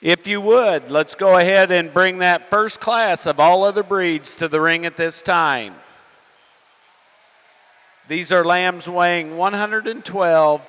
If you would, let's go ahead and bring that first class of all other breeds to the ring at this time. These are lambs weighing 112.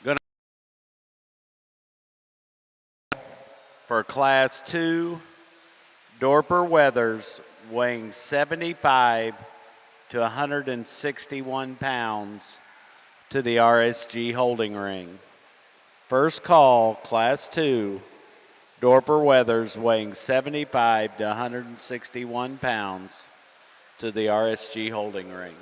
Gonna for Class 2, Dorper wethers weighing 75 to 161 pounds to the RSG holding ring. First call, Class 2, Dorper wethers weighing 75 to 161 pounds to the RSG holding ring.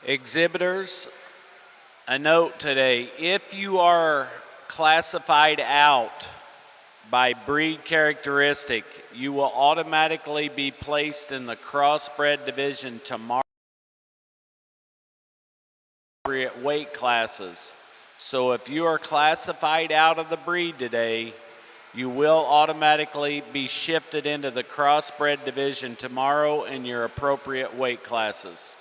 Exhibitors, a note today, if you are classified out by breed characteristic, you will automatically be placed in the crossbred division tomorrow at weight classes. So if you are classified out of the breed today, you will automatically be shifted into the crossbred division tomorrow in your appropriate weight classes.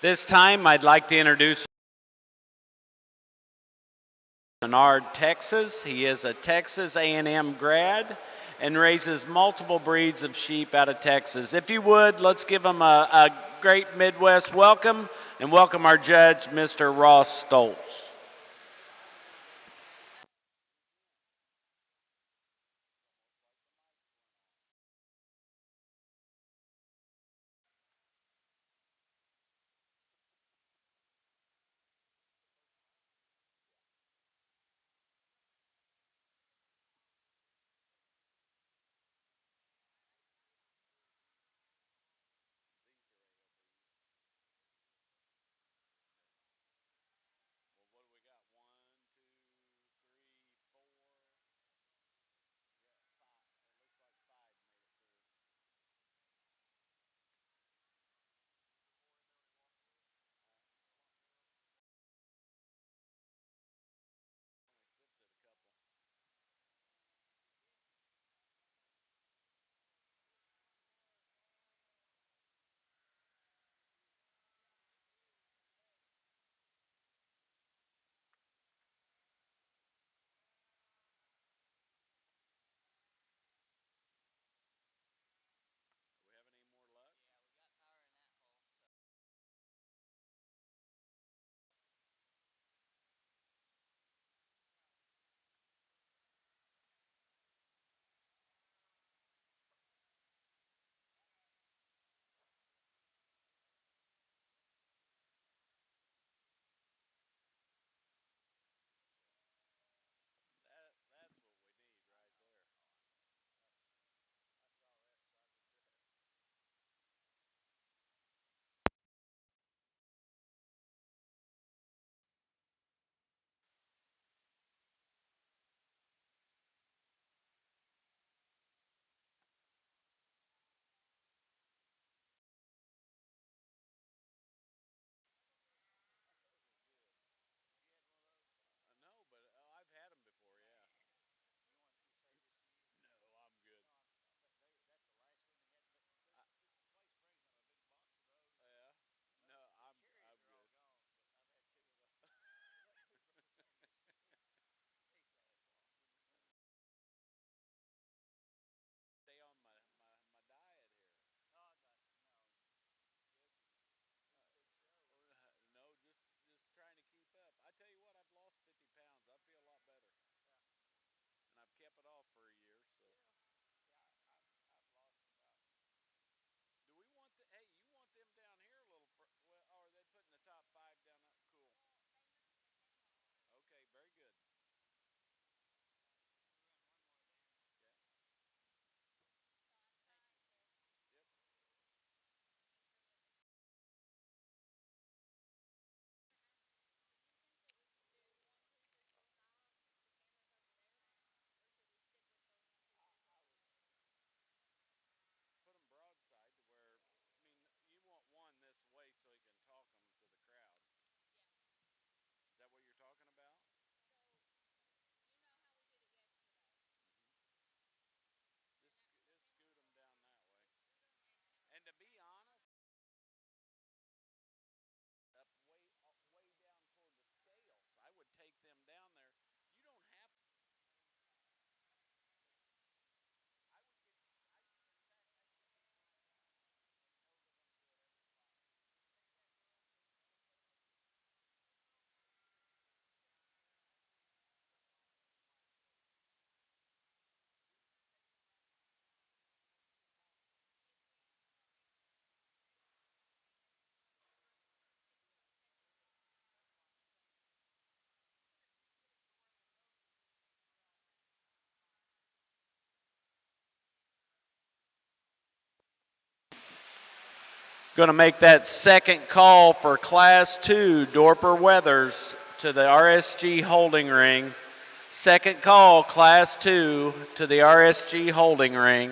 This time, I'd like to introduce Menard, Texas. He is a Texas A&M grad and raises multiple breeds of sheep out of Texas. If you would, let's give him a great Midwest welcome and welcome our judge, Mr. Ross Stoltz. Going to make that second call for Class 2 Dorper Wethers to the RSG holding ring. Second call, Class 2 to the RSG holding ring.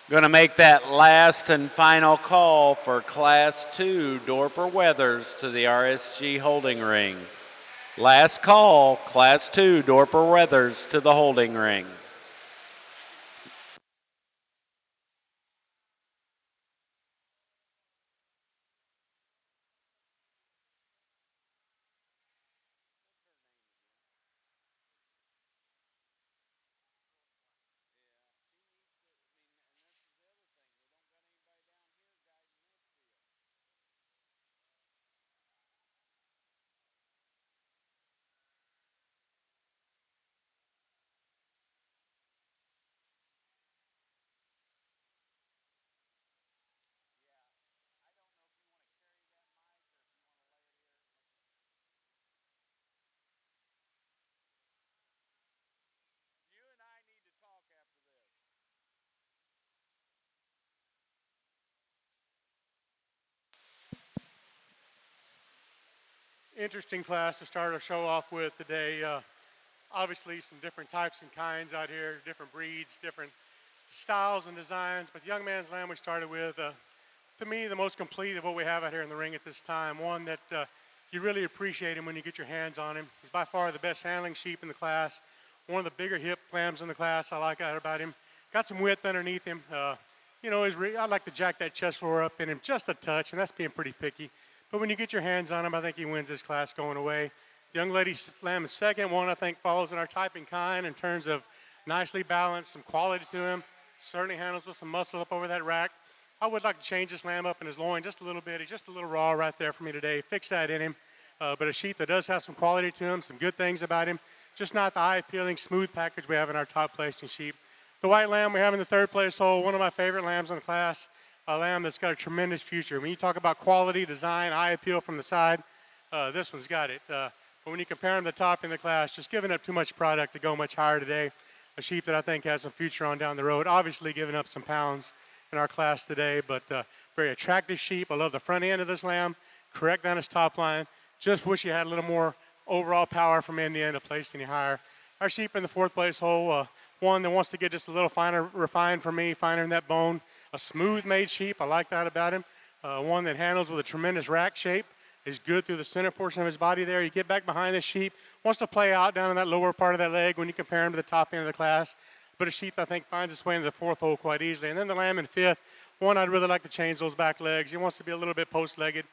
Going to make that last and final call for Class 2 Dorper Wethers to the RSG holding ring. Last call, Class 2 Dorper Wethers to the holding ring. Interesting class to start our show off with today. Obviously, some different types and kinds out here, different breeds, different styles and designs. But the young man's lamb we started with, to me, the most complete of what we have out here in the ring at this time. One that you really appreciate him when you get your hands on him. He's by far the best handling sheep in the class. One of the bigger hip lambs in the class. I like that about him. Got some width underneath him. I'd like to jack that chest floor up in him just a touch, and that's being pretty picky. But when you get your hands on him, I think he wins this class going away. The young lady's lamb is second. One, I think, follows in our type and kind in terms of nicely balanced, some quality to him. Certainly handles with some muscle up over that rack. I would like to change this lamb up in his loin just a little bit. He's just a little raw right there for me today. Fix that in him. But a sheep that does have some quality to him, some good things about him. Just not the eye-appealing, smooth package we have in our top-placing sheep. The white lamb we have in the third place hole, one of my favorite lambs in the class. A lamb that's got a tremendous future. When you talk about quality, design, eye appeal from the side, this one's got it. But when you compare him to the top in the class, just giving up too much product to go much higher today. A sheep that I think has some future on down the road. Obviously giving up some pounds in our class today, but very attractive sheep. I love the front end of this lamb, correct down his top line. Just wish he had a little more overall power from end to end to place any higher. Our sheep in the fourth place hole, one that wants to get just a little finer, refined for me, finer in that bone. A smooth-made sheep, I like that about him. One that handles with a tremendous rack shape, is good through the center portion of his body there. You get back behind the sheep, wants to play out down in that lower part of that leg when you compare him to the top end of the class. But a sheep, I think, finds its way into the fourth hole quite easily. And then the lamb in fifth, one, I'd really like to change those back legs. He wants to be a little bit post-legged,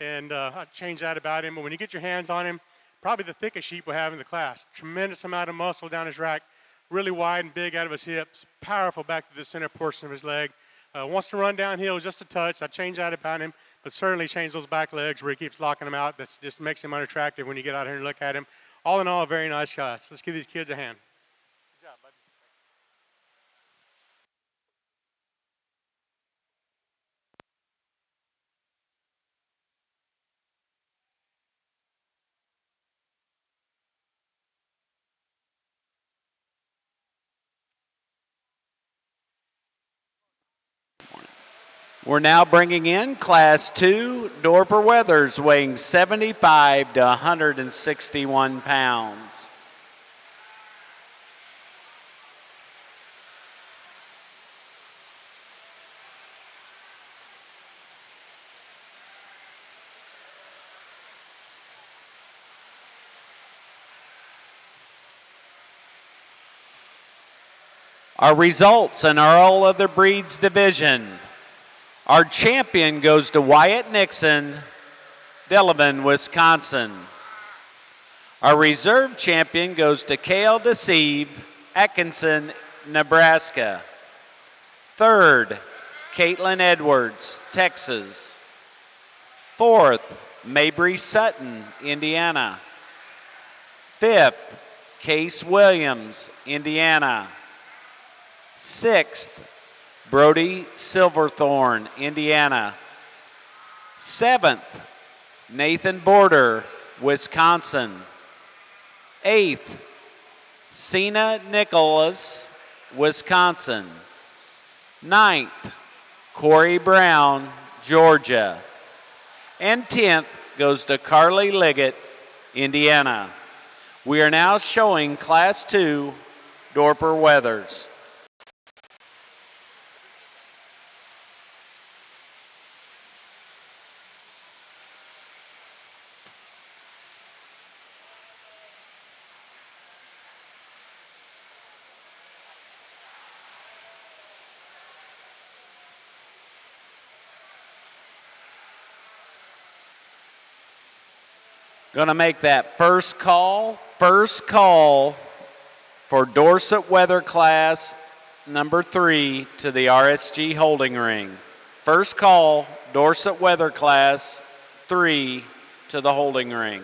and I'd change that about him. But when you get your hands on him, probably the thickest sheep we have in the class. Tremendous amount of muscle down his rack, really wide and big out of his hips, powerful back to the center portion of his leg. Wants to run downhill just a touch. I change that about him, but certainly change those back legs where he keeps locking them out. That just makes him unattractive when you get out here and look at him. All in all, a very nice class. Let's give these kids a hand. Good job, bud. We're now bringing in Class 2 Dorper wethers weighing 75 to 161 pounds. Our results in our all other breeds division. Our champion goes to Wyatt Nixon, Delavan, Wisconsin. Our reserve champion goes to Cale Deceive, Atkinson, Nebraska. Third, Caitlin Edwards, Texas. Fourth, Mabry Sutton, Indiana. Fifth, Case Williams, Indiana. Sixth, Brody Silverthorne, Indiana. Seventh, Nathan Border, Wisconsin. Eighth, Cena Nicholas, Wisconsin. Ninth, Corey Brown, Georgia. And 10th goes to Carly Liggett, Indiana. We are now showing Class 2 Dorper wethers. Going to make that first call for Dorset Weather Class number 3 to the RSG holding ring. First call, Dorset Weather Class 3 to the holding ring.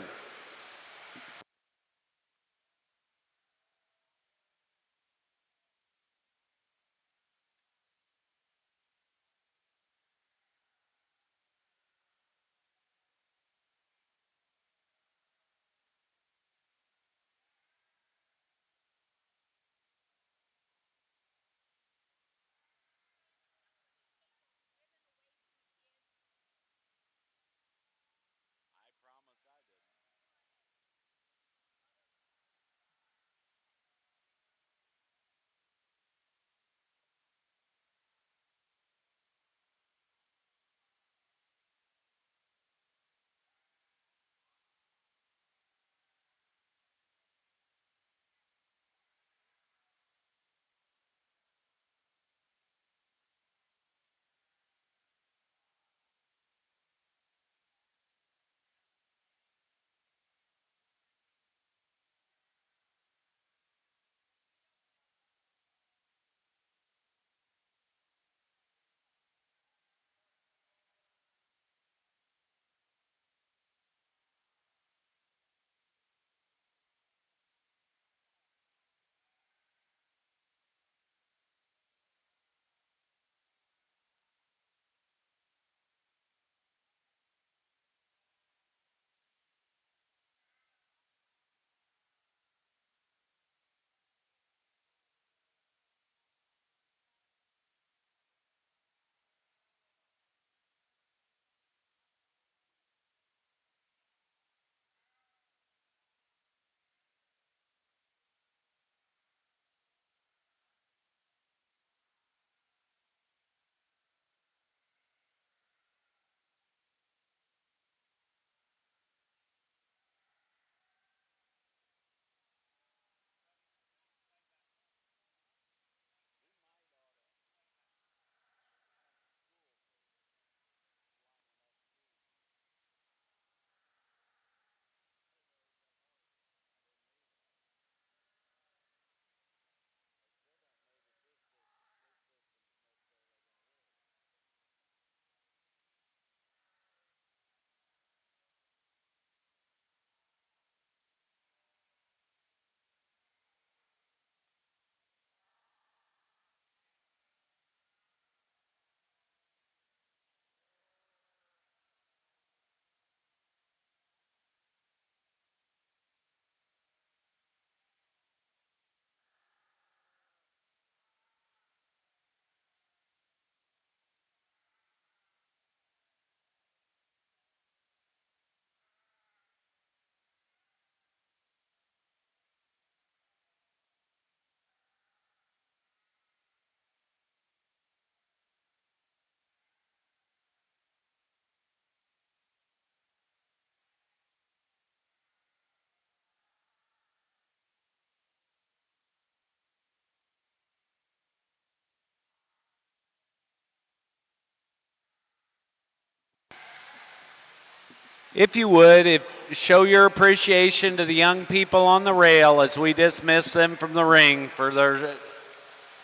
If you would, show your appreciation to the young people on the rail as we dismiss them from the ring for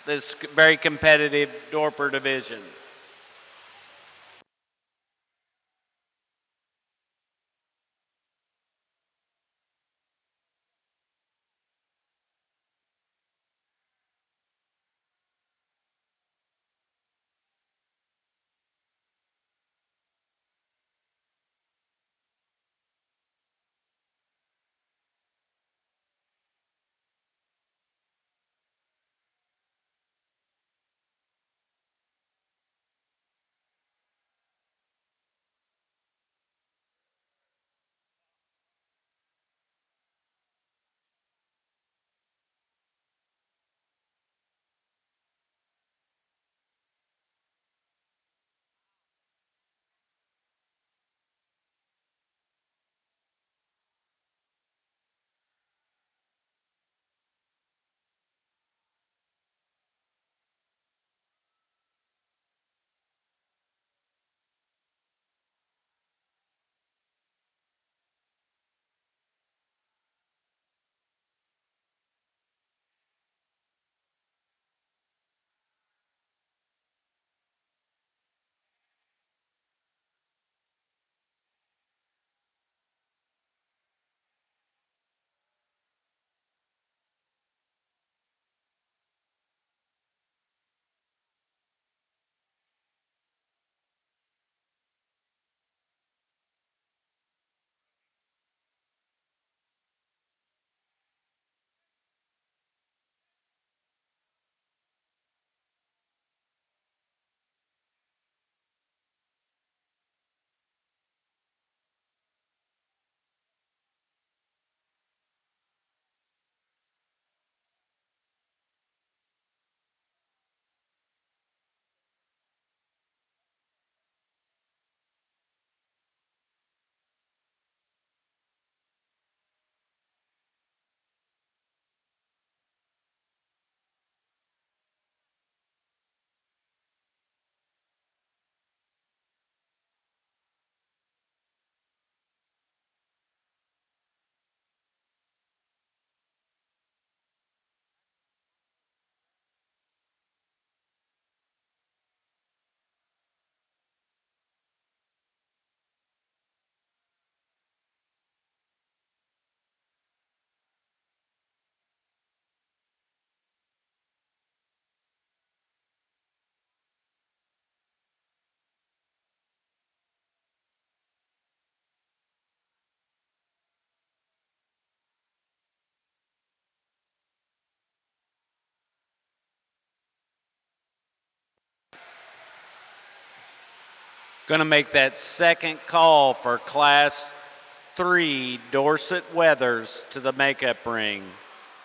this very competitive Dorper division. Going to make that second call for Class 3 Dorset Wethers to the makeup ring.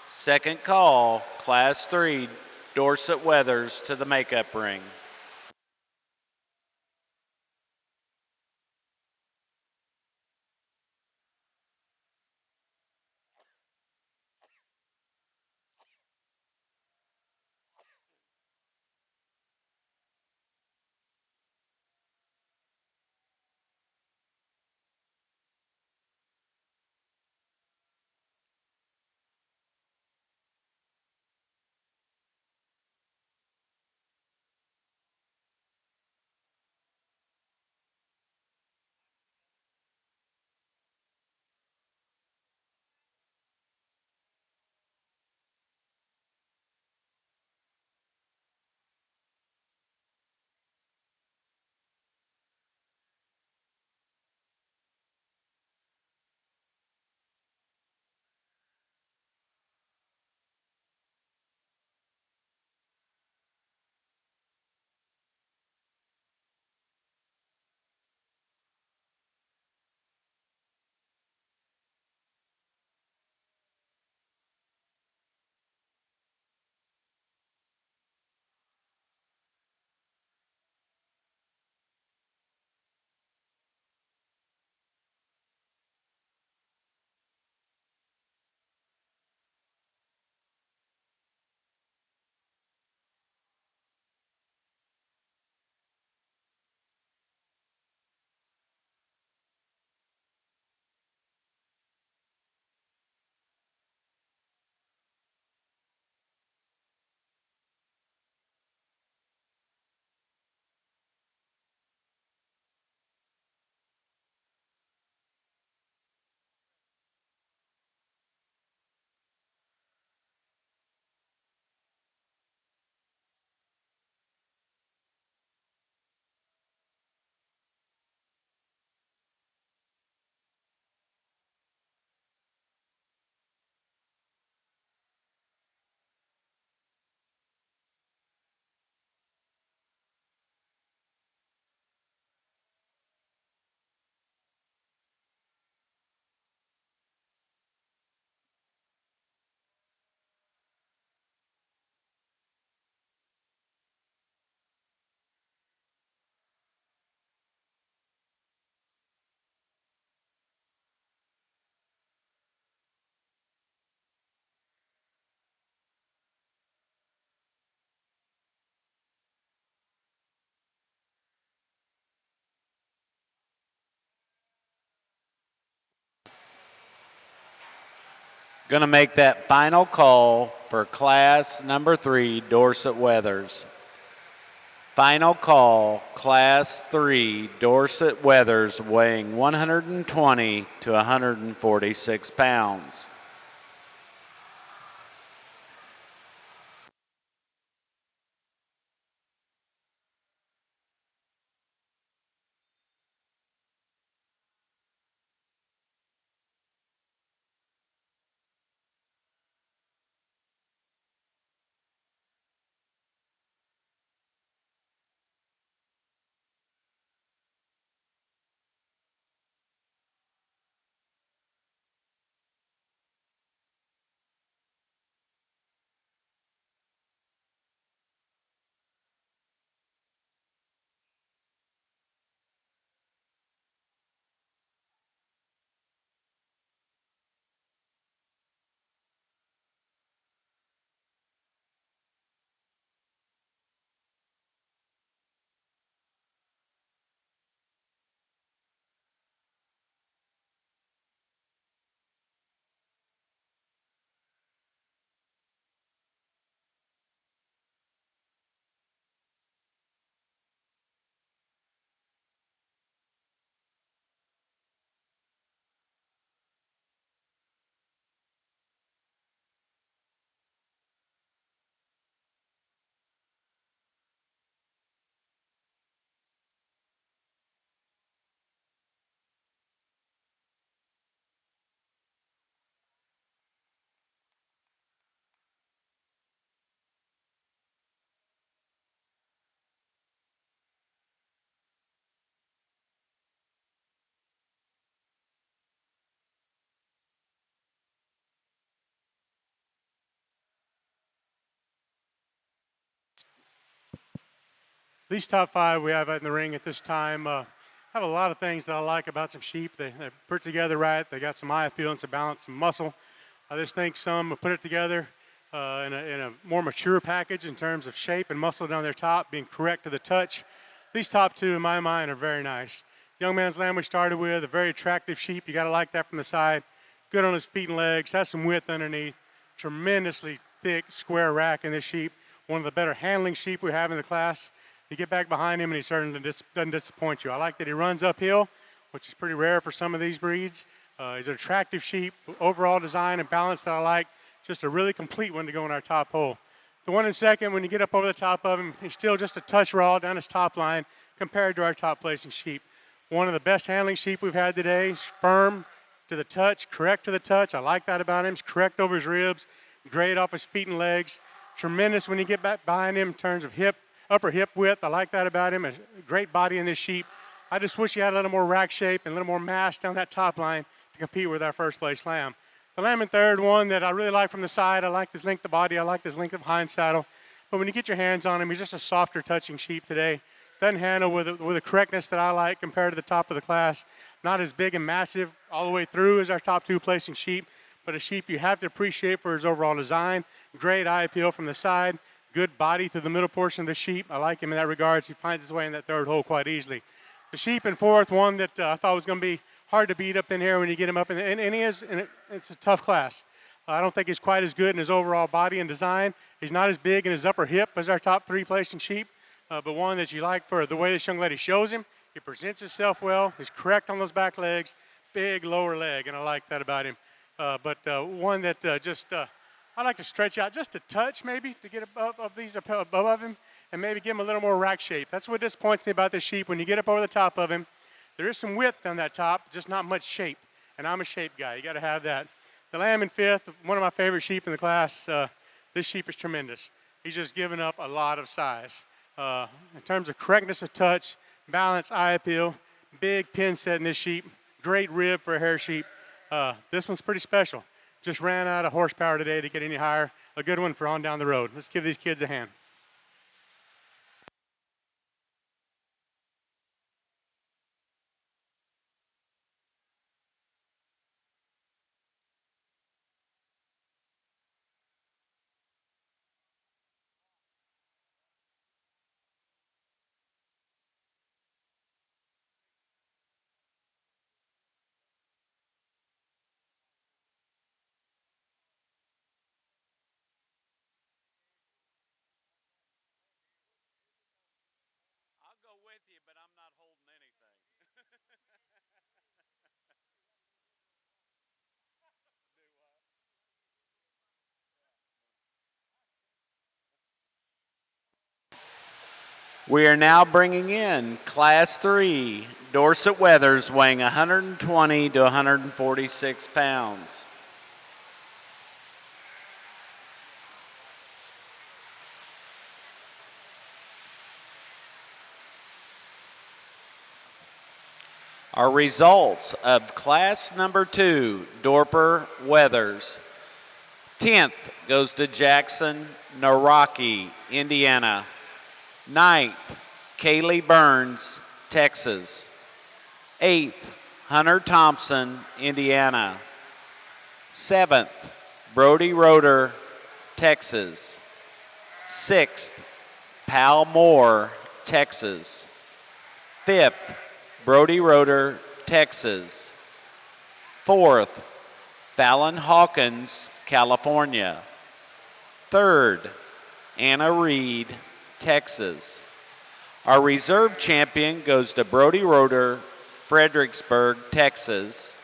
Second call, Class 3 Dorset Wethers to the makeup ring. Going to make that final call for class number 3, Dorset Wethers. Final call, class 3, Dorset Wethers, weighing 120 to 146 pounds. These top 5 we have in the ring at this time have a lot of things that I like about some sheep. They're put together right. They got some eye appeal and some balance, some muscle. I just think some put it together in a more mature package in terms of shape and muscle down their top, being correct to the touch. These top 2, in my mind, are very nice. Young man's lamb we started with, a very attractive sheep. You got to like that from the side. Good on his feet and legs, has some width underneath. Tremendously thick, square rack in this sheep. One of the better handling sheep we have in the class. You get back behind him and he certainly doesn't disappoint you. I like that he runs uphill, which is pretty rare for some of these breeds. He's an attractive sheep, overall design and balance that I like. Just a really complete one to go in our top hole. The one in second, when you get up over the top of him, he's still just a touch raw down his top line compared to our top placing sheep. One of the best handling sheep we've had today. He's firm to the touch, correct to the touch. I like that about him. He's correct over his ribs, great off his feet and legs. Tremendous when you get back behind him in terms of upper hip width. I like that about him. A great body in this sheep. I just wish he had a little more rack shape and a little more mass down that top line to compete with our first place lamb. The lamb in third, one that I really like from the side. I like his length of body. I like his length of hind saddle. But when you get your hands on him, he's just a softer touching sheep today. Doesn't handle with a correctness that I like compared to the top of the class. Not as big and massive all the way through as our top 2 placing sheep, but a sheep you have to appreciate for his overall design. Great eye appeal from the side. Good body through the middle portion of the sheep. I like him in that regards. He finds his way in that third hole quite easily. The sheep in fourth, one that I thought was going to be hard to beat up in here when you get him up, and he is, and it's a tough class. I don't think he's quite as good in his overall body and design. He's not as big in his upper hip as our top 3 placing sheep, but one that you like for the way this young lady shows him. He presents himself well. He's correct on those back legs. Big lower leg, and I like that about him. But one that I like to stretch out just a touch maybe to get above him and maybe give him a little more rack shape. That's what disappoints me about this sheep. When you get up over the top of him, there is some width on that top, just not much shape. And I'm a shape guy. You got to have that. The lamb in fifth, one of my favorite sheep in the class. This sheep is tremendous. He's just given up a lot of size. In terms of correctness of touch, balance, eye appeal, big pin set in this sheep, great rib for a hair sheep. This one's pretty special. Just ran out of horsepower today to get any higher. A good one for on down the road. Let's give these kids a hand. We are now bringing in Class 3 Dorset wethers weighing 120 to 146 pounds. Our results of class number 2, Dorper wethers. 10th goes to Jackson Naraki, Indiana. 9th, Kaylee Burns, Texas. 8th, Hunter Thompson, Indiana. 7th, Brody Roeder, Texas. 6th, Pal Moore, Texas. 5th, Brody Roeder, Texas. 4th, Fallon Hawkins, California. 3rd, Anna Reed, Texas. Our reserve champion goes to Brody Roeder, Fredericksburg, Texas.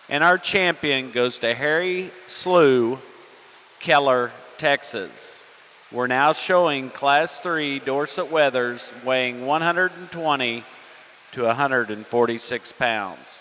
And our champion goes to Harry Slew, Keller, Texas. We're now showing Class 3 Dorset wethers weighing 120 to 146 pounds.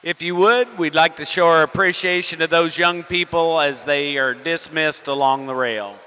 If you would, we'd like to show our appreciation to those young people as they are dismissed along the rail.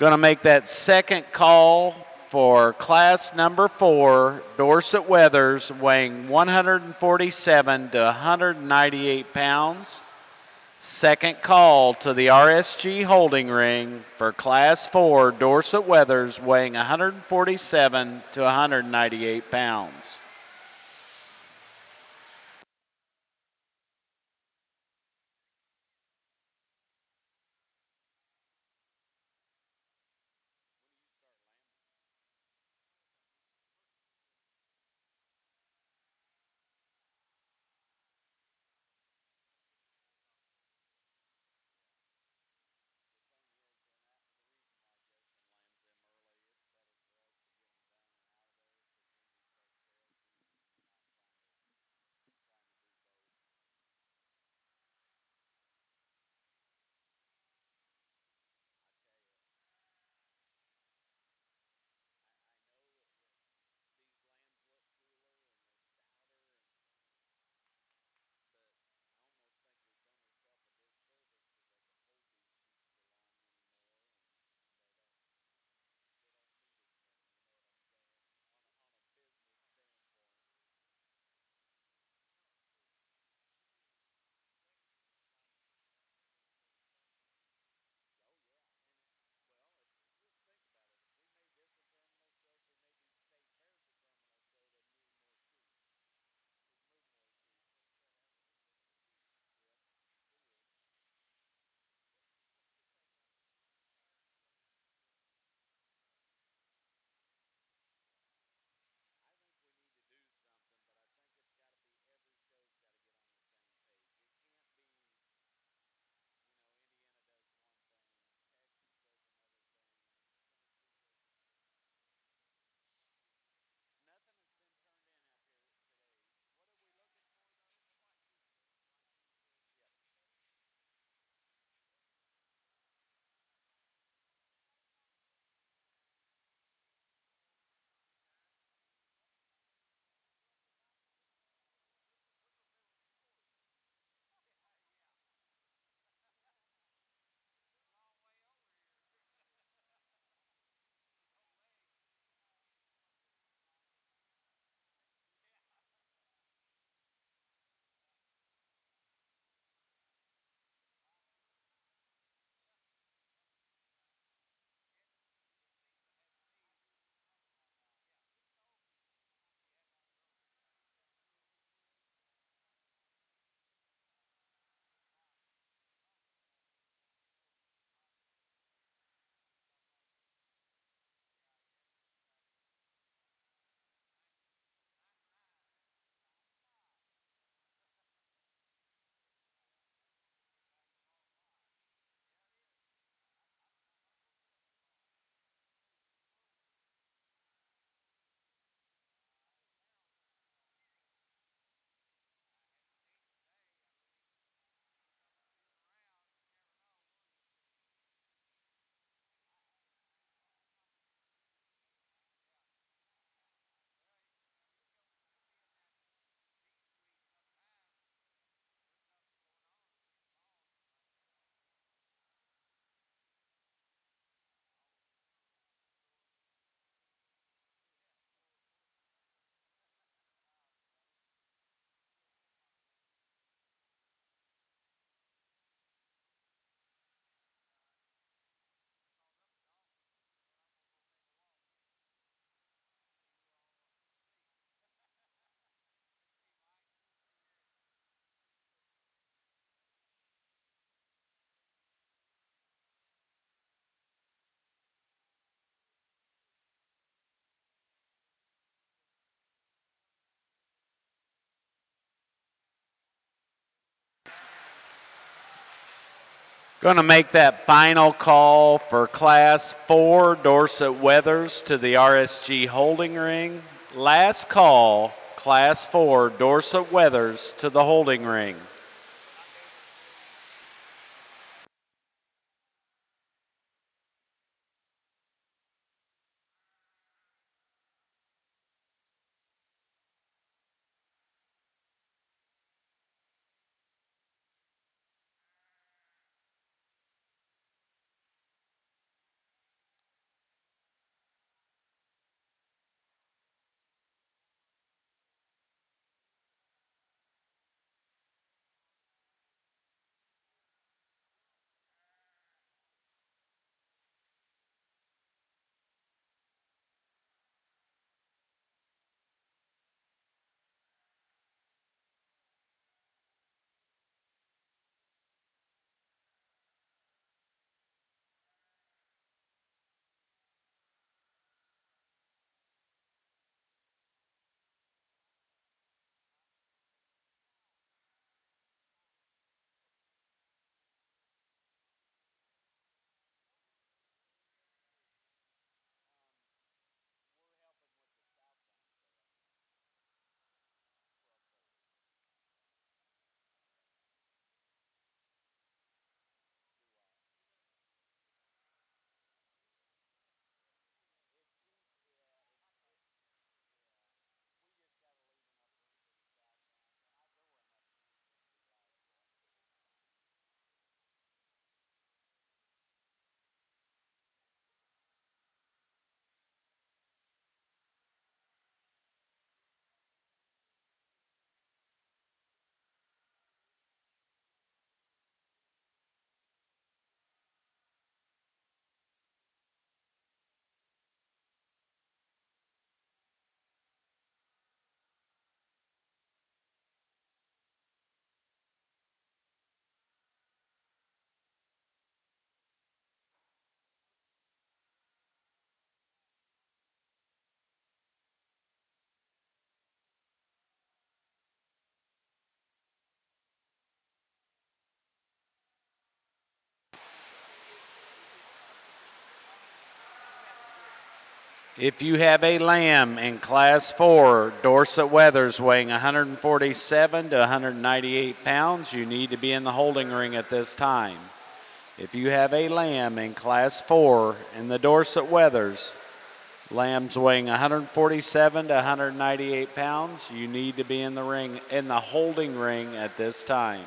Going to make that second call for class number 4, Dorset Wethers, weighing 147 to 198 pounds. Second call to the RSG holding ring for class 4, Dorset Wethers, weighing 147 to 198 pounds. Going to make that final call for Class 4 Dorset Wethers to the RSG holding ring. Last call, Class 4 Dorset Wethers to the holding ring. If you have a lamb in Class 4 Dorset Wethers weighing 147 to 198 pounds, you need to be in the holding ring at this time. If you have a lamb in Class 4 in the Dorset Wethers, lambs weighing 147 to 198 pounds, you need to be in the holding ring at this time.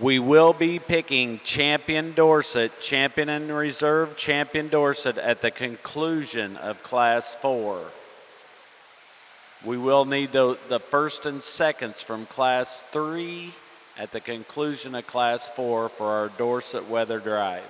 We will be picking Champion Dorset, Champion in Reserve, Champion Dorset at the conclusion of Class 4. We will need the first and seconds from Class 3 at the conclusion of Class 4 for our Dorset Weather Drive.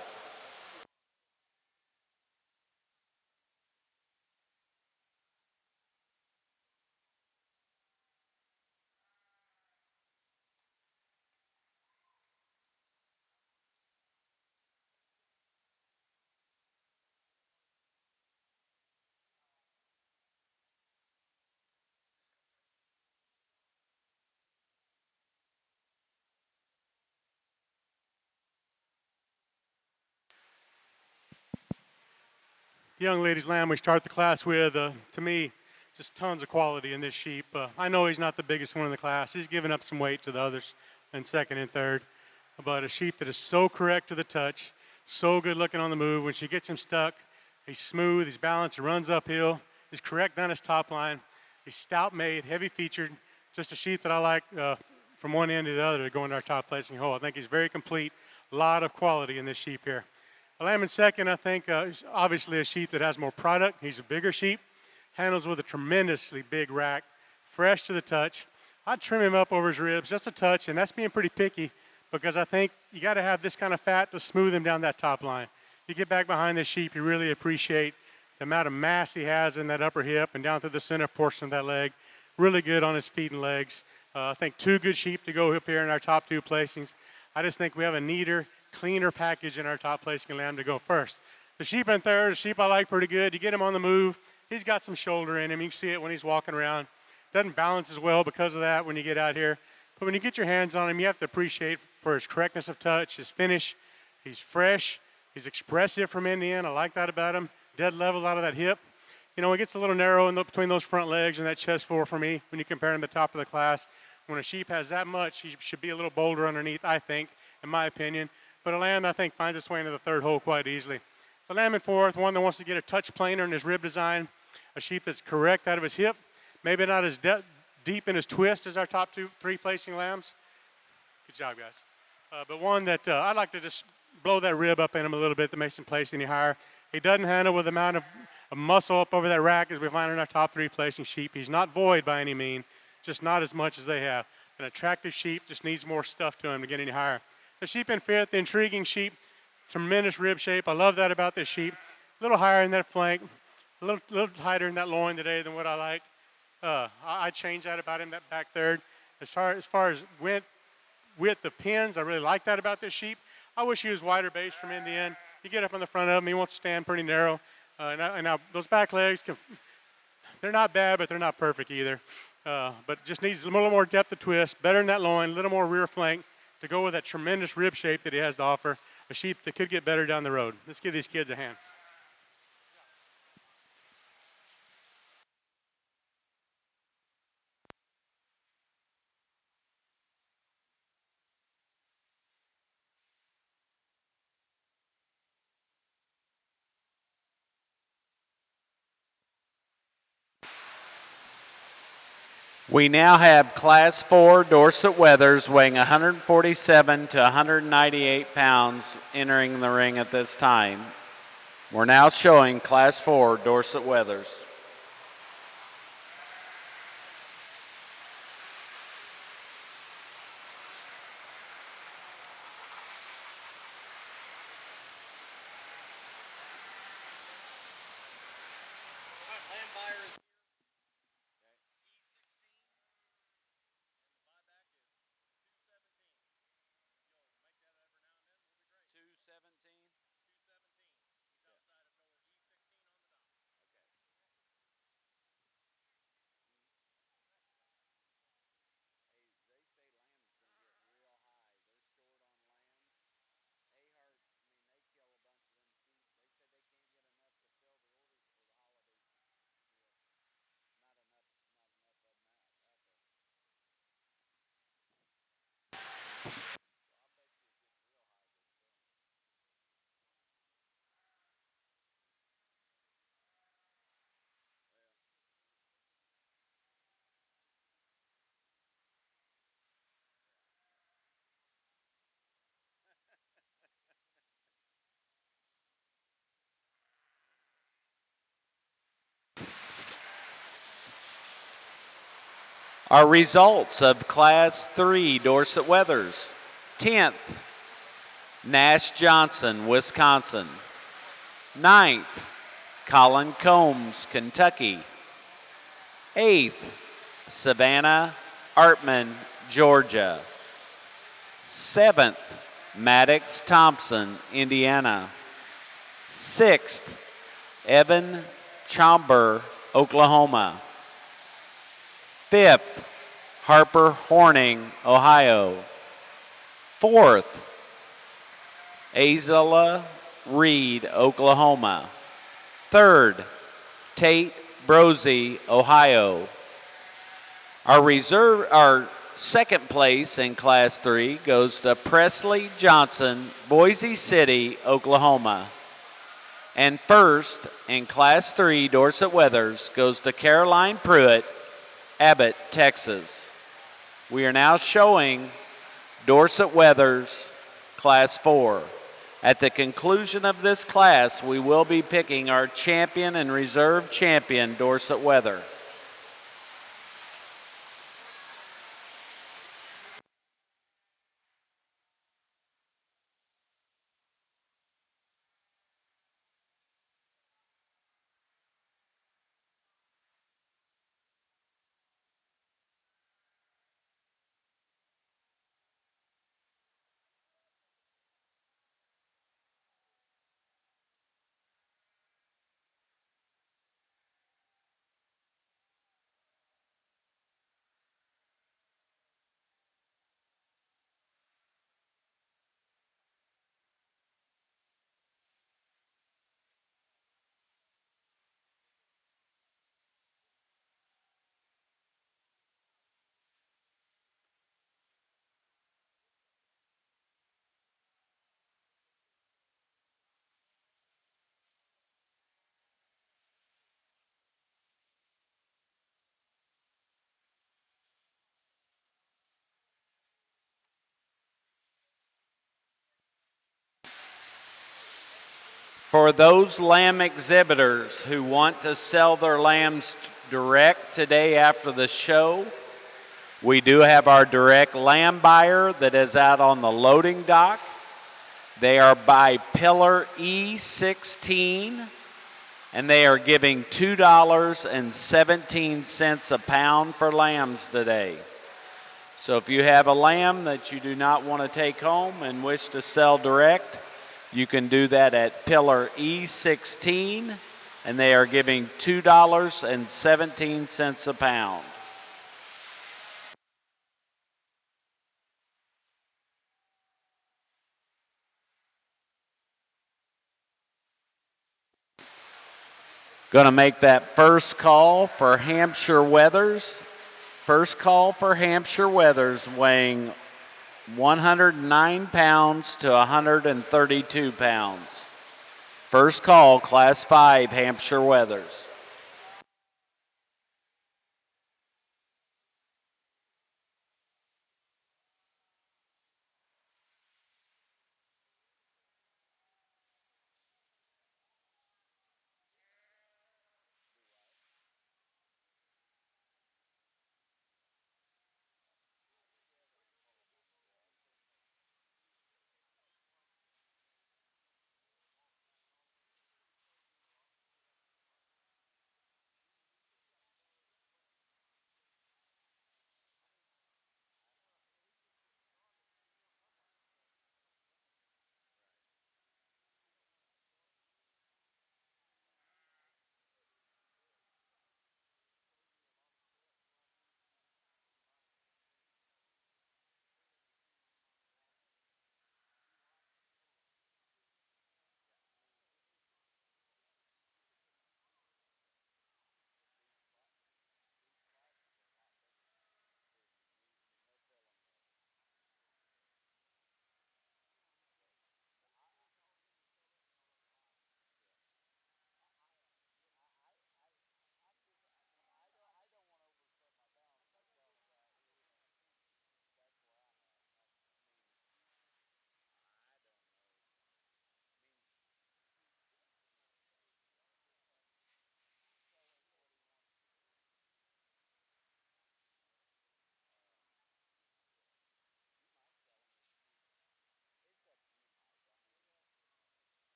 The young lady's lamb we start the class with, to me, just tons of quality in this sheep. I know he's not the biggest one in the class. He's given up some weight to the others in second and third. But a sheep that is so correct to the touch, so good looking on the move. When she gets him stuck, he's smooth, he's balanced, he runs uphill, he's correct down his top line. He's stout made, heavy featured, just a sheep that I like from one end to the other to go into our top placing hole. I think he's very complete, a lot of quality in this sheep here. A lamb in second, I think, is obviously a sheep that has more product. He's a bigger sheep, handles with a tremendously big rack, fresh to the touch. I'd trim him up over his ribs just a touch, and that's being pretty picky because I think you got to have this kind of fat to smooth him down that top line. You get back behind this sheep, you really appreciate the amount of mass he has in that upper hip and down through the center portion of that leg. Really good on his feet and legs. I think 2 good sheep to go up here in our top 2 placings. I just think we have a neater, cleaner package in our top placing lamb to go first. The sheep in third, the sheep I like pretty good. You get him on the move. He's got some shoulder in him. You can see it when he's walking around. Doesn't balance as well because of that when you get out here. But when you get your hands on him, you have to appreciate for his correctness of touch, his finish. He's fresh. He's expressive from end to end. I like that about him. Dead level out of that hip. You know, it gets a little narrow between those front legs and that chest for me when you compare him to the top of the class. When a sheep has that much, he should be a little bolder underneath, I think, in my opinion. But a lamb, I think, finds its way into the third hole quite easily. The lamb in fourth, one that wants to get a touch plainer in his rib design, a sheep that's correct out of his hip, maybe not as deep in his twist as our top 3 placing lambs. Good job, guys. But one that I'd like to just blow that rib up in him a little bit to make him place any higher. He doesn't handle with the amount of muscle up over that rack as we find in our top 3 placing sheep. He's not void by any mean, just not as much as they have. An attractive sheep just needs more stuff to him to get any higher. The sheep in fifth, the intriguing sheep, tremendous rib shape. I love that about this sheep. A little higher in that flank, a little tighter in that loin today than what I like. I'd change that about him, that back third. As far as width of pins, I really like that about this sheep. I wish he was wider base from end to end. You get up on the front of him, he wants to stand pretty narrow. And now those back legs, they're not bad, but they're not perfect either. But just needs a little more depth of twist, better in that loin, a little more rear flank to go with that tremendous rib shape that he has to offer. A sheep that could get better down the road. Let's give these kids a hand. We now have Class 4 Dorset wethers weighing 147 to 198 pounds entering the ring at this time. We're now showing Class 4 Dorset wethers. Our results of Class 3 Dorset wethers. 10th, Nash Johnson, Wisconsin. 9th, Colin Combs, Kentucky. 8th, Savannah Artman, Georgia. 7th, Maddox Thompson, Indiana. 6th, Evan Chomber, Oklahoma. 5th, Harper Horning, Ohio. 4th, Azela Reed, Oklahoma. 3rd, Tate Brosey, Ohio. Our second place in Class 3 goes to Presley Johnson, Boise City, Oklahoma. And first in Class 3 Dorset wethers goes to Caroline Pruitt, Abbott, Texas. We are now showing Dorset wethers Class 4. At the conclusion of this class, we will be picking our champion and reserve champion Dorset wether. For those lamb exhibitors who want to sell their lambs direct today after the show, we do have our direct lamb buyer that is out on the loading dock. They are by pillar E16, and they are giving $2.17 a pound for lambs today. So if you have a lamb that you do not want to take home and wish to sell direct, you can do that at pillar E16, and they are giving $2.17 a pound. Going to make that first call for Hampshire wethers. First call for Hampshire wethers, weighing 109 pounds to 132 pounds. First call, Class 5, Hampshire wethers.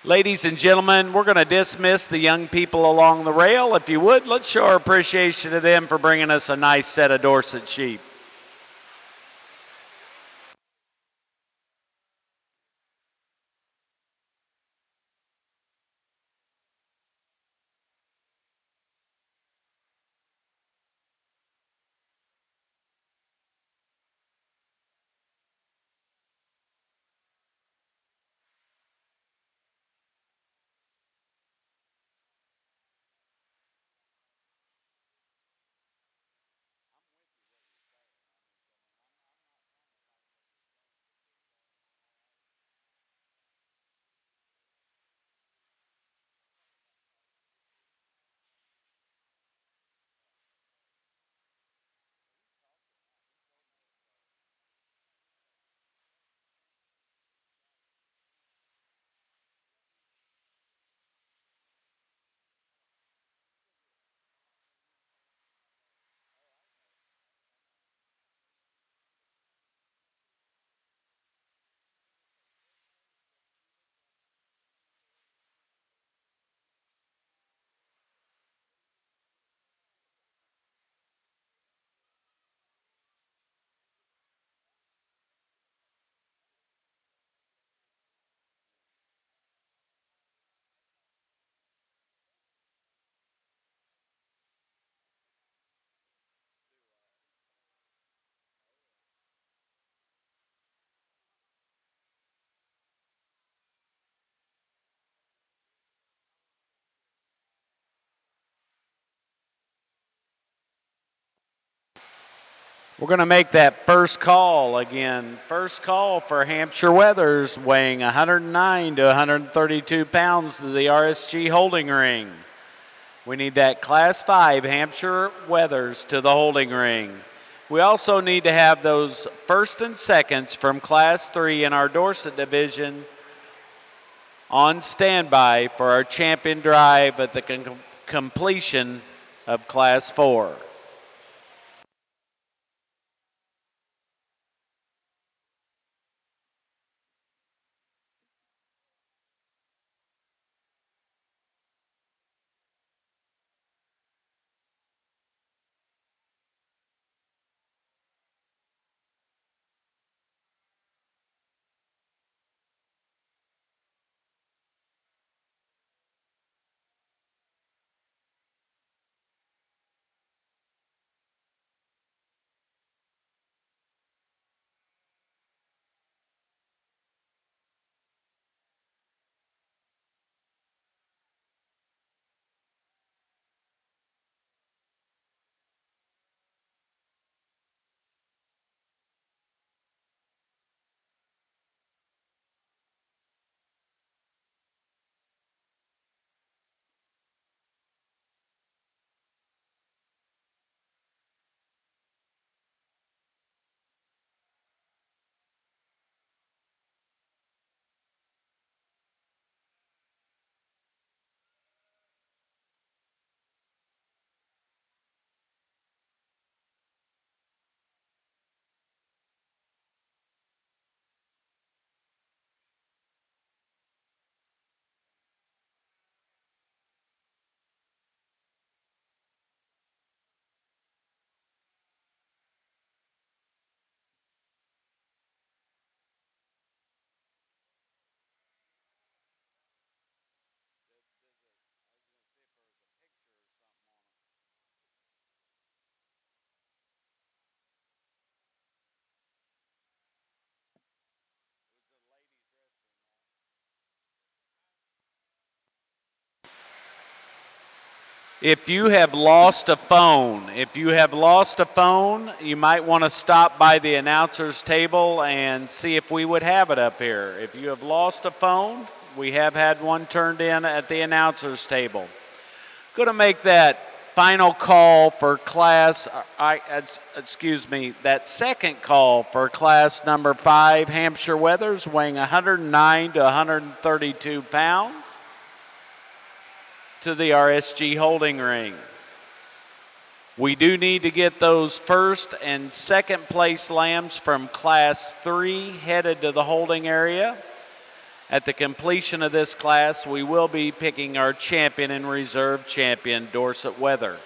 Ladies and gentlemen, we're going to dismiss the young people along the rail. If you would, let's show our appreciation to them for bringing us a nice set of Dorset sheep. We're going to make that first call again. First call for Hampshire wethers, weighing 109 to 132 pounds to the RSG holding ring. We need that Class 5 Hampshire wethers to the holding ring. We also need to have those first and seconds from Class 3 in our Dorset division on standby for our champion drive at the completion of Class 4. If you have lost a phone, you might want to stop by the announcer's table and see if we would have it up here. If you have lost a phone, we have had one turned in at the announcer's table. Going to make that final call for that second call for class number 5, Hampshire Wethers, weighing 109 to 132 pounds, to the RSG holding ring. We do need to get those first and second place lambs from class 3 headed to the holding area. At the completion of this class, we will be picking our champion and reserve champion, Dorset Weather.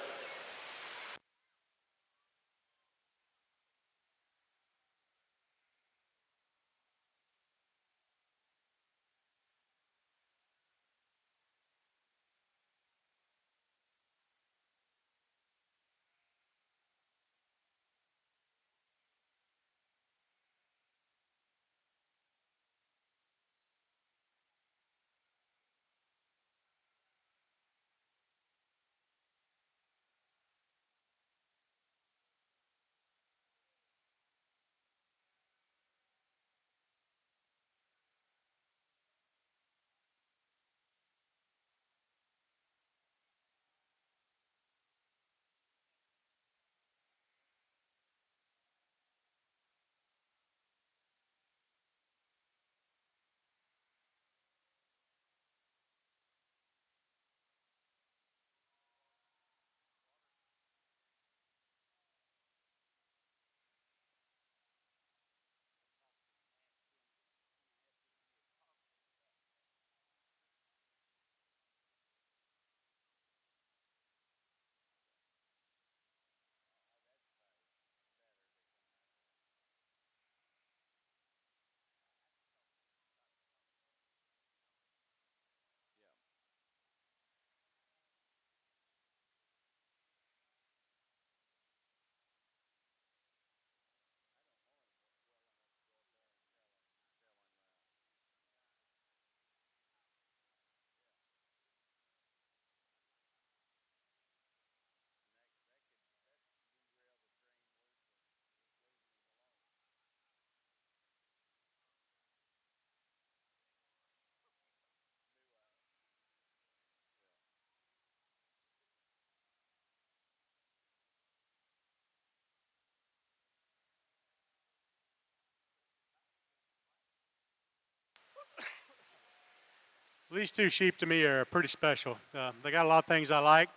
These two sheep to me are pretty special. They got a lot of things I like.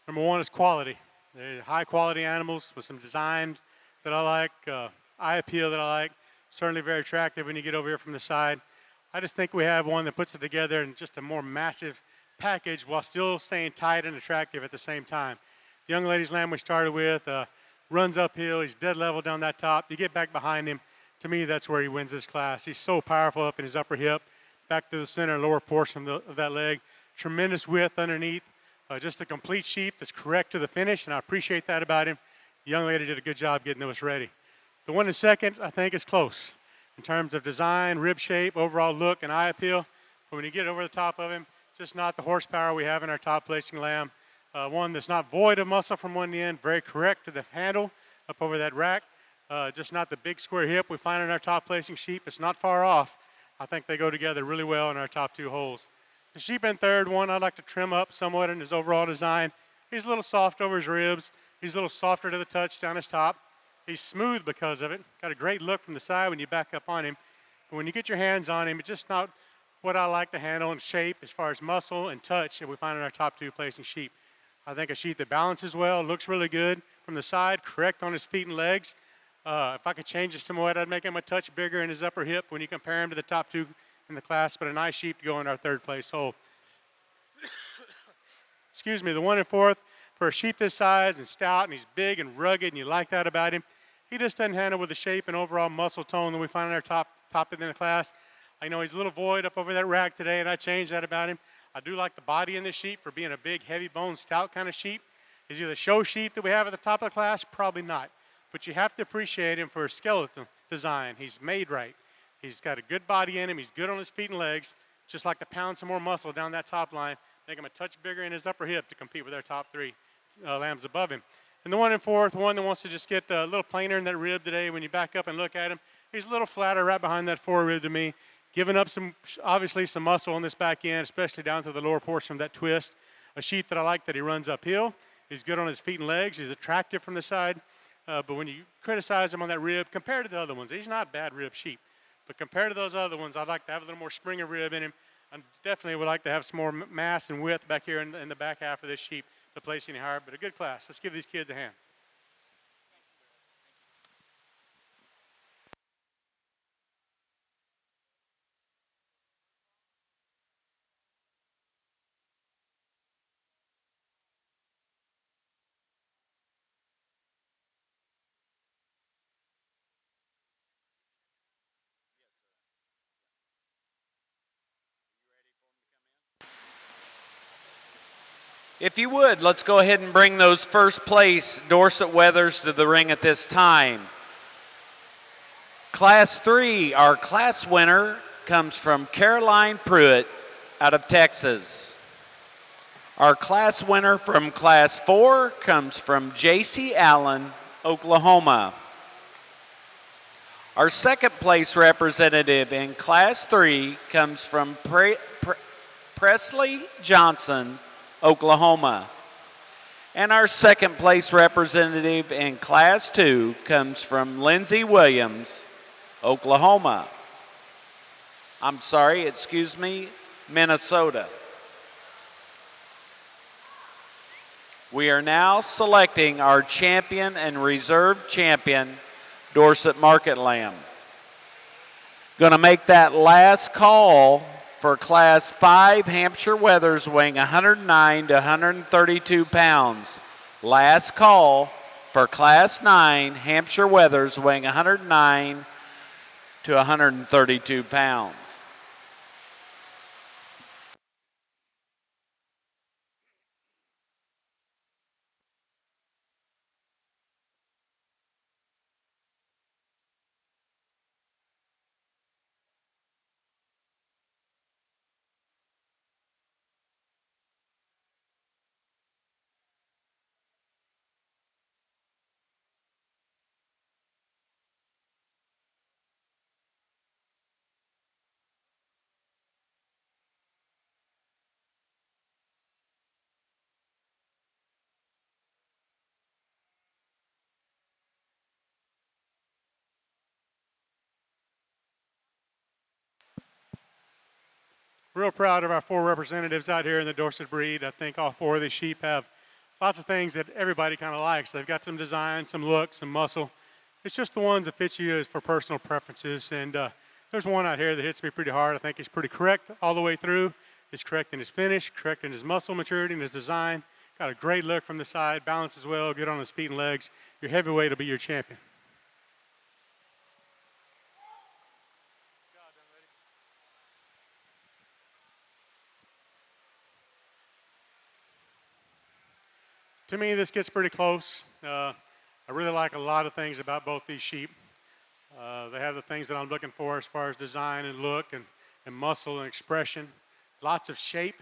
Number one is quality. They're high quality animals with some design that I like, eye appeal that I like. Certainly very attractive when you get over here from the side. I just think we have one that puts it together in just a more massive package while still staying tight and attractive at the same time. The young lady's lamb we started with runs uphill. He's dead level down that top. You get back behind him. To me, that's where he wins this class. He's so powerful up in his upper hip, back to the center and lower portion of that leg. Tremendous width underneath. Just a complete sheep that's correct to the finish, and I appreciate that about him. The young lady did a good job getting those ready. The one in second, I think, is close in terms of design, rib shape, overall look, and eye appeal. But when you get over the top of him, just not the horsepower we have in our top placing lamb. One that's not void of muscle from one end, very correct to the handle up over that rack. Just not the big square hip we find in our top placing sheep. It's not far off. I think they go together really well in our top two holes. The sheep in third, one I'd like to trim up somewhat in his overall design. He's a little soft over his ribs. He's a little softer to the touch down his top. He's smooth because of it. Got a great look from the side when you back up on him. But when you get your hands on him, it's just not what I like to handle in shape as far as muscle and touch that we find in our top two placing sheep. I think a sheep that balances well, looks really good from the side, correct on his feet and legs. If I could change it somewhat, I'd make him a touch bigger in his upper hip when you compare him to the top two in the class, but a nice sheep to go in our third place hole. Excuse me, the one in fourth, for a sheep this size and stout, and he's big and rugged, and you like that about him. He just doesn't handle with the shape and overall muscle tone that we find in our top end in the class. I know he's a little void up over that rack today, and I changed that about him. I do like the body in this sheep for being a big, heavy bone, stout kind of sheep. Is he the show sheep that we have at the top of the class? Probably not. But you have to appreciate him for his skeleton design. He's made right. He's got a good body in him. He's good on his feet and legs. Just like to pound some more muscle down that top line, make him a touch bigger in his upper hip to compete with our top three lambs above him. And the one in fourth, one that wants to just get a little plainer in that rib today. When you back up and look at him, he's a little flatter right behind that forerib to me, giving up obviously some muscle on this back end, especially down to the lower portion of that twist. A sheep that I like that he runs uphill. He's good on his feet and legs. He's attractive from the side. But when you criticize him on that rib, compared to the other ones, he's not a bad rib sheep. But compared to those other ones, I'd like to have a little more spring of rib in him. I definitely would like to have some more mass and width back here in the back half of this sheep to place any higher. But a good class. Let's give these kids a hand. If you would, let's go ahead and bring those first place Dorset Wethers to the ring at this time. Class 3, our class winner comes from Caroline Pruitt out of Texas. Our class winner from Class 4 comes from J.C. Allen, Oklahoma. Our second place representative in Class 3 comes from Presley Johnson, Oklahoma. And our second place representative in Class 2 comes from Lindsay Williams, Oklahoma. Minnesota. We are now selecting our champion and reserve champion, Dorset Market Lamb. Going to make that last call for Class 5 Hampshire Wethers weighing 109 to 132 pounds. Last call for Class 9 Hampshire Wethers weighing 109 to 132 pounds. Real proud of our 4 representatives out here in the Dorset breed. I think all 4 of these sheep have lots of things that everybody kind of likes. They've got some design, some look, some muscle. It's just the ones that fit you as for personal preferences. And there's one out here that hits me pretty hard. I think he's pretty correct all the way through. He's correct in his finish, correct in his muscle maturity and his design. Got a great look from the side, balances well, good on his feet and legs. Your heavyweight will be your champion. To me, this gets pretty close. I really like a lot of things about both these sheep. They have the things that I'm looking for as far as design and look and muscle and expression. Lots of shape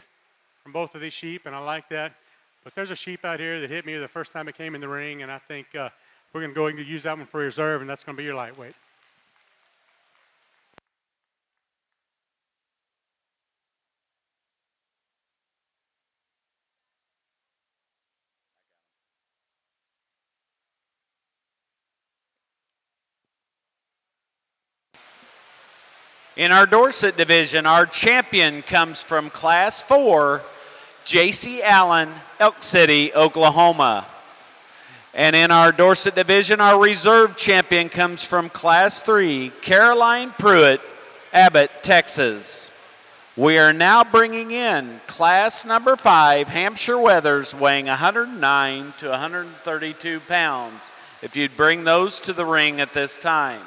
from both of these sheep, and I like that. But there's a sheep out here that hit me the first time it came in the ring, and I think we're going to go and use that one for reserve, and that's going to be your lightweight. In our Dorset division, our champion comes from Class 4, J.C. Allen, Elk City, Oklahoma. And in our Dorset division, our reserve champion comes from Class 3, Caroline Pruitt, Abbott, Texas. We are now bringing in Class number 5, Hampshire Wethers, weighing 109 to 132 pounds. If you'd bring those to the ring at this time.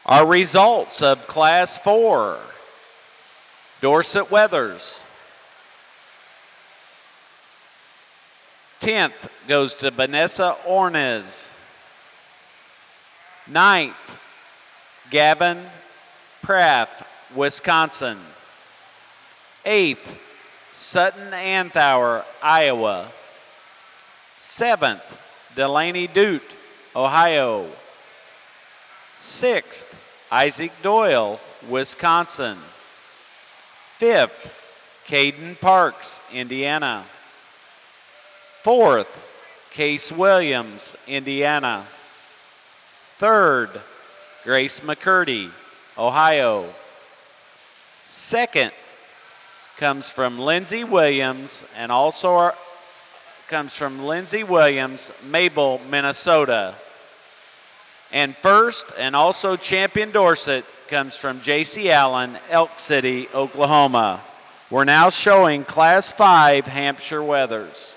Our results of Class 4, Dorset Wethers. 10th goes to Vanessa Ornez. 9th, Gavin Praff, Wisconsin. 8th, Sutton Anthauer, Iowa. 7th, Delaney Dute, Ohio. 6th, Isaac Doyle, Wisconsin. 5th, Caden Parks, Indiana. 4th, Case Williams, Indiana. 3rd, Grace McCurdy, Ohio. 2nd comes from Lindsay Williams, and also comes from Lindsay Williams, Mabel, Minnesota. And 1st, and also champion Dorset, comes from J.C. Allen, Elk City, Oklahoma. We're now showing Class 5 Hampshire Wethers.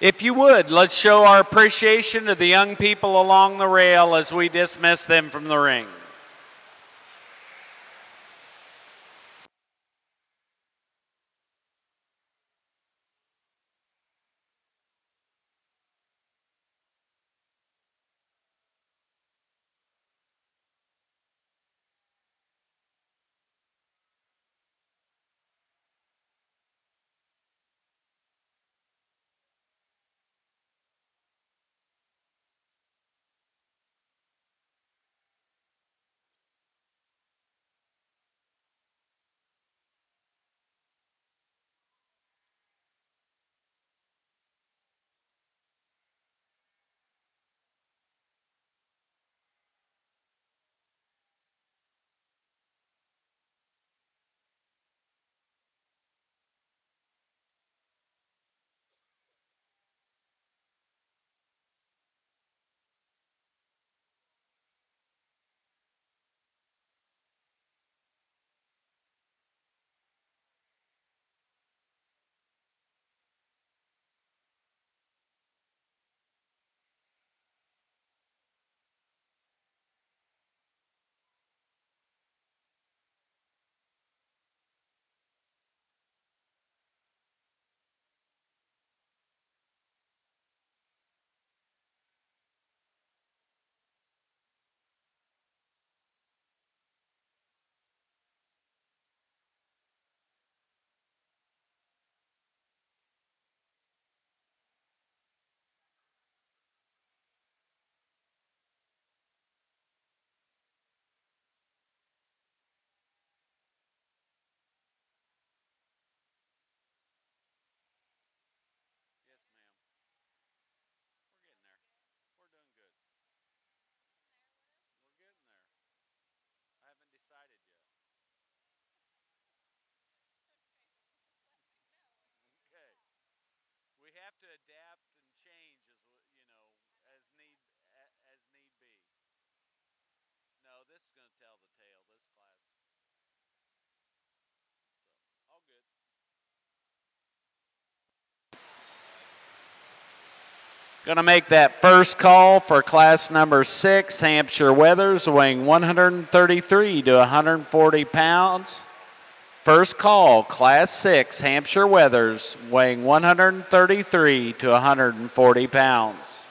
If you would, let's show our appreciation to the young people along the rail as we dismiss them from the ring. We have to adapt and change as need be. No, this is going to tell the tale. This class, so all good. Going to make that first call for class number 6, Hampshire Wethers, weighing 133 to 140 pounds. First call, class 6, Hampshire Wethers, weighing 133 to 140 pounds.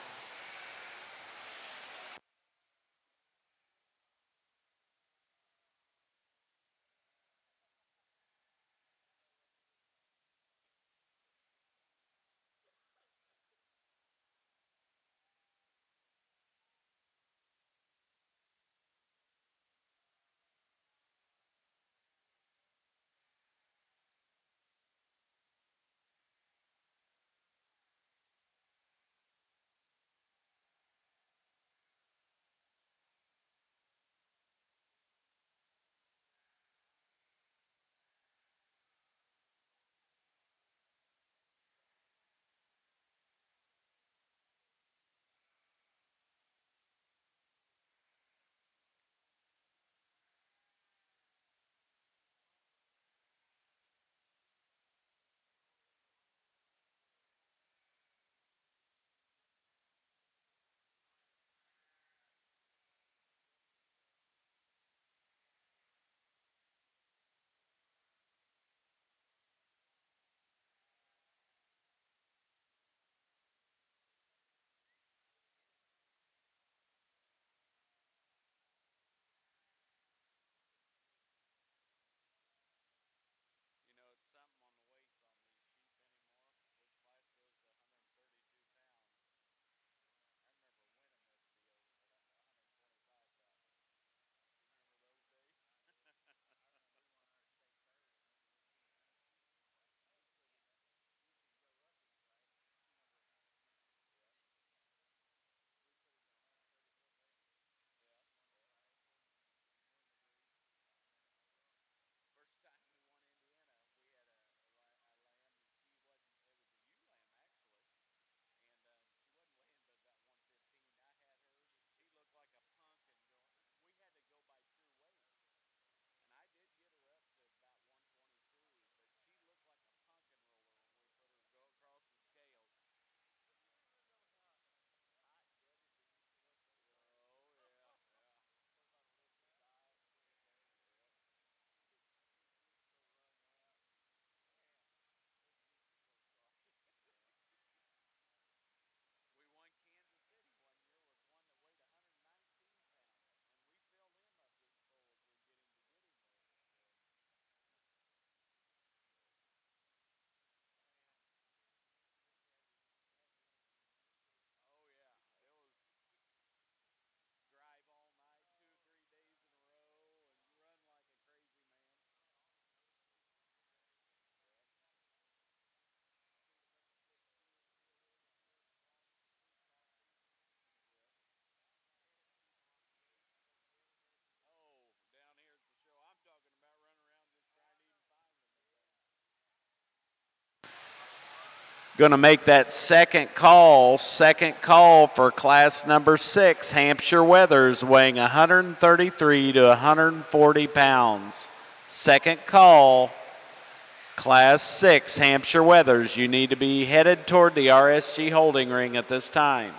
Going to make that second call for class number 6, Hampshire Wethers, weighing 133 to 140 pounds. Second call, class 6, Hampshire Wethers. You need to be headed toward the RSG holding ring at this time.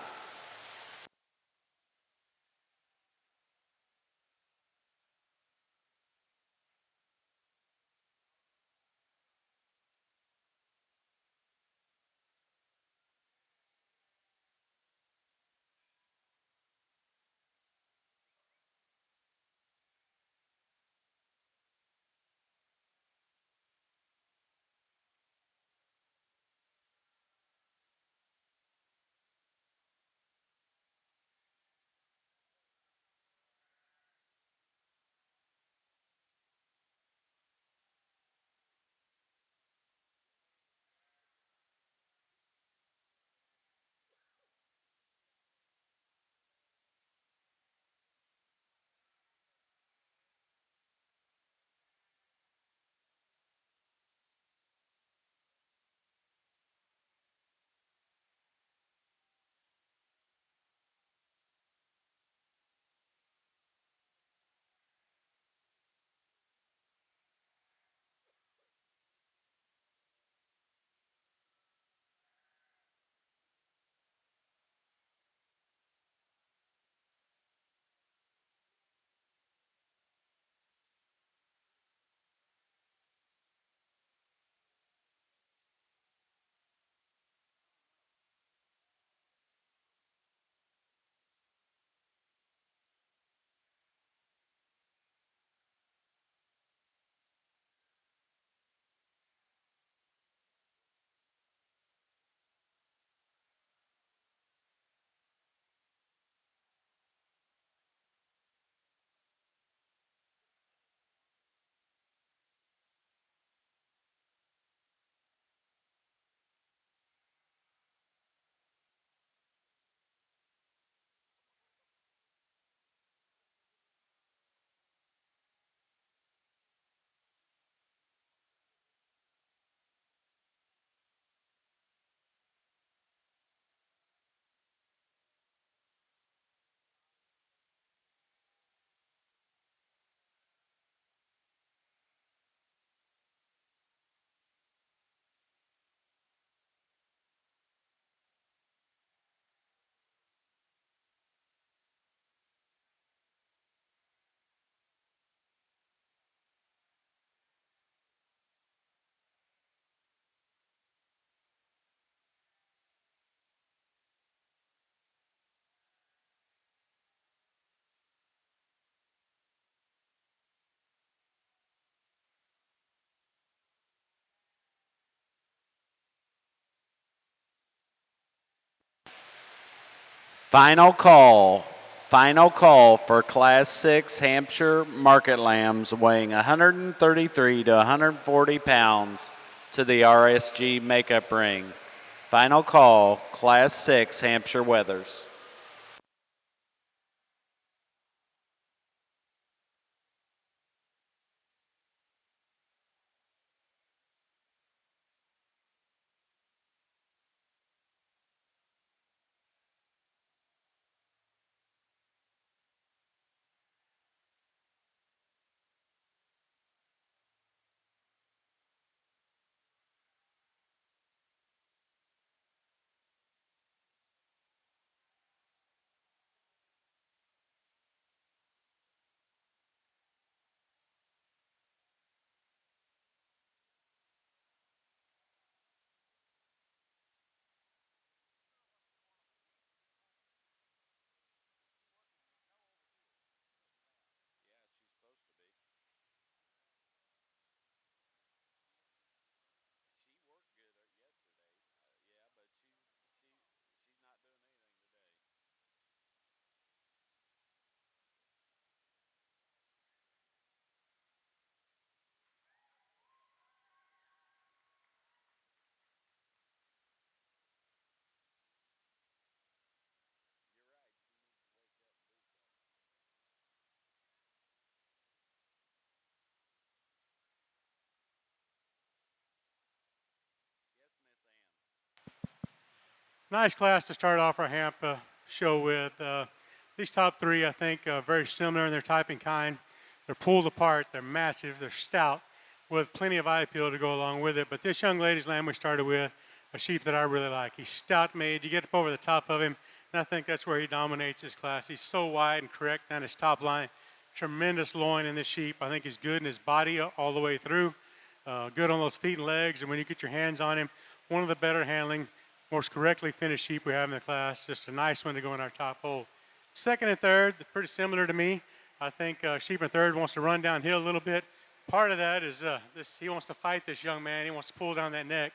Final call. Final call for Class 6 Hampshire Market Lambs weighing 133 to 140 pounds to the RSG makeup ring. Final call, Class 6 Hampshire Wethers. Nice class to start off our Hamp show with. These top three, I think, very similar in their type and kind. They're pulled apart, they're massive, they're stout, with plenty of eye appeal to go along with it. But this young lady's lamb we started with, a sheep that I really like. He's stout made. You get up over the top of him, and I think that's where he dominates his class. He's so wide and correct down his top line. Tremendous loin in this sheep. I think he's good in his body all the way through. Good on those feet and legs, and when you get your hands on him, one of the better handling, most correctly finished sheep we have in the class. Just a nice one to go in our top hole. Second and third, pretty similar to me. I think sheep in third wants to run downhill a little bit. Part of that is he wants to fight this young man. He wants to pull down that neck.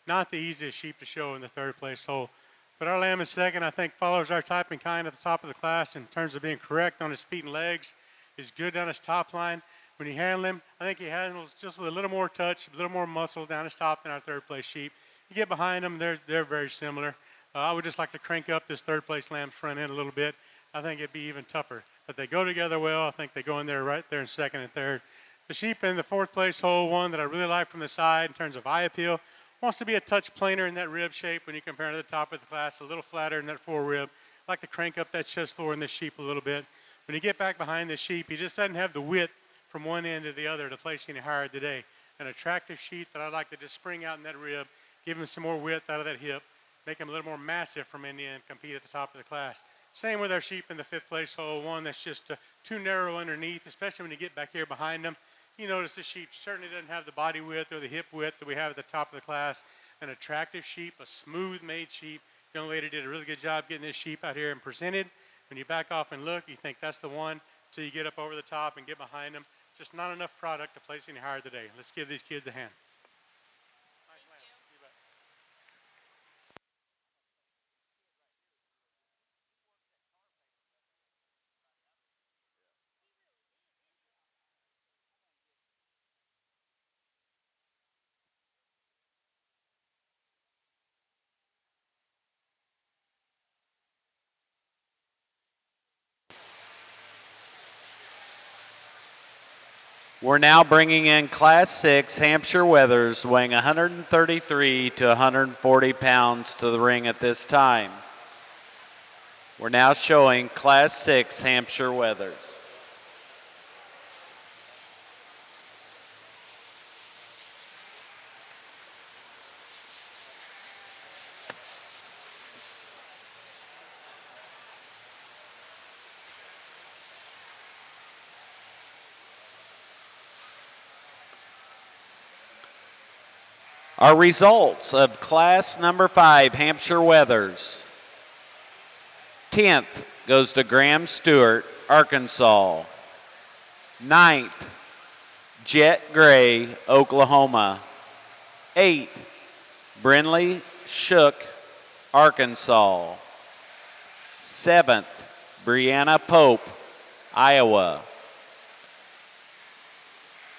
Not the easiest sheep to show in the third place hole. But our lamb in second, I think, follows our type and kind at the top of the class in terms of being correct on his feet and legs. He's good down his top line. When you handle him, I think he handles just with a little more touch, a little more muscle down his top than our third place sheep. You get behind them, they're very similar. I would just like to crank up this third place lamb's front end a little bit. I think it'd be even tougher. But they go together well. I think they go in there right there in second and third. The sheep in the fourth place hole, one that I really like from the side in terms of eye appeal, wants to be a touch plainer in that rib shape when you compare to the top of the class, a little flatter in that fore rib. I like to crank up that chest floor in this sheep a little bit. When you get back behind this sheep, he just doesn't have the width from one end to the other to place any higher today. An attractive sheep that I like to just spring out in that rib, give him some more width out of that hip, make him a little more massive from in the end, compete at the top of the class. Same with our sheep in the fifth place hole, one that's just too narrow underneath, especially when you get back here behind them. You notice this sheep certainly doesn't have the body width or the hip width that we have at the top of the class. An attractive sheep, a smooth made sheep. Young lady did a really good job getting this sheep out here and presented. When you back off and look, you think that's the one until you get up over the top and get behind them. Just not enough product to place any higher today. Let's give these kids a hand. We're now bringing in Class 6 Hampshire wethers weighing 133 to 140 pounds to the ring at this time. We're now showing Class 6 Hampshire wethers. Our results of class number 5 Hampshire wethers. 10th goes to Graham Stewart, Arkansas. 9th, Jet Gray, Oklahoma. 8th, Brinley Shook, Arkansas. 7th, Brianna Pope, Iowa.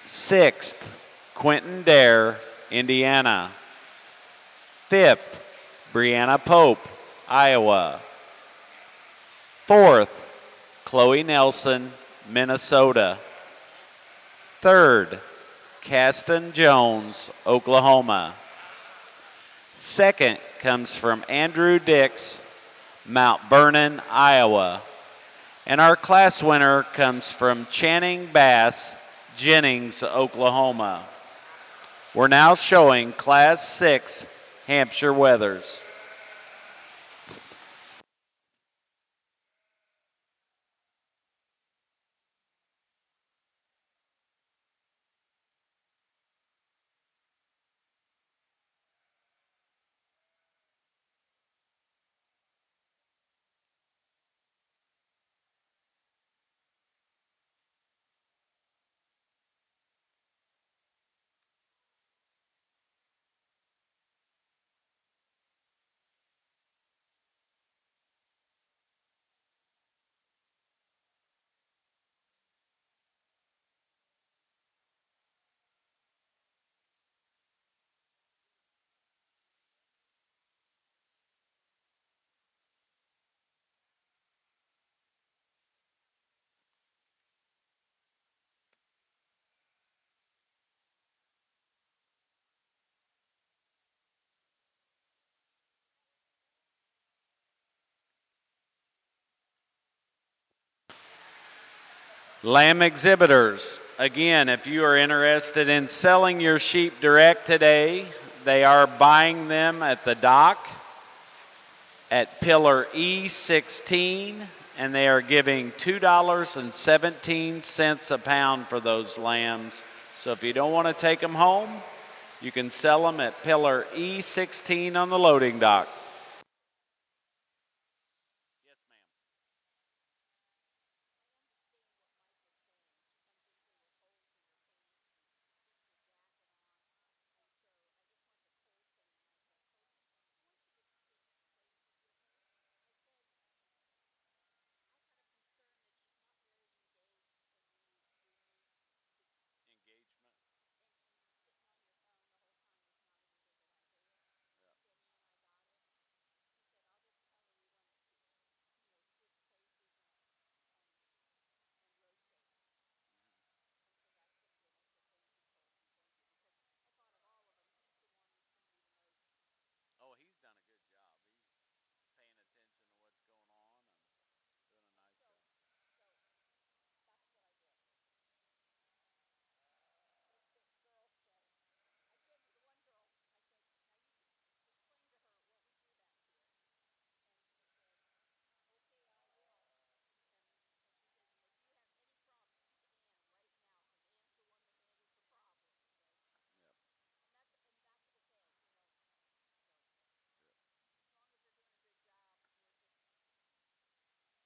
6th, Quentin Dare, Indiana. 5th, Brianna Pope, Iowa. 4th, Chloe Nelson, Minnesota. 3rd, Caston Jones, Oklahoma. 2nd comes from Andrew Dix, Mount Vernon, Iowa. And our class winner comes from Channing Bass, Jennings, Oklahoma. We're now showing Class 6 Hampshire wethers. Lamb exhibitors. Again, if you are interested in selling your sheep direct today, they are buying them at the dock at pillar E16, and they are giving $2.17 a pound for those lambs. So if you don't want to take them home, you can sell them at pillar E16 on the loading dock. Oh, he's done a good job. He's paying attention to what's going on and doing a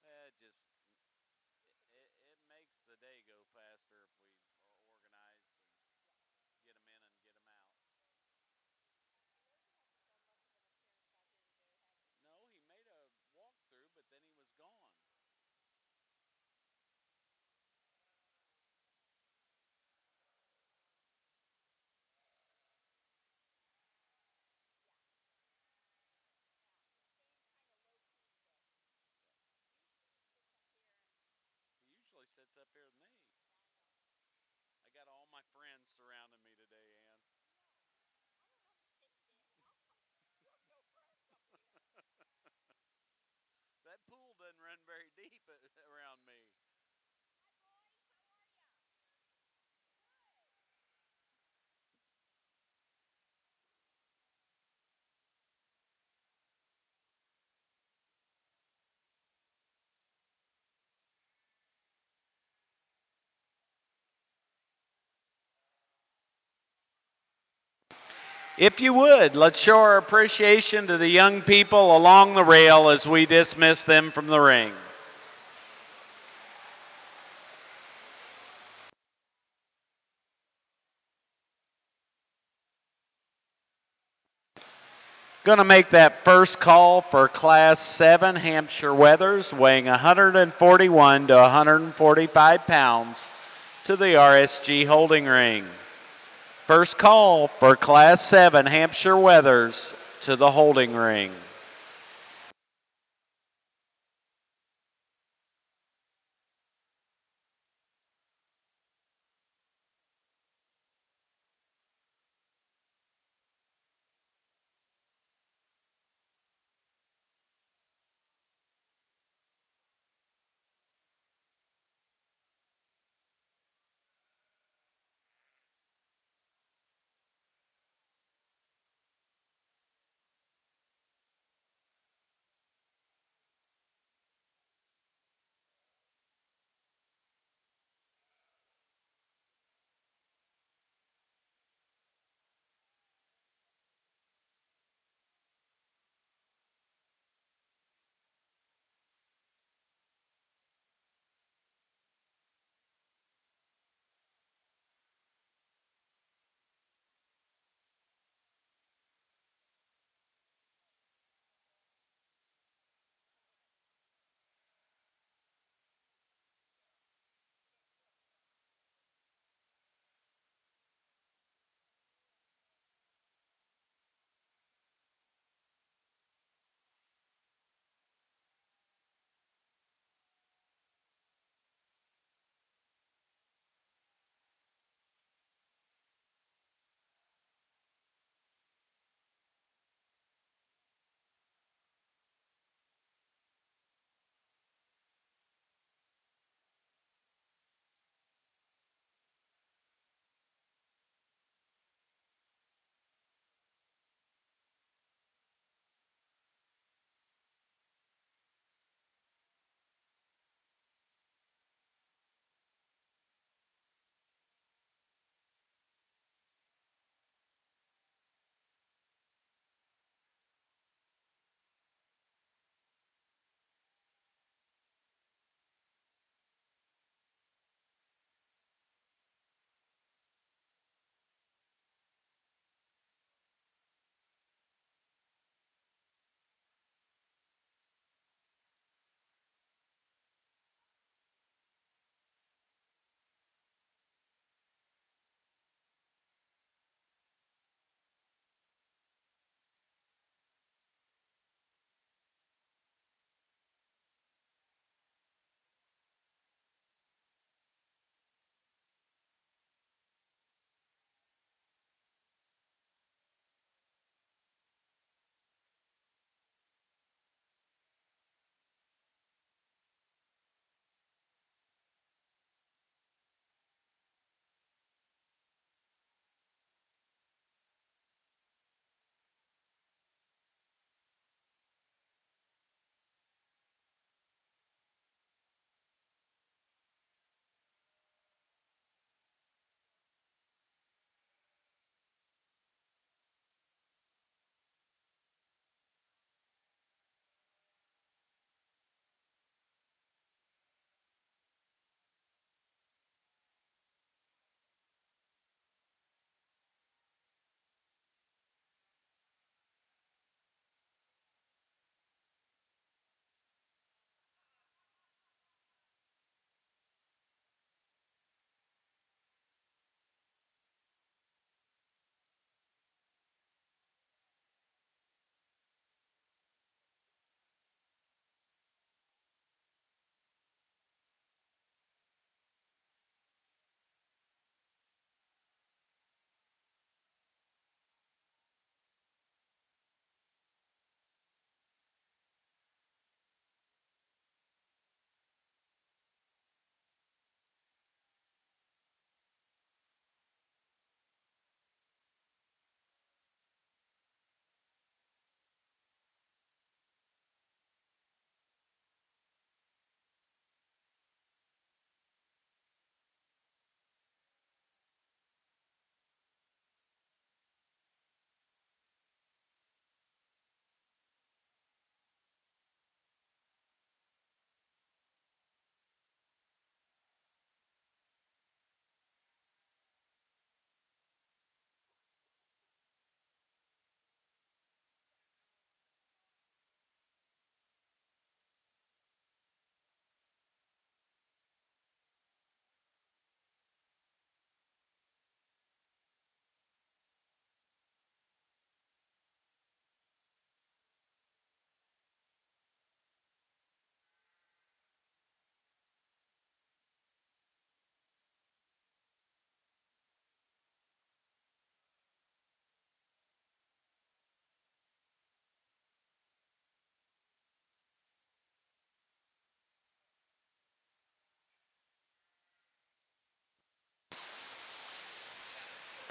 nice job. It makes the day go faster if we are organized and get them in and get them out. No, he made a walkthrough, but then he was gone. He usually sits up here with me. I got all my friends surrounding me today, Ann. That pool doesn't run very deep around me. If you would, let's show our appreciation to the young people along the rail as we dismiss them from the ring. Going to make that first call for Class 7 Hampshire Wethers, weighing 141 to 145 pounds, to the RSG holding ring. First call for Class 7 Hampshire Wethers to the holding ring.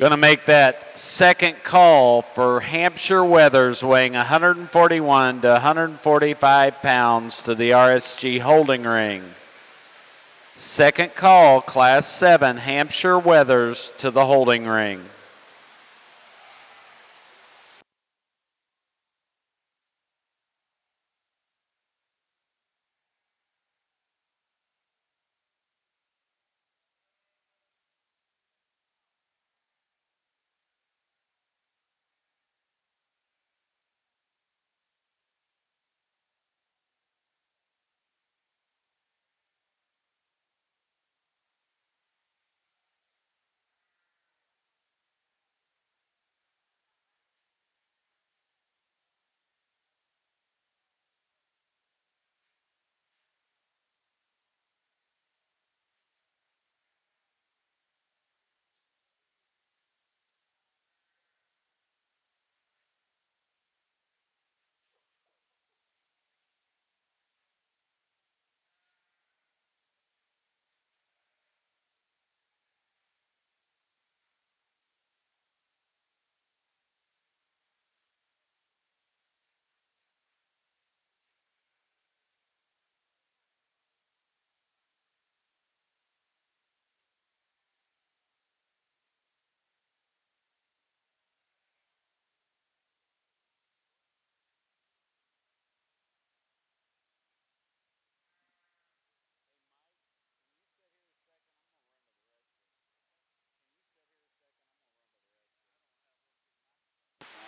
Going to make that second call for Hampshire Wethers, weighing 141 to 145 pounds, to the RSG holding ring. Second call, Class 7, Hampshire Wethers to the holding ring.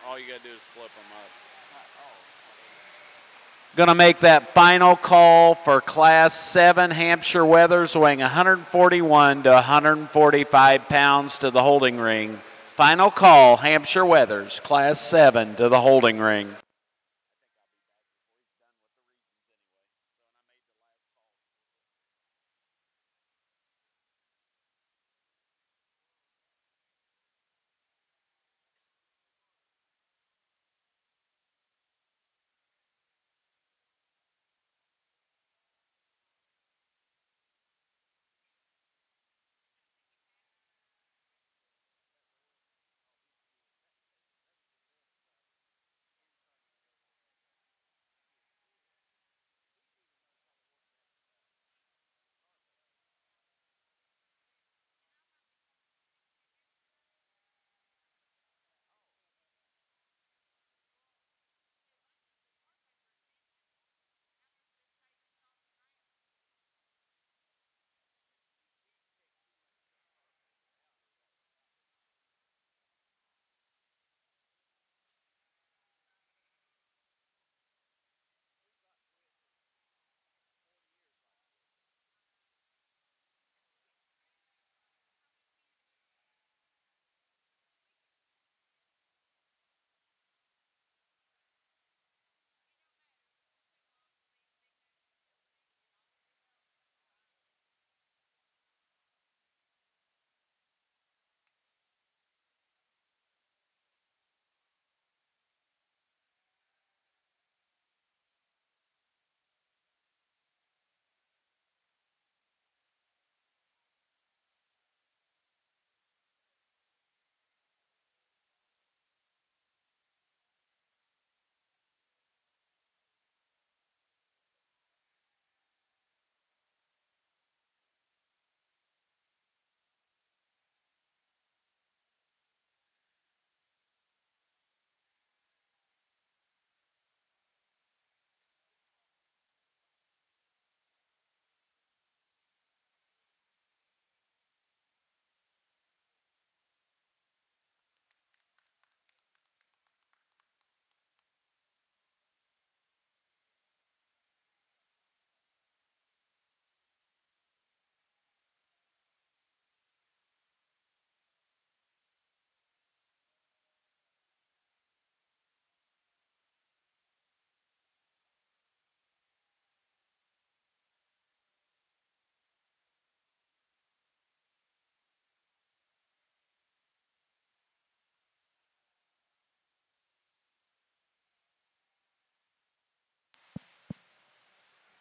All you got to do is flip them up. Going to make that final call for Class 7 Hampshire Wethers, weighing 141 to 145 pounds, to the holding ring. Final call, Hampshire Wethers, Class 7 to the holding ring.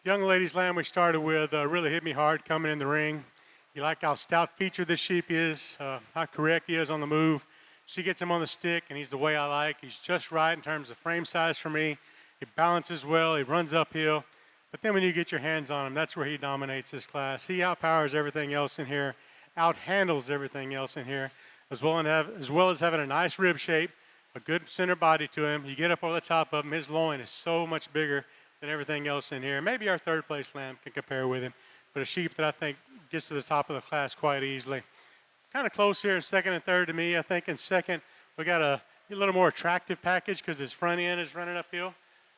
The young ladies' lamb we started with really hit me hard coming in the ring. You like how stout featured this sheep is, how correct he is on the move. She gets him on the stick, and he's the way I like. He's just right in terms of frame size for me. He balances well. He runs uphill. But then when you get your hands on him, that's where he dominates this class. He outpowers everything else in here, outhandles everything else in here, as well as having a nice rib shape, a good center body to him. You get up over the top of him, his loin is so much bigger than everything else in here. Maybe our third place lamb can compare with him, but a sheep that I think gets to the top of the class quite easily. Kind of close here in second and third to me. I think in second we got a little more attractive package because his front end is running uphill.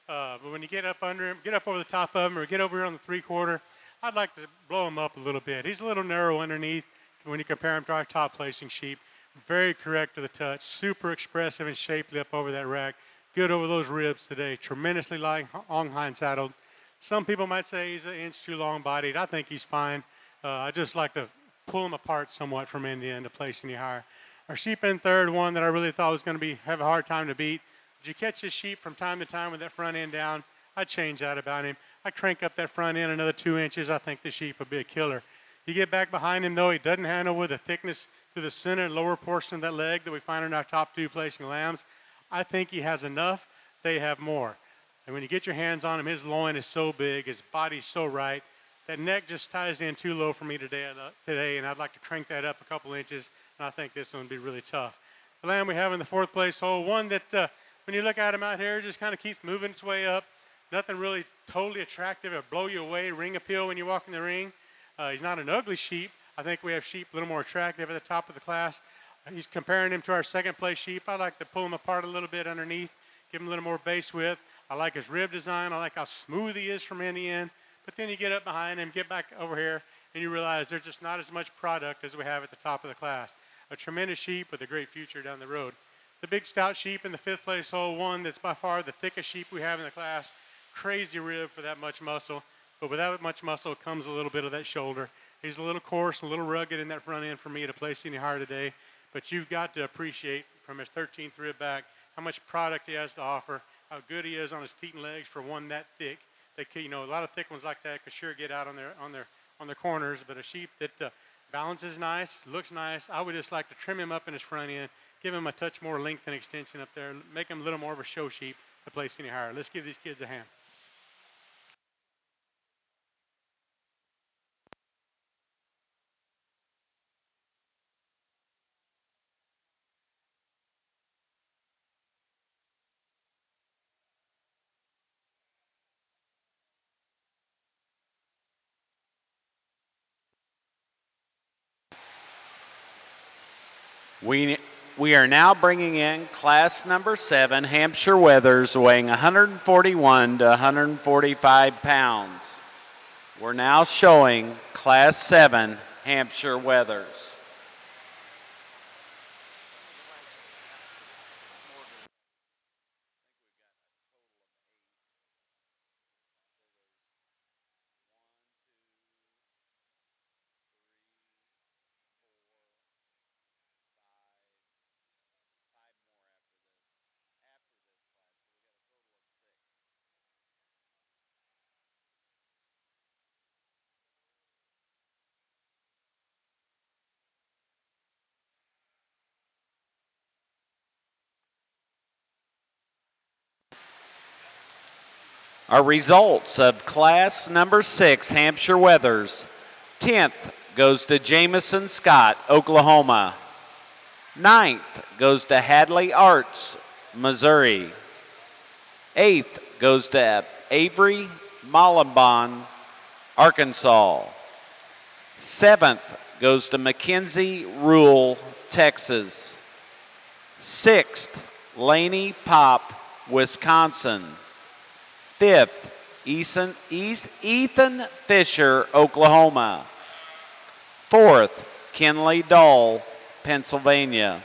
But when you get up under him, get up over the top of him, or get over here on the 3/4, I'd like to blow him up a little bit. He's a little narrow underneath when you compare him to our top placing sheep. Very correct to the touch, super expressive and shapely up over that rack. Good over those ribs today, tremendously long hind saddled. Some people might say he's an inch too long bodied. I think he's fine. I just like to pull him apart somewhat from end to end to place any higher. Our sheep in third, one that I really thought was going to have a hard time to beat. Did you catch this sheep from time to time with that front end down? I'd change that about him. I'd crank up that front end another 2 inches. I think the sheep would be a killer. You get back behind him, though, he doesn't handle with the thickness to the center and lower portion of that leg that we find in our top 2 placing lambs. I think he has enough. They have more. And when you get your hands on him, his loin is so big, his body's so right. That neck just ties in too low for me today, and I'd like to crank that up a couple inches, and I think this one would be really tough. The lamb we have in the 4th place hole, one that when you look at him out here, just kind of keeps moving its way up. Nothing really totally attractive or blow you away, ring appeal when you walk in the ring. He's not an ugly sheep. I think we have sheep a little more attractive at the top of the class. He's comparing him to our 2nd place sheep. I like to pull him apart a little bit underneath, give him a little more base width. I like his rib design. I like how smooth he is from end to end. But then you get up behind him, get back over here, and you realize there's just not as much product as we have at the top of the class. A tremendous sheep with a great future down the road. The big stout sheep in the 5th place hole, one that's by far the thickest sheep we have in the class. Crazy rib for that much muscle. But with that much muscle comes a little bit of that shoulder. He's a little coarse, a little rugged in that front end for me to place any higher today. But you've got to appreciate from his 13th rib back how much product he has to offer, how good he is on his feet and legs for one that thick. A lot of thick ones like that could sure get out on their corners, but a sheep that balances nice, looks nice, I would just like to trim him up in his front end, give him a touch more length and extension up there, make him a little more of a show sheep to place any higher. Let's give these kids a hand. We are now bringing in class number 7, Hampshire wethers, weighing 141 to 145 pounds. We're now showing class 7, Hampshire wethers. Our results of class number 6, Hampshire wethers. 10th goes to Jamison Scott, Oklahoma. 9th goes to Hadley Arts, Missouri. 8th goes to Avery Malabon, Arkansas. 7th goes to Mackenzie Rule, Texas. 6th, Laney Pop, Wisconsin. 5th, Ethan Fisher, Oklahoma. 4th, Kenley Dahl, Pennsylvania.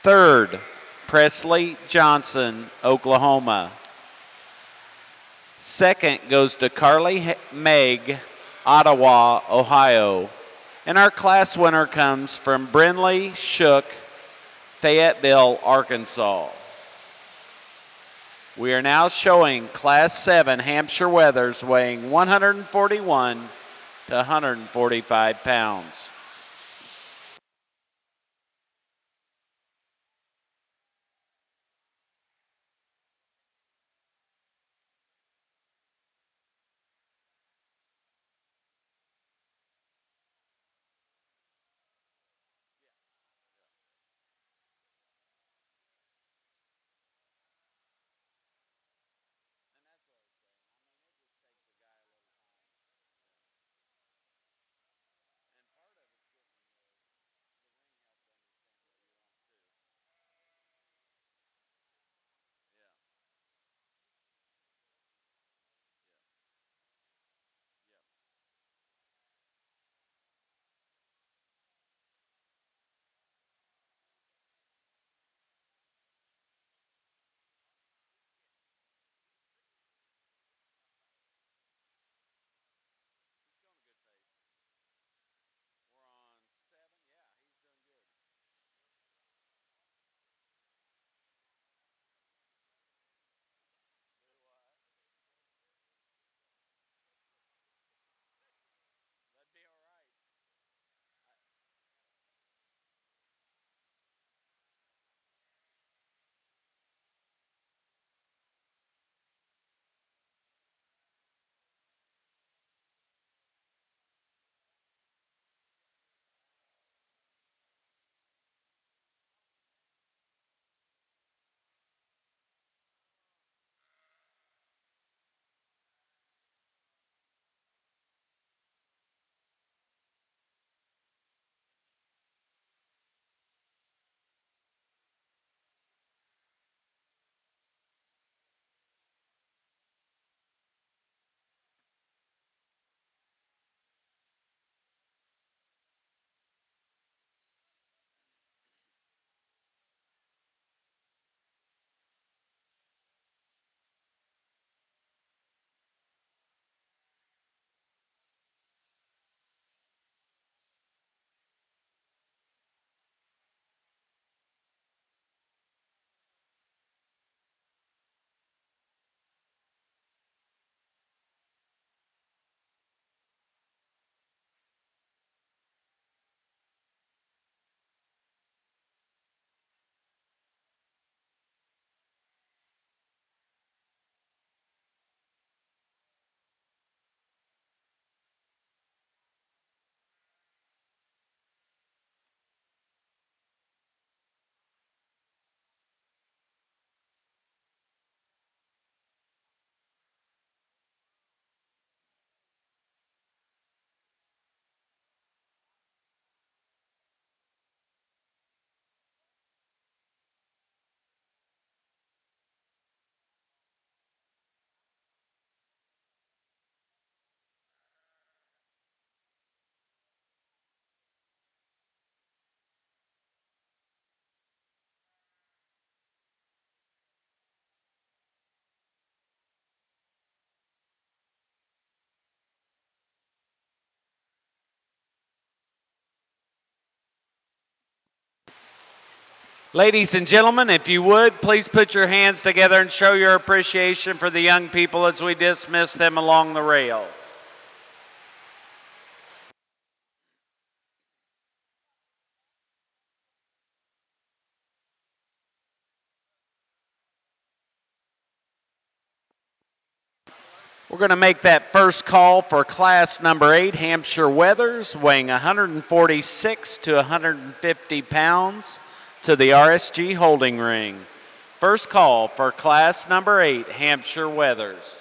3rd, Presley Johnson, Oklahoma. 2nd goes to Carly Meg, Ottawa, Ohio. And our class winner comes from Brinley Shook, Fayetteville, Arkansas. We are now showing class 7 Hampshire wethers weighing 141 to 145 pounds. Ladies and gentlemen, if you would, please put your hands together and show your appreciation for the young people as we dismiss them along the rail. We're going to make that first call for class number 8, Hampshire Wethers, weighing 146 to 150 pounds, to the RSG holding ring. First call for class number 8, Hampshire Wethers.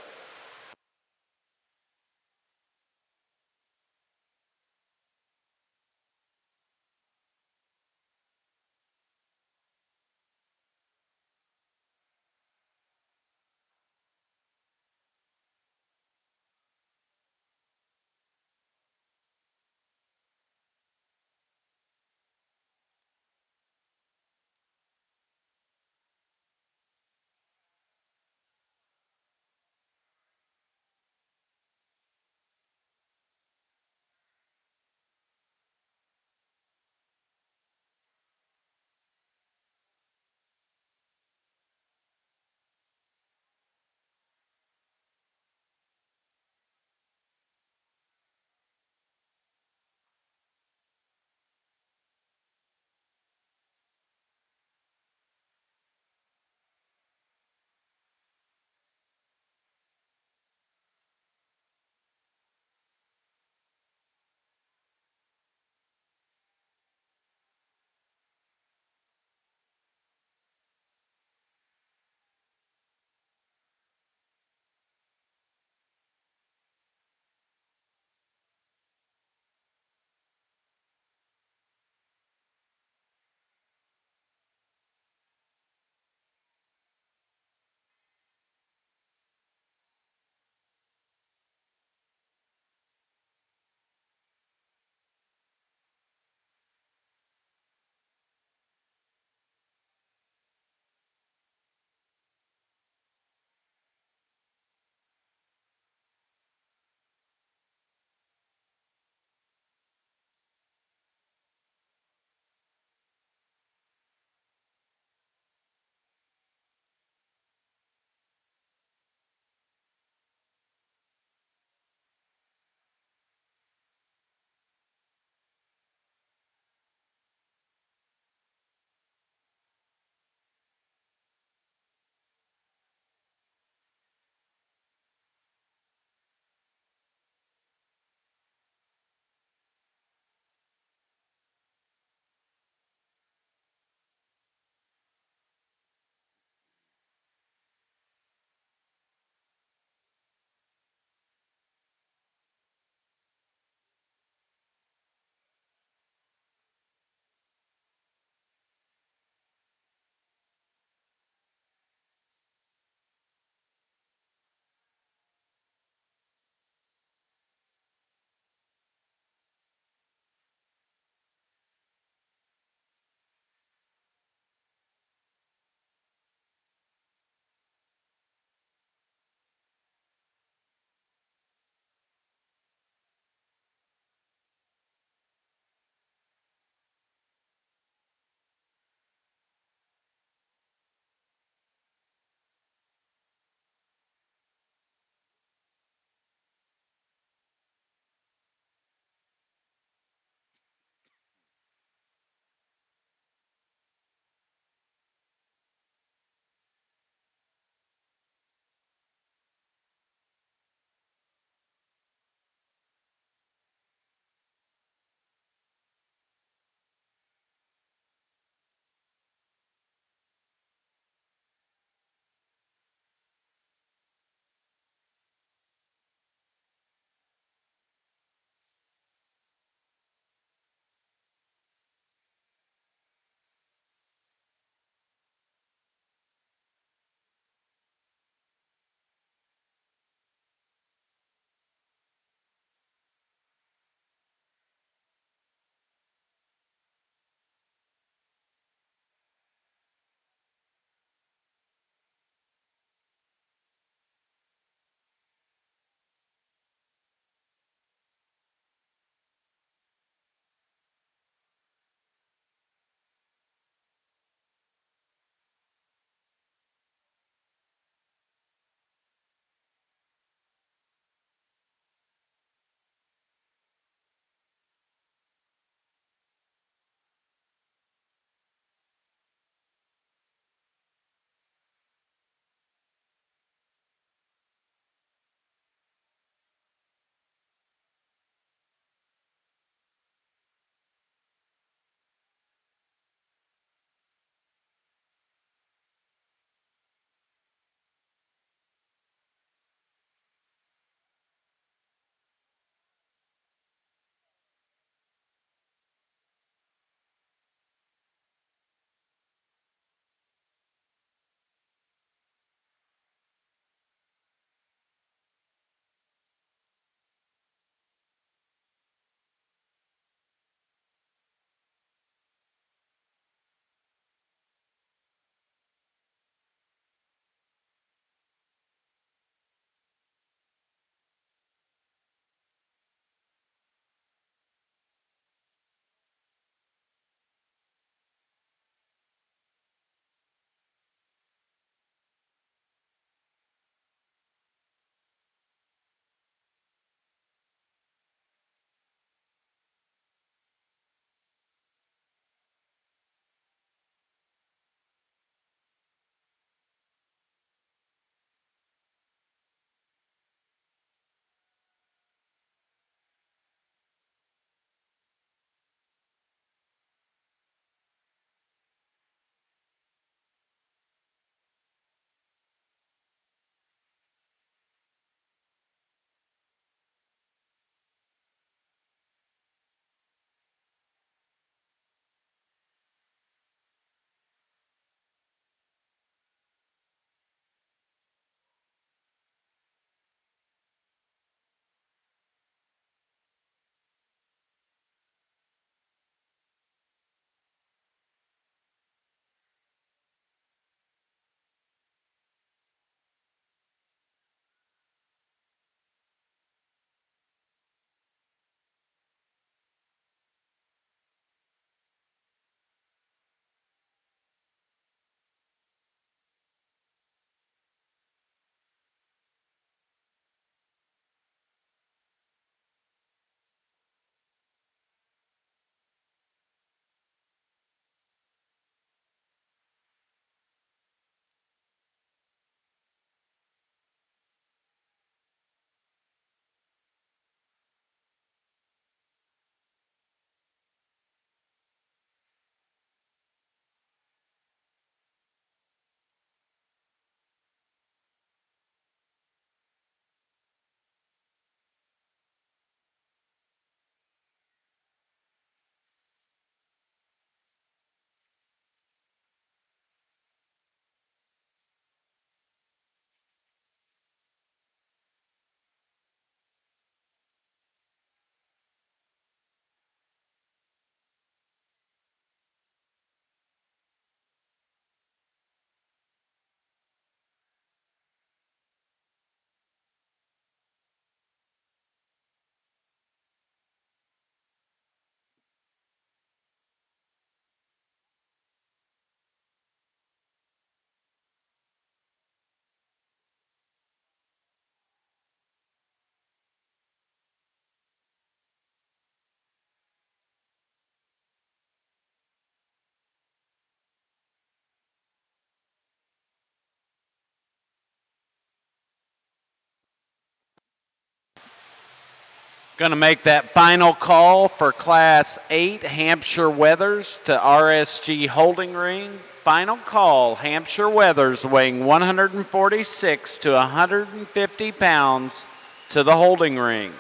Going to make that final call for Class 8 Hampshire Wethers to RSG Holding Ring. Final call, Hampshire Wethers weighing 146 to 150 pounds to the holding ring.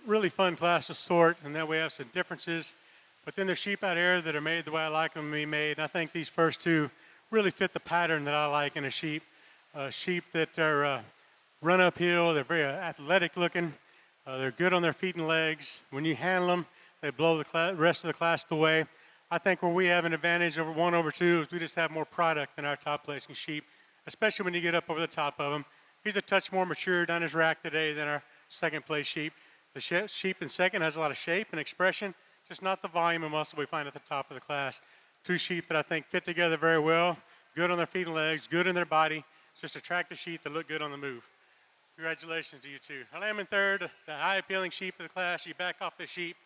Really fun class to sort, and that we have some differences. But then there's sheep out here that are made the way I like them to be made. And I think these first two really fit the pattern that I like in a sheep. Sheep that are run uphill, they're very athletic looking. They're good on their feet and legs. When you handle them, they blow the rest of the class away. I think where we have an advantage over 1 over 2 is we just have more product than our top placing sheep, especially when you get up over the top of them. He's a touch more matured on his rack today than our second place sheep. The sheep in second has a lot of shape and expression, just not the volume and muscle we find at the top of the class. Two sheep that I think fit together very well, good on their feet and legs, good in their body, just attractive sheep that look good on the move. Congratulations to you two. I lamb in third, the high appealing sheep of the class. You back off the sheep,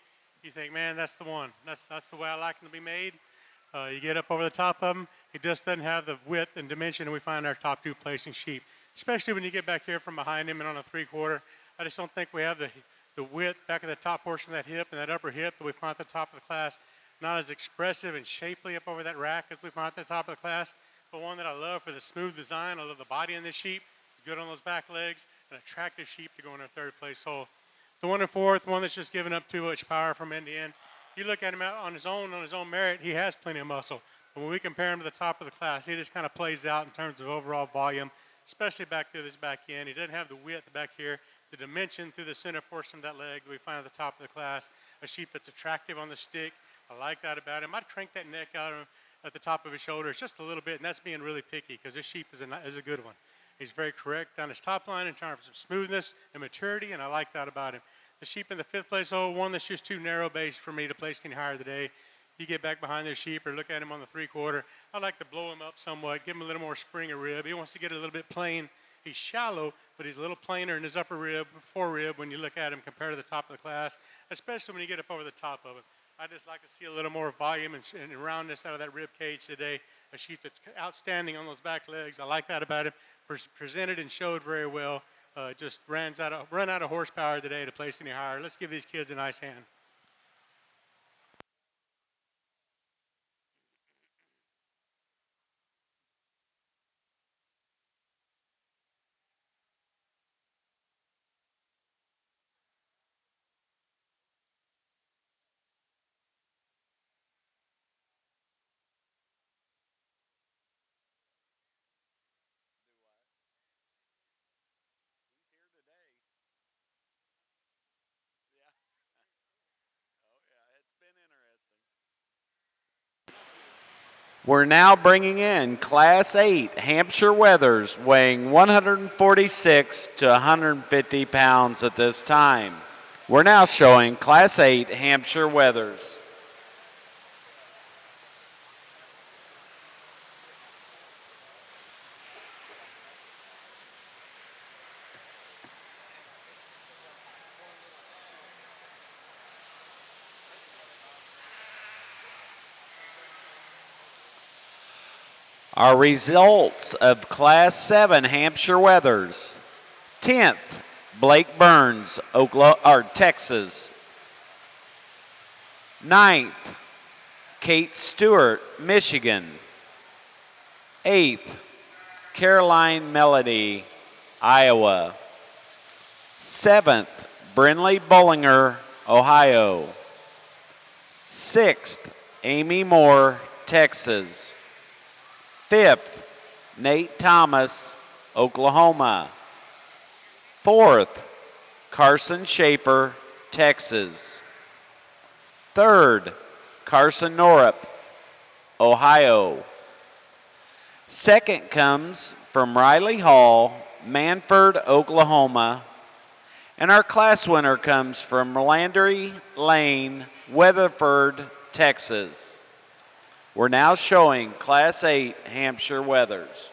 you think, man, that's the one. That's the way I like them to be made. You get up over the top of them, it just doesn't have the width and dimension that we find our top two placing sheep, especially when you get back here from behind him and on a 3/4. I just don't think we have the width back at the top portion of that hip and that upper hip that we find at the top of the class. Not as expressive and shapely up over that rack as we find at the top of the class, but one that I love for the smooth design. I love the body in this sheep. It's good on those back legs, an attractive sheep to go in our third place hole. The 1 and 4th, one that's just giving up too much power from end to end. You look at him out on his own merit, he has plenty of muscle. But when we compare him to the top of the class, he just kind of plays out in terms of overall volume, especially back through this back end. He doesn't have the width back here, the dimension through the center portion of that leg that we find at the top of the class. A sheep that's attractive on the stick. I like that about him. I'd crank that neck out at the top of his shoulders just a little bit, and that's being really picky because this sheep is a good one. He's very correct on his top line in terms of smoothness and maturity, and I like that about him. The sheep in the 5th place hole, one that's just too narrow base for me to place any higher today. You get back behind this sheep or look at him on the 3/4. I like to blow him up somewhat, give him a little more spring or rib. He wants to get a little bit plain. He's shallow, but he's a little plainer in his upper rib, forerib when you look at him compared to the top of the class, especially when you get up over the top of him. I just like to see a little more volume and roundness out of that rib cage today. A sheep that's outstanding on those back legs. I like that about him. Presented and showed very well. Just run out of horsepower today to place any higher. Let's give these kids a nice hand. We're now bringing in Class 8 Hampshire Wethers weighing 146 to 150 pounds at this time. We're now showing Class 8 Hampshire Wethers. Our results of Class 7 Hampshire Wethers. 10th, Blake Burns, Texas. 9th, Kate Stewart, Michigan. 8th, Caroline Melody, Iowa. 7th, Brinley Bollinger, Ohio. 6th, Amy Moore, Texas. 5th, Nate Thomas, Oklahoma. 4th, Carson Schaefer, Texas. 3rd, Carson Norup, Ohio. 2nd comes from Riley Hall, Manford, Oklahoma. And our class winner comes from Landry Lane, Weatherford, Texas. We're now showing Class 8 Hampshire Wethers.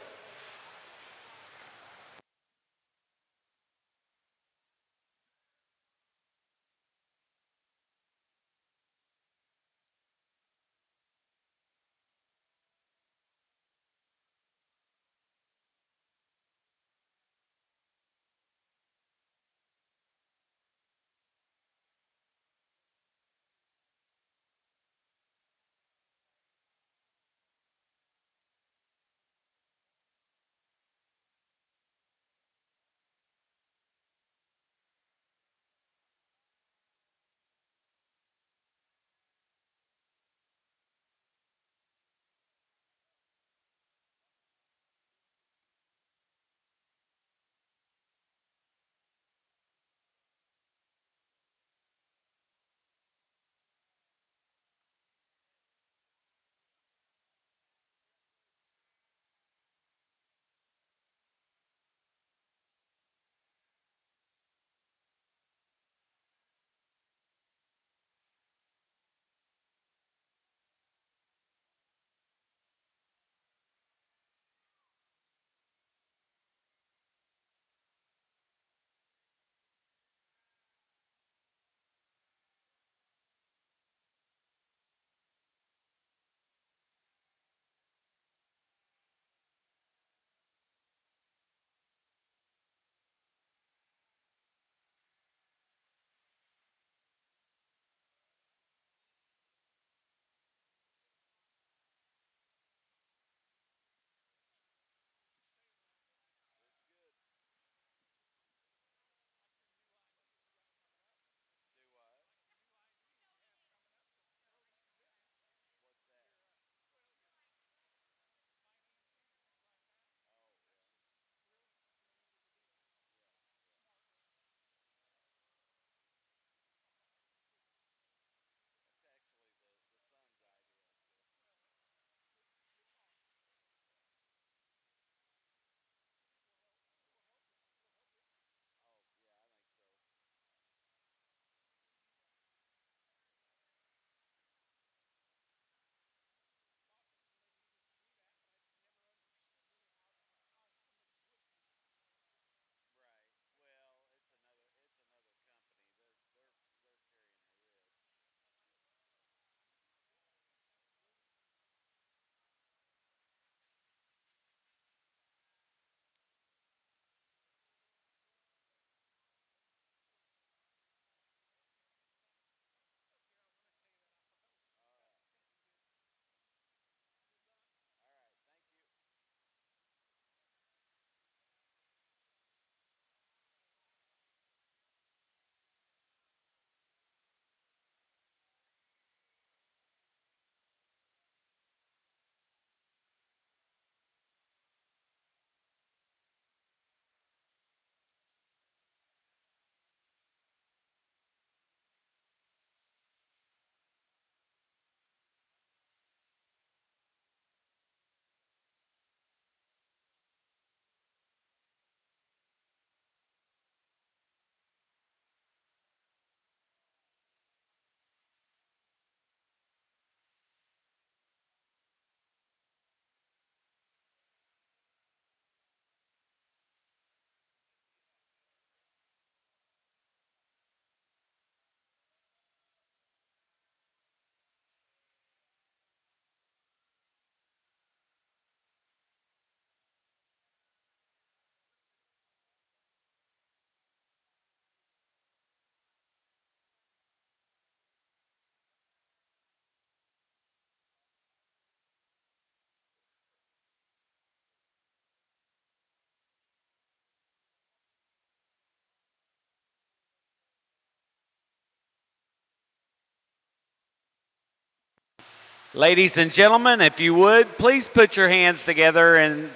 Ladies and gentlemen, if you would, please put your hands together and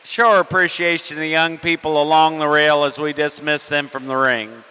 show our appreciation to the young people along the rail as we dismiss them from the ring.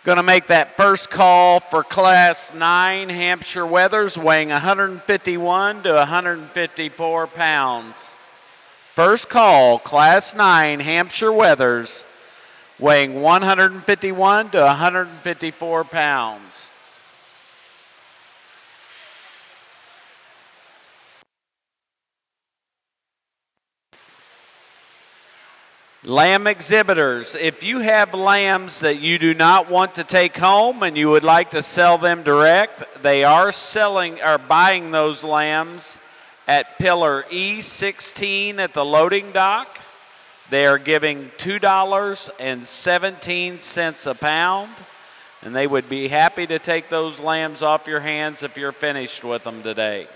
Going to make that first call for Class 9 Hampshire Wethers, weighing 151 to 154 pounds. First call, Class 9 Hampshire Wethers, weighing 151 to 154 pounds. Lamb exhibitors, if you have lambs that you do not want to take home and you would like to sell them direct, they are buying those lambs at pillar E16 at the loading dock. They are giving $2.17 a pound, and they would be happy to take those lambs off your hands if you're finished with them today.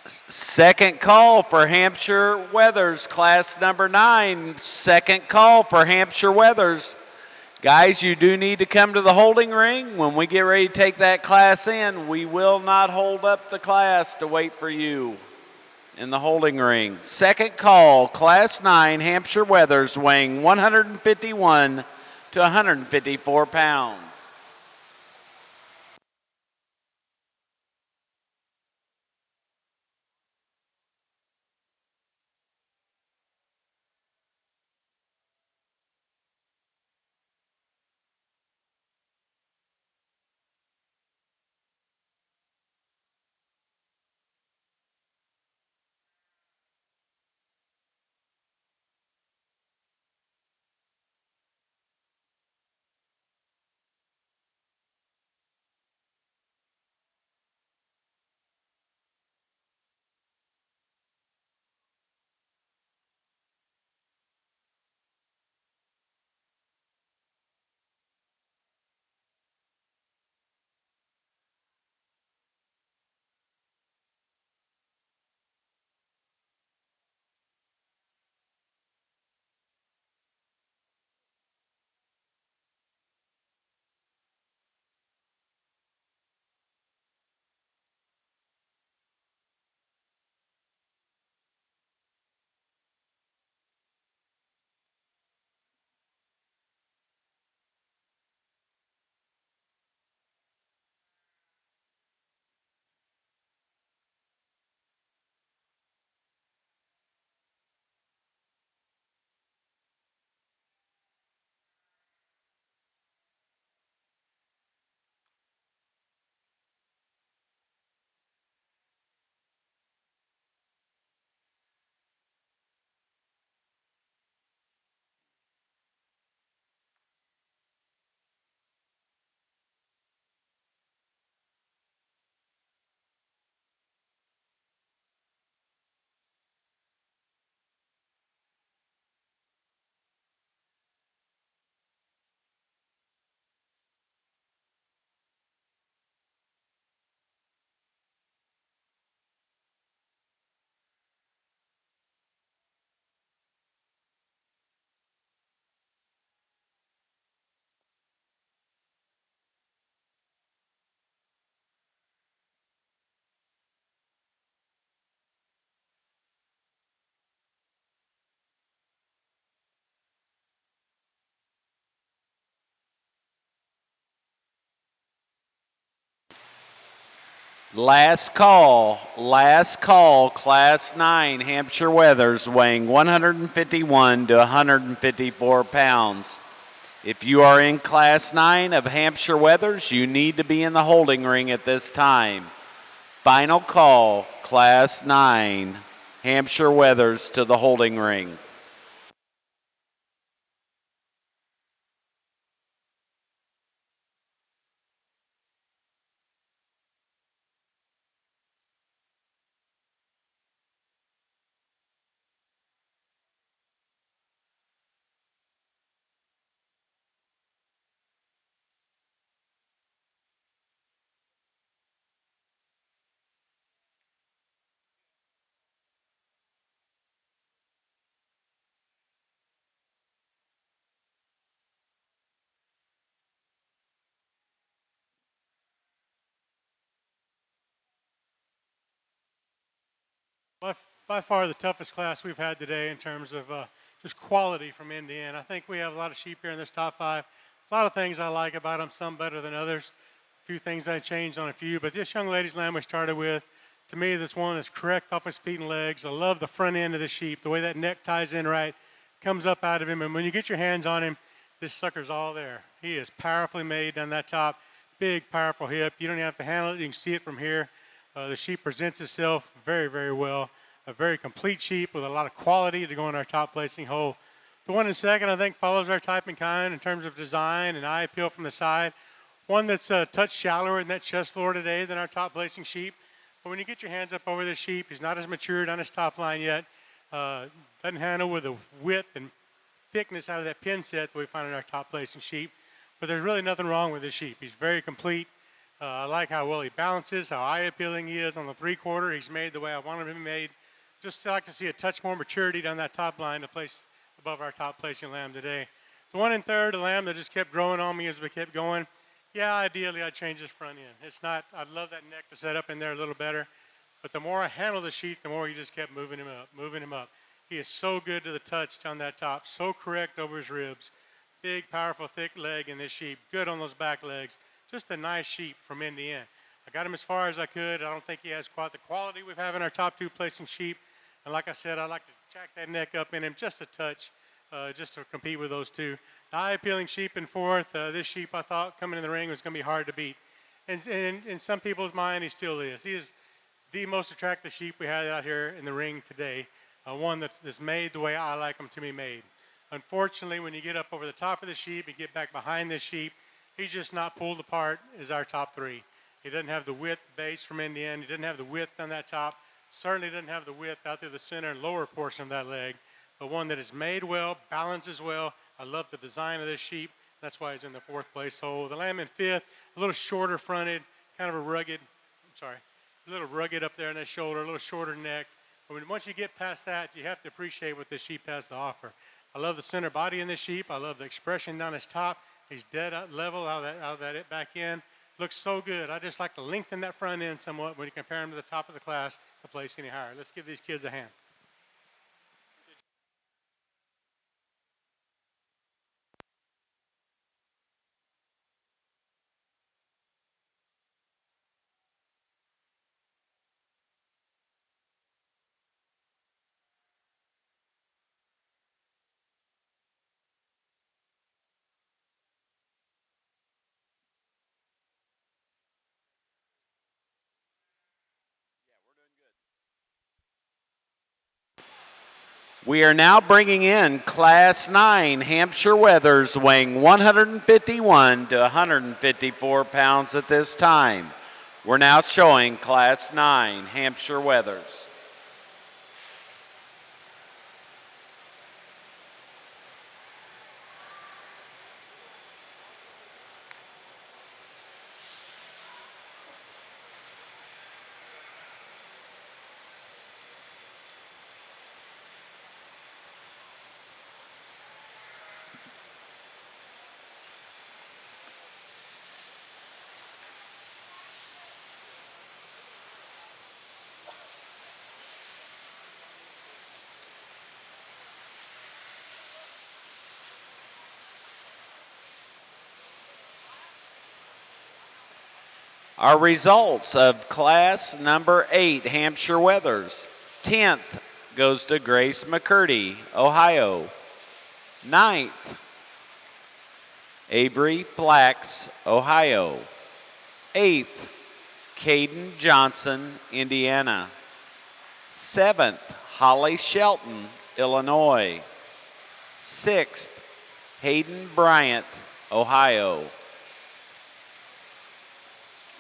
Second call for Hampshire Wethers, class number 9. Second call for Hampshire Wethers. Guys, you do need to come to the holding ring. When we get ready to take that class in, we will not hold up the class to wait for you in the holding ring. Second call, class 9, Hampshire Wethers, weighing 151 to 154 pounds. Last call, class 9, Hampshire Wethers, weighing 151 to 154 pounds. If you are in class 9 of Hampshire Wethers, you need to be in the holding ring at this time. Final call, class 9, Hampshire Wethers to the holding ring. By, by far the toughest class we've had today in terms of just quality from end to end. I think we have a lot of sheep here in this top 5. A lot of things I like about them, some better than others. A few things I changed on a few, but this young lady's lamb we started with, to me this one is correct off his feet and legs. I love the front end of the sheep, the way that neck ties in right, comes up out of him, and when you get your hands on him, this sucker's all there. He is powerfully made down that top, big, powerful hip. You don't even have to handle it. You can see it from here. The sheep presents itself very, very well. A very complete sheep with a lot of quality to go in our top placing hole. The one in second, I think, follows our type and kind in terms of design and eye appeal from the side. One that's a touch shallower in that chest floor today than our top placing sheep. But when you get your hands up over this sheep, he's not as matured on his top line yet. Doesn't handle with the width and thickness out of that pin set that we find in our top placing sheep. But there's really nothing wrong with this sheep. He's very complete. I like how well he balances, how eye appealing he is on the 3/4. He's made the way I want him to be made. Just like to see a touch more maturity down that top line to place above our top placing lamb today. The 1 1/3, the lamb that just kept growing on me as we kept going. Yeah, ideally I'd change his front end. It's not, I'd love that neck to set up in there a little better. But the more I handle the sheep, the more he just kept moving him up, moving him up. He is so good to the touch on that top, so correct over his ribs. Big, powerful, thick leg in this sheep, good on those back legs. Just a nice sheep from end to end. I got him as far as I could. I don't think he has quite the quality we have in our top 2 placing sheep. And like I said, I like to jack that neck up in him just a touch, just to compete with those two. The eye-appealing sheep in 4th. This sheep I thought coming in the ring was going to be hard to beat. And in some people's mind, he still is. He is the most attractive sheep we had out here in the ring today. One that's made the way I like them to be made. Unfortunately, when you get up over the top of the sheep and get back behind this sheep, he's just not pulled apart as our top 3. He doesn't have the width base from end to end. He doesn't have the width on that top. Certainly doesn't have the width out through the center and lower portion of that leg. But one that is made well, balances well. I love the design of this sheep. That's why he's in the 4th place hole. The lamb in 5th, a little shorter fronted, kind of a rugged, a little rugged up there in the shoulder, a little shorter neck. But once you get past that, you have to appreciate what this sheep has to offer. I love the center body in this sheep. I love the expression down his top. He's dead level out of that back end. Looks so good. I just like to lengthen that front end somewhat when you compare him to the top of the class to place any higher. Let's give these kids a hand. We are now bringing in Class 9 Hampshire Wethers, weighing 151 to 154 pounds at this time. We're now showing Class 9 Hampshire Wethers. Our results of class number 8, Hampshire Wethers. 10th goes to Grace McCurdy, Ohio. 9th, Avery Flax, Ohio. 8th, Caden Johnson, Indiana. 7th, Holly Shelton, Illinois. 6th, Hayden Bryant, Ohio.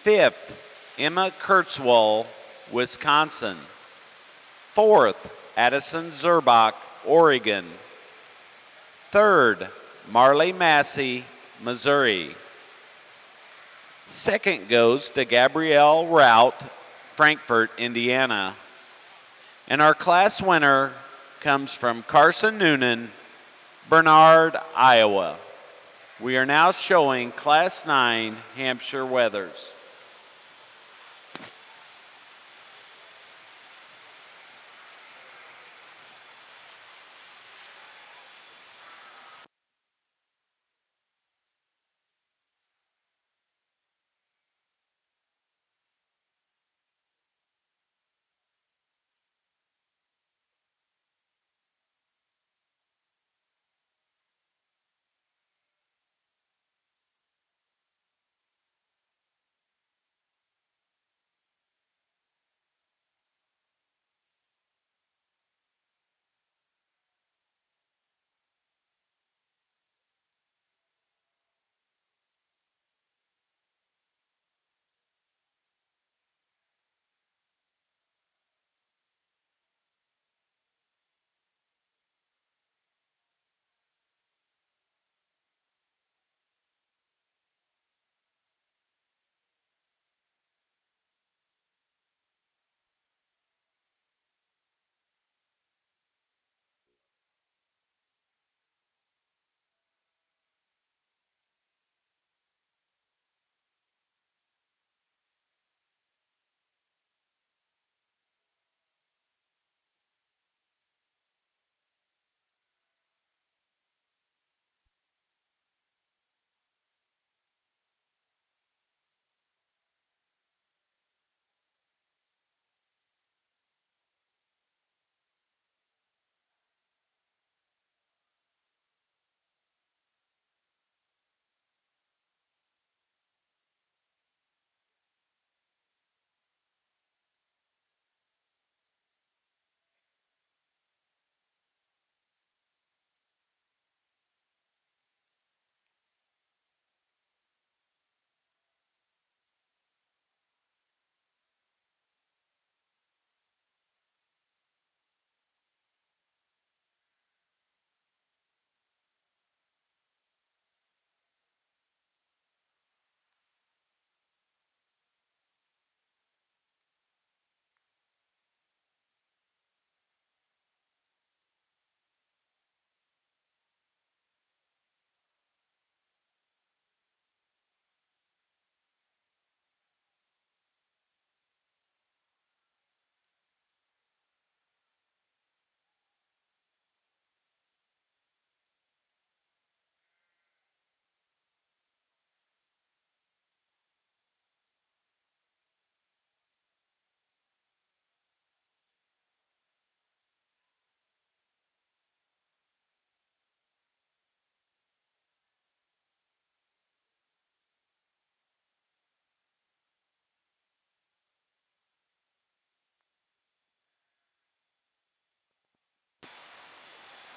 5th, Emma Kurtzwell, Wisconsin. 4th, Addison Zerbach, Oregon. 3rd, Marley Massey, Missouri. 2nd goes to Gabrielle Rout, Frankfort, Indiana. And our class winner comes from Carson Noonan, Bernard, Iowa. We are now showing Class 9 Hampshire Wethers.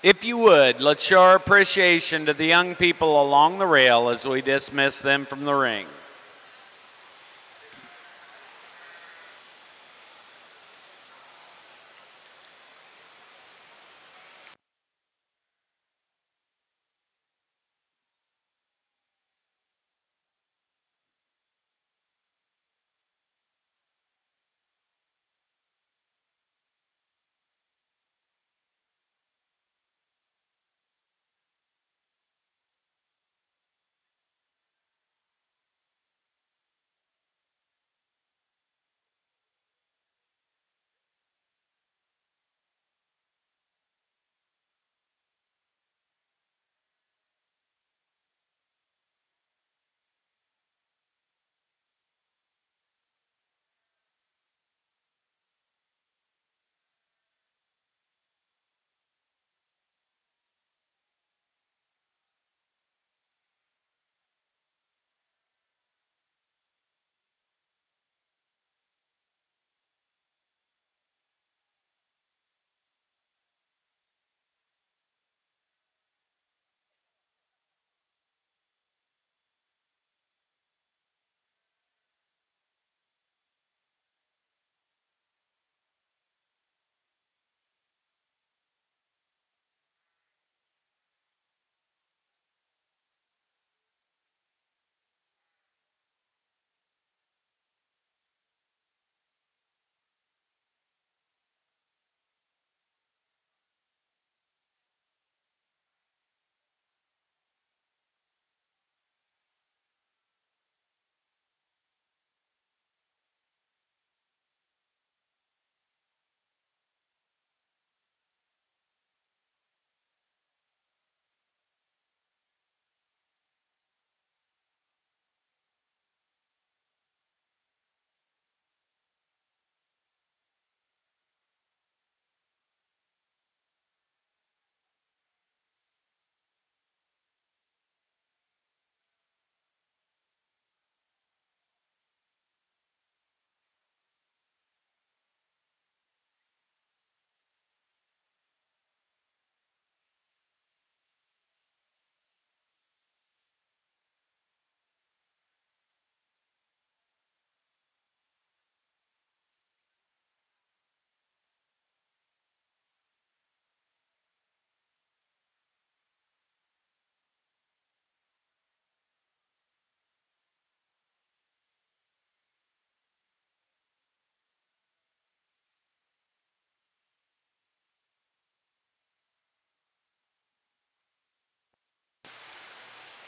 If you would, let's show our appreciation to the young people along the rail as we dismiss them from the ring.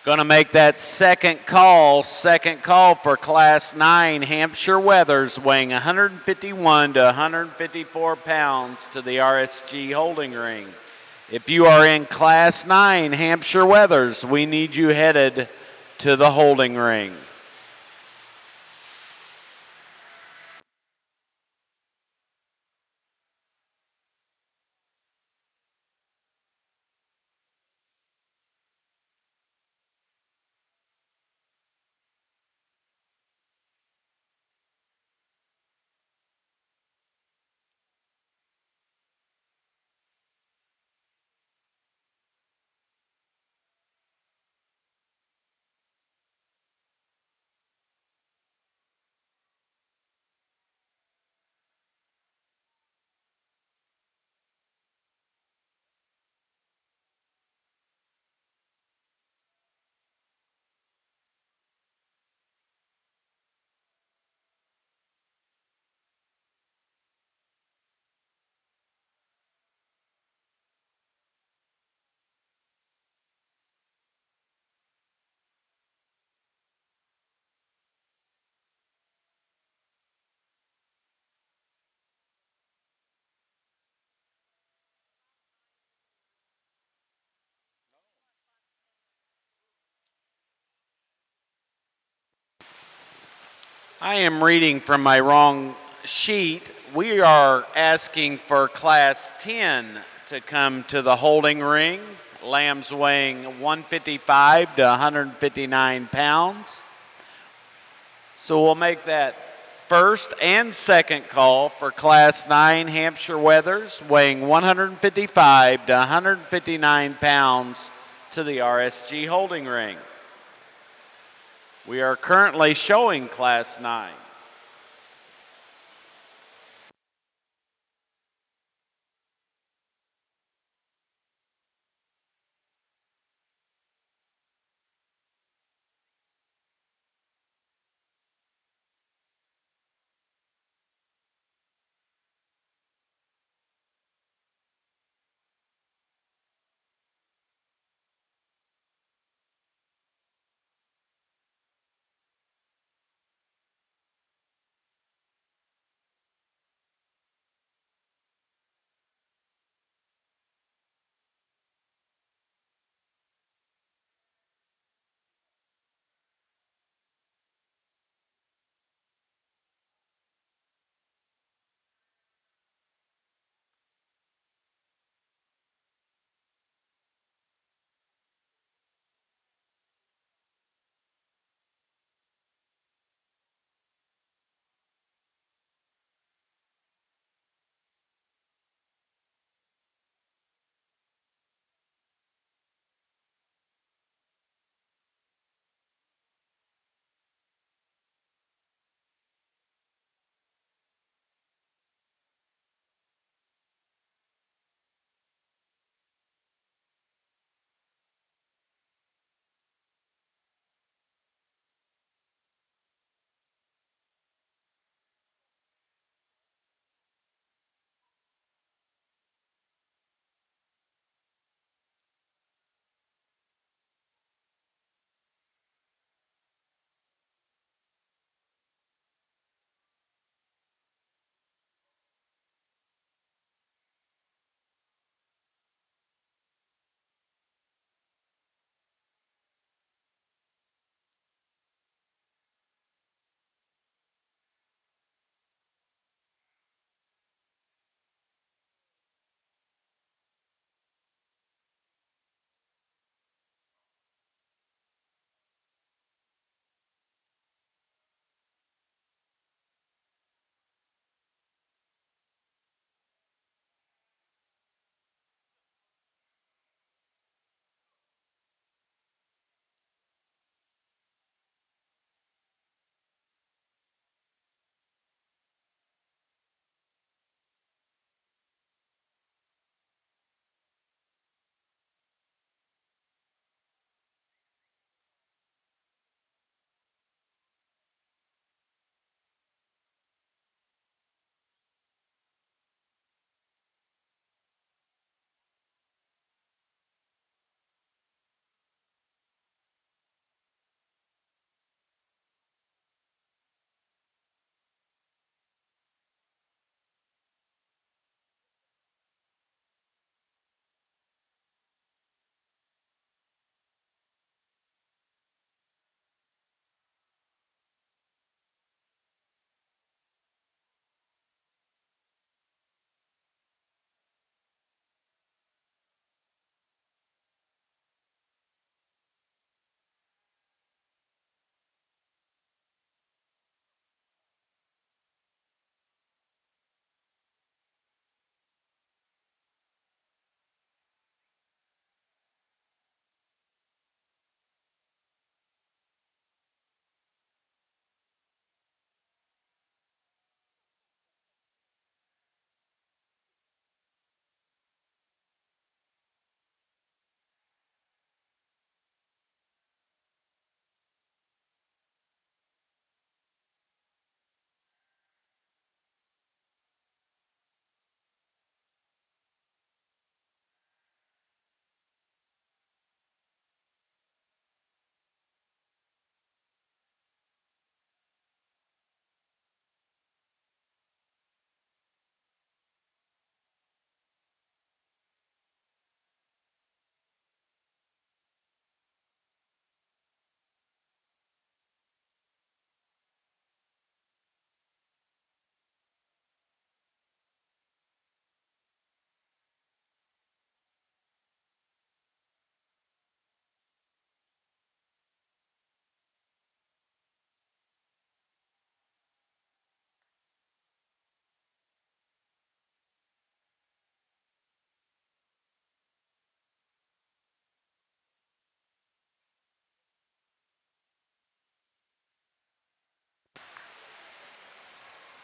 Going to make that second call for Class 9 Hampshire Wethers, weighing 151 to 154 pounds to the RSG holding ring. If you are in Class 9 Hampshire Wethers, we need you headed to the holding ring. I am reading from my wrong sheet. We are asking for Class 10 to come to the holding ring. Lambs weighing 155 to 159 pounds. So we'll make that First and second call for Class 9 Hampshire wethers, weighing 155 to 159 pounds to the RSG holding ring. We are currently showing Class 9.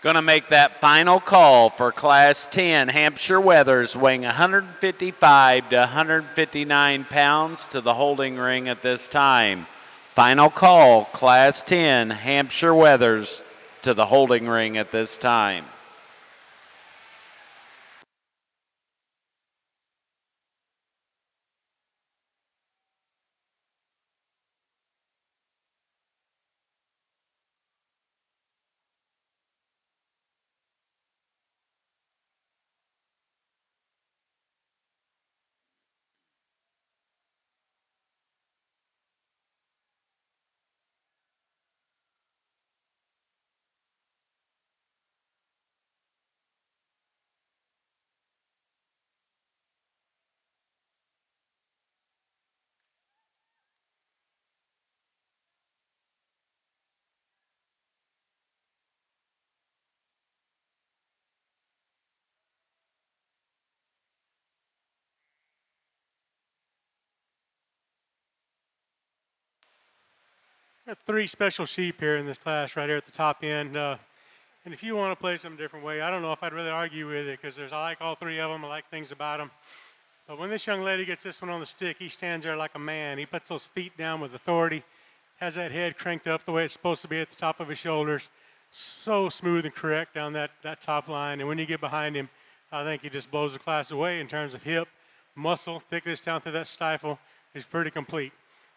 Going to make that final call for Class 10 Hampshire Wethers, weighing 155 to 159 pounds, to the holding ring at this time. Final call, Class 10 Hampshire Wethers, to the holding ring at this time. Got three special sheep here in this class right here at the top end. And if you want to play some different way, I don't know if I'd really argue with it because I like all three of them. I like things about them. But when this young lady gets this one on the stick, he stands there like a man. He puts those feet down with authority, has that head cranked up the way it's supposed to be at the top of his shoulders. So smooth and correct down that top line. And when you get behind him, I think he just blows the class away in terms of hip, muscle, thickness down through that stifle. He's pretty complete.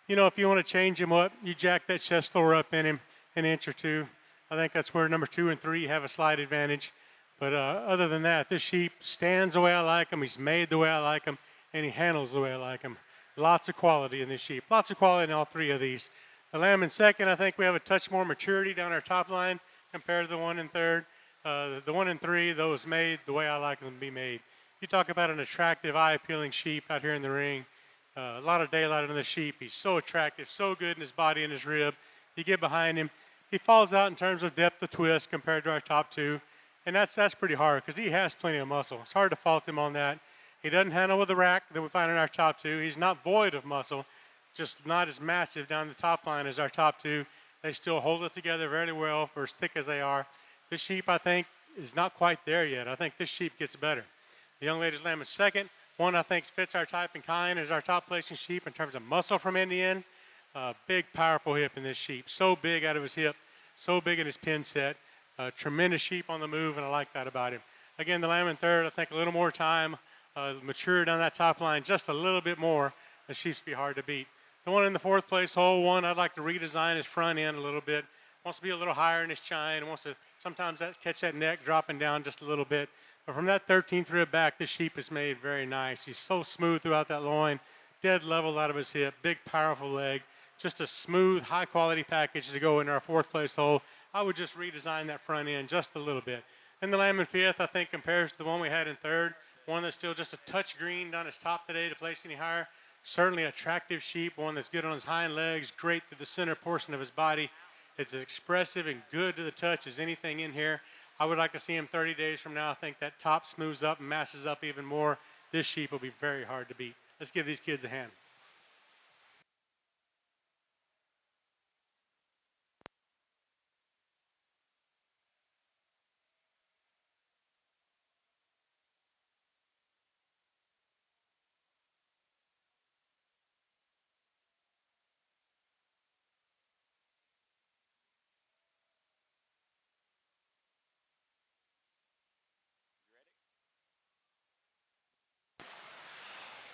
You know, if you want to change him up, you jack that chest floor up in him an inch or two. I think that's where number 2 and 3 have a slight advantage. But other than that, this sheep stands the way I like him. He's made the way I like him, and he handles the way I like him. Lots of quality in this sheep. Lots of quality in all three of these. The lamb in second, I think we have a touch more maturity down our top line compared to the one in third. The one in three, though, is made the way I like them to be made. You talk about an attractive, eye-appealing sheep out here in the ring. A lot of daylight on the sheep. He's so attractive, so good in his body and his rib. You get behind him, he falls out in terms of depth of twist compared to our top two. And that's pretty hard because he has plenty of muscle. It's hard to fault him on that. He doesn't handle with the rack that we find in our top two. He's not void of muscle, just not as massive down the top line as our top two. They still hold it together very well for as thick as they are. This sheep, I think, is not quite there yet. I think this sheep gets better. The young lady's lamb is second. One I think fits our type and kind is our top placing sheep in terms of muscle from end to end. Big, powerful hip in this sheep. So big out of his hip, so big in his pin set. Tremendous sheep on the move, and I like that about him. Again, the lamb in third, I think a little more time, matured on that top line just a little bit more. The sheep's be hard to beat. The one in the fourth place hole, one I'd like to redesign his front end a little bit. Wants to be a little higher in his chine, and wants to sometimes catch that neck dropping down just a little bit. But from that 13th rib back, this sheep is made very nice. He's so smooth throughout that loin, dead level out of his hip, big, powerful leg. Just a smooth, high-quality package to go in our fourth place hole. I would just redesign that front end just a little bit. And the lamb in fifth, I think, compares to the one we had in third. One that's still just a touch green down his top today to place any higher. Certainly attractive sheep, one that's good on his hind legs, great through the center portion of his body. It's as expressive and good to the touch as anything in here. I would like to see him 30 days from now. I think that top smooths up and masses up even more. This sheep will be very hard to beat. Let's give these kids a hand.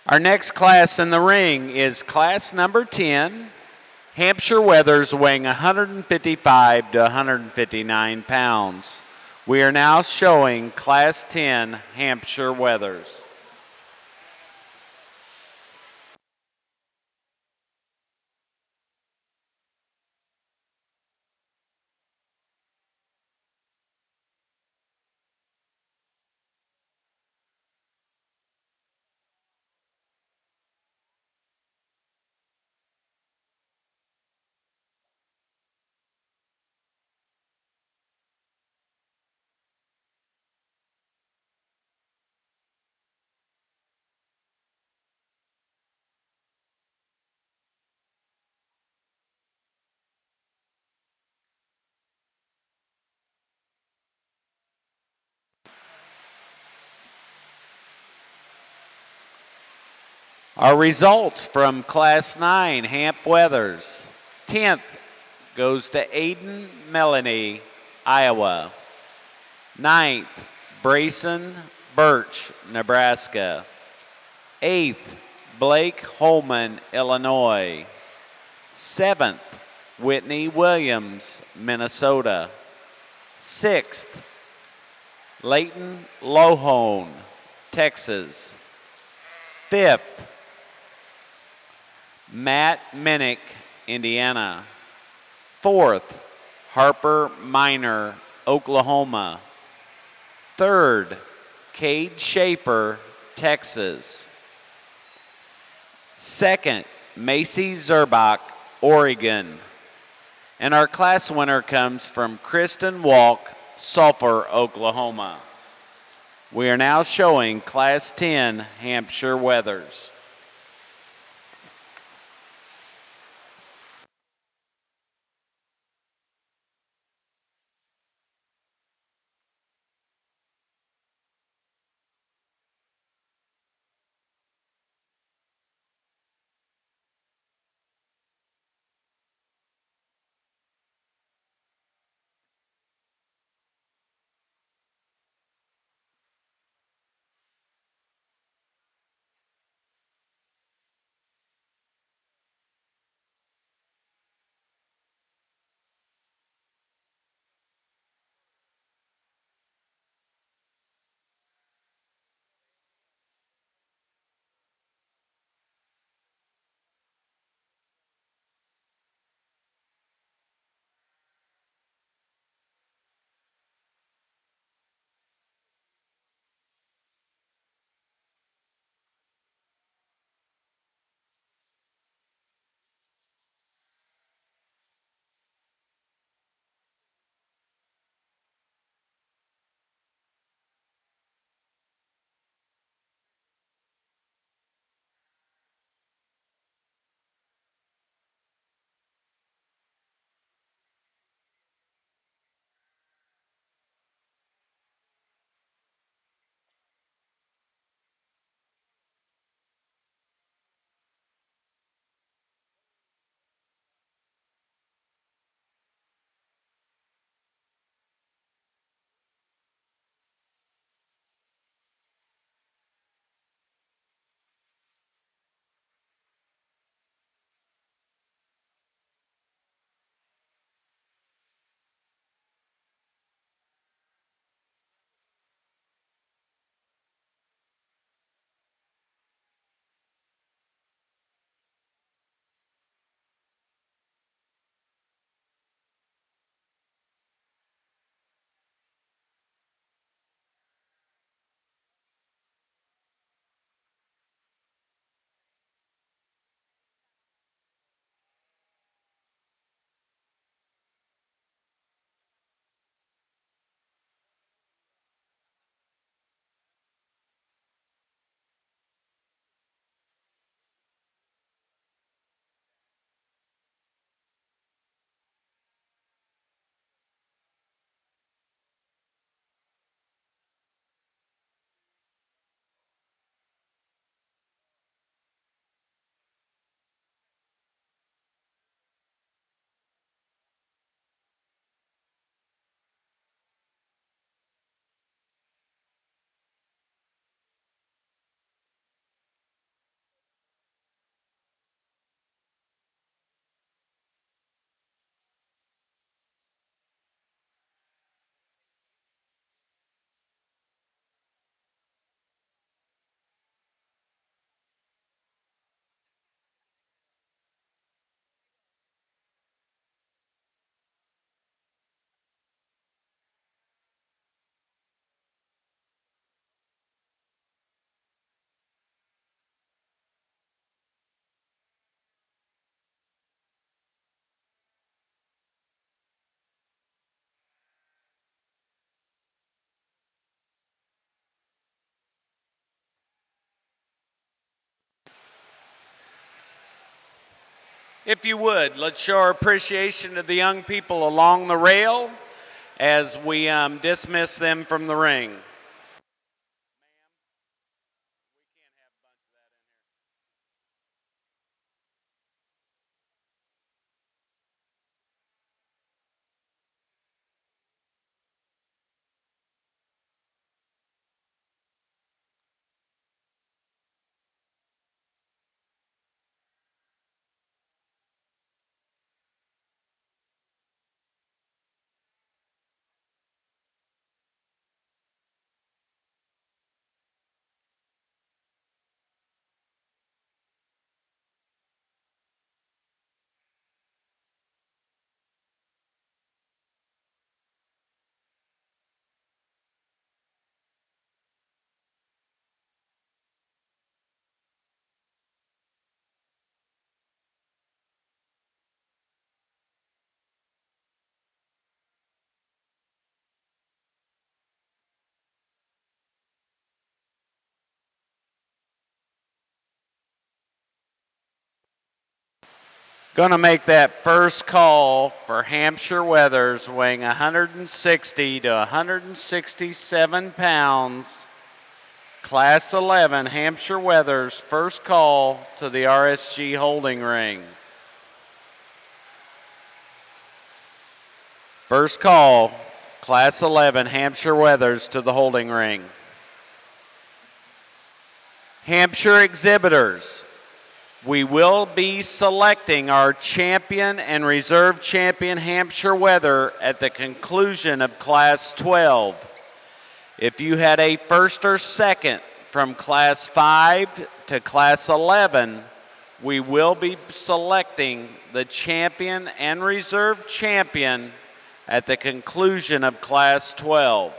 Our next class in the ring is class number 10, Hampshire Wethers, weighing 155 to 159 pounds. We are now showing class 10 Hampshire Wethers. Our results from Class 9, Hamp Wethers. 10th goes to Aiden Melanie, Iowa. 9th, Brayson Birch, Nebraska. 8th, Blake Holman, Illinois. 7th, Whitney Williams, Minnesota. 6th, Leighton Lohone, Texas. 5th, Matt Minnick, Indiana. 4th, Harper Minor, Oklahoma. 3rd, Cade Schaefer, Texas. 2nd, Macy Zerbach, Oregon. And our class winner comes from Kristen Walk, Sulphur, Oklahoma. We are now showing Class 10 Hampshire Wethers. If you would, let's show our appreciation to the young people along the rail as we dismiss them from the ring. Going to make that first call for Hampshire Wethers, weighing 160 to 167 pounds. Class 11, Hampshire Wethers, first call to the RSG holding ring. First call, Class 11, Hampshire Wethers to the holding ring. Hampshire exhibitors, we will be selecting our champion and reserve champion Hampshire Wether at the conclusion of Class 12. If you had a first or second from Class 5 to Class 11, we will be selecting the champion and reserve champion at the conclusion of Class 12.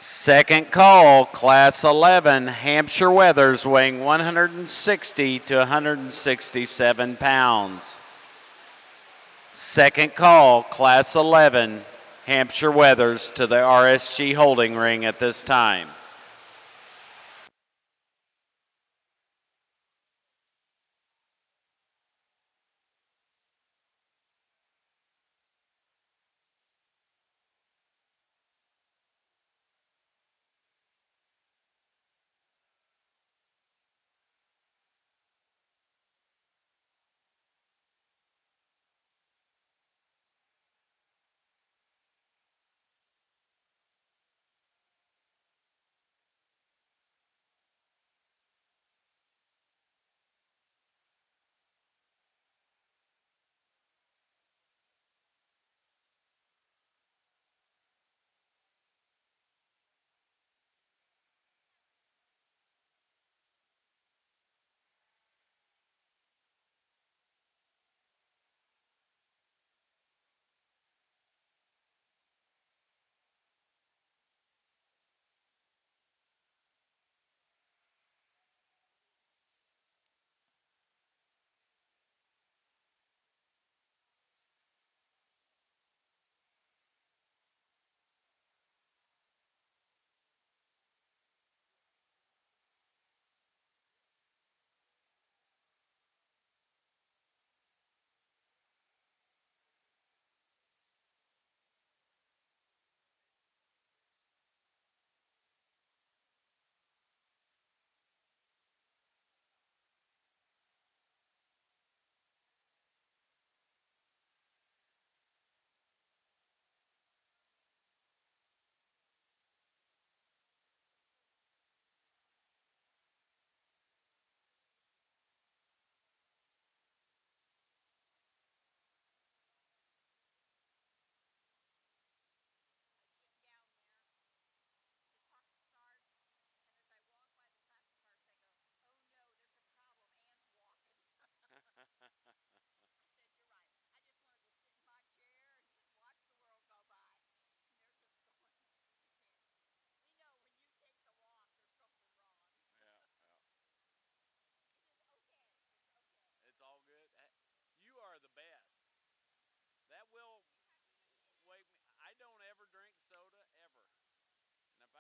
Second call, Class 11, Hampshire Wethers, weighing 160 to 167 pounds. Second call, Class 11, Hampshire Wethers to the RSG holding ring at this time.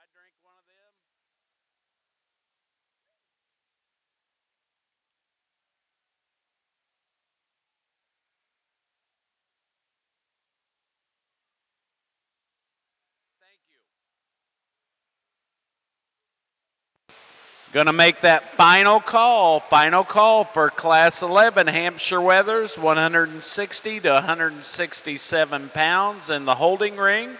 I drink one of them? Thank you. Going to make that final call for Class 11 Hampshire Wethers, 160 to 167 pounds in the holding ring.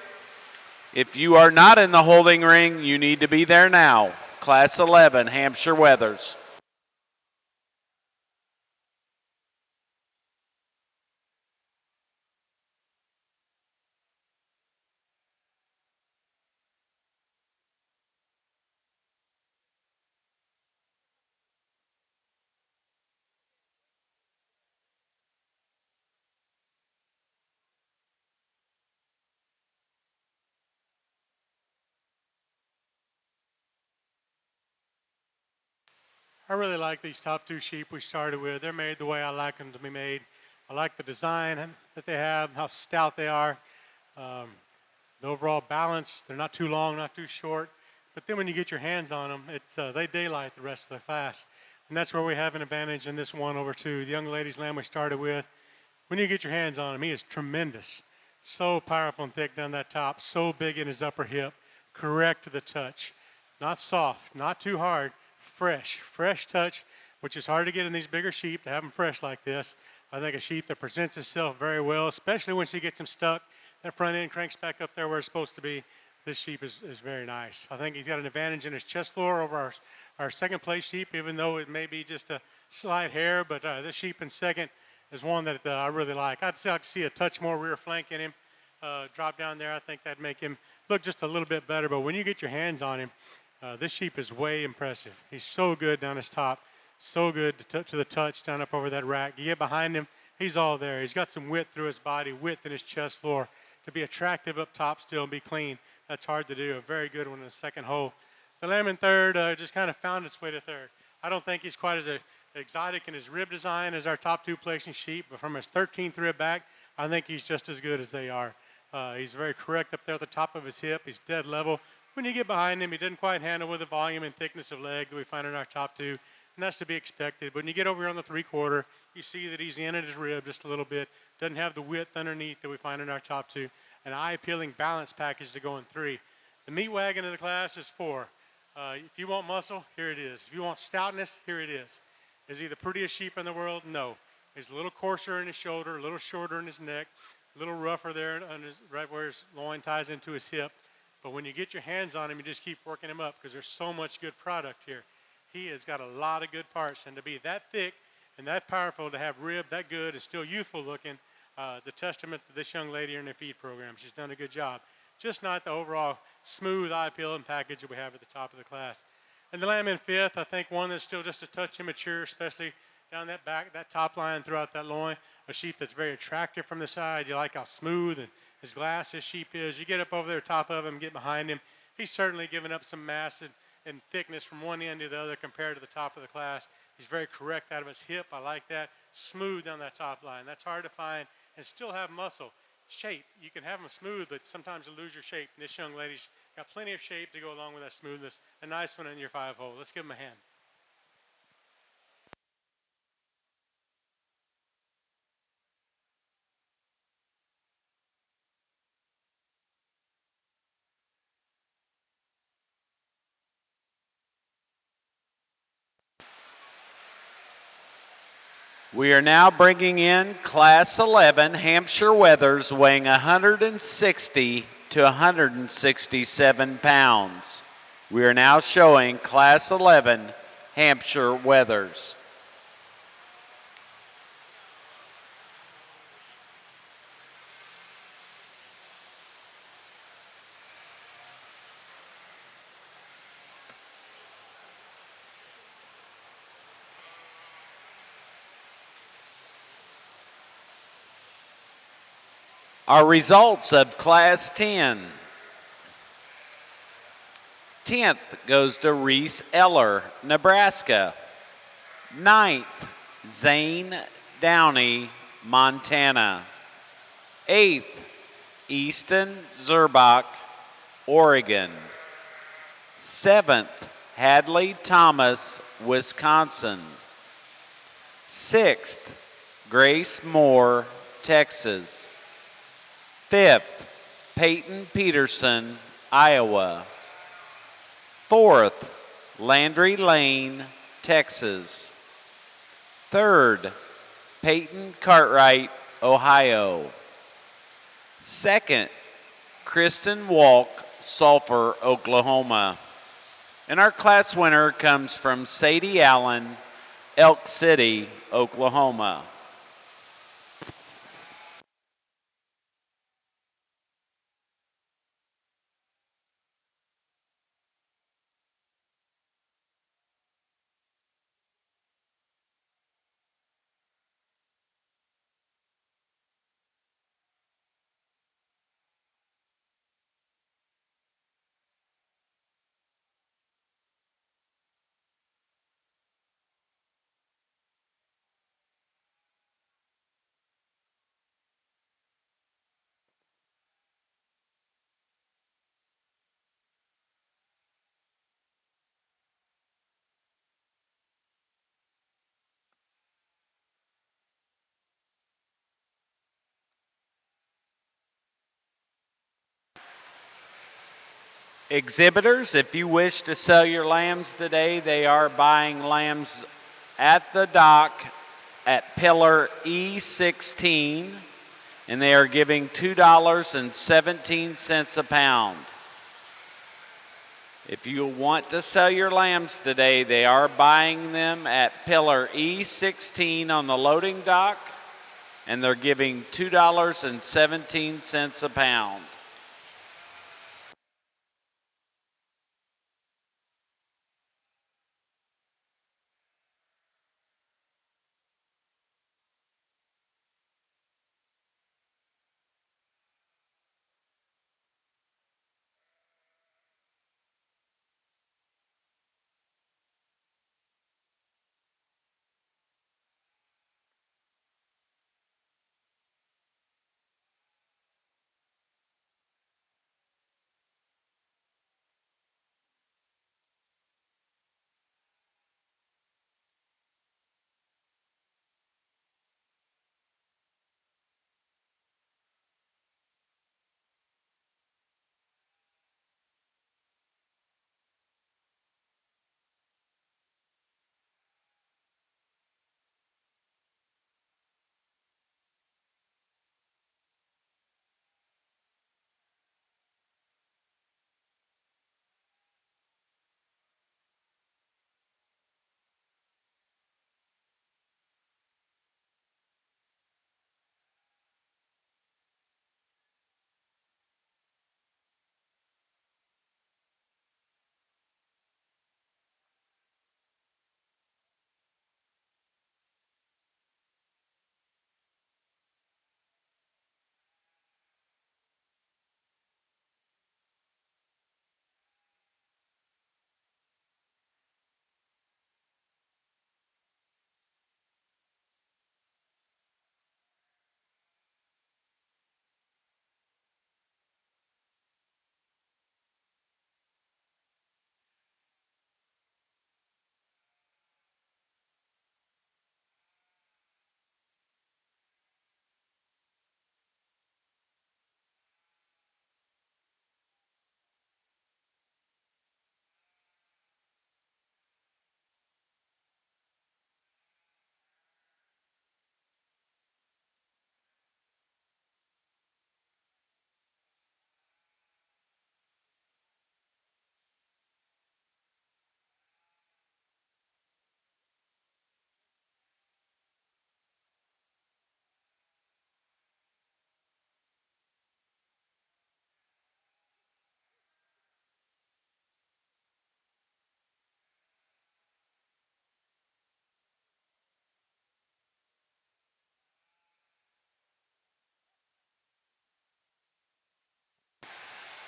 If you are not in the holding ring, you need to be there now. Class 11 Hampshire Wethers. I really like these top two sheep we started with. They're made the way I like them to be made. I like the design that they have, how stout they are. Um, the overall balance, they're not too long, not too short. But then when you get your hands on them, they daylight the rest of the class. And that's where we have an advantage in this 1/2. The young lady's lamb we started with, when you get your hands on him, he is tremendous. So powerful and thick down that top, so big in his upper hip, correct to the touch. Not soft, not too hard, fresh touch, which is hard to get in these bigger sheep, to have them fresh like this. I think a sheep that presents itself very well, especially when she gets him stuck. That front end cranks back up there where it's supposed to be. This sheep is very nice. I think he's got an advantage in his chest floor over our second place sheep, even though it may be just a slight hair, but this sheep in second is one that I really like. I'd like to see a touch more rear flank in him, drop down there. I think that'd make him look just a little bit better, but when you get your hands on him, this sheep is way impressive. He's so good down his top, so good to the touch down up over that rack. You get behind him, he's all there. He's got some width through his body, width in his chest floor. To be attractive up top still and be clean, that's hard to do. A very good one in the second hole. The lamb in third just kind of found its way to third. I don't think he's quite as exotic in his rib design as our top two placing sheep, but from his 13th rib back, I think he's just as good as they are. He's very correct up there at the top of his hip. He's dead level. When you get behind him, he didn't quite handle with the volume and thickness of leg that we find in our top two, and that's to be expected. But when you get over here on the 3/4, you see that he's in at his rib just a little bit. Doesn't have the width underneath that we find in our top two. An eye-appealing balance package to go in 3. The meat wagon of the class is 4. If you want muscle, here it is. If you want stoutness, here it is. Is he the prettiest sheep in the world? No. He's a little coarser in his shoulder, a little shorter in his neck, a little rougher there on right where his loin ties into his hip. But when you get your hands on him, you just keep working him up because there's so much good product here. He has got a lot of good parts, and to be that thick and that powerful, to have rib that good and still youthful looking, it's a testament to this young lady in the feed program. She's done a good job. Just not the overall smooth eye-appealing package that we have at the top of the class. And the lamb in fifth, I think one that's still just a touch immature, especially down that back, that top line throughout that loin. A sheep that's very attractive from the side. You like how smooth and as glass this sheep is. You get up over there top of him, get behind him. He's certainly given up some mass and thickness from one end to the other compared to the top of the class. He's very correct out of his hip. I like that. Smooth down that top line. That's hard to find and still have muscle. Shape, you can have them smooth, but sometimes you lose your shape. And this young lady's got plenty of shape to go along with that smoothness. A nice one in your 5-hole. Let's give him a hand. We are now bringing in Class 11 Hampshire Wethers weighing 160 to 167 pounds. We are now showing Class 11 Hampshire Wethers. Our results of Class 10. 10th goes to Reese Eller, Nebraska. 9th, Zane Downey, Montana. 8th, Easton Zerbach, Oregon. 7th, Hadley Thomas, Wisconsin. 6th, Grace Moore, Texas. 5th, Peyton Peterson, Iowa. 4th, Landry Lane, Texas. 3rd, Peyton Cartwright, Ohio. 2nd, Kristen Walk, Sulphur, Oklahoma. And our class winner comes from Sadie Allen, Elk City, Oklahoma. Exhibitors, if you wish to sell your lambs today, they are buying lambs at the dock at pillar E16, and they are giving $2.17 a pound. If you want to sell your lambs today, they are buying them at pillar E16 on the loading dock, and they're giving $2.17 a pound.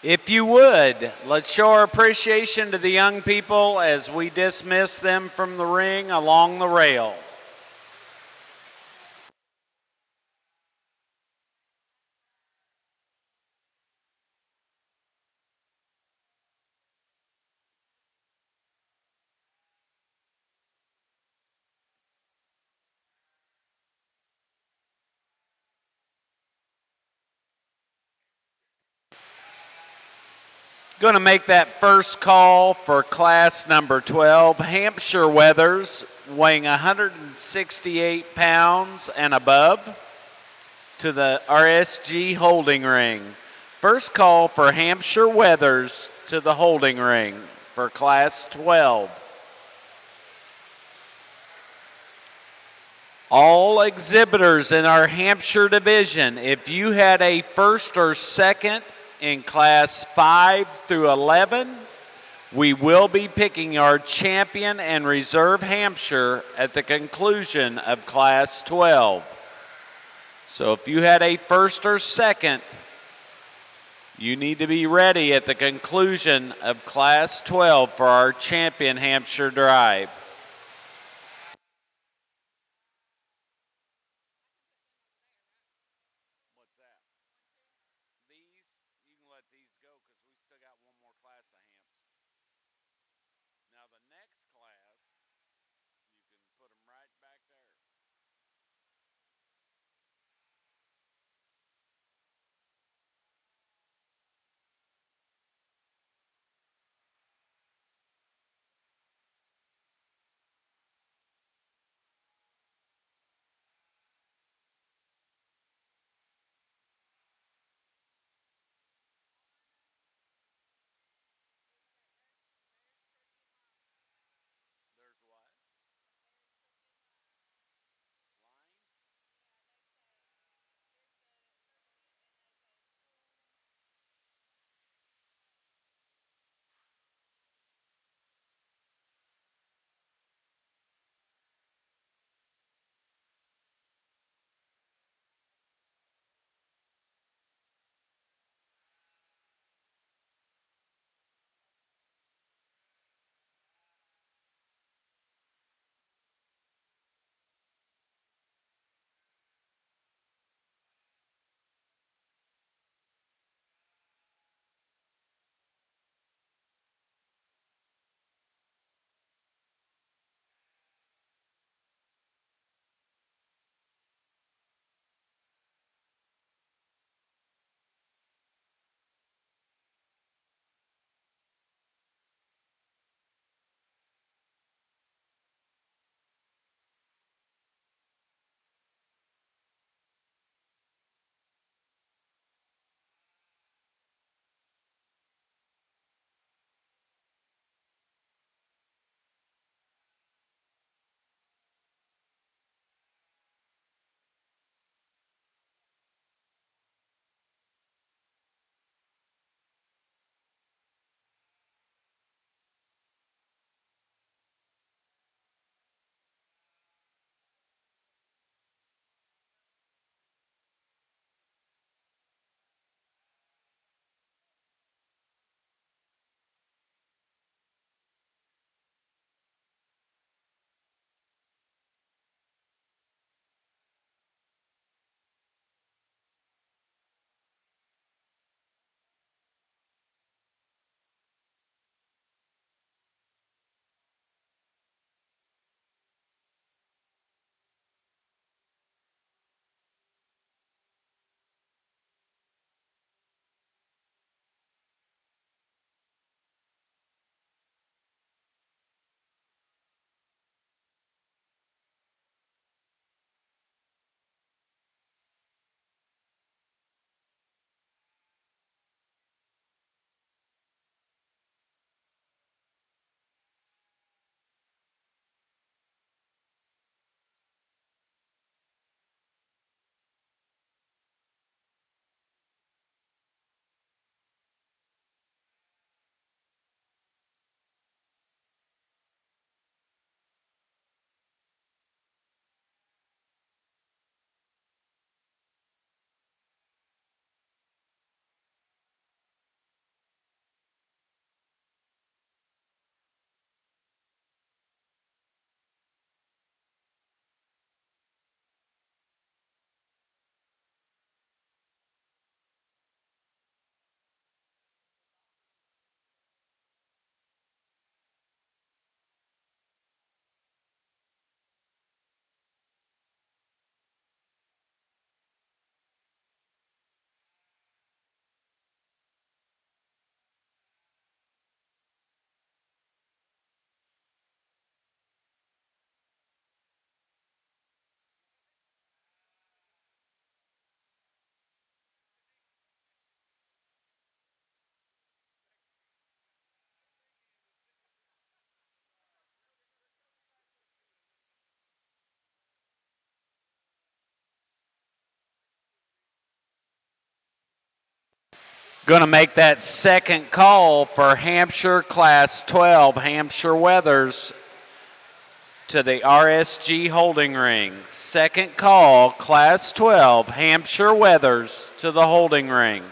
If you would, let's show our appreciation to the young people as we dismiss them from the ring along the rail. Going to make that first call for class number 12, Hampshire wethers, weighing 168 pounds and above, to the RSG holding ring. First call for Hampshire wethers to the holding ring for class 12. All exhibitors in our Hampshire division, if you had a first or second in class 5 through 11, we will be picking our champion and reserve Hampshire at the conclusion of class 12. So if you had a first or second, you need to be ready at the conclusion of class 12 for our champion Hampshire drive. What's that? These, you can let these go because we still got one more class of Hamps. Now the next class, you can put them right back there. Going to make that second call for Hampshire Class 12, Hampshire Wethers, to the RSG holding ring. Second call, Class 12, Hampshire Wethers, to the holding ring.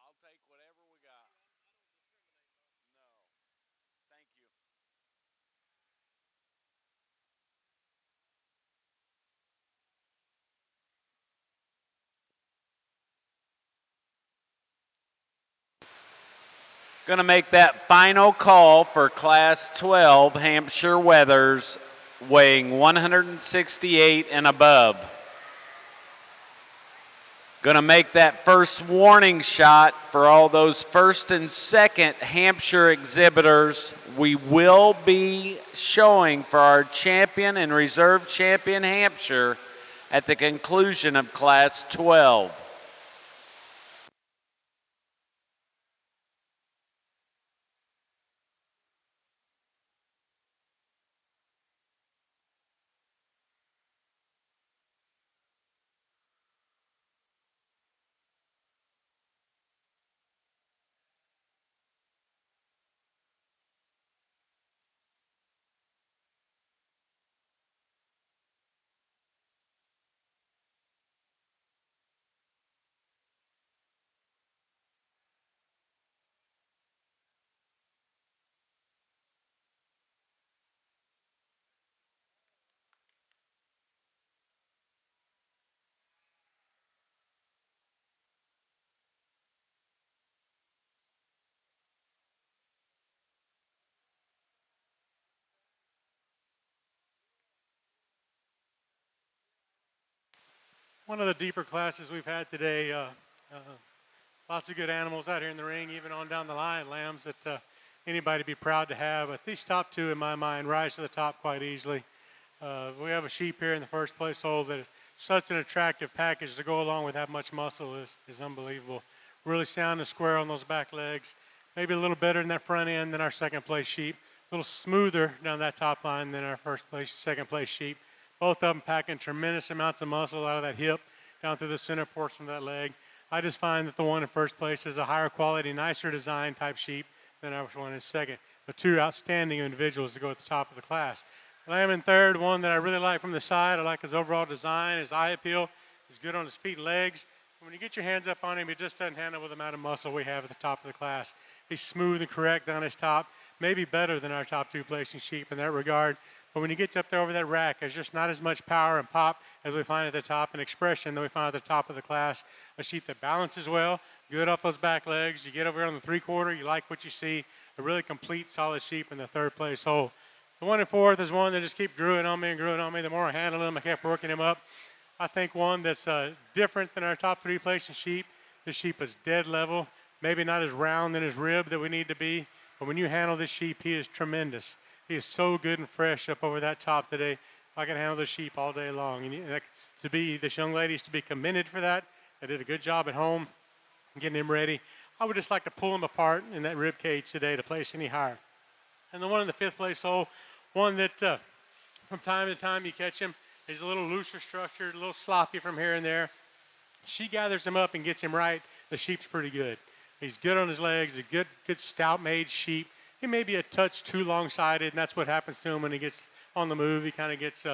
I'll take whatever we got. No, thank you. Going to make that final call for Class 12 Hampshire Wethers weighing 168 and above. Going to make that first warning shot for all those first and second Hampshire exhibitors. We will be showing for our champion and reserve champion Hampshire at the conclusion of Class 12. One of the deeper classes we've had today. Lots of good animals out here in the ring, even on down the line, lambs that anybody would be proud to have. But these top two, in my mind, rise to the top quite easily. We have a sheep here in the first place hole that is such an attractive package to go along with that much muscle is unbelievable. Really sound and square on those back legs. Maybe a little better in that front end than our second place sheep. A little smoother down that top line than our second place sheep. Both of them packing tremendous amounts of muscle out of that hip down through the center portion of that leg. I just find that the one in first place is a higher quality, nicer design type sheep than our one in second. But two outstanding individuals to go at the top of the class. Lamb in third, one that I really like from the side. I like his overall design, his eye appeal. He's good on his feet and legs. When you get your hands up on him, he just doesn't handle with the amount of muscle we have at the top of the class. He's smooth and correct down his top, maybe better than our top two placing sheep in that regard. But when you get up there over that rack, there's just not as much power and pop as we find at the top, and expression that we find at the top of the class. A sheep that balances well, good off those back legs. You get over here on the 3/4, you like what you see. A really complete, solid sheep in the third place hole. The one in fourth is one that just keeps growing on me and growing on me. The more I handled him, I kept working him up. I think one that's different than our top three placing sheep. This sheep is dead level, maybe not as round in his rib that we need to be, but when you handle this sheep, he is tremendous. He is so good and fresh up over that top today. I can handle the sheep all day long. And this young lady is to be commended for that. They did a good job at home getting him ready. I would just like to pull him apart in that rib cage today to place any higher. And the one in the fifth place hole, one that from time to time you catch him, he's a little looser structured, a little sloppy from here and there. She gathers him up and gets him right. The sheep's pretty good. He's good on his legs, a good stout-made sheep. He may be a touch too long-sided, and that's what happens to him when he gets on the move. He kind of gets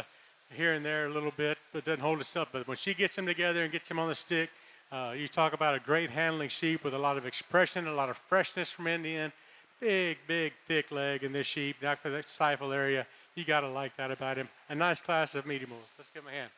here and there a little bit, but doesn't hold himself. But when she gets him together and gets him on the stick, you talk about a great handling sheep with a lot of expression, a lot of freshness from end to end. Big, thick leg in this sheep, down to that stifle area. You got to like that about him. A nice class of medium wolf. Let's give him a hand.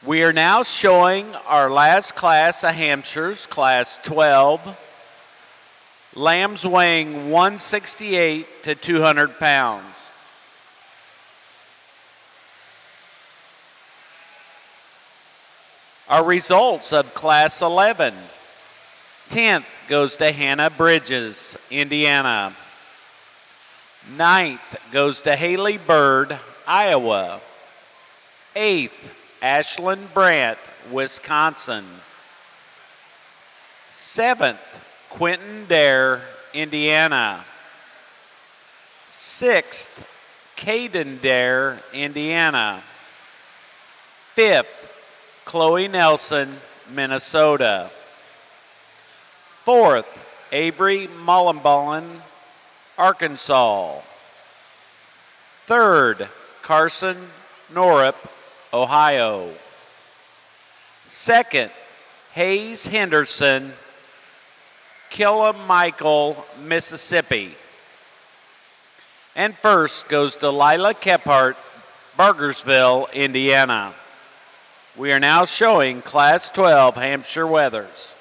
We are now showing our last class of Hampshires, Class 12. Lambs weighing 168 to 200 pounds. Our results of Class 11. 10th goes to Hannah Bridges, Indiana. 9th goes to Haley Bird, Iowa. 8th, Ashlyn Brandt, Wisconsin. 7th, Quentin Dare, Indiana. 6th, Caden Dare, Indiana. 5th, Chloe Nelson, Minnesota. 4th, Avery Mullenballen, Arkansas. 3rd, Carson Norup, Ohio. Second, Hayes Henderson, Killam Michael, Mississippi. And first goes to Lila Kephart, Burgersville, Indiana. We are now showing Class 12 Hampshire wethers.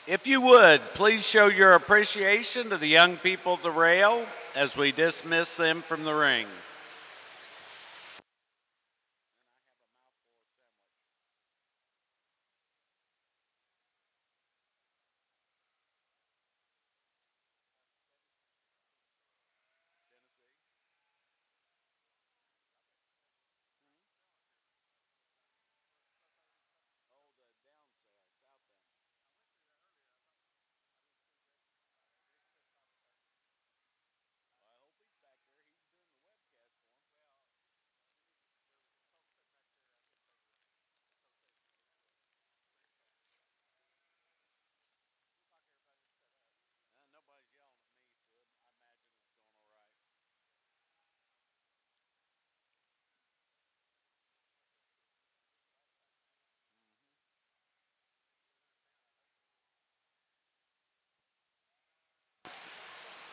If you would, please show your appreciation to the young people at the rail as we dismiss them from the ring.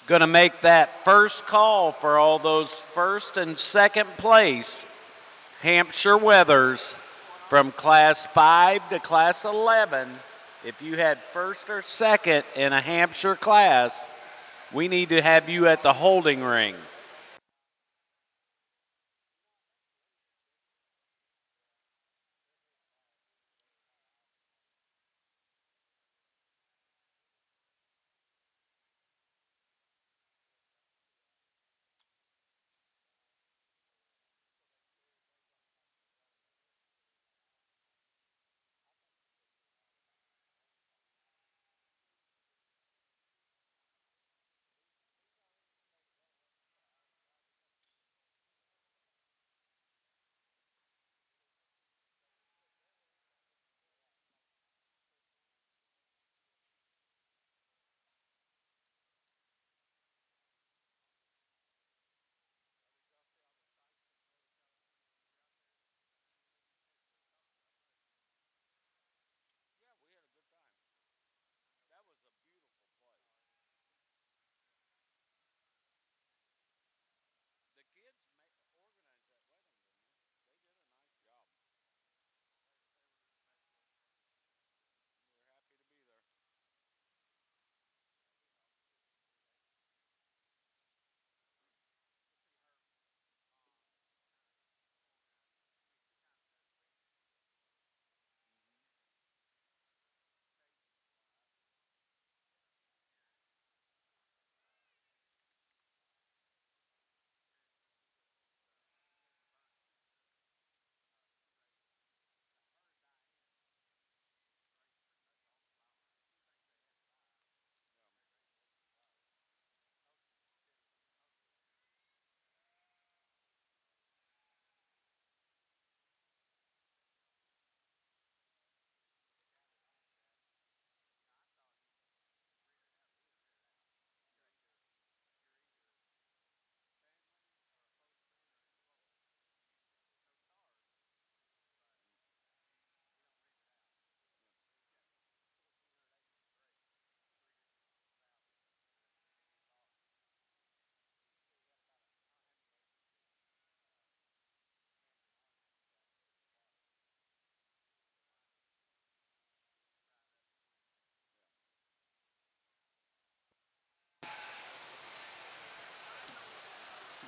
Going to make that first call for all those first and second place Hampshire wethers from class 5 to class 11. If you had first or second in a Hampshire class, we need to have you at the holding ring.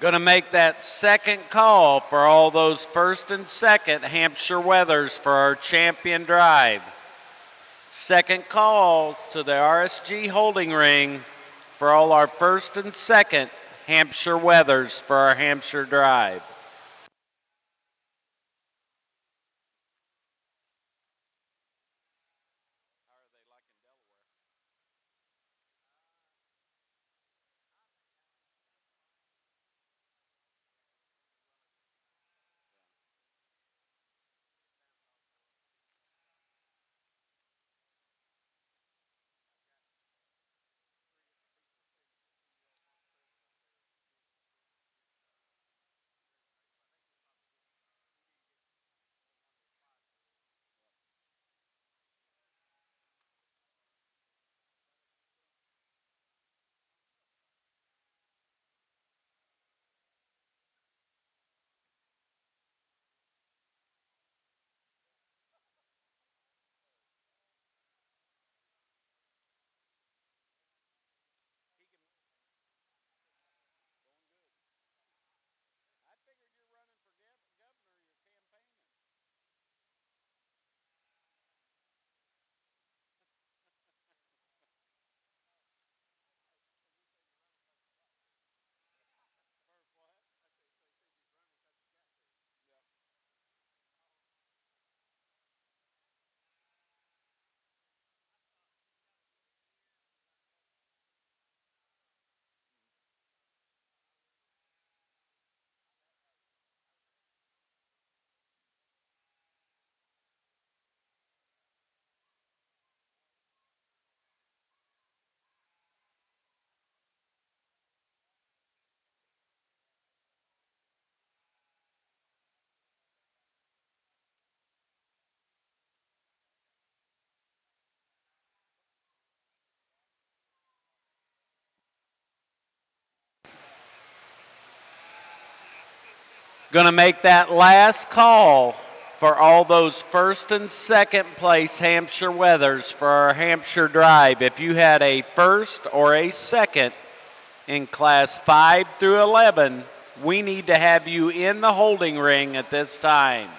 Going to make that second call for all those first and second Hampshire wethers for our champion drive. Second call to the RSG holding ring for all our first and second Hampshire wethers for our Hampshire drive. Going to make that last call for all those first and second place Hampshire wethers for our Hampshire drive. If you had a first or a second in class 5 through 11, we need to have you in the holding ring at this time.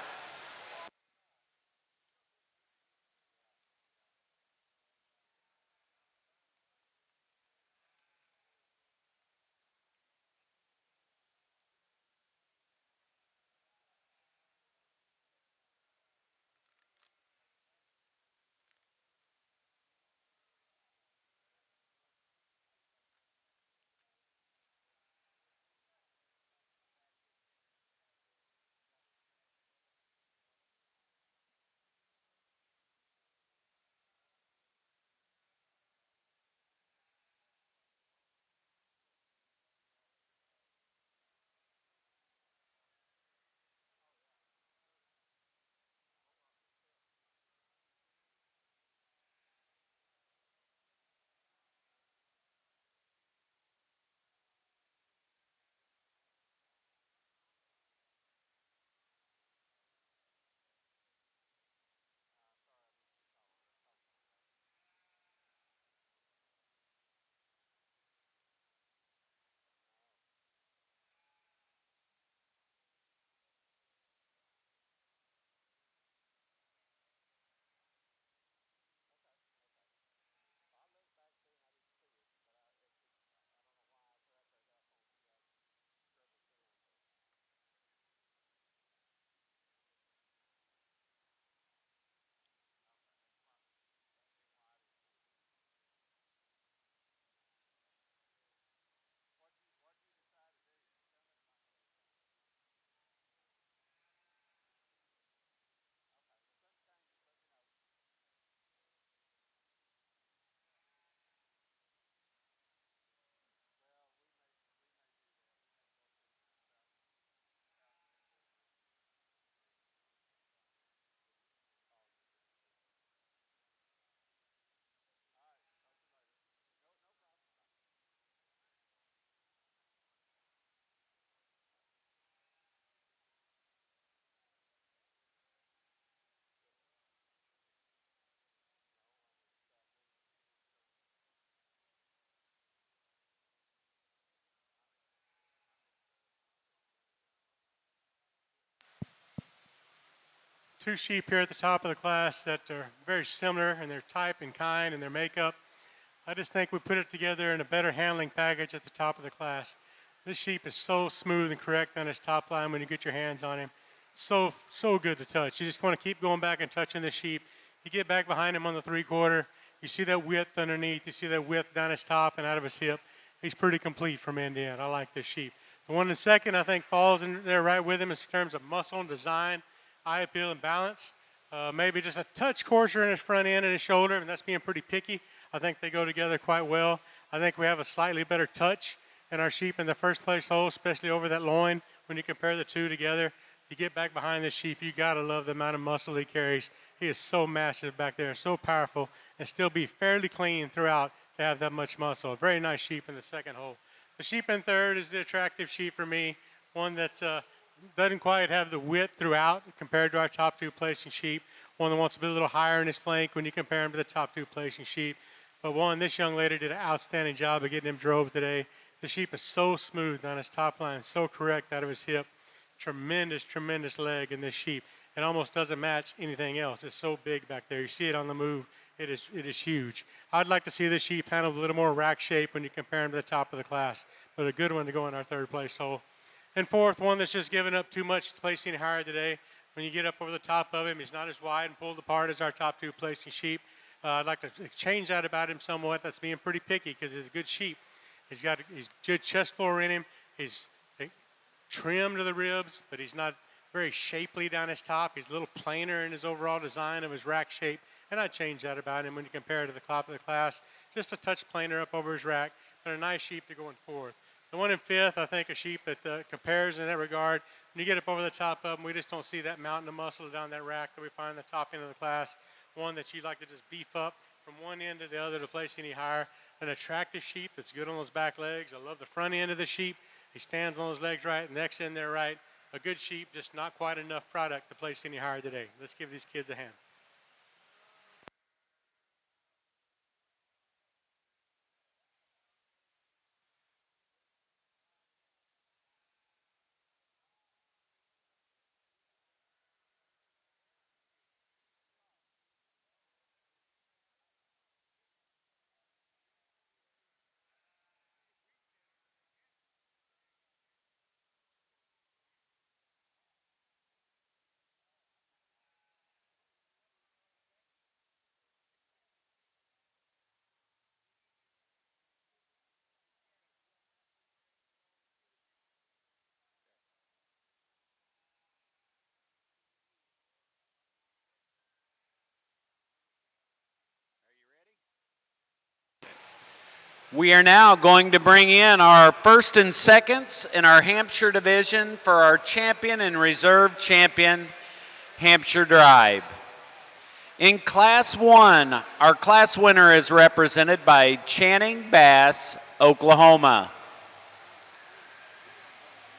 Two sheep here at the top of the class that are very similar in their type and kind and their makeup. I just think we put it together in a better handling package at the top of the class. This sheep is so smooth and correct on his top line when you get your hands on him. So good to touch. You just want to keep going back and touching the sheep. You get back behind him on the 3/4. You see that width underneath. You see that width down his top and out of his hip. He's pretty complete from end to end. I like this sheep. The one in second, I think, falls in there right with him in terms of muscle and design, eye appeal and balance. Maybe just a touch coarser in his front end and his shoulder, and that's being pretty picky. I think they go together quite well. I think we have a slightly better touch in our sheep in the first place hole, especially over that loin. When you compare the two together, you get back behind this sheep, you gotta love the amount of muscle he carries. He is so massive back there, so powerful, and still be fairly clean throughout to have that much muscle. A very nice sheep in the second hole. The sheep in third is the attractive sheep for me, one that doesn't quite have the width throughout compared to our top two placing sheep. One that wants to be a little higher in his flank when you compare him to the top two placing sheep. But one, this young lady did an outstanding job of getting him drove today. The sheep is so smooth on his top line, so correct out of his hip. Tremendous leg in this sheep. It almost doesn't match anything else. It's so big back there. You see it on the move. It is huge. I'd like to see this sheep handled a little more rack shape when you compare him to the top of the class. But a good one to go in our third place hole. And fourth, one that's just given up too much placing higher today. When you get up over the top of him, he's not as wide and pulled apart as our top two placing sheep. I'd like to change that about him somewhat. That's being pretty picky because he's a good sheep. He's good chest floor in him. He's trimmed to the ribs, but he's not very shapely down his top. He's a little plainer in his overall design of his rack shape. And I'd change that about him when you compare it to the top of the class. Just a touch plainer up over his rack, but a nice sheep to go in fourth. The one in fifth, I think, a sheep that compares in that regard. When you get up over the top of them, we just don't see that mountain of muscle down that rack that we find in the top end of the class. One that you'd like to just beef up from one end to the other to place any higher. An attractive sheep that's good on those back legs. I love the front end of the sheep. He stands on those legs right, next end there right. a good sheep, just not quite enough product to place any higher today. Let's give these kids a hand. We are now going to bring in our first and seconds in our Hampshire division for our champion and reserve champion Hampshire Drive. In Class 1, our class winner is represented by Channing Bass, Oklahoma.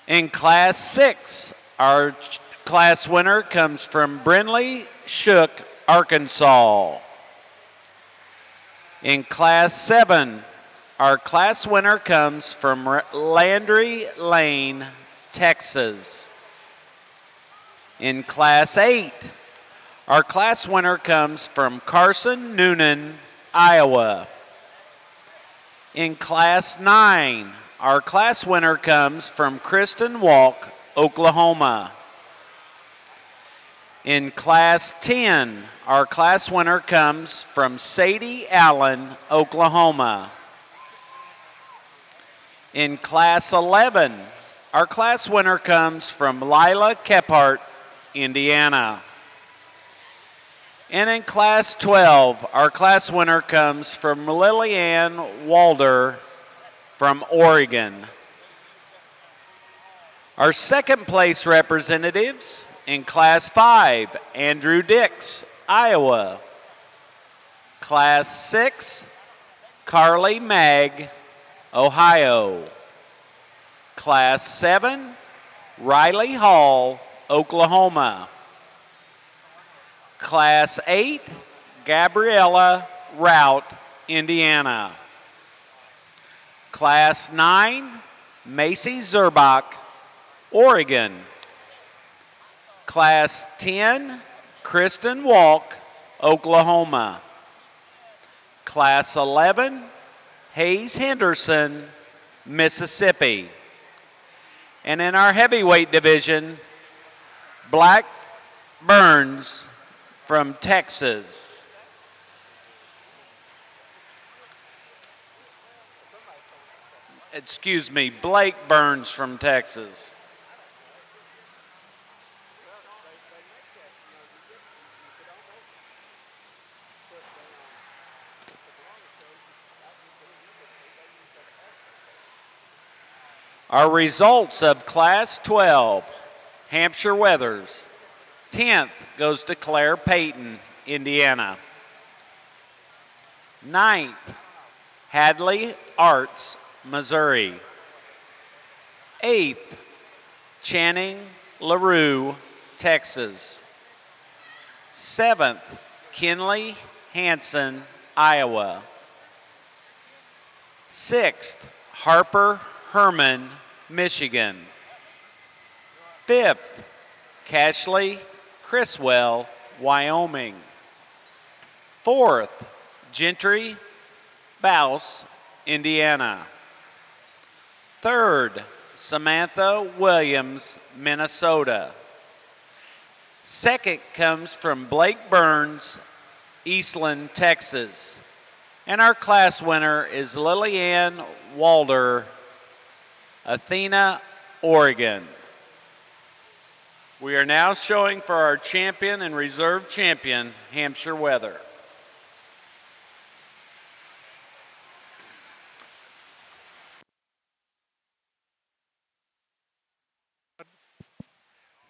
In Class 6, our class winner comes from Brindley Shook, Arkansas. In Class 7, our class winner comes from Landry Lane, Texas. In Class 8, our class winner comes from Carson Noonan, Iowa. In Class 9, our class winner comes from Kristen Walk, Oklahoma. In Class 10, our class winner comes from Sadie Allen, Oklahoma. In Class 11, our class winner comes from Lila Kephart, Indiana. And in Class 12, our class winner comes from Lillian Walder from Oregon. Our second place representatives in Class 5, Andrew Dix, Iowa. Class 6, Carly Mag, Ohio. Class 7, Riley Hall, Oklahoma. Class 8, Gabriella Rout, Indiana. Class 9, Macy Zerbach, Oregon. Class 10, Kristen Walk, Oklahoma. Class 11, Hayes Henderson, Mississippi. And in our heavyweight division, Black Burns from Texas. Excuse me, Blake Burns from Texas. Our results of Class 12, Hampshire Wethers. 10th goes to Claire Payton, Indiana. 9th, Hadley Arts, Missouri. 8th, Channing LaRue, Texas. 7th, Kinley Hanson, Iowa. 6th, Harper Herman, Michigan. 5th, Cashley Criswell, Wyoming. 4th, Gentry Bouse, Indiana. 3rd, Samantha Williams, Minnesota. 2nd comes from Blake Burns, Eastland, Texas. And our class winner is Lillian Walder, Athena, Oregon. We are now showing for our champion and reserve champion, Hampshire Weather.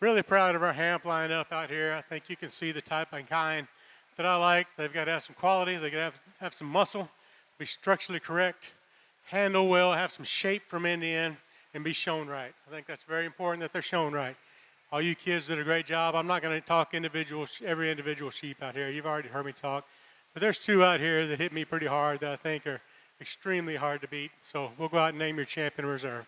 Really proud of our Hamp lineup out here. I think you can see the type and kind that I like. They've got to have some quality. They've got to have some muscle, be structurally correct, handle well, have some shape from end to end, and be shown right. I think that's very important that they're shown right. All you kids did a great job. I'm not going to talk every individual sheep out here. You've already heard me talk. But there's two out here that hit me pretty hard that I think are extremely hard to beat. So we'll go out and name your champion reserve.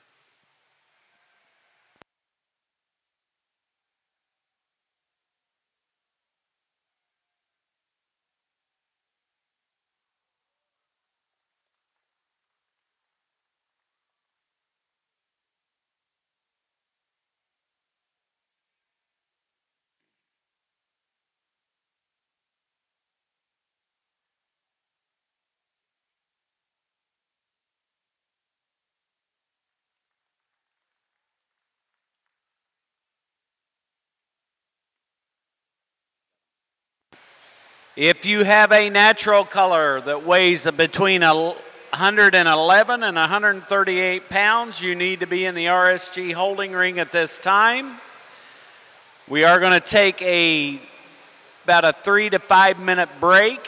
If you have a natural color that weighs between 111 and 138 pounds, you need to be in the RSG holding ring at this time. We are going to take about a 3 to 5 minute break,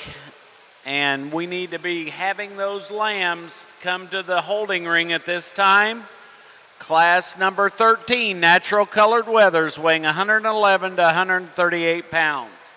and we need to be having those lambs come to the holding ring at this time. Class number 13, natural colored wethers, weighing 111 to 138 pounds.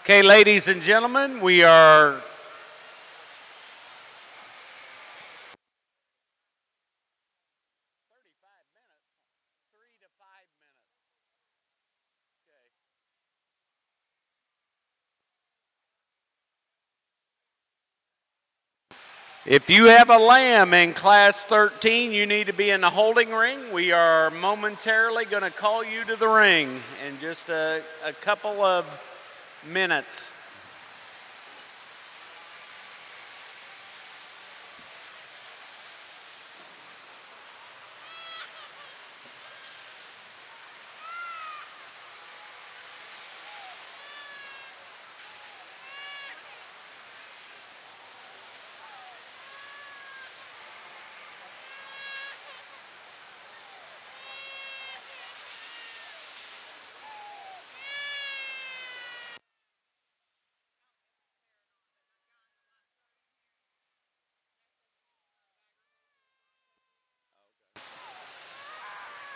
Okay, ladies and gentlemen, we are If you have a lamb in class 13, you need to be in the holding ring. We are momentarily going to call you to the ring in just a couple of minutes.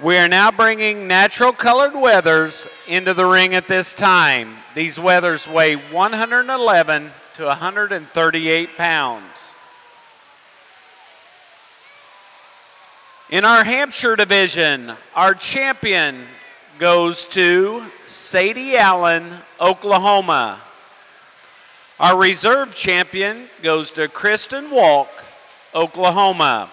We are now bringing natural colored wethers into the ring at this time. These wethers weigh 111 to 138 pounds. In our Hampshire division, our champion goes to Sadie Allen, Oklahoma. Our reserve champion goes to Kristen Walk, Oklahoma.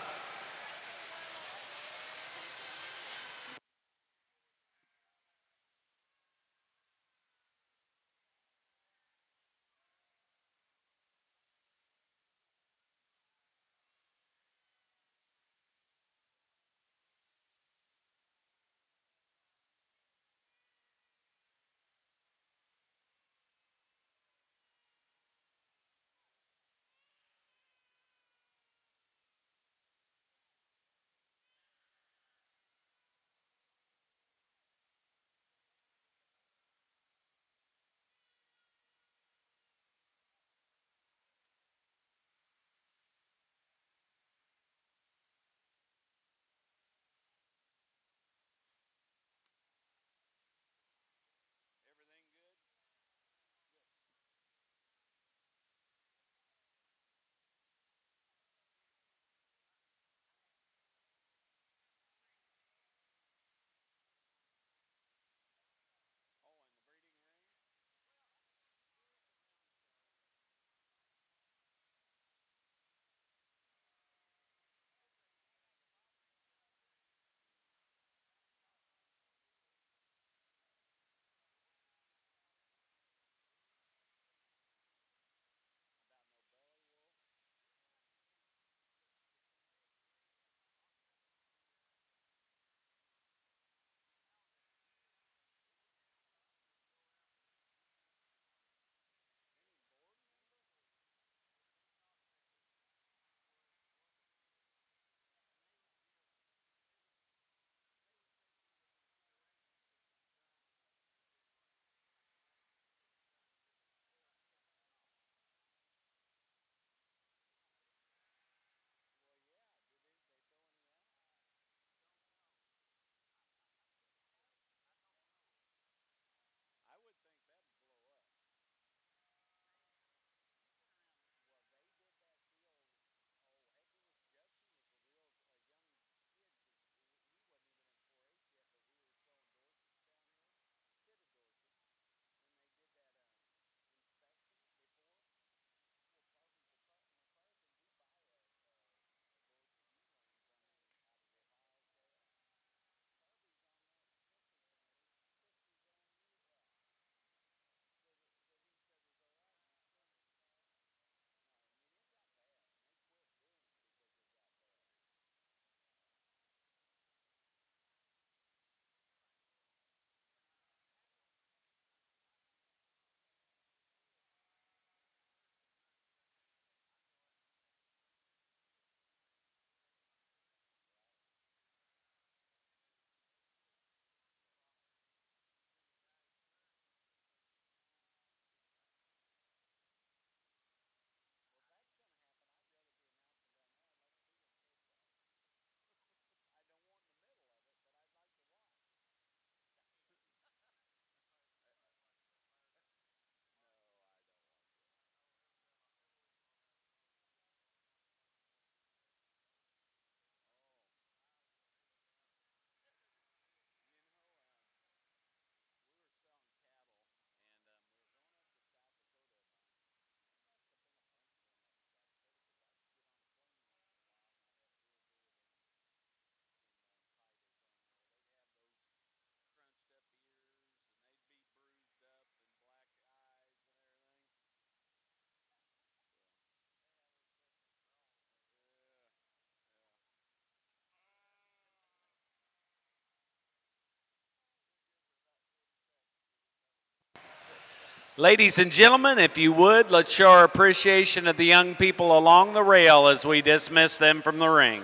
Ladies and gentlemen, if you would, let's show our appreciation of the young people along the rail as we dismiss them from the ring.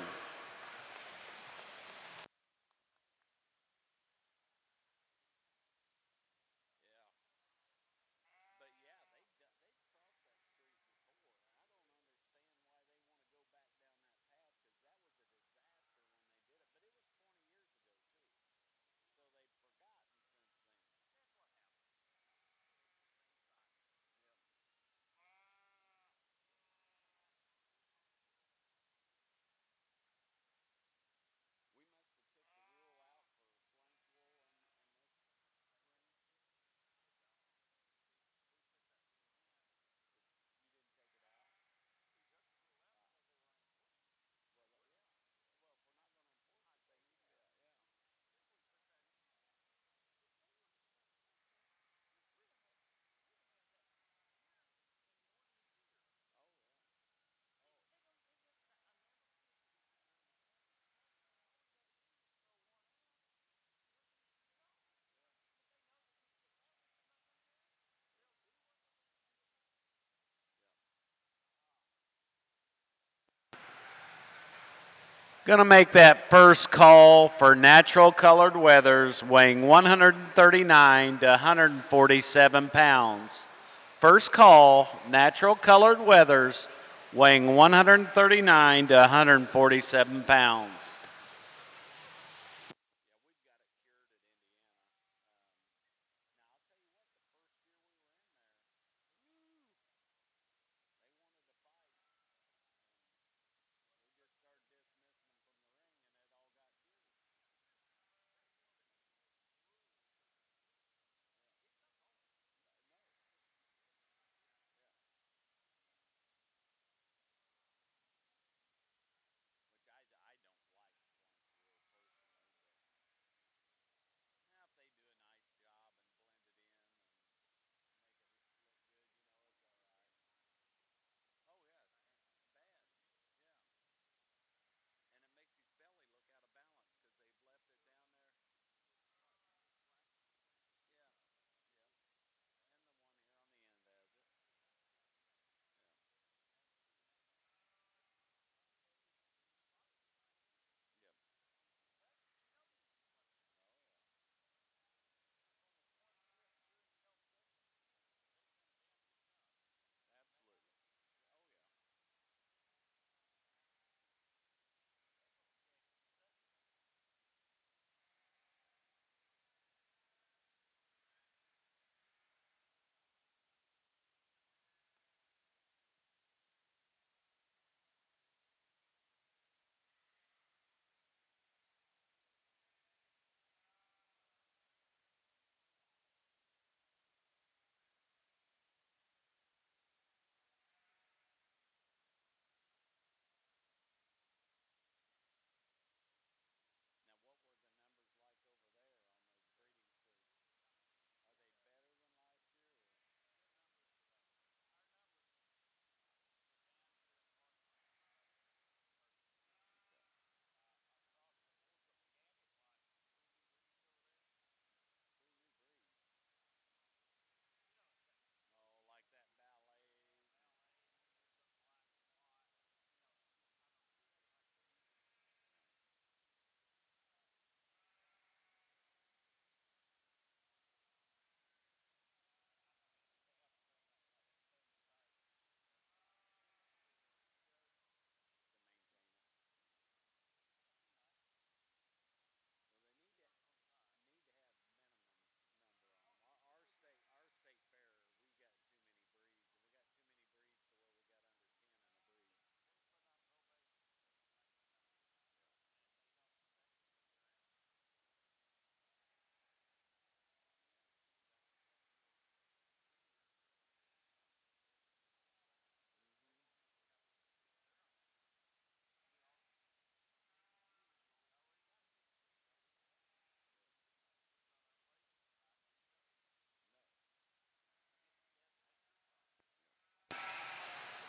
Going to make that first call for natural colored wethers weighing 139 to 147 pounds. First call, natural colored wethers weighing 139 to 147 pounds.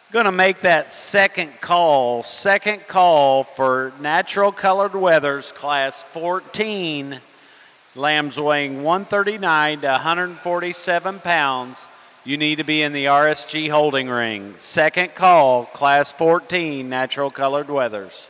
Going to make that second call for natural colored wethers, class 14, lambs weighing 139 to 147 pounds. You need to be in the RSG holding ring. Second call, Class 14, natural colored wethers.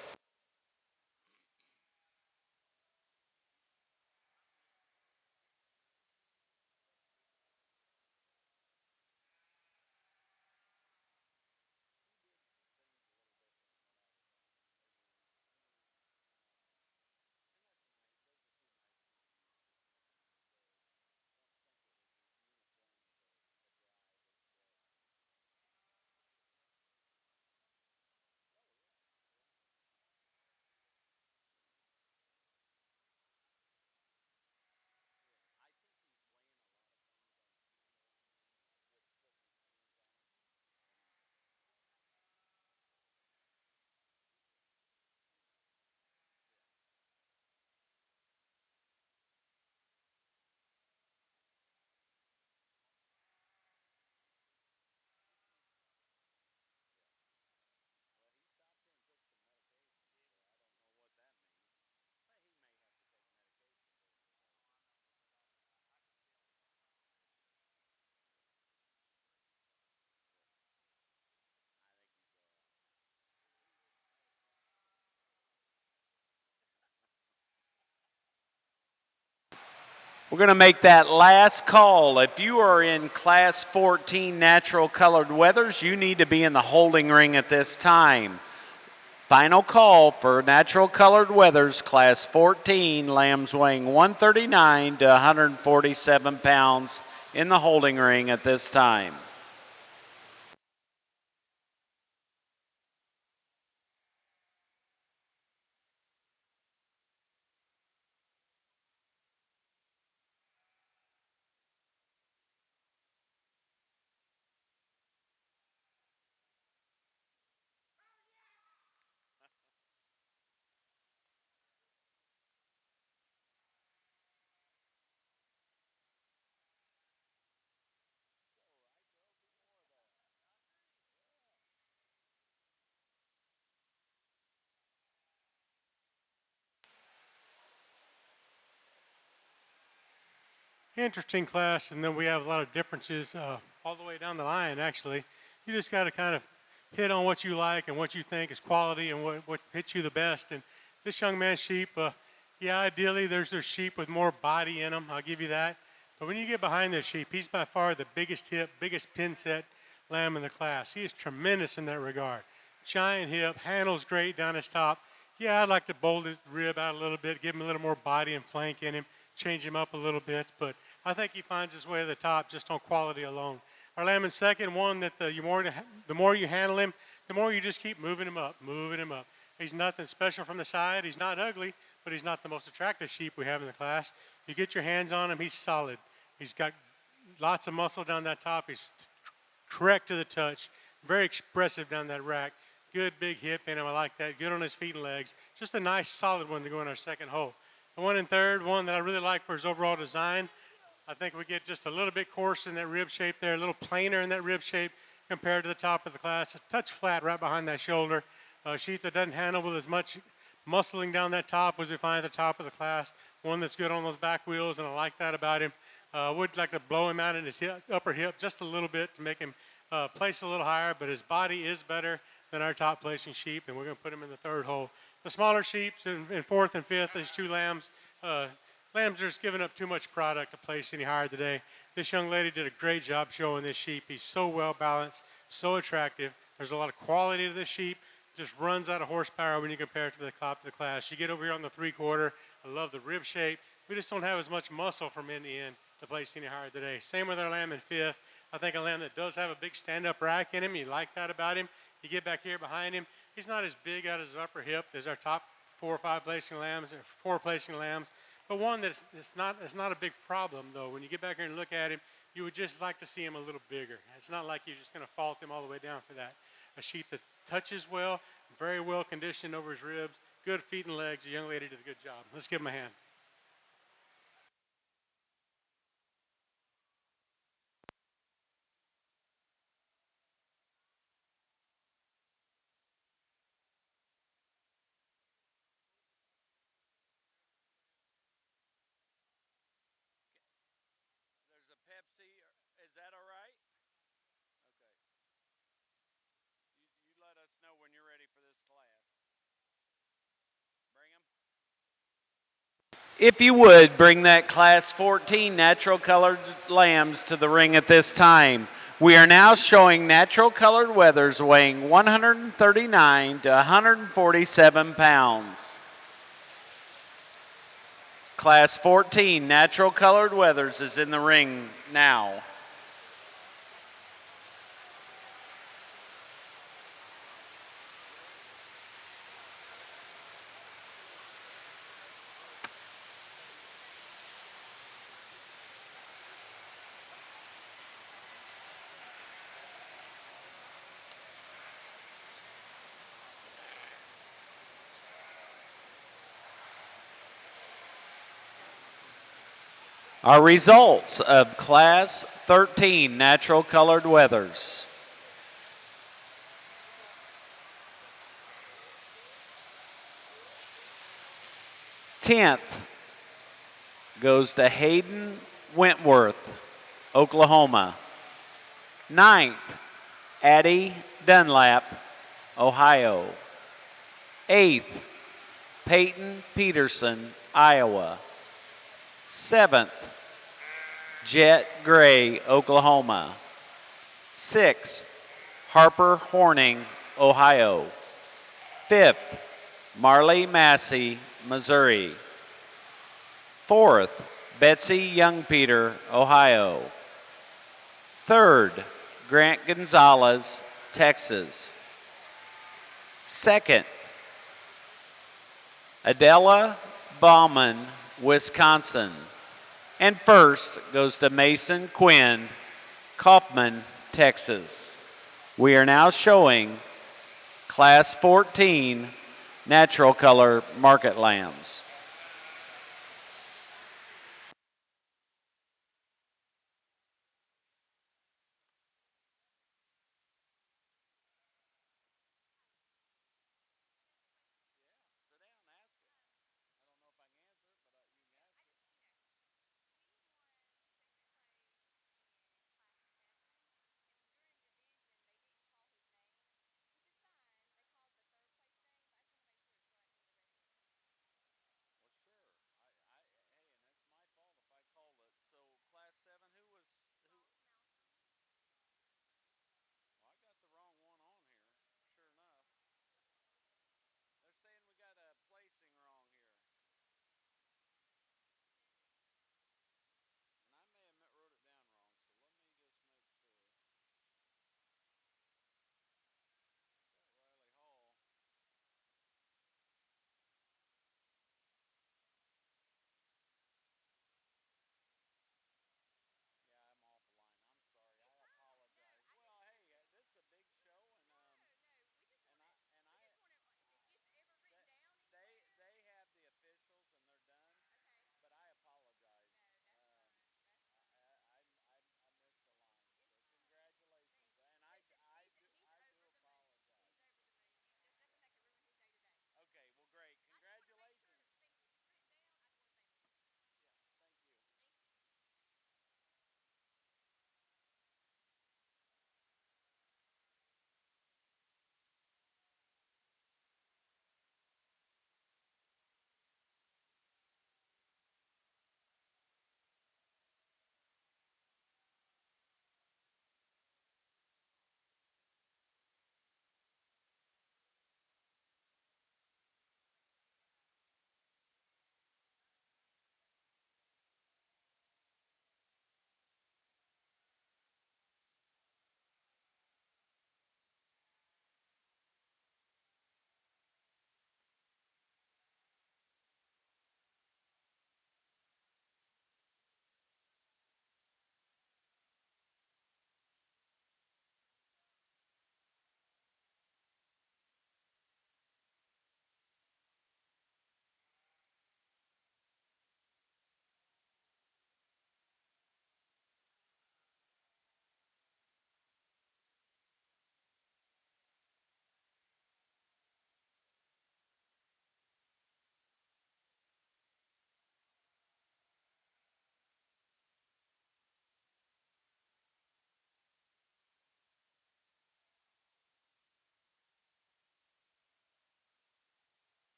We're going to make that last call. If you are in Class 14 natural colored wethers, you need to be in the holding ring at this time. Final call for natural colored wethers, Class 14, lambs weighing 139 to 147 pounds in the holding ring at this time. Interesting class, and then we have a lot of differences all the way down the line, actually. You just got to kind of hit on what you like and what you think is quality and what hits you the best. And this young man's sheep, yeah, ideally there's sheep with more body in them. I'll give you that. But when you get behind this sheep, he's by far the biggest hip, biggest pin set lamb in the class. He is tremendous in that regard. Giant hip, handles great down his top. Yeah, I'd like to bold his rib out a little bit, give him a little more body and flank in him, change him up a little bit. But I think he finds his way to the top just on quality alone. Our lamb in second, one that the more you handle him, the more you just keep moving him up, moving him up. He's nothing special from the side. He's not ugly, but he's not the most attractive sheep we have in the class. You get your hands on him, he's solid. He's got lots of muscle down that top. He's correct to the touch, very expressive down that rack. Good big hip in him, I like that. Good on his feet and legs. Just a nice solid one to go in our second hole. The one in third, one that I really like for his overall design, I think we get just a little bit coarse in that rib shape there, a little plainer in that rib shape compared to the top of the class. A touch flat right behind that shoulder. A sheep that doesn't handle with as much muscling down that top as we find at the top of the class. One that's good on those back wheels, and I like that about him. Would like to blow him out in his upper hip just a little bit to make him place a little higher, but his body is better than our top placing sheep, and we're going to put him in the third hole. The smaller sheep in fourth and fifth, these two lambs, lambs are just giving up too much product to place any higher today. This young lady did a great job showing this sheep. He's so well balanced, so attractive. There's a lot of quality to this sheep. Just runs out of horsepower when you compare it to the top of the class. You get over here on the 3/4. I love the rib shape. We just don't have as much muscle from end to end to place any higher today. Same with our lamb in fifth. I think a lamb that does have a big stand-up rack in him. You like that about him. You get back here behind him. He's not as big out his upper hip as our top 4 or 5 placing lambs, or 4 placing lambs. But one that's it's not a big problem, though. When you get back here and look at him, you would just like to see him a little bigger. It's not like you're just going to fault him all the way down for that. A sheep that touches well, very well conditioned over his ribs, good feet and legs. The young lady did a good job. Let's give him a hand. There's a Pepsi. Is that all right? If you would, bring that Class 14 natural colored lambs to the ring at this time. We are now showing natural colored wethers weighing 139 to 147 pounds. Class 14 natural colored wethers is in the ring now. Our results of Class 13 natural colored wethers. 10th goes to Hayden Wentworth, Oklahoma. 9th, Addie Dunlap, Ohio. 8th, Peyton Peterson, Iowa. 7th, Jet Gray, Oklahoma. 6th, Harper Horning, Ohio. 5th, Marley Massey, Missouri. 4th, Betsy Youngpeter, Ohio. 3rd, Grant Gonzalez, Texas. 2nd, Adela Bauman, Wisconsin. And 1st goes to Mason Quinn, Kaufman, Texas. We are now showing Class 14 natural color market lambs.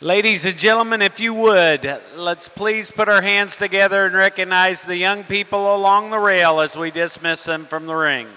Ladies and gentlemen, if you would, let's please put our hands together and recognize the young people along the rail as we dismiss them from the ring.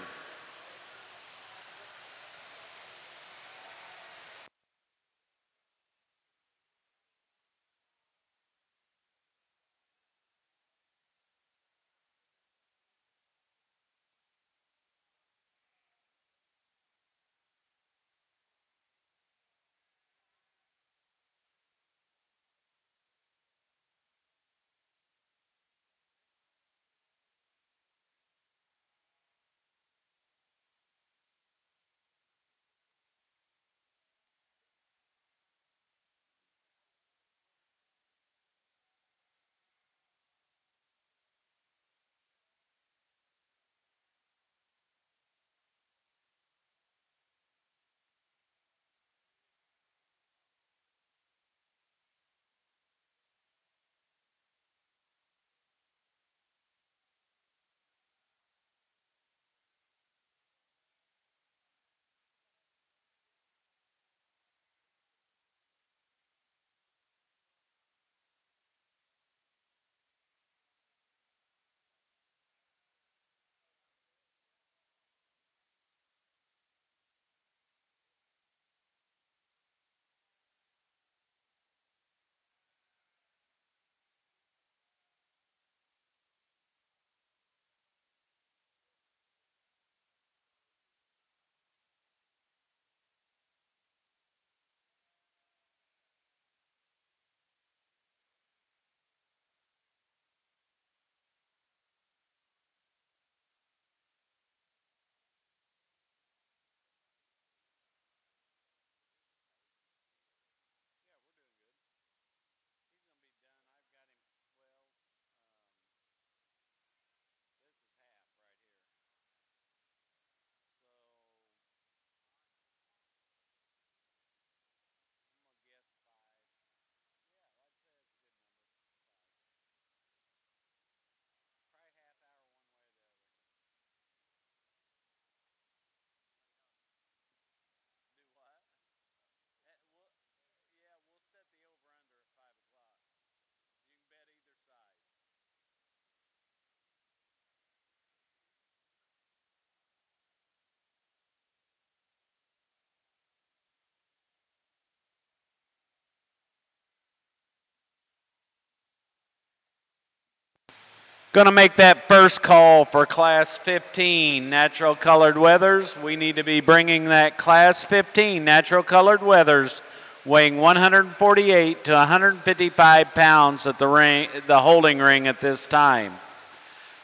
Going to make that first call for Class 15 Natural Colored Wethers. We need to be bringing that Class 15 Natural Colored Wethers weighing 148 to 155 pounds at the holding ring at this time.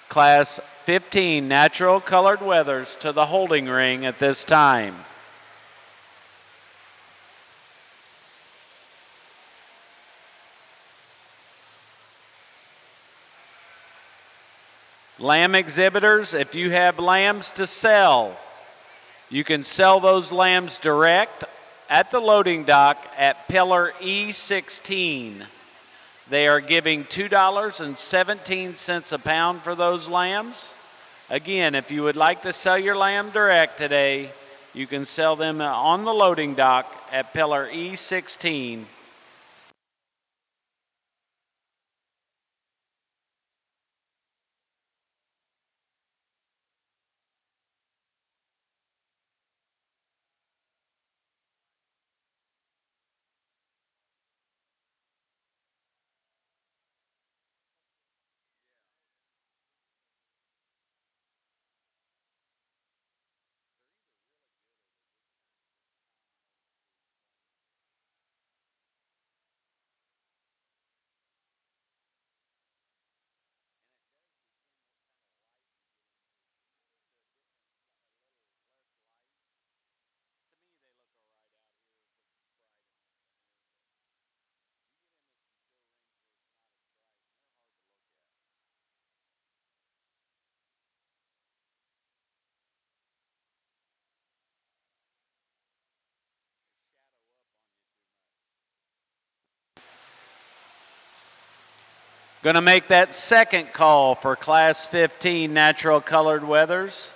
Class 15 Natural Colored Wethers to the holding ring at this time. Lamb exhibitors, if you have lambs to sell, you can sell those lambs direct at the loading dock at pillar E16. They are giving $2.17 a pound for those lambs. Again, if you would like to sell your lamb direct today, you can sell them on the loading dock at pillar E16. Going to make that second call for Class 15 Natural Colored Wethers,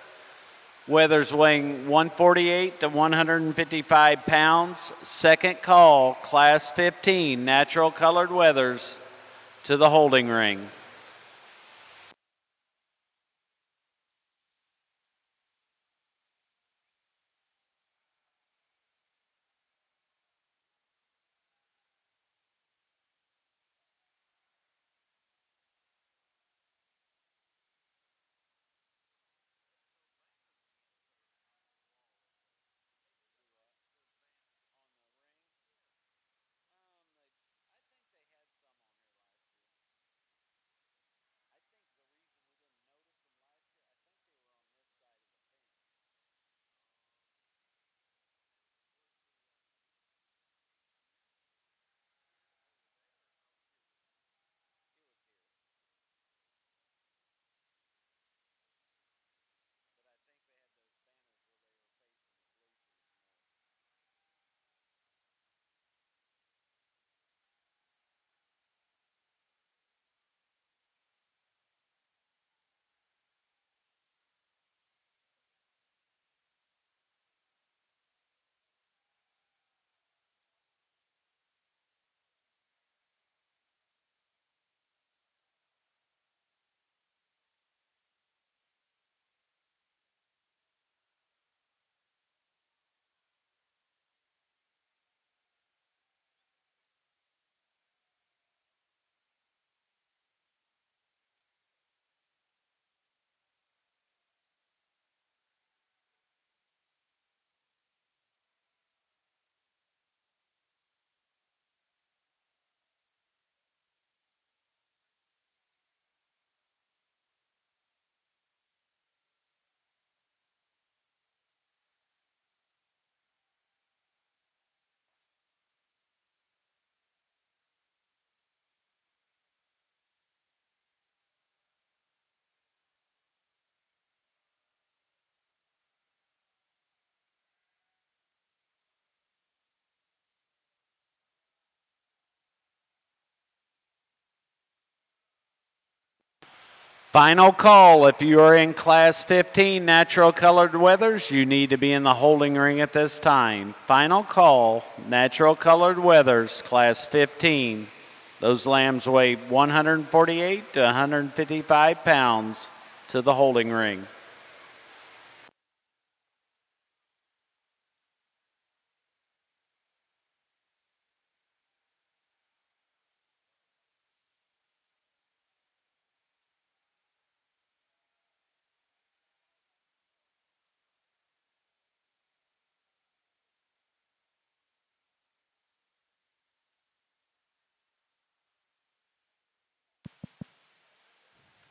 Wethers weighing 148 to 155 pounds. Second call, Class 15, natural colored wethers to the holding ring. Final call, if you are in Class 15 natural colored wethers, you need to be in the holding ring at this time. Final call, natural colored wethers, Class 15. Those lambs weigh 148 to 155 pounds to the holding ring.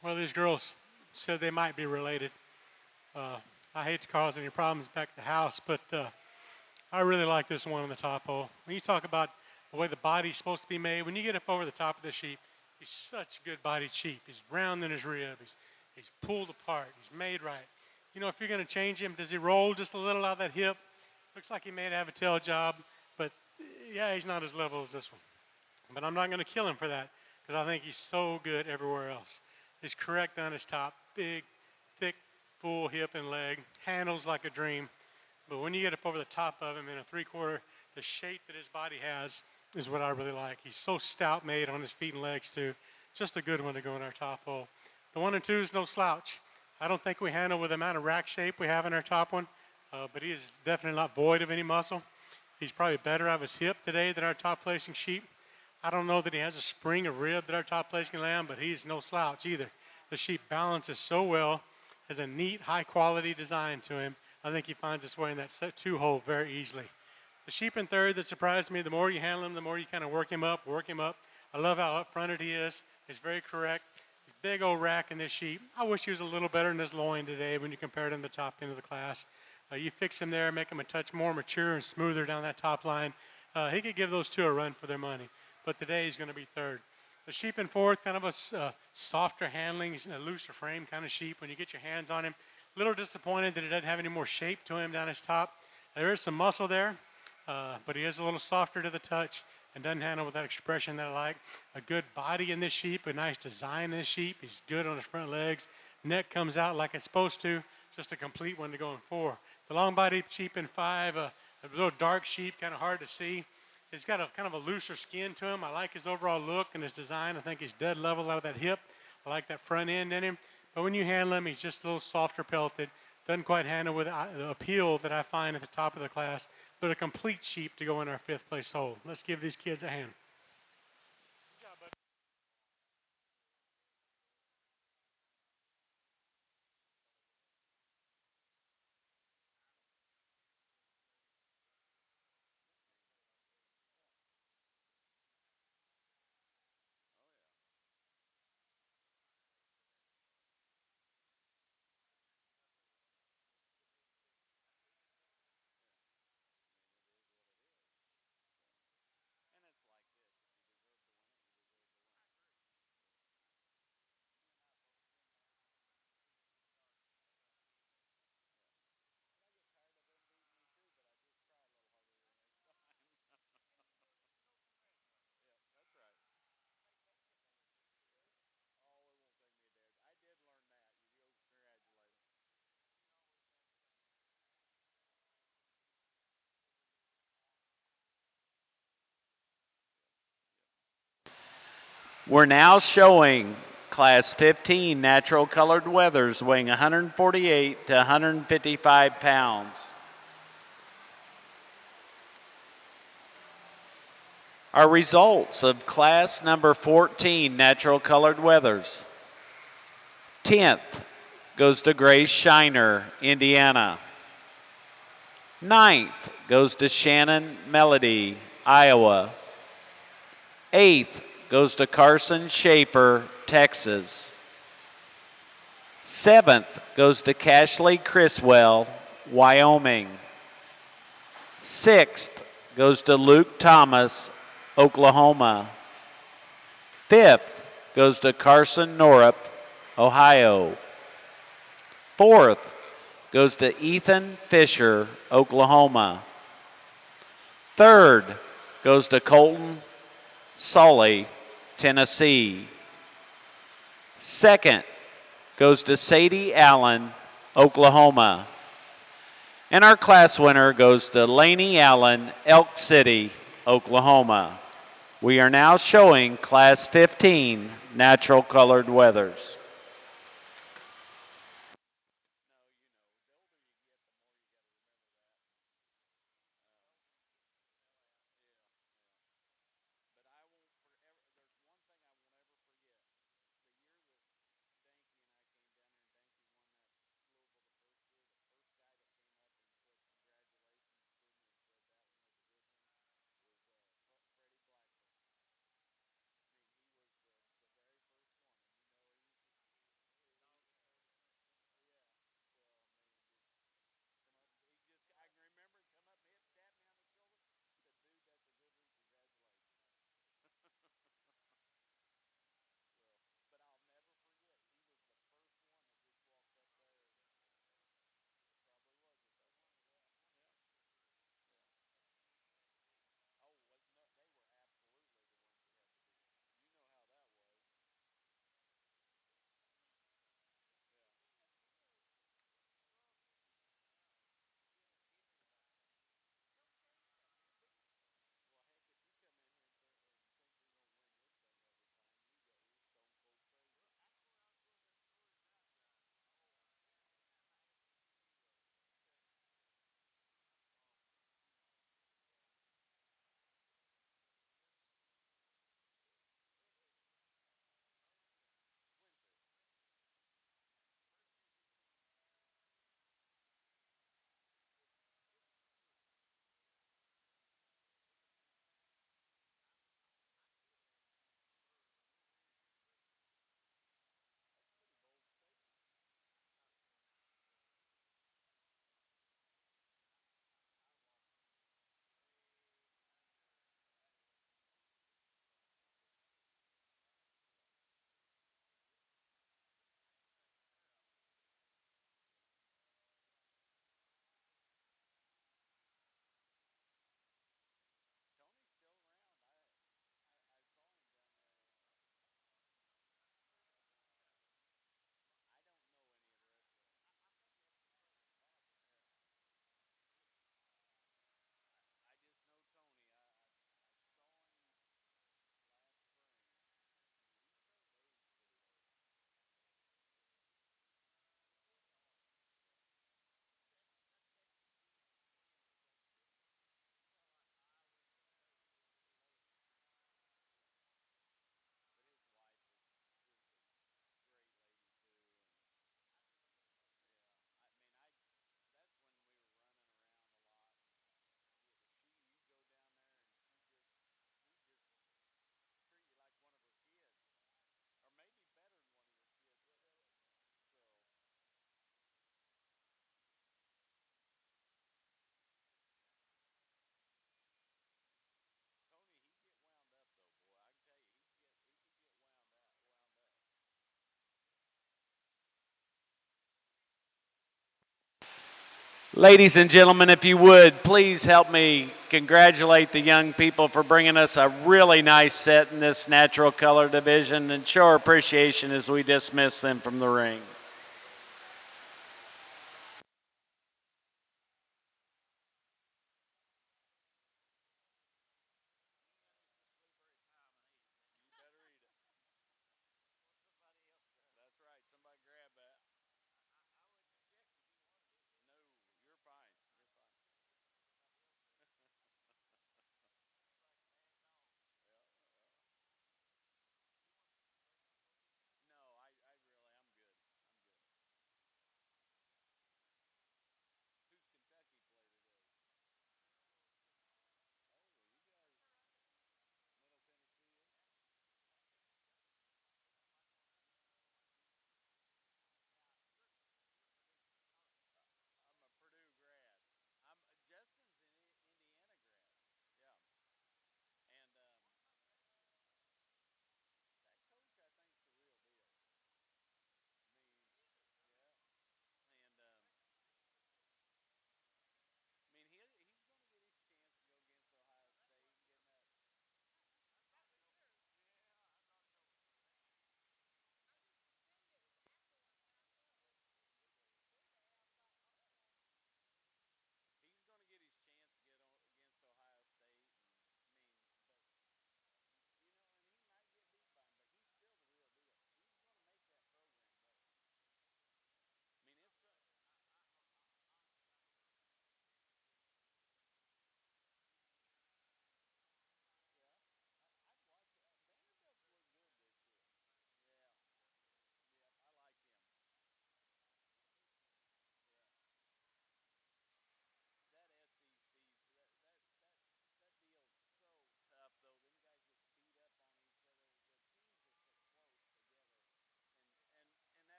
Well, these girls said they might be related. I hate to cause any problems back at the house, but I really like this one on the top hole. When you talk about the way the body's supposed to be made, when you get up over the top of the sheep, he's such a good-bodied sheep. He's round in his rib. He's pulled apart. He's made right. You know, if you're going to change him, does he roll just a little out of that hip? Looks like he may have a tail job, but yeah, he's not as level as this one. But I'm not going to kill him for that because I think he's so good everywhere else. He's correct on his top, big, thick, full hip and leg, handles like a dream. But when you get up over the top of him in a three-quarter, the shape that his body has is what I really like. He's so stout made on his feet and legs too. Just a good one to go in our top hole. The 1 and 2 is no slouch. I don't think we handle with the amount of rack shape we have in our top one, but he is definitely not void of any muscle. He's probably better out of his hip today than our top placing sheep. I don't know that he has a spring of rib that our top placing lamb, but he's no slouch either. The sheep balances so well, has a neat, high quality design to him. I think he finds his way in that two hole very easily. The sheep in third that surprised me, the more you handle him, the more you kind of work him up. I love how up fronted he is. He's very correct. He's big old rack in this sheep. I wish he was a little better in his loin today when you compared him to the top end of the class. You fix him there, make him a touch more mature and smoother down that top line. He could give those two a run for their money. But today he's going to be third. The sheep in fourth, kind of a softer handling, a looser frame kind of sheep. When you get your hands on him, a little disappointed that he doesn't have any more shape to him down his top. There is some muscle there, but he is a little softer to the touch and doesn't handle with that expression that I like. A good body in this sheep, a nice design in this sheep. He's good on his front legs. Neck comes out like it's supposed to. just a complete one to go in 4. The long-bodied sheep in 5, a little dark sheep, kind of hard to see. He's got a kind of a looser skin to him. I like his overall look and his design. I think he's dead level out of that hip. I like that front end in him. But when you handle him, he's just a little softer pelted. Doesn't quite handle with the appeal that I find at the top of the class, but a complete sheep to go in our 5th place hole. Let's give these kids a hand. We're now showing Class 15 natural colored wethers weighing 148 to 155 pounds. Our results of class number 14 natural colored wethers. 10th goes to Grace Shiner, Indiana. 9th goes to Shannon Melody, Iowa. 8th goes to Carson Schaefer, Texas. 7th goes to Cashley Criswell, Wyoming. 6th goes to Luke Thomas, Oklahoma. 5th goes to Carson Norup, Ohio. 4th goes to Ethan Fisher, Oklahoma. 3rd goes to Colton Sully, Tennessee. 2nd goes to Sadie Allen, Oklahoma. And our class winner goes to Laney Allen, Elk City, Oklahoma. We are now showing Class 15 natural colored wethers. Ladies and gentlemen, if you would, please help me congratulate the young people for bringing us a really nice set in this natural color division and show our appreciation as we dismiss them from the ring.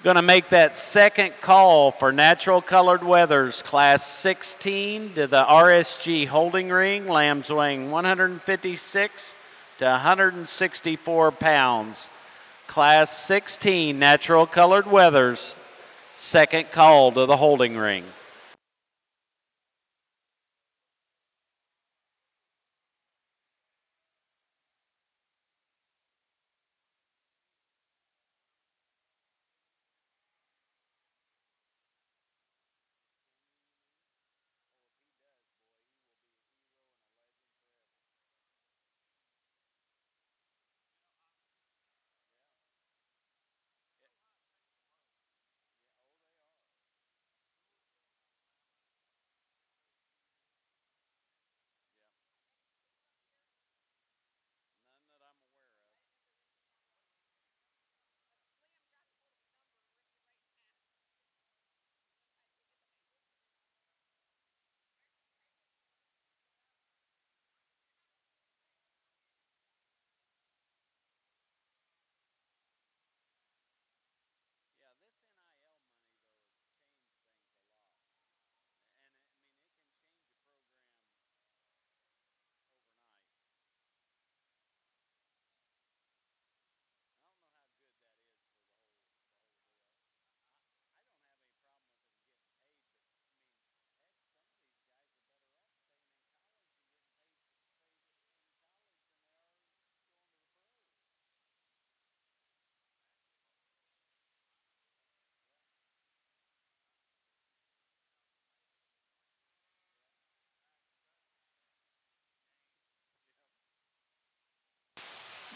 Going to make that second call for natural colored wethers, class 16 to the RSG holding ring. Lambs weighing 156 to 164 pounds. Class 16 natural colored wethers, second call to the holding ring.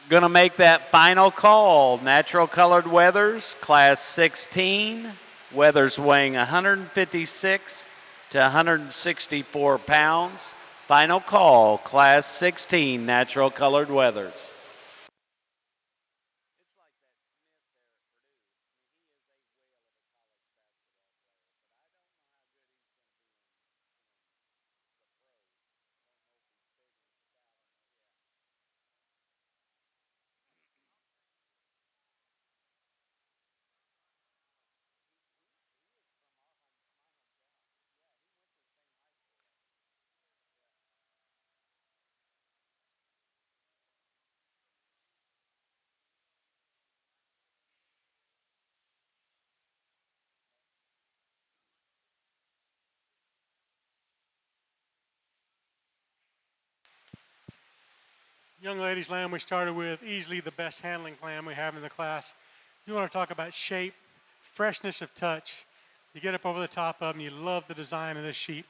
Gonna make that final call. Natural colored wethers, class 16. Wethers weighing 156 to 164 pounds. Final call, class 16, natural colored wethers. Young ladies lamb we started with, easily the best handling lamb we have in the class. You want to talk about shape, freshness of touch. You get up over the top of them, you love the design of this sheep.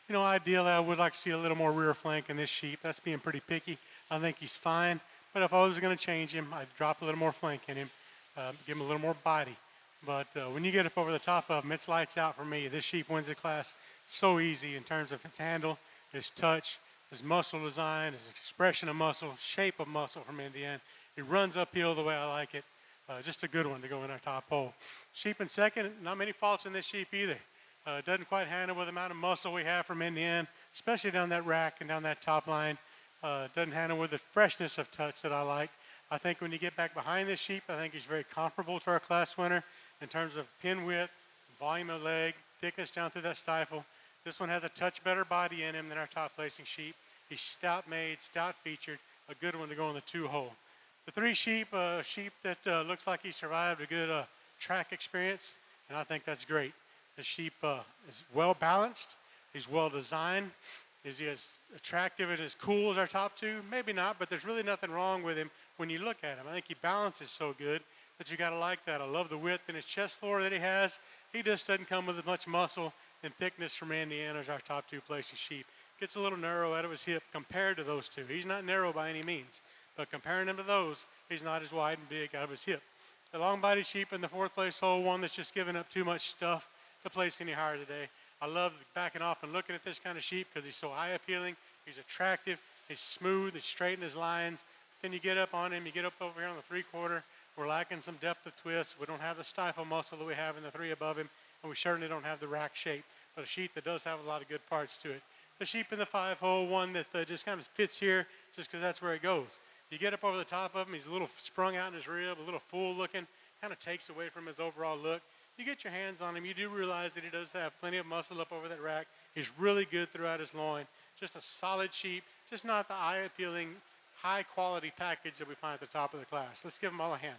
You know, ideally I would like to see a little more rear flank in this sheep. That's being pretty picky. I think he's fine, but if I was going to change him, I'd drop a little more flank in him, give him a little more body. But when you get up over the top of him, it's lights out for me. This sheep wins the class so easy in terms of his handle, his touch, his muscle design, his expression of muscle, shape of muscle from end to end. He runs uphill the way I like it. Just a good one to go in our top hole. Sheep in second, not many faults in this sheep either. Doesn't quite handle with the amount of muscle we have from end to end, especially down that rack and down that top line. Doesn't handle with the freshness of touch that I like. I think when you get back behind this sheep, I think he's very comparable to our class winner in terms of pin width, volume of leg, thickness down through that stifle. This one has a touch better body in him than our top placing sheep. He's stout made, stout featured, a good one to go in the 2-hole. The 3 sheep, sheep that looks like he survived a good track experience, and I think that's great. The sheep is well balanced, he's well designed. Is he as attractive and as cool as our top 2? Maybe not, but there's really nothing wrong with him when you look at him. I think he balances so good that you gotta like that. I love the width in his chest floor that he has. He just doesn't come with as much muscle and thickness from Indiana as our top 2 placing sheep. Gets a little narrow out of his hip compared to those 2. He's not narrow by any means, but comparing him to those, he's not as wide and big out of his hip. The long-bodied sheep in the 4th place hole, one that's just giving up too much stuff to place any higher today. I love backing off and looking at this kind of sheep because he's so eye appealing, he's attractive, he's smooth, he's straight in his lines. Then you get up on him, you get up over here on the 3/4, we're lacking some depth of twist. We don't have the stifle muscle that we have in the 3 above him, and we certainly don't have the rack shape, but a sheep that does have a lot of good parts to it. The sheep in the 5-hole, one that just kind of fits here just because that's where it goes. You get up over the top of him, he's a little sprung out in his rib, a little full looking, kind of takes away from his overall look. You get your hands on him, you do realize that he does have plenty of muscle up over that rack. He's really good throughout his loin. Just a solid sheep, just not the eye-appealing, high-quality package that we find at the top of the class. Let's give them all a hand.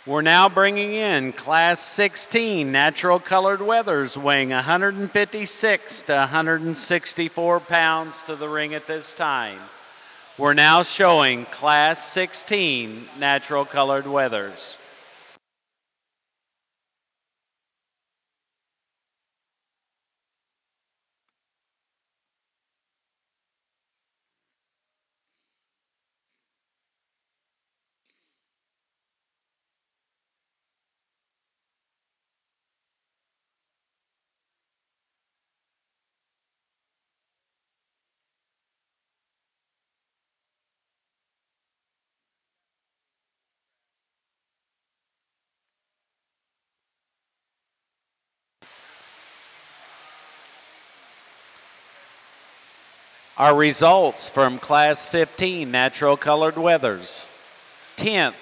We're now bringing in class 16 natural colored wethers weighing 156 to 164 pounds to the ring at this time. We're now showing class 16 natural colored wethers. Our results from Class 15 Natural Colored Wethers. 10th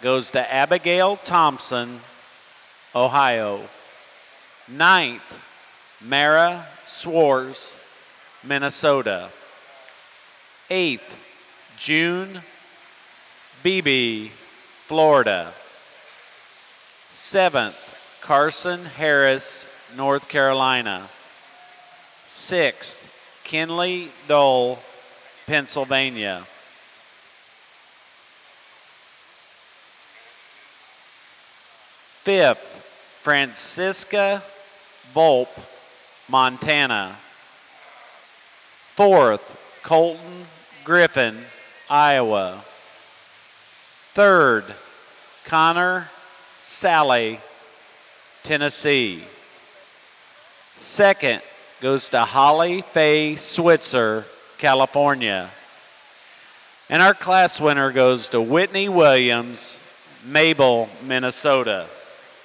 goes to Abigail Thompson, Ohio. 9th, Mara Swartz, Minnesota. 8th, June Beebe, Florida. 7th, Carson Harris, North Carolina. 6th, Kinley Dole, Pennsylvania. 5th, Francisca Volpe, Montana. 4th, Colton Griffin, Iowa. 3rd, Connor Sally, Tennessee. 2nd goes to Holly Faye Switzer, California. And our class winner goes to Whitney Williams, Mabel, Minnesota.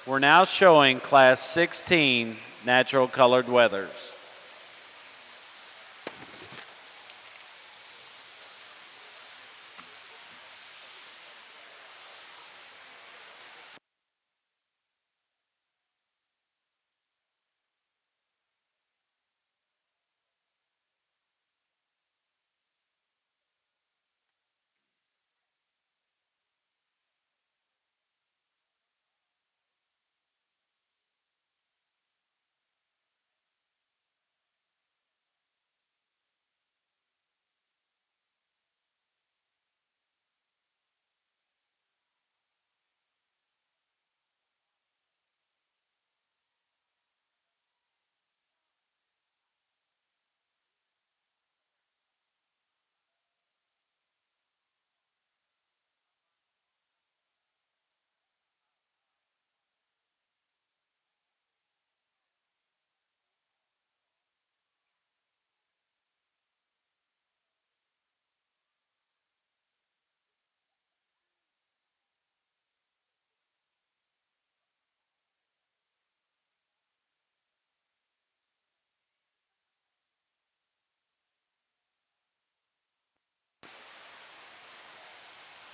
We're now showing Class 16 Natural Colored Wethers.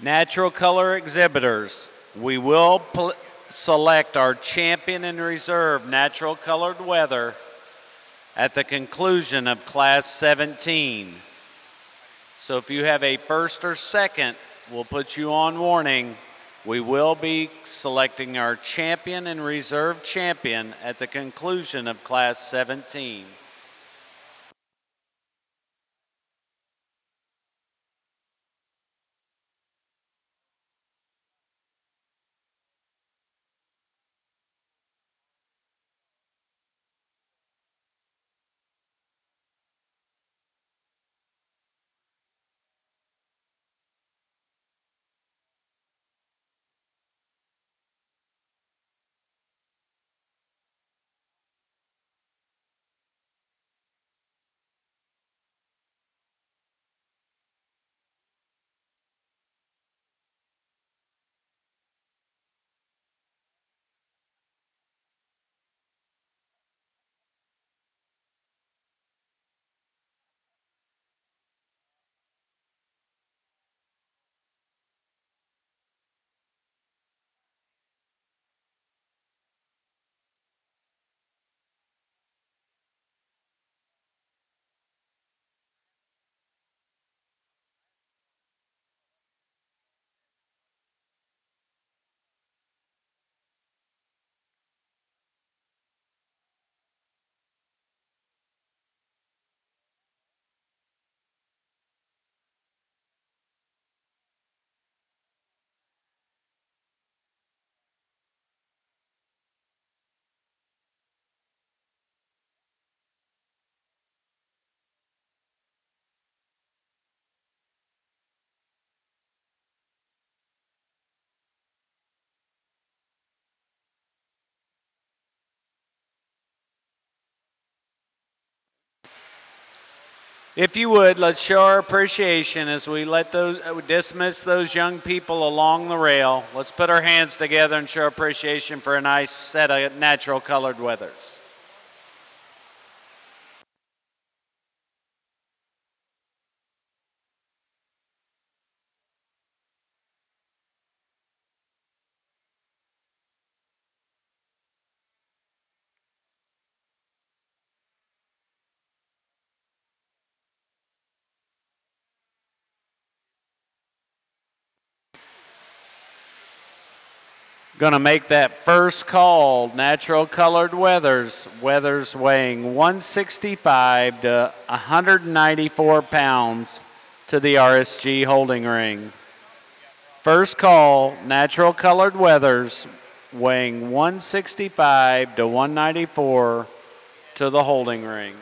Natural color exhibitors, we will select our champion and reserve natural colored wether at the conclusion of Class 17. So if you have a first or second, we'll put you on warning. We will be selecting our champion and reserve champion at the conclusion of Class 17. If you would, let's show our appreciation as we dismiss those young people along the rail. Let's put our hands together and show appreciation for a nice set of natural colored wethers. Going to make that first call, natural colored wethers. Wethers weighing 165 to 194 pounds to the RSG holding ring. First call, natural colored wethers weighing 165 to 194 to the holding ring.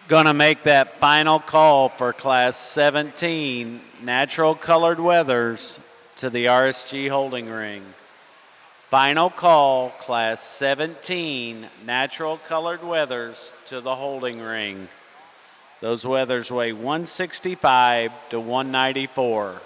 Going to make that final call for Class 17, natural colored wethers to the RSG holding ring. Final call, Class 17, natural colored wethers to the holding ring. Those wethers weigh 165 to 194.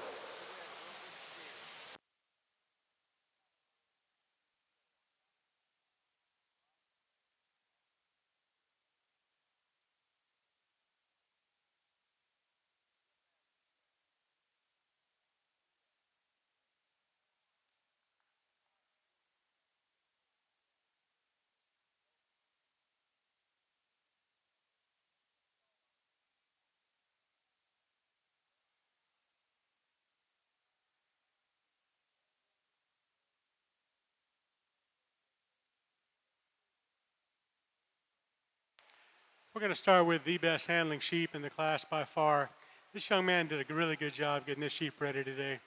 We're going to start with the best handling sheep in the class by far. This young man did a really good job getting this sheep ready today.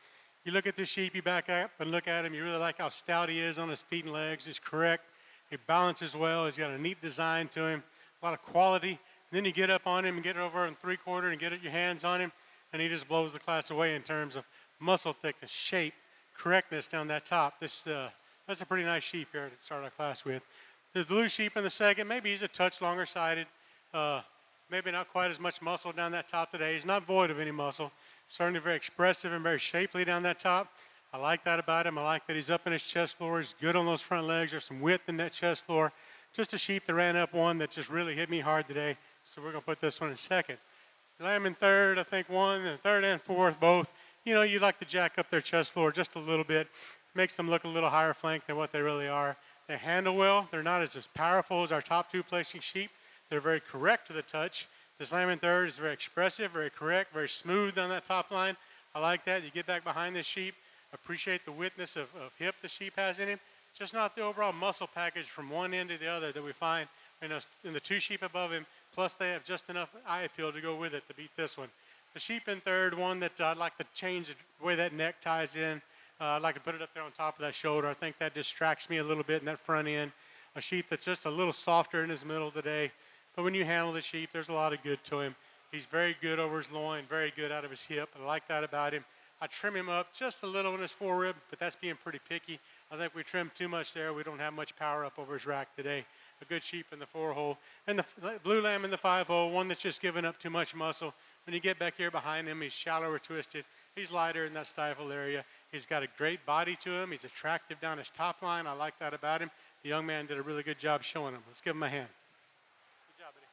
You look at this sheep, you back up and look at him, you really like how stout he is on his feet and legs. He's correct. He balances well. He's got a neat design to him, a lot of quality. And then you get up on him and get over in 3/4 and get your hands on him, and he just blows the class away in terms of muscle thickness, shape, correctness down that top. That's a pretty nice sheep here to start our class with. The blue sheep in the second, maybe he's a touch longer sided. Maybe not quite as much muscle down that top today. He's not void of any muscle. Certainly very expressive and very shapely down that top. I like that about him. I like that he's up in his chest floor. He's good on those front legs. There's some width in that chest floor. Just a sheep that ran up one that just really hit me hard today. So we're going to put this one in second. Lamb in third, I think one, and third and fourth both. You know, you like to jack up their chest floor just a little bit. Makes them look a little higher flanked than what they really are. They handle well. They're not as powerful as our top two placing sheep. They're very correct to the touch. This lamb in third is very expressive, very correct, very smooth on that top line. I like that. You get back behind this sheep, appreciate the widthness of hip the sheep has in him. Just not the overall muscle package from one end to the other that we find and the two sheep above him, plus they have just enough eye appeal to go with it to beat this one. The sheep in third, one that I'd like to change the way that neck ties in. I'd like to put it up there on top of that shoulder. I think that distracts me a little bit in that front end. A sheep that's just a little softer in his middle today. But when you handle the sheep, there's a lot of good to him. He's very good over his loin, very good out of his hip. I like that about him. I trim him up just a little in his forerib, but that's being pretty picky. I think we trimmed too much there. We don't have much power up over his rack today. A good sheep in the 4-hole. And the blue lamb in the 5-hole, one that's just given up too much muscle. When you get back here behind him, he's shallower twisted. He's lighter in that stifle area. He's got a great body to him. He's attractive down his top line. I like that about him. The young man did a really good job showing him. Let's give him a hand. Good job, buddy.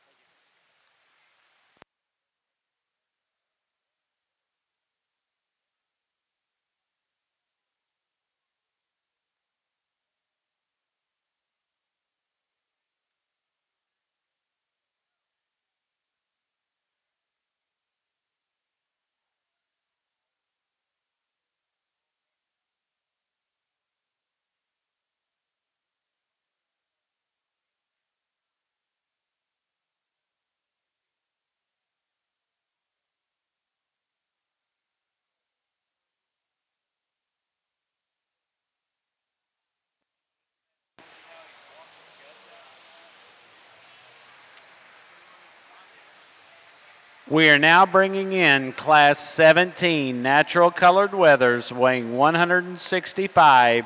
We are now bringing in Class 17 natural colored wethers weighing 165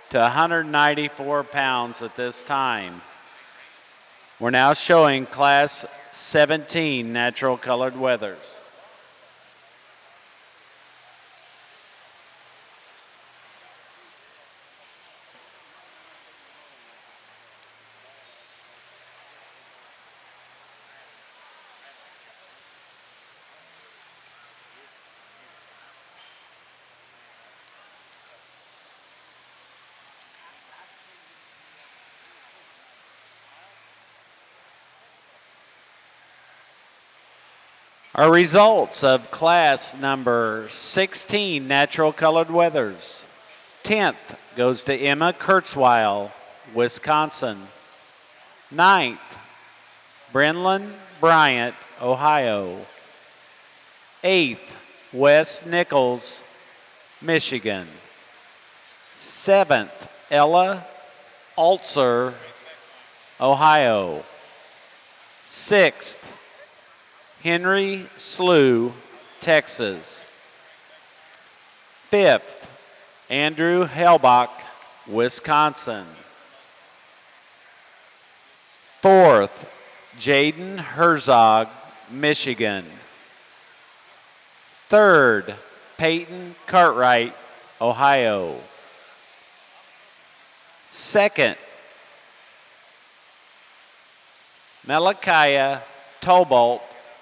to 194 pounds at this time. We're now showing Class 17 natural colored wethers. Our results of class number 16 natural colored wethers. 10th goes to Emma Kurzweil, Wisconsin. 9th, Brenlin Bryant, Ohio. 8th, Wes Nichols, Michigan. 7th, Ella Altzer, Ohio. 6th, Henry Slew, Texas. 5th, Andrew Helbach, Wisconsin. 4th, Jaden Herzog, Michigan. 3rd, Peyton Cartwright, Ohio. 2nd, Malachiah Tobolt,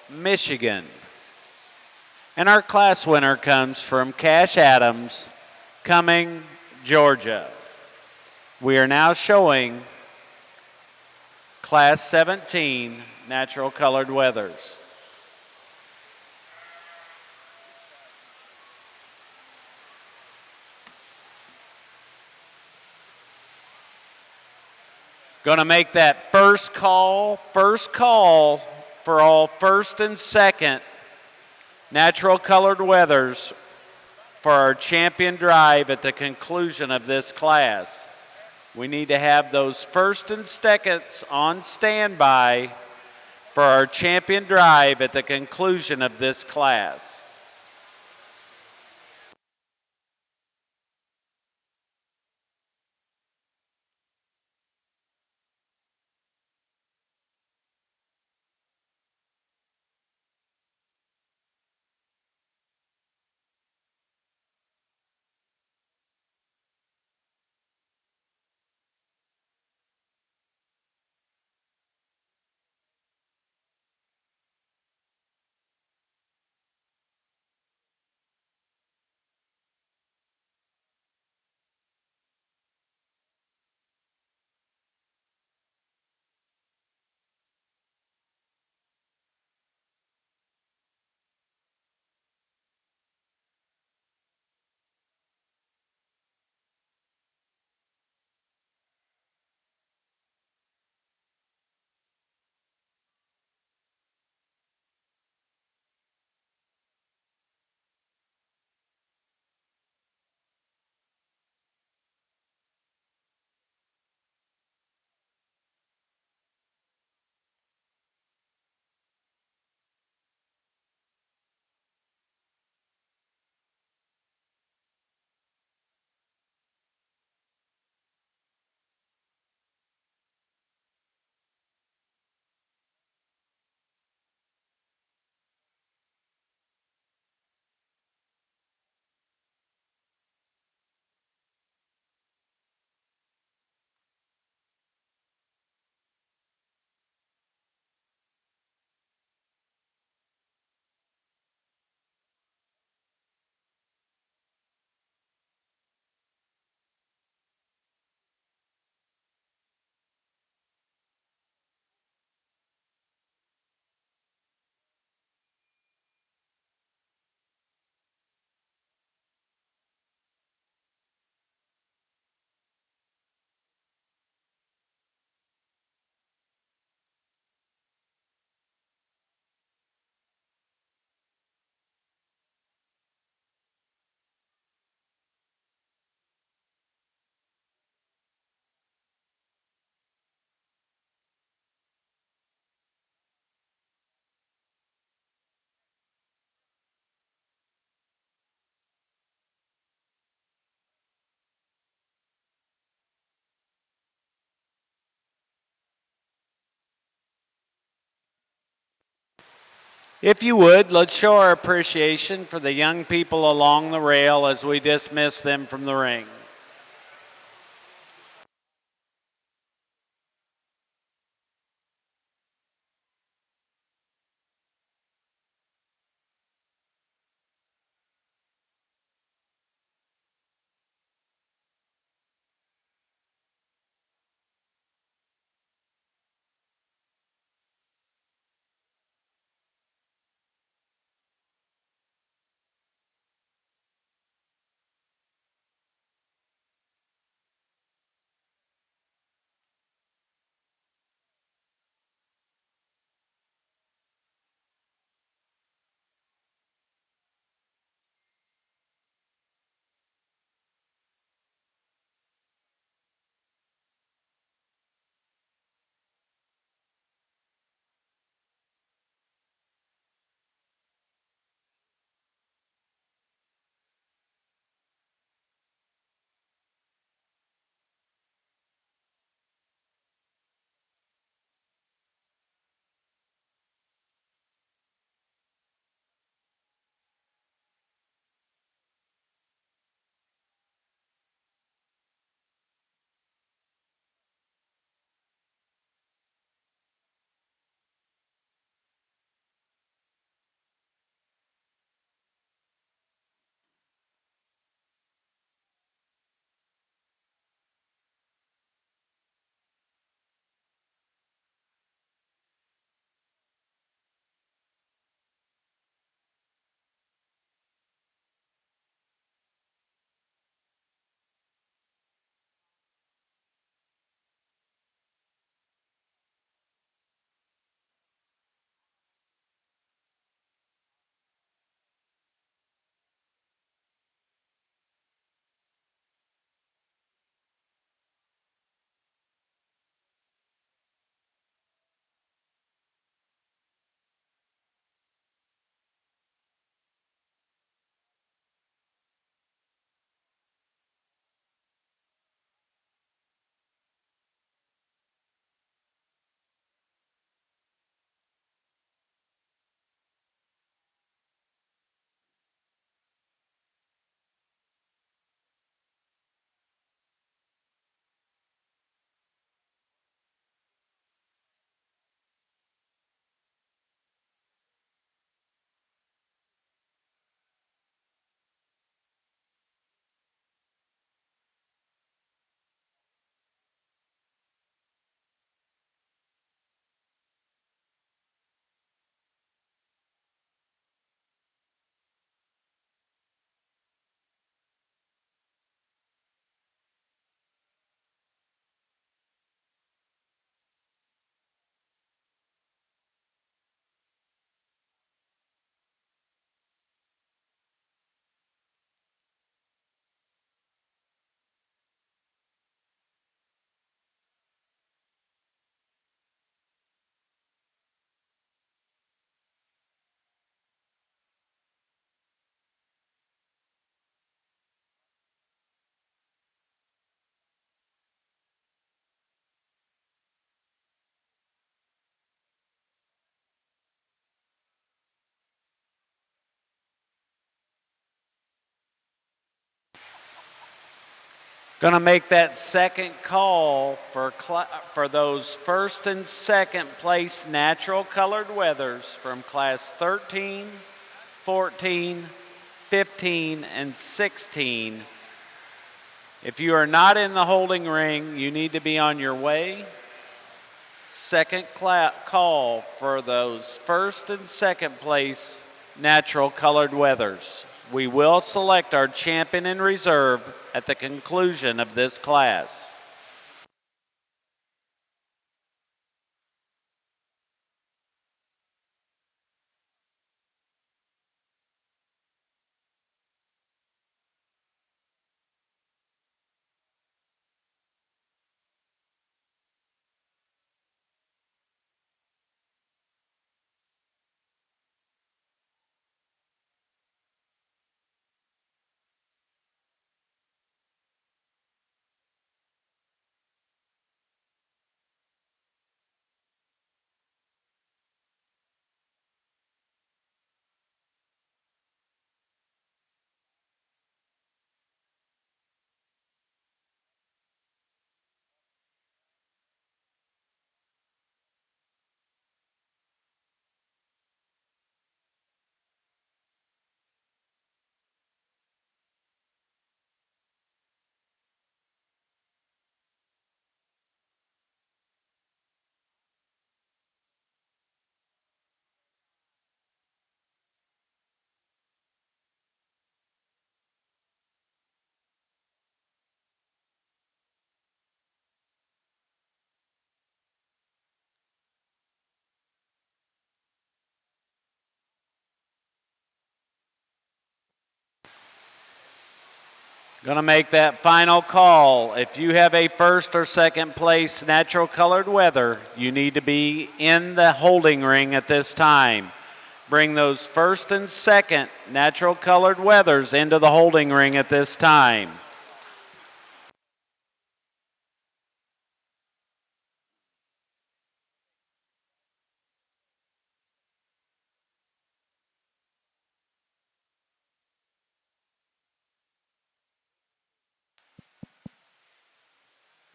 Michigan. And our class winner comes from Cash Adams, Cumming, Georgia. We are now showing Class 17 natural colored wethers. Going to make that first call for all first and second natural colored wethers for our champion drive at the conclusion of this class. We need to have those first and seconds on standby for our champion drive at the conclusion of this class. If you would, let's show our appreciation for the young people along the rail as we dismiss them from the ring. Going to make that second call for those first and second place natural colored wethers from class 13, 14, 15, and 16. If you are not in the holding ring, you need to be on your way. Second call for those first and second place natural colored wethers. We will select our champion in reserve at the conclusion of this class. Going to make that final call. If you have a first or second place natural colored wether, you need to be in the holding ring at this time. Bring those first and second natural colored wethers into the holding ring at this time.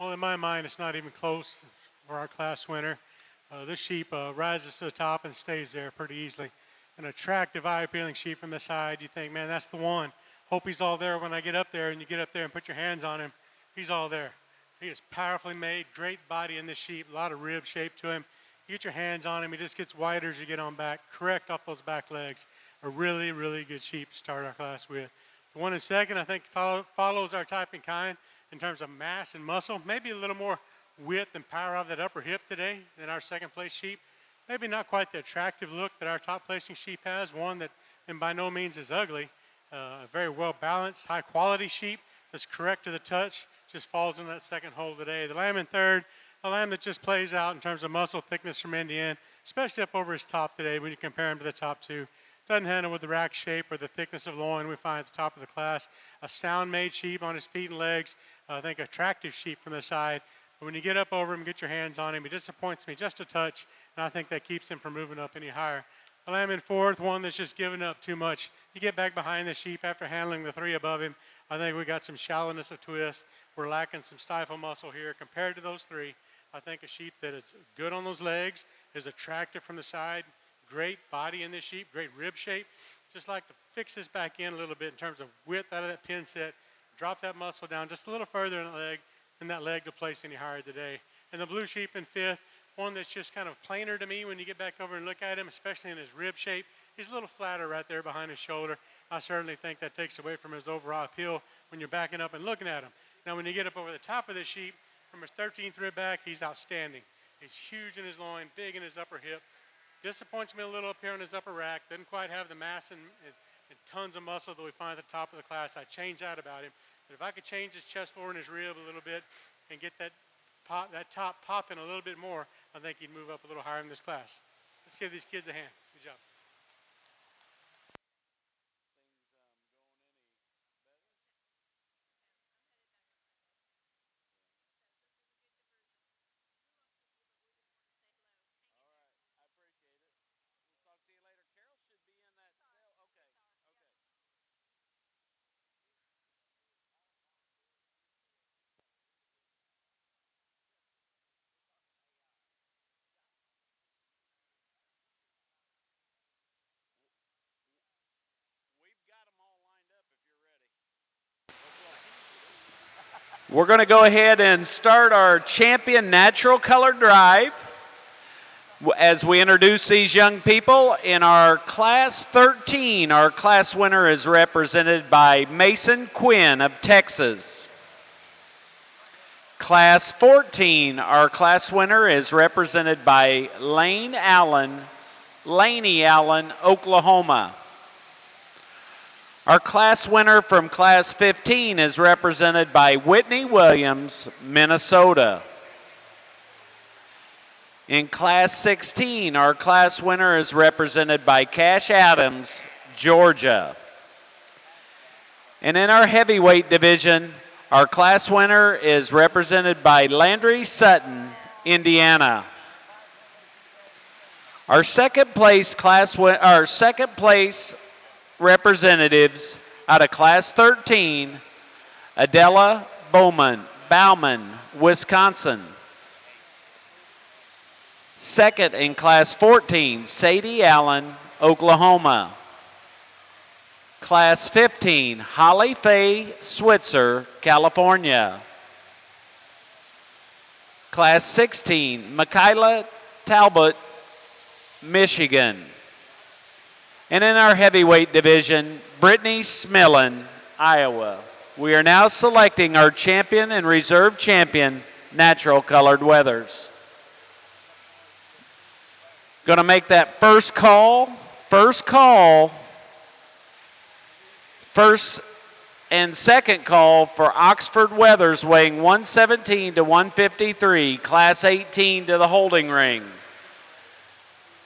Well, in my mind, it's not even close for our class winner. This sheep rises to the top and stays there pretty easily. An attractive, eye-appealing sheep from the side. You think, man, that's the one. Hope he's all there when I get up there. And you get up there and put your hands on him, he's all there. He is powerfully made, great body in this sheep, a lot of rib shape to him. You get your hands on him, he just gets wider as you get on back, correct off those back legs. A really, really good sheep to start our class with. The one in second, I think, follows our type and kind in terms of mass and muscle, maybe a little more width and power of that upper hip today than our second place sheep. Maybe not quite the attractive look that our top placing sheep has, one that and by no means is ugly. A very well balanced, high quality sheep that's correct to the touch, just falls in that second hole today. The lamb in third, a lamb that just plays out in terms of muscle thickness from end to end, especially up over his top today when you compare him to the top two. Doesn't handle with the rack shape or the thickness of loin we find at the top of the class. A sound made sheep on his feet and legs. I think attractive sheep from the side. But when you get up over him, get your hands on him, he disappoints me just a touch, and I think that keeps him from moving up any higher. The lamb in fourth, one that's just given up too much. You get back behind the sheep after handling the three above him. I think we got some shallowness of twist. We're lacking some stifle muscle here compared to those three. I think a sheep that is good on those legs, is attractive from the side, great body in this sheep, great rib shape. Just like to fix this back in a little bit in terms of width out of that pin set. Drop that muscle down just a little further in the leg than that leg to place any higher today. And the blue sheep in fifth, one that's just kind of plainer to me when you get back over and look at him, especially in his rib shape. He's a little flatter right there behind his shoulder. I certainly think that takes away from his overall appeal when you're backing up and looking at him. Now when you get up over the top of this sheep, from his 13th rib back, he's outstanding. He's huge in his loin, big in his upper hip. Disappoints me a little up here on his upper rack. Doesn't quite have the mass and tons of muscle that we find at the top of the class. I change that about him. But if I could change his chest forward and his rib a little bit and get that top popping a little bit more, I think he'd move up a little higher in this class. Let's give these kids a hand. Good job. We're going to go ahead and start our champion natural color drive as we introduce these young people. In our class 13, our class winner is represented by Mason Quinn of Texas. Class 14, our class winner is represented by Laney Allen, Oklahoma. Our class winner from class 15 is represented by Whitney Williams, Minnesota. In class 16, our class winner is represented by Cash Adams, Georgia. And in our heavyweight division, our class winner is represented by Landry Sutton, Indiana. Our second place representatives out of class 13, Adela Bauman, Wisconsin. Second in class 14, Sadie Allen, Oklahoma. Class 15, Holly Faye Switzer, California. Class 16, Michaela Talbot, Michigan. And in our heavyweight division, Brittany Smillen, Iowa. We are now selecting our champion and reserve champion, natural colored wethers. Going to make that first call. First And second call for Oxford Wethers, weighing 117 to 153, Class 18 to the holding ring.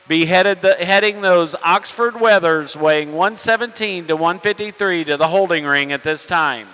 Heading those Oxford Wethers, weighing 117 to 153 to the holding ring at this time.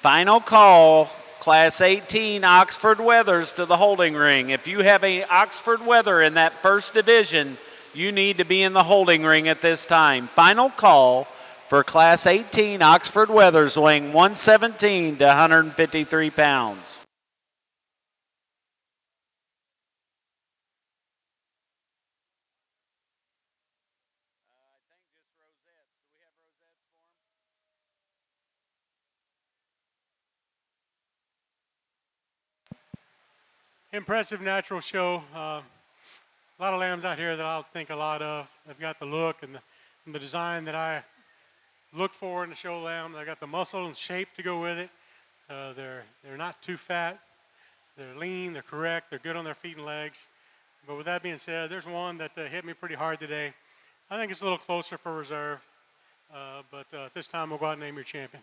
Final call, Class 18 Oxford Wethers to the holding ring. If you have a Oxford Wether in that first division, you need to be in the holding ring at this time. Final call for Class 18 Oxford Wethers, weighing 117 to 153 pounds. Impressive natural show. A lot of lambs out here that I'll think a lot of. They've got the look and the design that I look for in the show lamb. They got the muscle and shape to go with it. They're not too fat. They're lean. They're correct. They're good on their feet and legs. But with that being said, there's one that hit me pretty hard today. I think it's a little closer for reserve. But this time we'll go out and name your champion.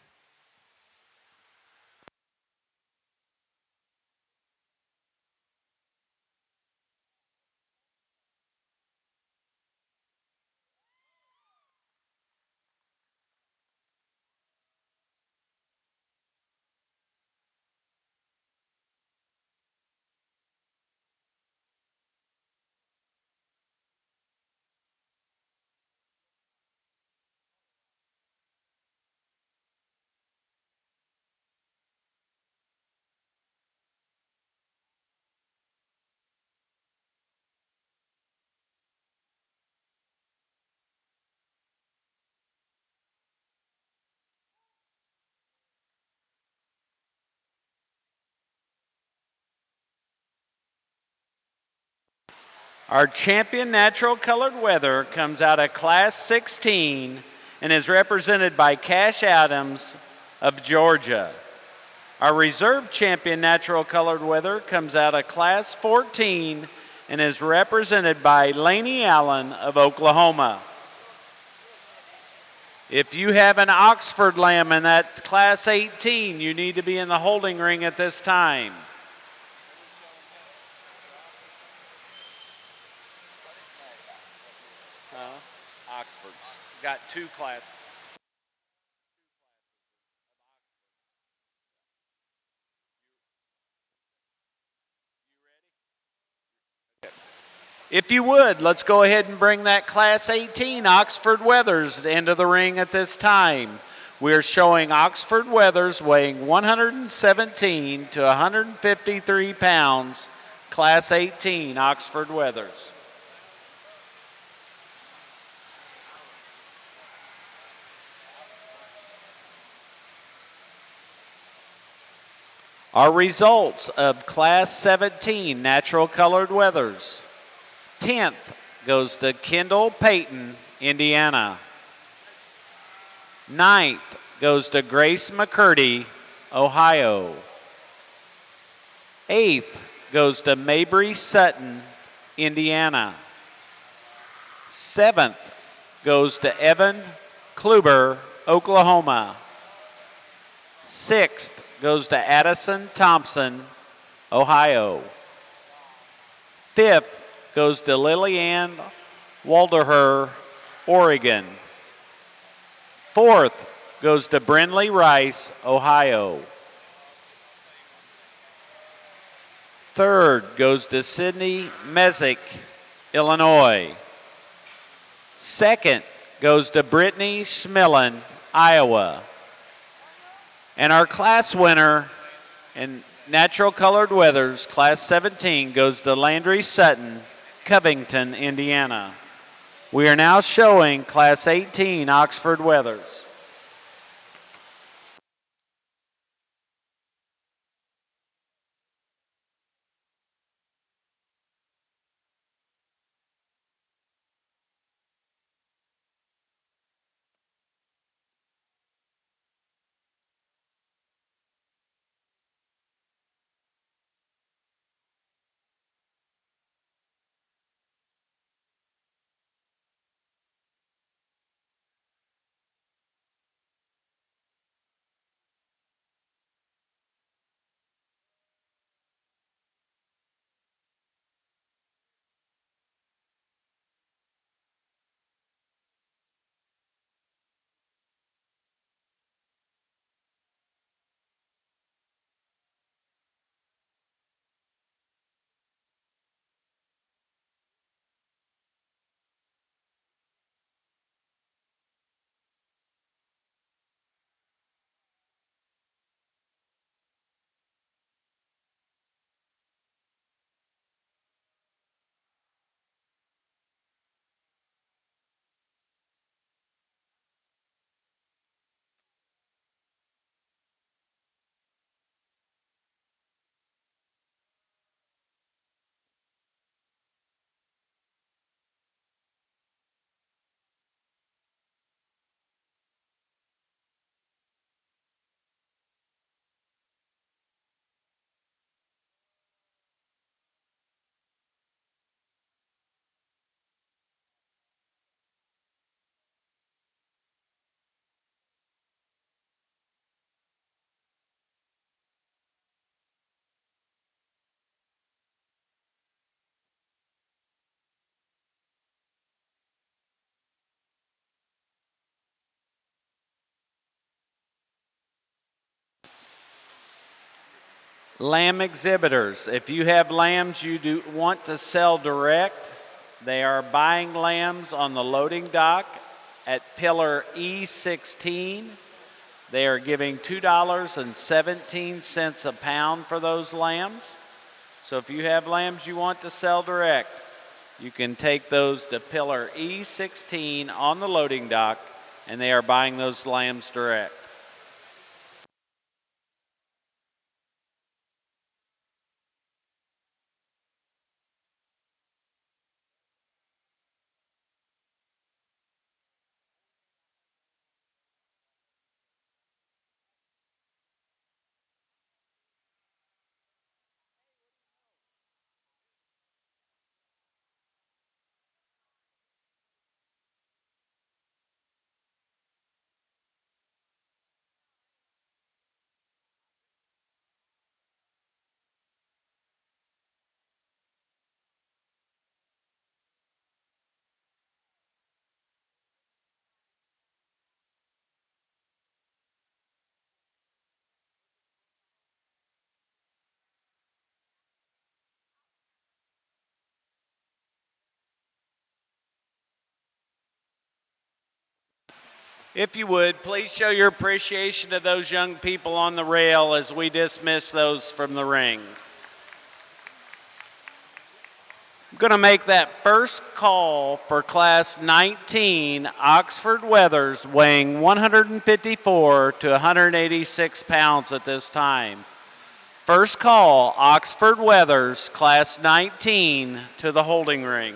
Our champion natural colored wether comes out of Class 16 and is represented by Cash Adams of Georgia. Our reserve champion natural colored wether comes out of Class 14 and is represented by Laney Allen of Oklahoma. If you have an Oxford lamb in that Class 18, you need to be in the holding ring at this time. Oxfords. Got two classes. If you would, let's go ahead and bring that Class 18 Oxford Wethers into the ring at this time. We're showing Oxford Wethers weighing 117 to 153 pounds, Class 18 Oxford Wethers. Our results of Class 17 Natural Colored Wethers. 10th goes to Kendall Payton, Indiana. 9th goes to Grace McCurdy, Ohio. 8th goes to Mabry Sutton, Indiana. 7th goes to Evan Kluber, Oklahoma. 6th goes to Addison Thompson, Ohio. 5th goes to Lillian Walderher, Oregon. 4th goes to Brinley Rice, Ohio. 3rd goes to Sydney Mesick, Illinois. 2nd goes to Brittany Schmillen, Iowa. And our class winner in Natural Colored Wethers, Class 17, goes to Landry Sutton, Covington, Indiana. We are now showing Class 18 Oxford Wethers. Lamb exhibitors. If you have lambs you do want to sell direct, they are buying lambs on the loading dock at pillar E16. They are giving $2.17 a pound for those lambs. So if you have lambs you want to sell direct, you can take those to pillar E16 on the loading dock, and they are buying those lambs direct. If you would, please show your appreciation to those young people on the rail as we dismiss those from the ring. I'm going to make that first call for Class 19 Oxford Wethers, weighing 154 to 186 pounds at this time. First call, Oxford Wethers, Class 19, to the holding ring.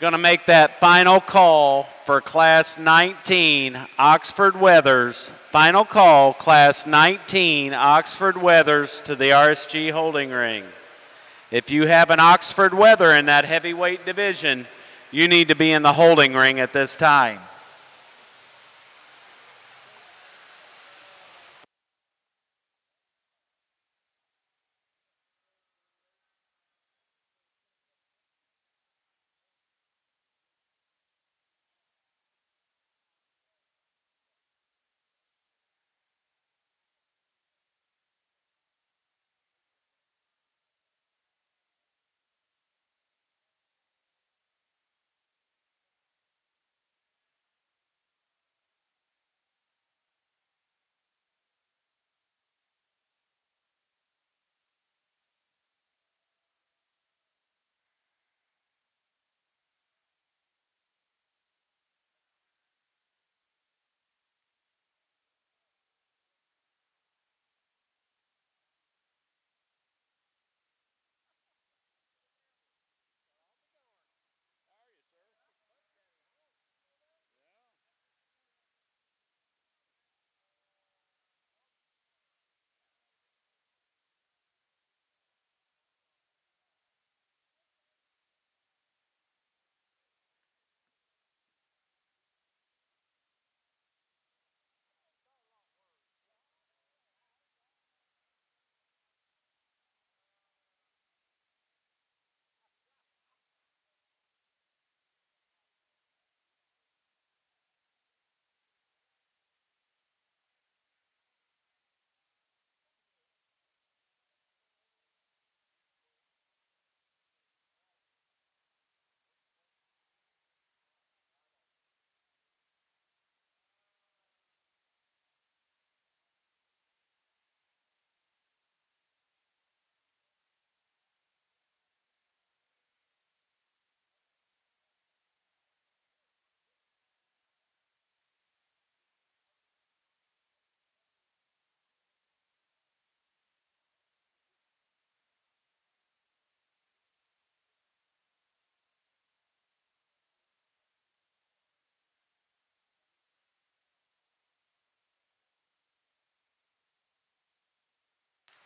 Going to make that final call for Class 19, Oxford Wethers. Final call, Class 19, Oxford Wethers to the RSG holding ring. If you have an Oxford Wether in that heavyweight division, you need to be in the holding ring at this time.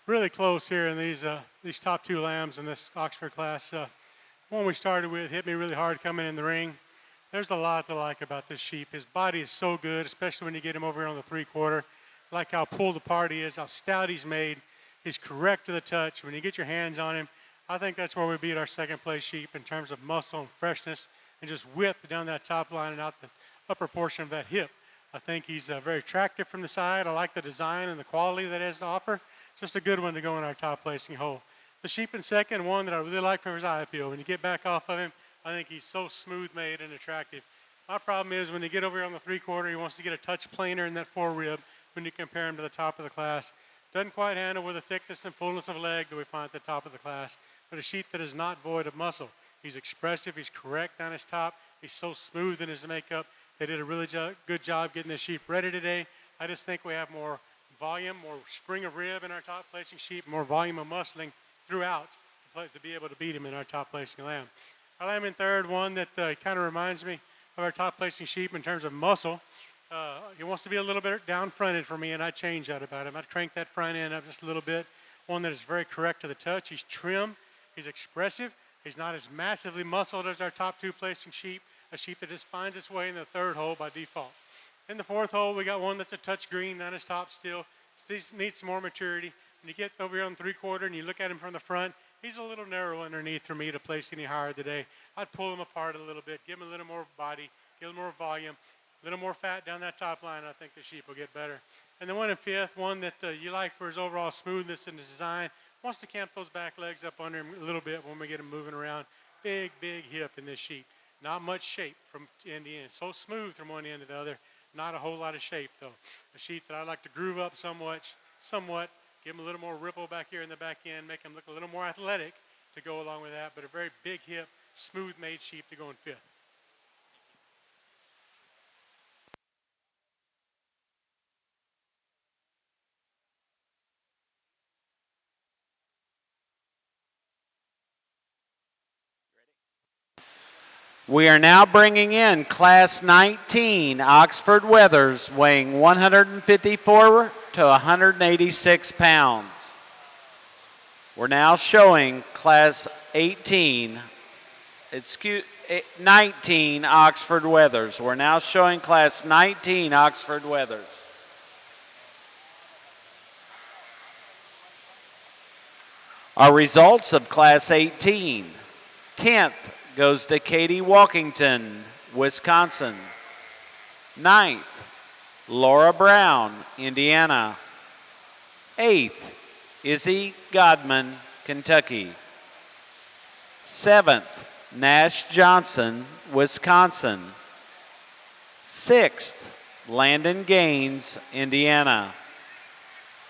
Really close here in these top two lambs in this Oxford class. One we started with hit me really hard coming in the ring. There's a lot to like about this sheep. His body is so good, especially when you get him over here on the 3/4. Like how pulled apart he is, how stout he's made. He's correct to the touch. When you get your hands on him, I think that's where we beat our second place sheep in terms of muscle and freshness and just width down that top line and out the upper portion of that hip. I think he's very attractive from the side. I like the design and the quality that he has to offer. Just a good one to go in our top placing hole. The sheep in second, one that I really like from his eye appeal. When you get back off of him, I think he's so smooth made and attractive. My problem is when you get over here on the 3/4, he wants to get a touch plainer in that forerib when you compare him to the top of the class. Doesn't quite handle with the thickness and fullness of leg that we find at the top of the class, but a sheep that is not void of muscle. He's expressive, he's correct on his top, he's so smooth in his makeup. They did a really good job getting this sheep ready today. I just think we have more volume, more spring of rib in our top placing sheep, more volume of muscling throughout to be able to beat him in our top placing lamb. Our lamb in third, one that kind of reminds me of our top placing sheep in terms of muscle. He wants to be a little bit down fronted for me, and I change that about him. I crank that front end up just a little bit. One that is very correct to the touch. He's trim, he's expressive. He's not as massively muscled as our top two placing sheep, a sheep that just finds its way in the third hole by default. In the fourth hole, we got one that's a touch green on his top still. Needs some more maturity. When you get over here on the 3/4 and you look at him from the front, he's a little narrow underneath for me to place any higher today. I'd pull him apart a little bit, give him a little more body, give him more volume, a little more fat down that top line. I think the sheep will get better. And the one in fifth, one that you like for his overall smoothness and design, wants to camp those back legs up under him a little bit when we get him moving around. Big, big hip in this sheep. Not much shape from end to end. So smooth from one end to the other. Not a whole lot of shape, though. A sheep that I like to groove up somewhat, give him a little more ripple back here in the back end, make him look a little more athletic to go along with that, but a very big hip, smooth-made sheep to go in fifth. We are now bringing in Class 19 Oxford Wethers, weighing 154 to 186 pounds. We're now showing Class 19 Oxford Wethers. We're now showing Class 19 Oxford Wethers. Our results of Class 18. 10th goes to Katie Walkington, Wisconsin. 9th, Laura Brown, Indiana. 8th, Izzy Godman, Kentucky. 7th, Nash Johnson, Wisconsin. 6th, Landon Gaines, Indiana.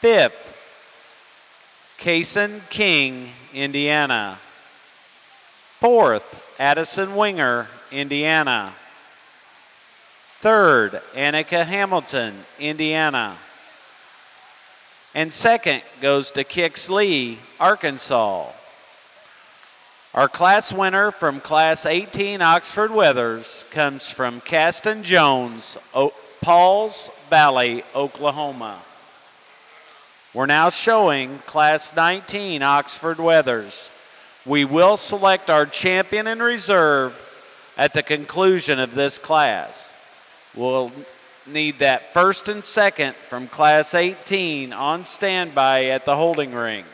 5th, Kason King, Indiana. 4th, Addison Winger, Indiana. 3rd, Annika Hamilton, Indiana. And 2nd goes to Kix Lee, Arkansas. Our class winner from Class 18 Oxford Wethers comes from Caston Jones, Pauls Valley, Oklahoma. We're now showing Class 19 Oxford Wethers. We will select our champion in reserve at the conclusion of this class. We'll need that first and second from Class 18 on standby at the holding ring.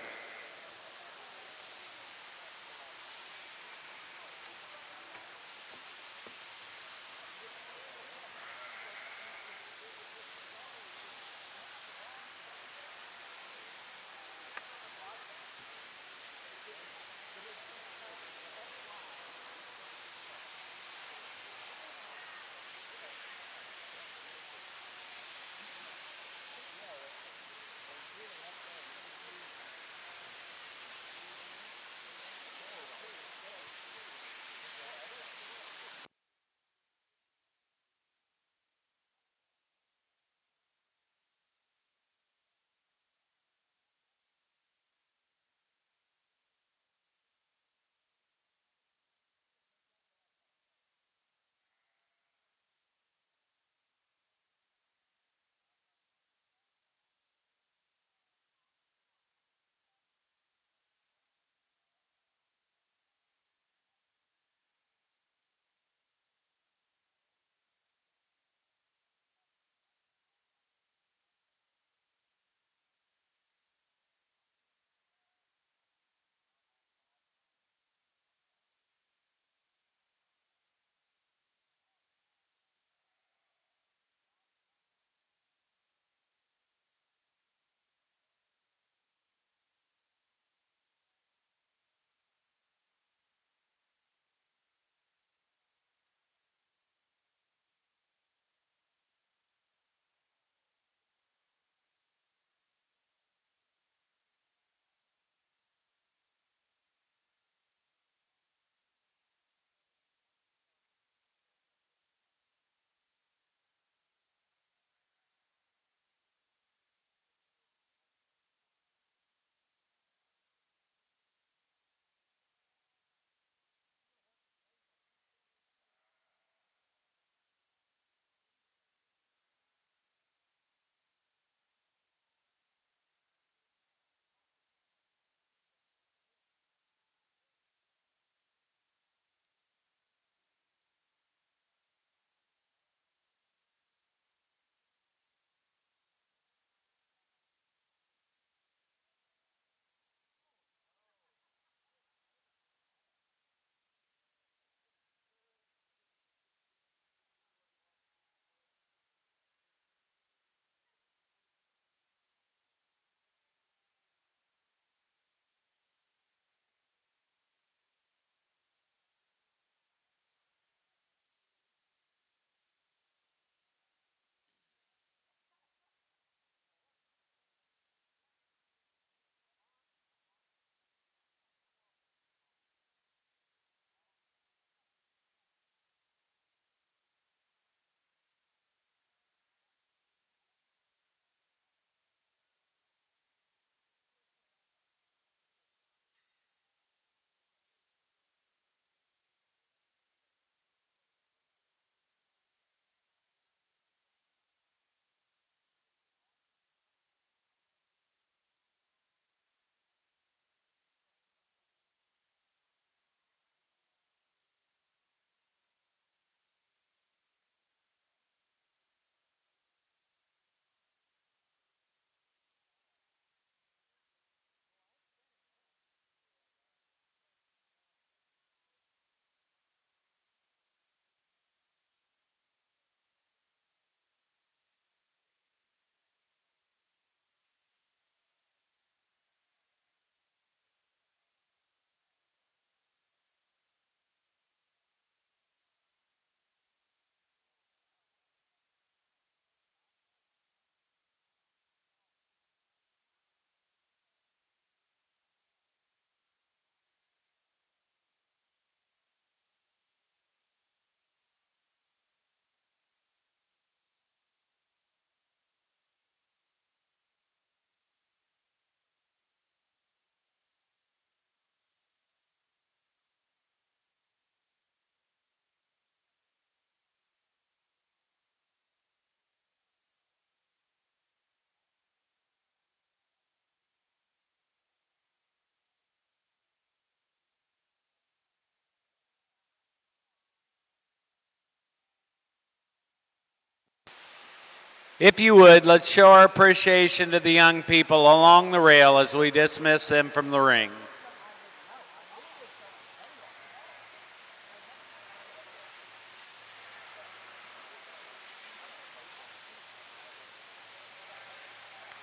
If you would, let's show our appreciation to the young people along the rail as we dismiss them from the ring.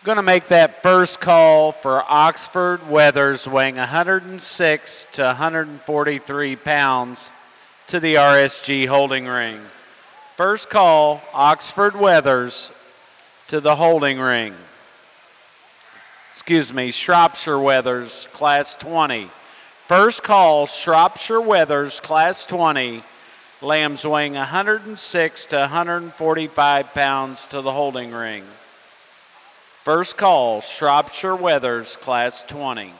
Going to make that first call for Oxford Wethers, weighing 106 to 143 pounds, to the RSG holding ring. First call, Oxford Wethers to the holding ring. Excuse me, Shropshire Wethers, Class 20. First call, Shropshire Wethers, Class 20. Lambs weighing 106 to 145 pounds to the holding ring. First call, Shropshire Wethers, Class 20.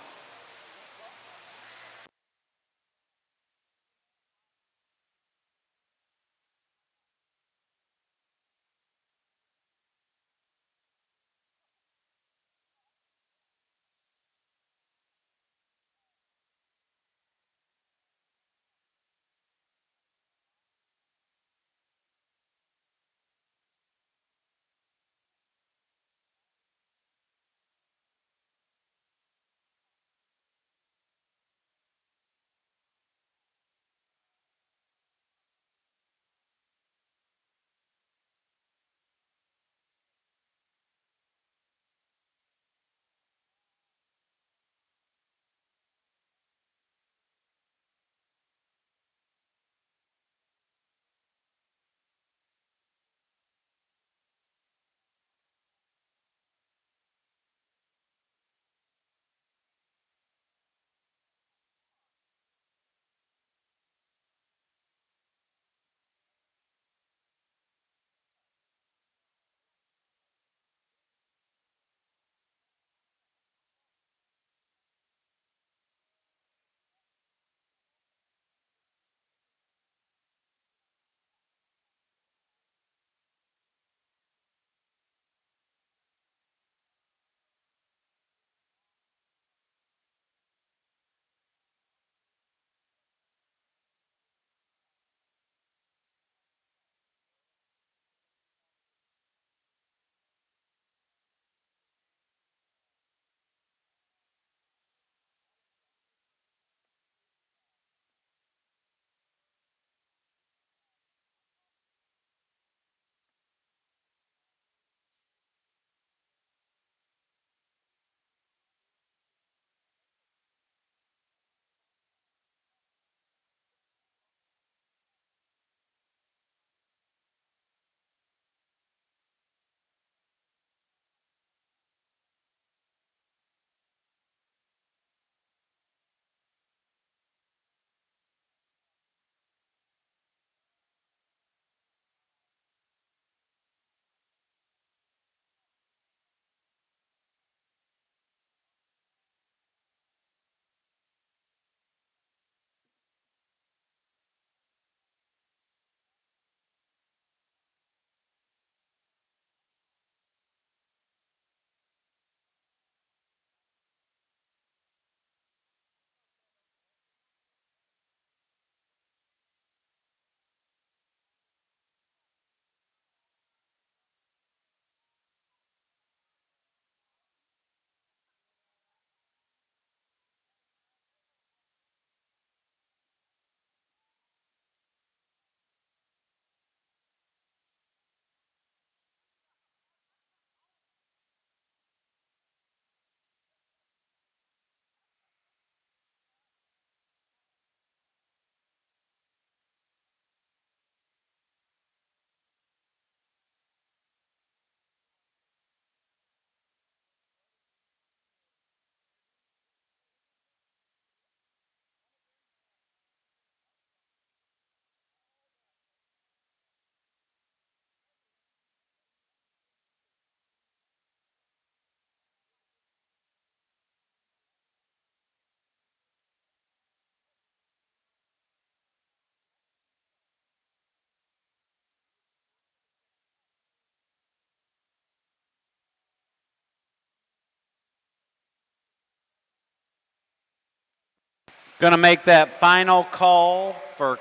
Going to make that final call for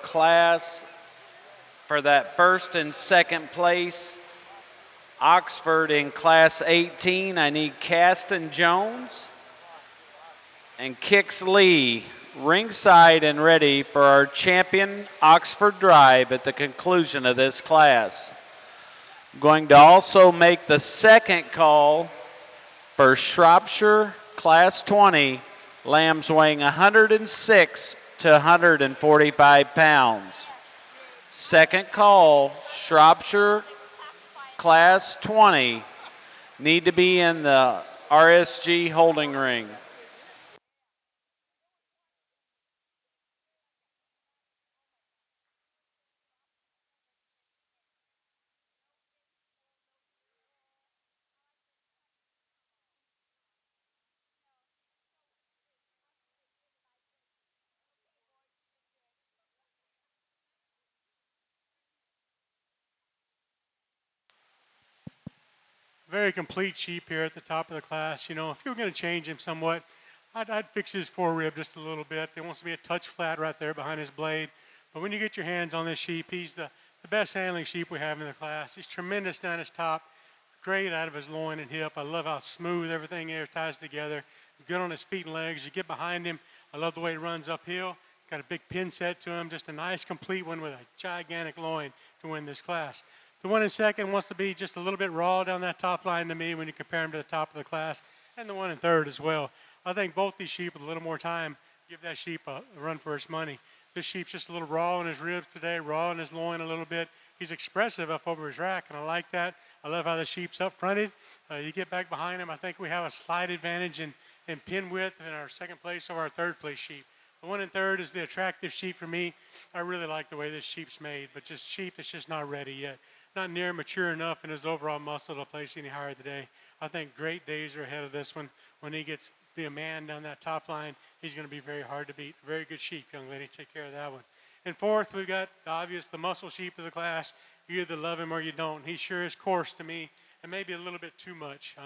that first and second place Oxford in Class 18, I need Caston Jones and Kix Lee ringside and ready for our champion Oxford drive at the conclusion of this class. I'm going to also make the second call for Shropshire Class 20, lambs weighing 106 to 145 pounds. Second call, Shropshire Class 20, need to be in the RSG holding ring. Very complete sheep here at the top of the class. You know, if you were going to change him somewhat, I'd fix his forerib just a little bit. There wants to be a touch flat right there behind his blade. But when you get your hands on this sheep, he's the best handling sheep we have in the class. He's tremendous down his top, great out of his loin and hip. I love how smooth everything is, ties together. Good on his feet and legs. You get behind him, I love the way he runs uphill. Got a big pin set to him, just a nice complete one with a gigantic loin to win this class. The one in second wants to be just a little bit raw down that top line to me when you compare him to the top of the class, and the one in third as well. I think both these sheep with a little more time give that sheep a run for its money. This sheep's just a little raw in his ribs today, raw in his loin a little bit. He's expressive up over his rack, and I like that. I love how the sheep's up fronted. You get back behind him, I think we have a slight advantage in pin width in our second place over our third place sheep. The one in third is the attractive sheep for me. I really like the way this sheep's made, but just sheep that's just not ready yet. Not near mature enough in his overall muscle to place any higher today. I think great days are ahead of this one. When he gets be a man down that top line, he's going to be very hard to beat. Very good sheep, young lady. Take care of that one. In fourth, we've got the obvious, the muscle sheep of the class. You either love him or you don't. He sure is coarse to me, and maybe a little bit too much.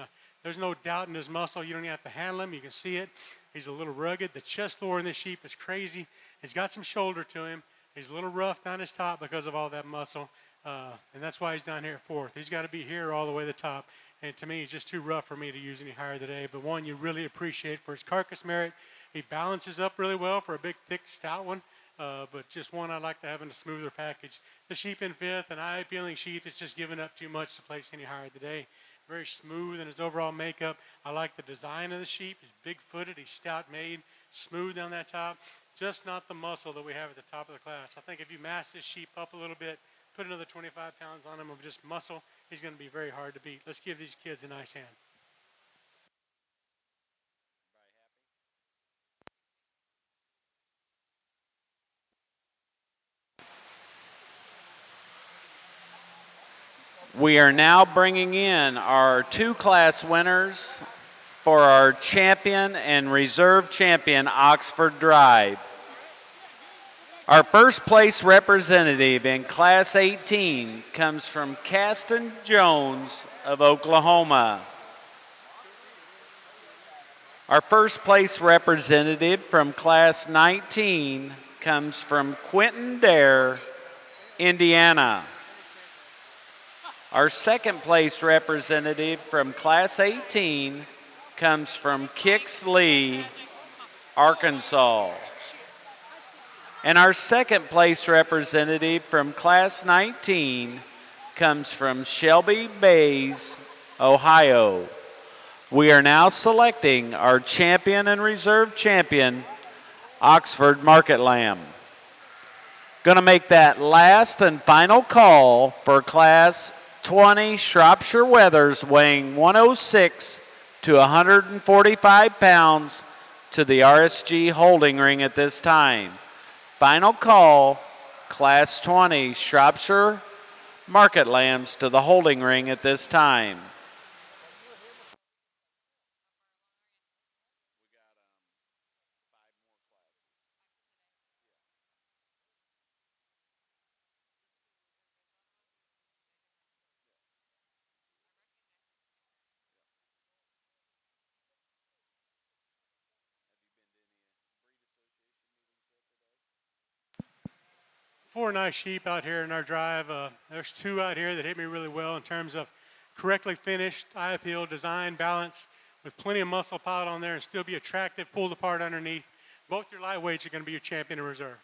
There's no doubt in his muscle. You don't even have to handle him. You can see it. He's a little rugged. The chest floor in this sheep is crazy. He's got some shoulder to him. He's a little rough down his top because of all that muscle. And that's why he's down here at fourth. He's got to be here all the way to the top. And to me, he's just too rough for me to use any higher today. But one you really appreciate for his carcass merit. He balances up really well for a big, thick, stout one. But just one I'd like to have in a smoother package. The sheep in fifth, an eye-appealing sheep that's just given up too much to place any higher today. Very smooth in his overall makeup. I like the design of the sheep. He's big-footed. He's stout-made, smooth down that top. Just not the muscle that we have at the top of the class. I think if you mass this sheep up a little bit, put another 25 pounds on him of just muscle, he's going to be very hard to beat. Let's give these kids a nice hand. We are now bringing in our two class winners for our champion and reserve champion Oxford Drive. Our first place representative in Class 18 comes from Caston Jones of Oklahoma. Our first place representative from Class 19 comes from Quentin Dare, Indiana. Our second place representative from Class 18 comes from Kix Lee, Arkansas. And our second place representative from Class 19 comes from Shelby Bays, Ohio. We are now selecting our champion and reserve champion, Oxford Market Lamb. Going to make that last and final call for Class 20 Shropshire Wethers weighing 106 to 145 pounds to the RSG holding ring at this time. Final call, Class 20 Shropshire Market Lambs to the holding ring at this time. Four nice sheep out here in our drive. There's two out here that hit me really well in terms of correctly finished, eye appeal, design, balance, with plenty of muscle piled on there and still be attractive, pulled apart underneath. Both your lightweights are going to be your champion in reserve.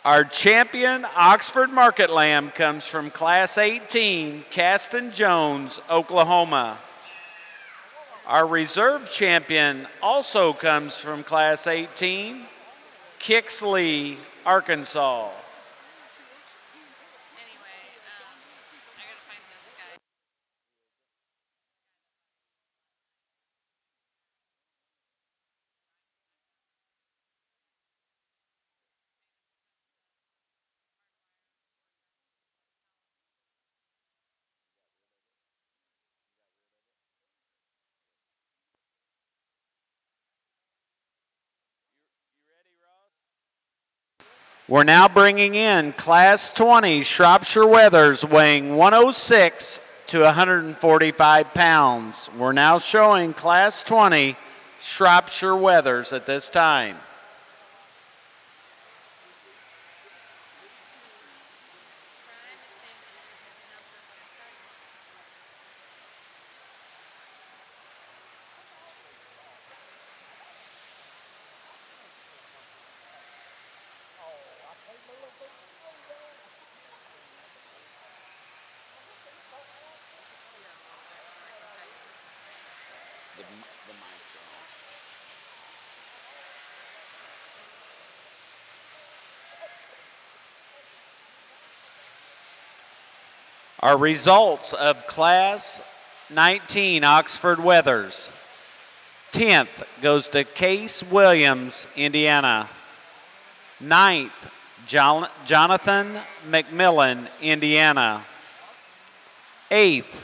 Our champion Oxford Market Lamb comes from Class 18, Caston Jones, Oklahoma. Our reserve champion also comes from Class 18, Kixley, Arkansas. We're now bringing in Class 20 Shropshire Wethers weighing 106 to 145 pounds. We're now showing Class 20 Shropshire Wethers at this time. Our results of Class 19 Oxford Wethers. 10th goes to Case Williams, Indiana. 9th, Jonathan McMillan, Indiana. 8th,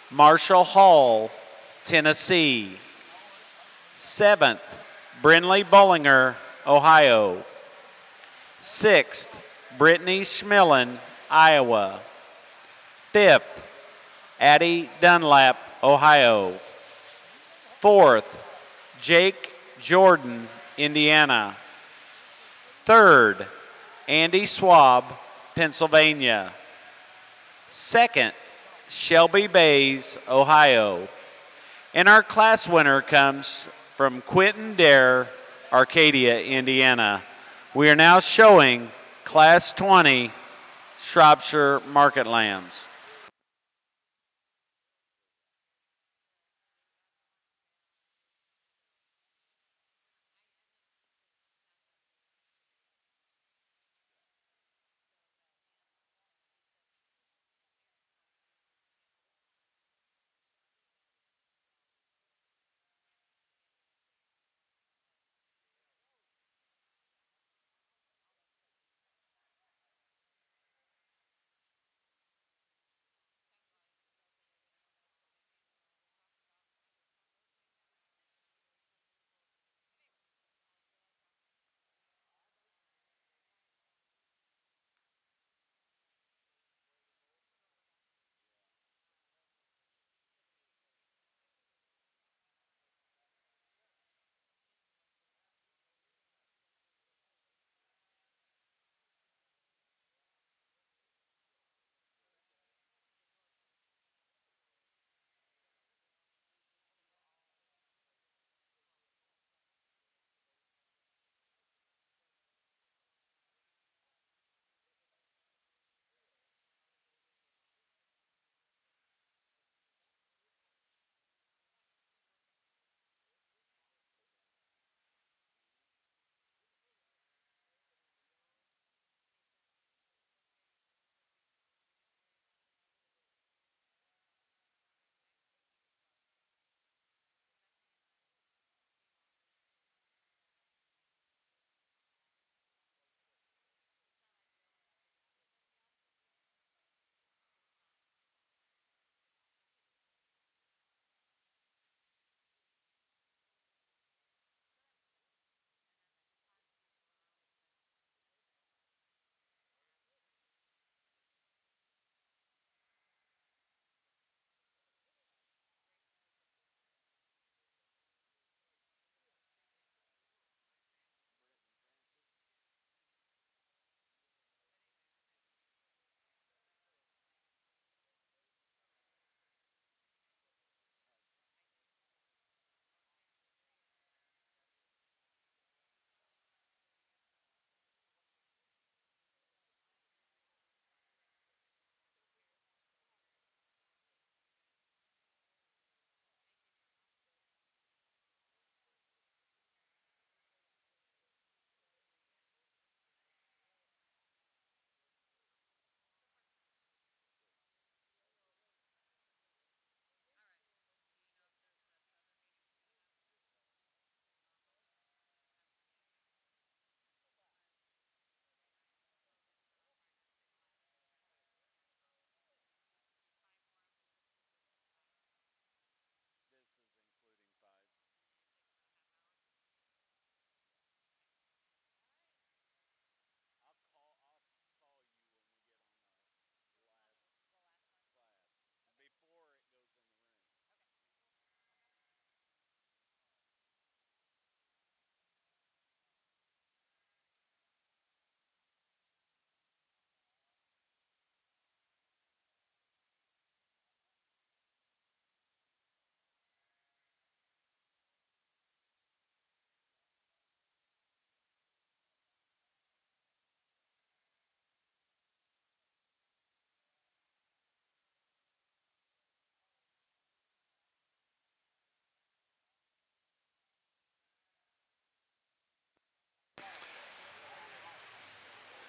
Marshall Hall, Tennessee. 7th, Brinley Bollinger, Ohio. 6th, Brittany Schmillen, Iowa. 5th, Addie Dunlap, Ohio. 4th, Jake Jordan, Indiana. 3rd, Andy Swab, Pennsylvania. 2nd, Shelby Bays, Ohio. And our class winner comes from Quentin Dare, Arcadia, Indiana. We are now showing Class 20 Shropshire Market Lambs.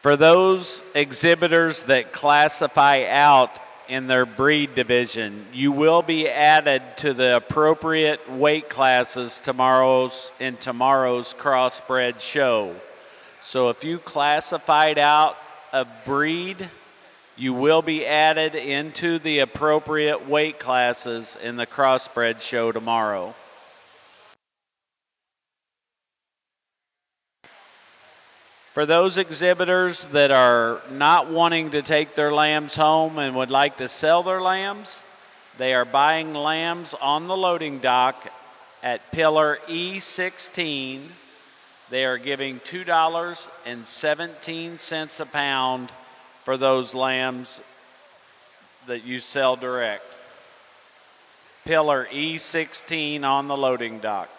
For those exhibitors that classify out in their breed division, you will be added to the appropriate weight classes in tomorrow's crossbred show. So if you classified out a breed, you will be added into the appropriate weight classes in the crossbred show tomorrow. For those exhibitors that are not wanting to take their lambs home and would like to sell their lambs, they are buying lambs on the loading dock at pillar E16. They are giving $2.17 a pound for those lambs that you sell direct. Pillar E16 on the loading dock.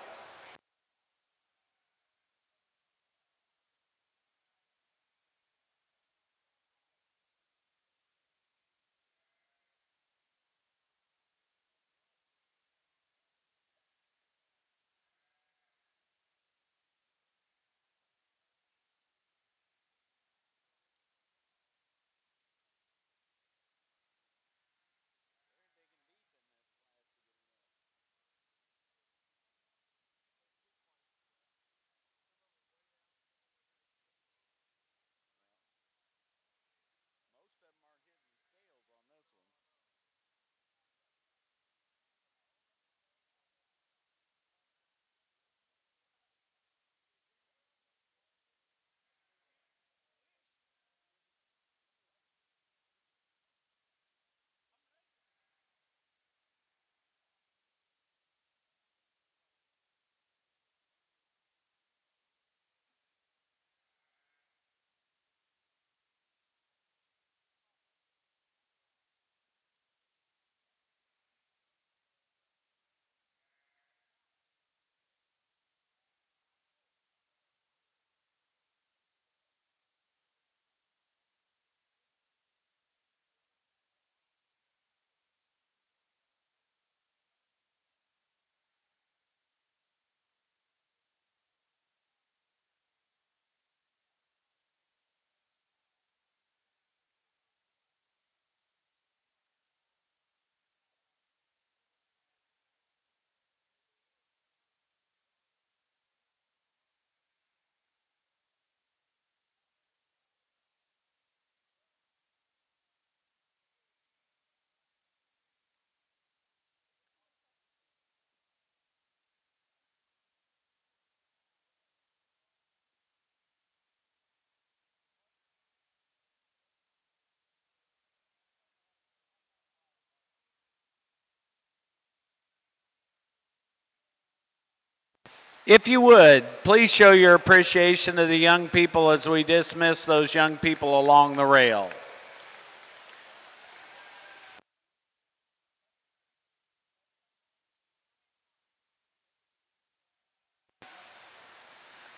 If you would, please show your appreciation to the young people as we dismiss those young people along the rail.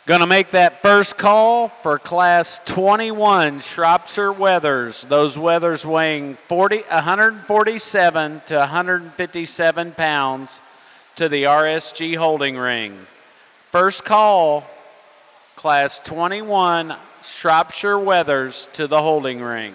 Going to make that first call for Class 21 Shropshire wethers. Those wethers weighing 147 to 157 pounds to the RSG holding ring. First call, Class 21 Shropshire wethers to the holding ring.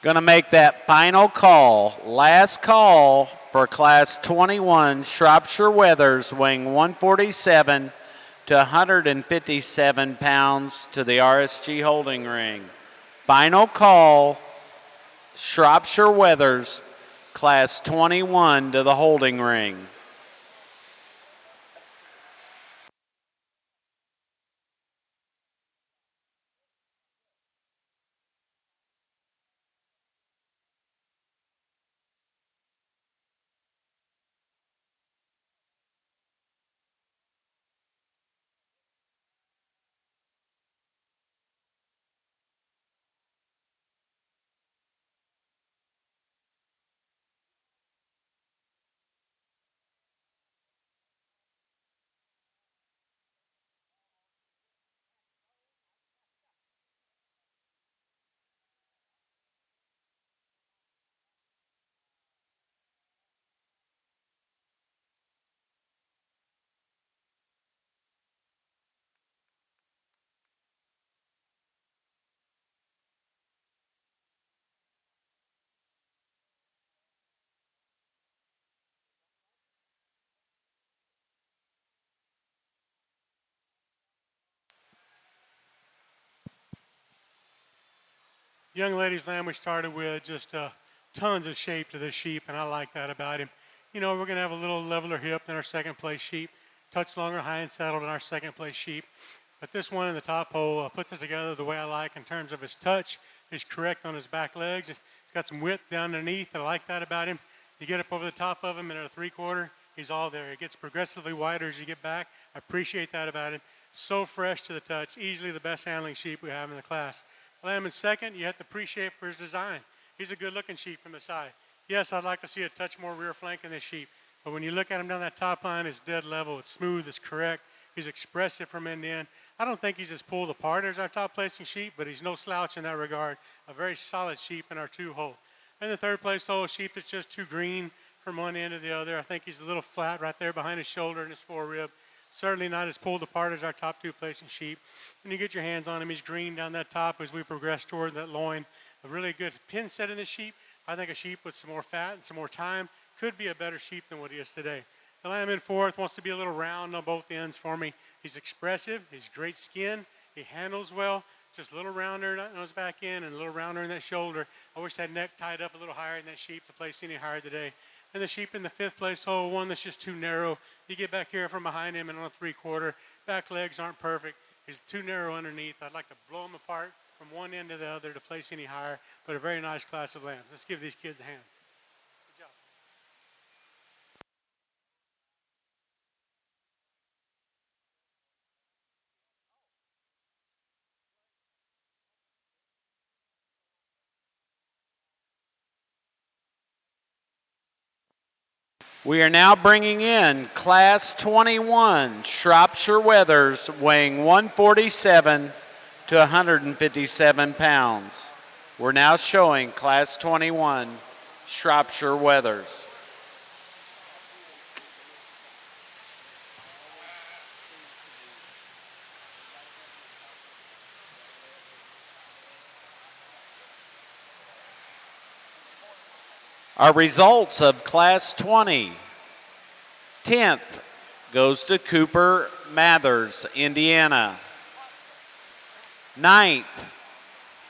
Gonna make that final call, last call for Class 21 Shropshire Wethers, weighing 147 to 157 pounds to the RSG holding ring. Final call, Shropshire Wethers, Class 21 to the holding ring. Young lady's lamb we started with just tons of shape to this sheep, and I like that about him. You know, we're going to have a little leveler hip than our second place sheep, touch longer high and saddle than our second place sheep. But this one in the top hole puts it together the way I like in terms of his touch. He's correct on his back legs. He's got some width down underneath. I like that about him. You get up over the top of him and at a 3/4, he's all there. He gets progressively wider as you get back. I appreciate that about him. So fresh to the touch, easily the best handling sheep we have in the class. Lamb in second, you have to appreciate for his design. He's a good-looking sheep from the side. Yes, I'd like to see a touch more rear flank in this sheep, but when you look at him down that top line, it's dead level, it's smooth, it's correct. He's expressive from end to end. I don't think he's as pulled apart as our top placing sheep, but he's no slouch in that regard. A very solid sheep in our 2-hole. And the third place hole sheep that's just too green from one end to the other. I think he's a little flat right there behind his shoulder and his forerib. Certainly not as pulled apart as our top 2 placing sheep. When you get your hands on him, he's green down that top as we progress toward that loin. A really good pin set in this sheep. I think a sheep with some more fat and some more time could be a better sheep than what he is today. The lamb in fourth wants to be a little round on both ends for me. He's expressive, he's great skin, he handles well, just a little rounder on his back end and a little rounder in that shoulder. I wish that neck tied up a little higher in that sheep to place any higher today. And the sheep in the 5th place hole, one that's just too narrow. You get back here from behind him and on a 3/4, back legs aren't perfect. He's too narrow underneath. I'd like to blow him apart from one end to the other to place any higher, but a very nice class of lambs. Let's give these kids a hand. Good job. We are now bringing in Class 21 Shropshire Wethers, weighing 147 to 157 pounds. We're now showing Class 21 Shropshire Wethers. Our results of Class 20. 10th goes to Cooper Mathers, Indiana. 9th,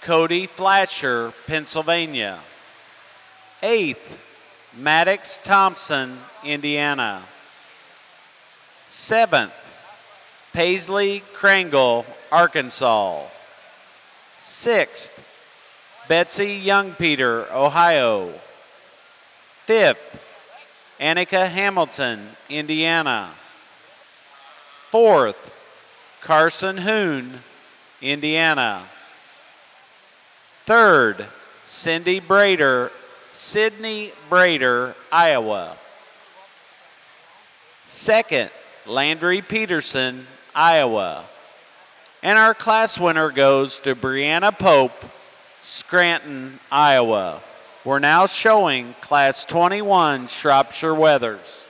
Cody Flasher, Pennsylvania. 8th, Maddox Thompson, Indiana. 7th, Paisley Krangle, Arkansas. 6th, Betsy Youngpeter, Ohio. 5th, Annika Hamilton, Indiana. 4th, Carson Hoon, Indiana. 3rd, Sydney Brader, Iowa. 2nd, Landry Peterson, Iowa. And our class winner goes to Brianna Pope, Scranton, Iowa. We're now showing Class 21 Shropshire Wethers.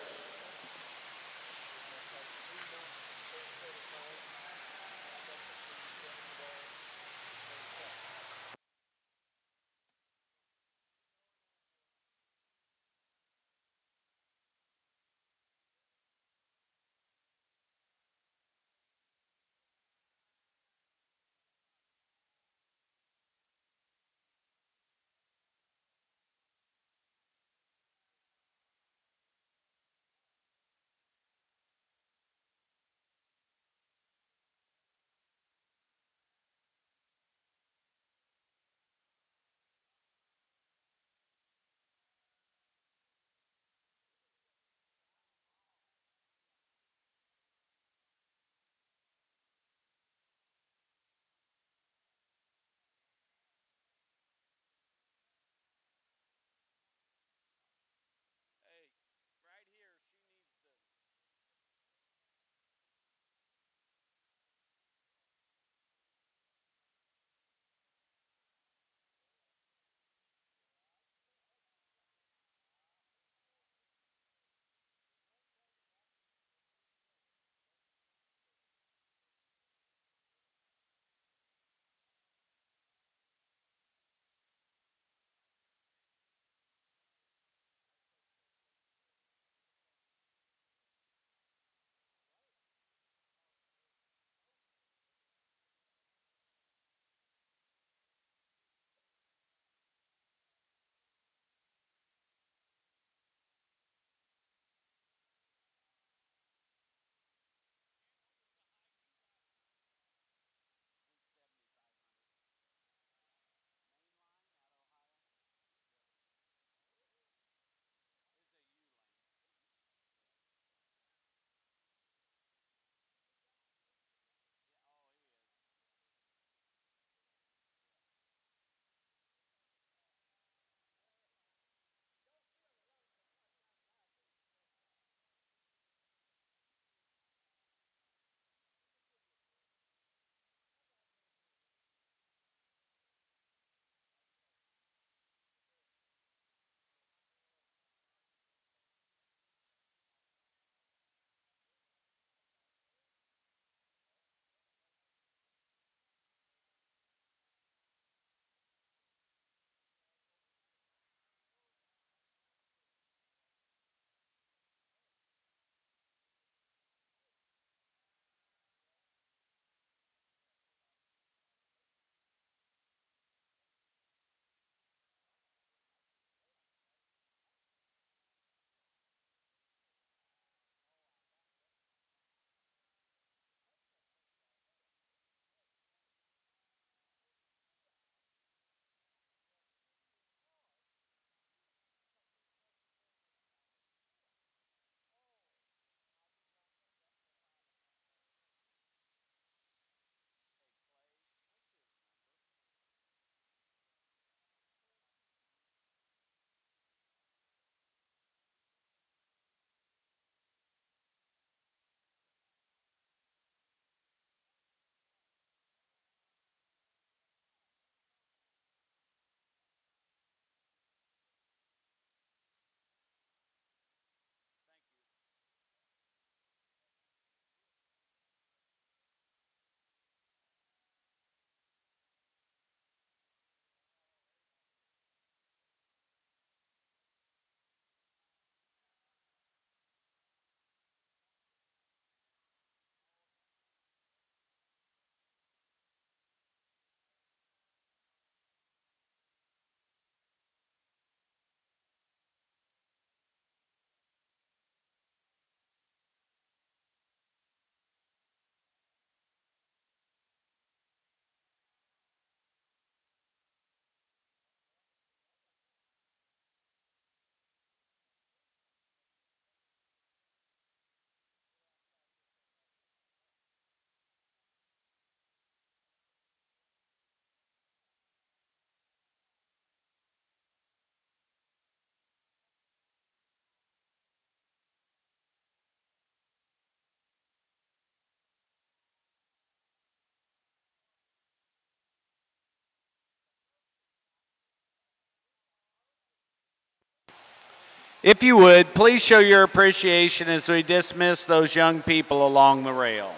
If you would, please show your appreciation as we dismiss those young people along the rail.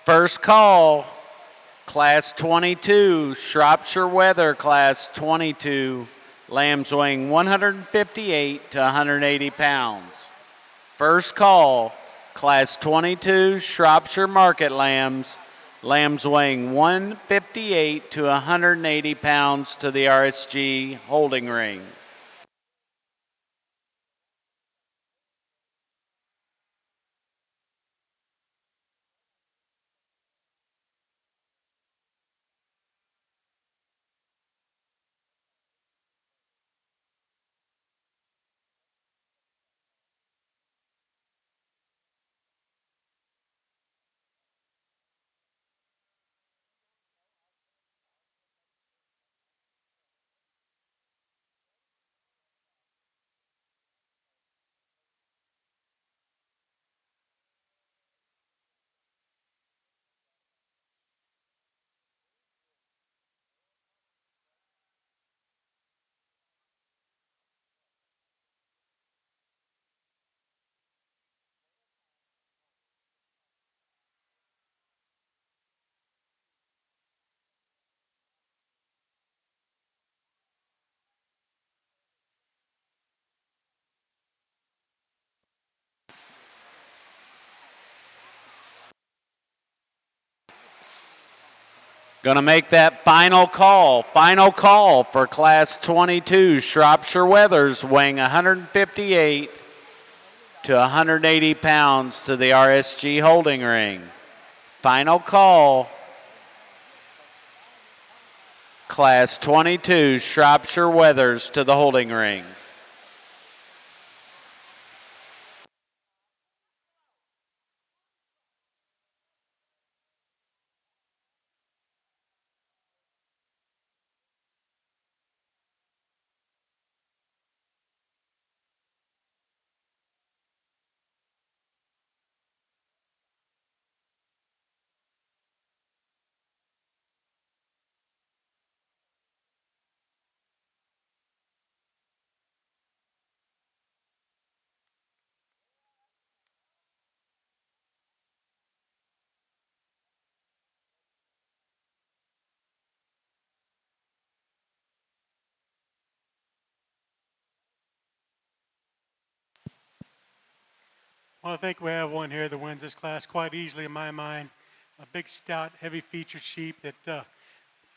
First call, Class 22, Shropshire Weather, Class 22, lambs weighing 158 to 180 pounds. First call, Class 22, Shropshire Market lambs, lambs weighing 158 to 180 pounds to the RSG holding ring. Going to make that final call for Class 22, Shropshire Weathers, weighing 158 to 180 pounds to the RSG holding ring. Final call, Class 22, Shropshire Weathers to the holding ring. Well, I think we have one here that wins this class quite easily in my mind. A big, stout, heavy-featured sheep that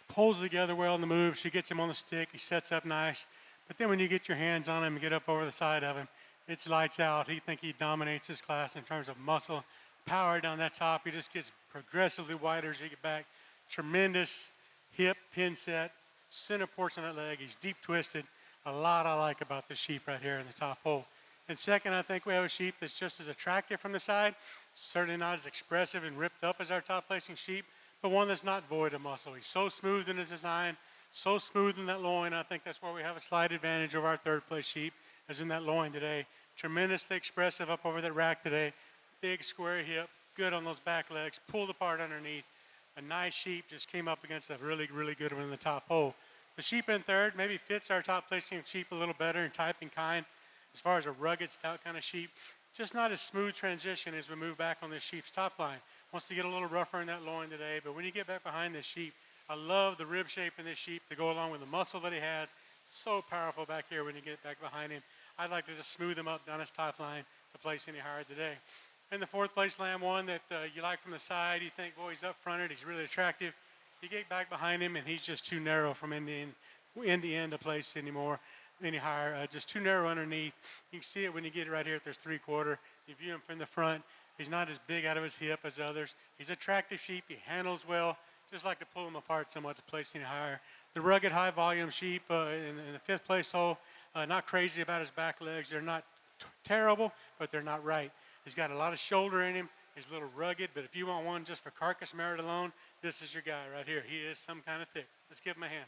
pulls together well in the move. She gets him on the stick. He sets up nice. But then when you get your hands on him and get up over the side of him, it's lights out. He think he dominates his class in terms of muscle, power down that top. He just gets progressively wider as you get back. Tremendous hip, pin set, center portion of that leg. He's deep twisted. A lot I like about this sheep right here in the top hole. And second, I think we have a sheep that's just as attractive from the side, certainly not as expressive and ripped up as our top placing sheep, but one that's not void of muscle. He's so smooth in his design, so smooth in that loin. I think that's where we have a slight advantage over our third place sheep, as in that loin today. Tremendously expressive up over that rack today. Big square hip, good on those back legs, pulled apart underneath. A nice sheep just came up against a really, really good one in the top hole. The sheep in third maybe fits our top placing sheep a little better in type and kind. As far as a rugged, stout kind of sheep, just not as smooth transition as we move back on this sheep's top line. Wants to get a little rougher in that loin today, but when you get back behind this sheep, I love the rib shape in this sheep to go along with the muscle that he has. So powerful back here when you get back behind him. I'd like to just smooth him up down his top line to place any higher today. And the fourth place lamb, one that you like from the side, you think, boy, he's up fronted, he's really attractive. You get back behind him, and he's just too narrow from end to end to place anymore, any higher. Just too narrow underneath. You can see it when you get it right here at this 3/4. You view him from the front. He's not as big out of his hip as others. He's attractive sheep. He handles well. Just like to pull him apart somewhat to place any higher. The rugged, high volume sheep in the fifth place hole, not crazy about his back legs. They're not terrible, but they're not right. He's got a lot of shoulder in him. He's a little rugged, but if you want one just for carcass merit alone, this is your guy right here. He is some kind of thick. Let's give him a hand.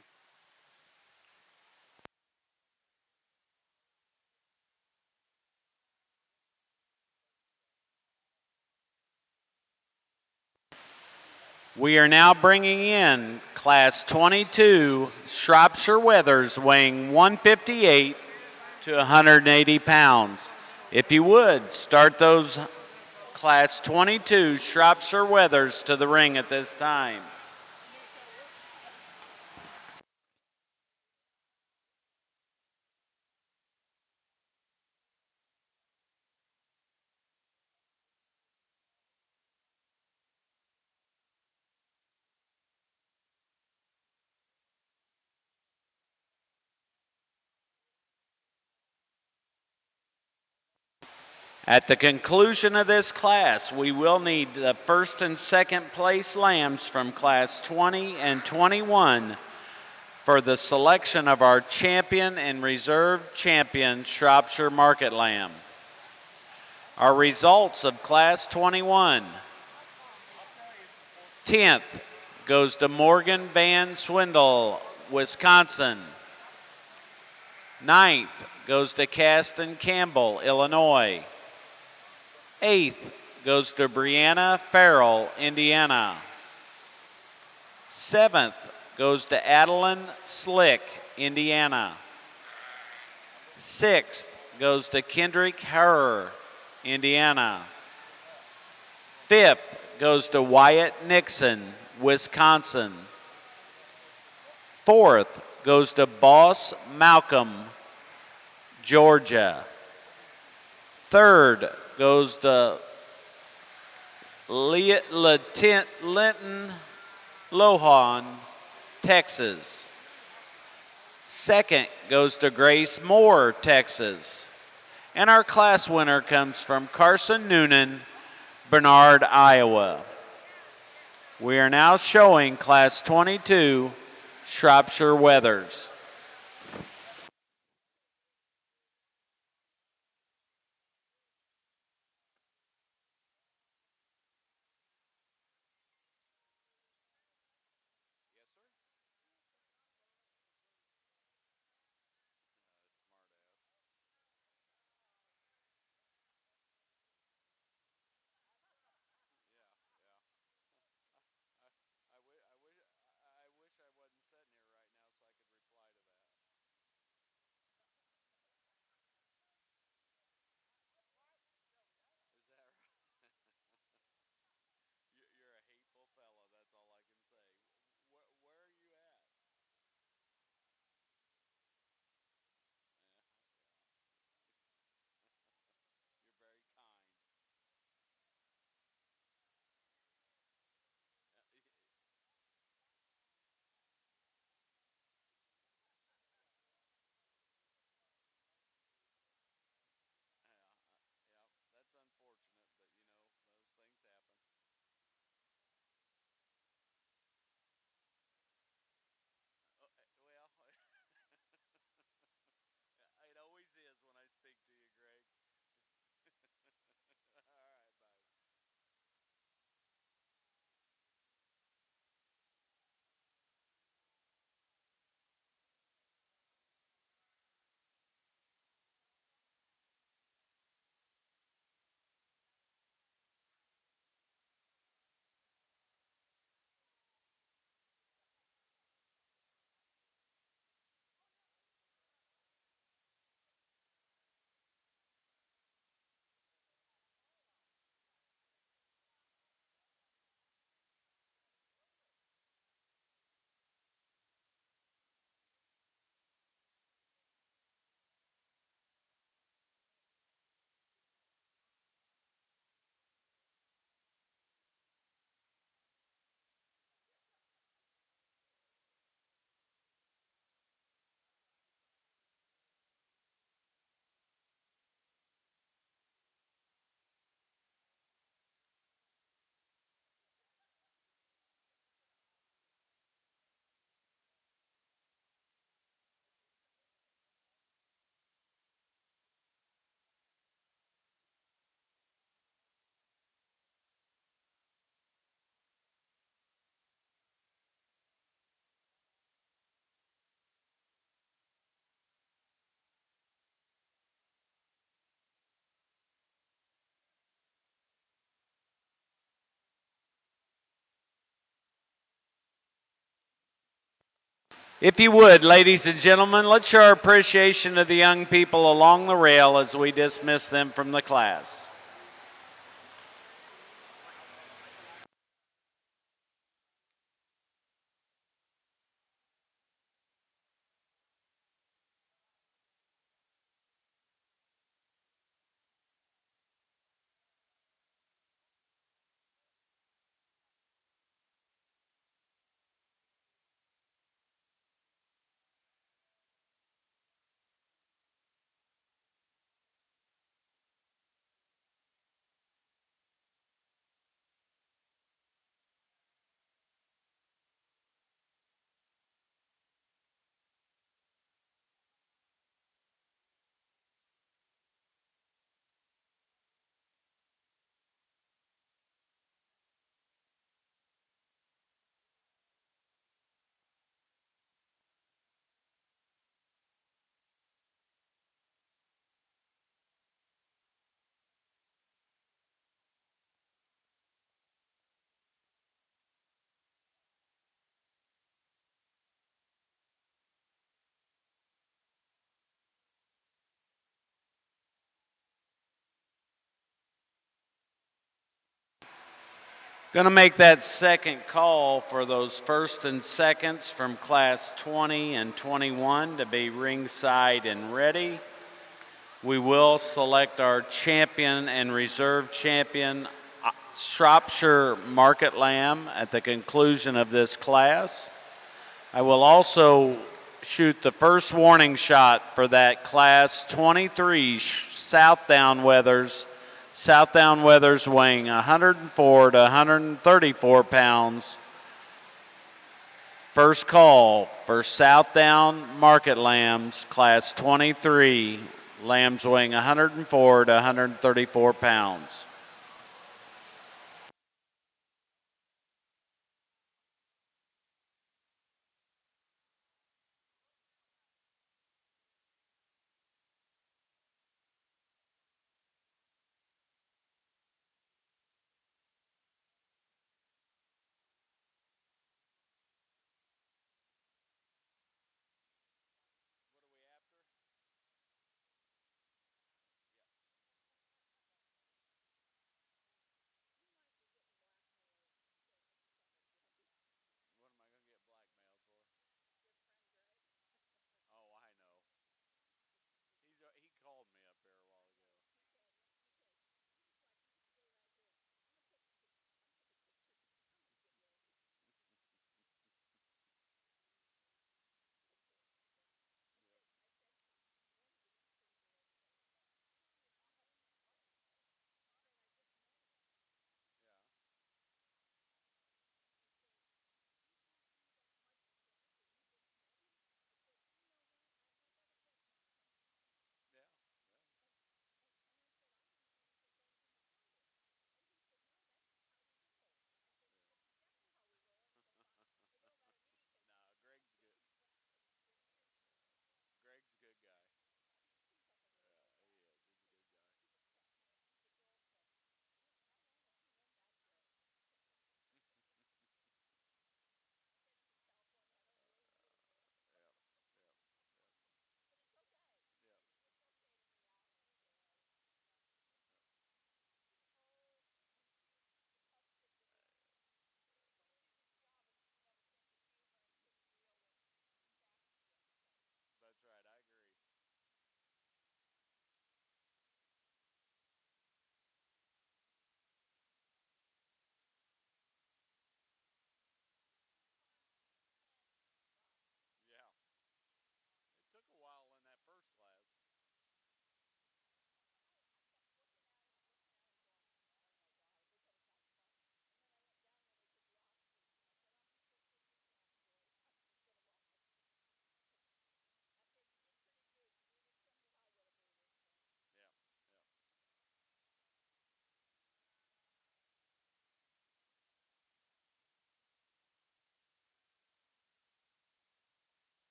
We are now bringing in Class 22 Shropshire Wethers weighing 158 to 180 pounds. If you would, start those Class 22 Shropshire Wethers to the ring at this time. At the conclusion of this class, we will need the first and second place lambs from Class 20 and 21 for the selection of our champion and reserve champion Shropshire Market Lamb. Our results of Class 21. 10th goes to Morgan Van Swindle, Wisconsin. 9th goes to Caston Campbell, Illinois. 8th goes to Brianna Farrell, Indiana. 7th goes to Adeline Slick, Indiana. 6th goes to Kendrick Harrer, Indiana. 5th goes to Wyatt Nixon, Wisconsin. 4th goes to Boss Malcolm, Georgia. 3rd goes to Linton Lohan, Texas. 2nd goes to Grace Moore, Texas. And our class winner comes from Carson Noonan, Bernard, Iowa. We are now showing Class 22 Shropshire Wethers. If you would, ladies and gentlemen, let's show our appreciation to the young people along the rail as we dismiss them from the class. Going to make that second call for those first and seconds from class 20 and 21 to be ringside and ready. We will select our champion and reserve champion, Shropshire Market Lamb, at the conclusion of this class. I will also shoot the first warning shot for that class 23 Southdown wethers. Southdown wethers weighing 104 to 134 pounds. First call for Southdown Market Lambs, class 23, lambs weighing 104 to 134 pounds.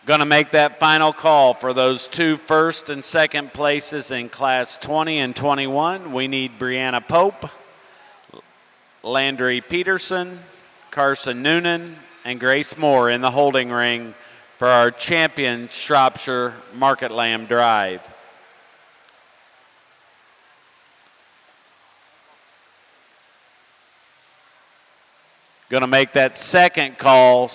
Going to make that final call for those two first and second places in Class 20 and 21. We need Brianna Pope, Landry Peterson, Carson Noonan, and Grace Moore in the holding ring for our champion Shropshire Market Lamb Drive. Going to make that second call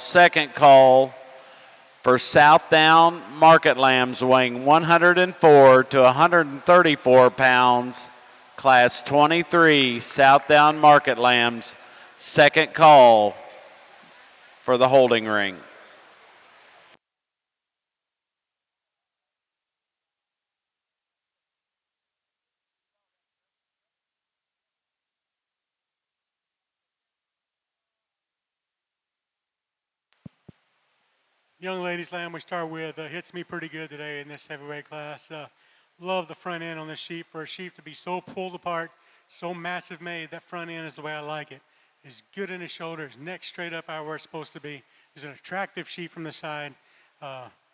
for Southdown Market Lambs weighing 104 to 134 pounds, Class 23 Southdown Market Lambs, second call for the holding ring. Young ladies lamb we start with hits me pretty good today in this heavyweight class. Love the front end on this sheep. For a sheep to be so pulled apart, so massive made, that front end is the way I like it. It's good in his shoulders, neck straight up out where it's supposed to be. He's an attractive sheep from the side.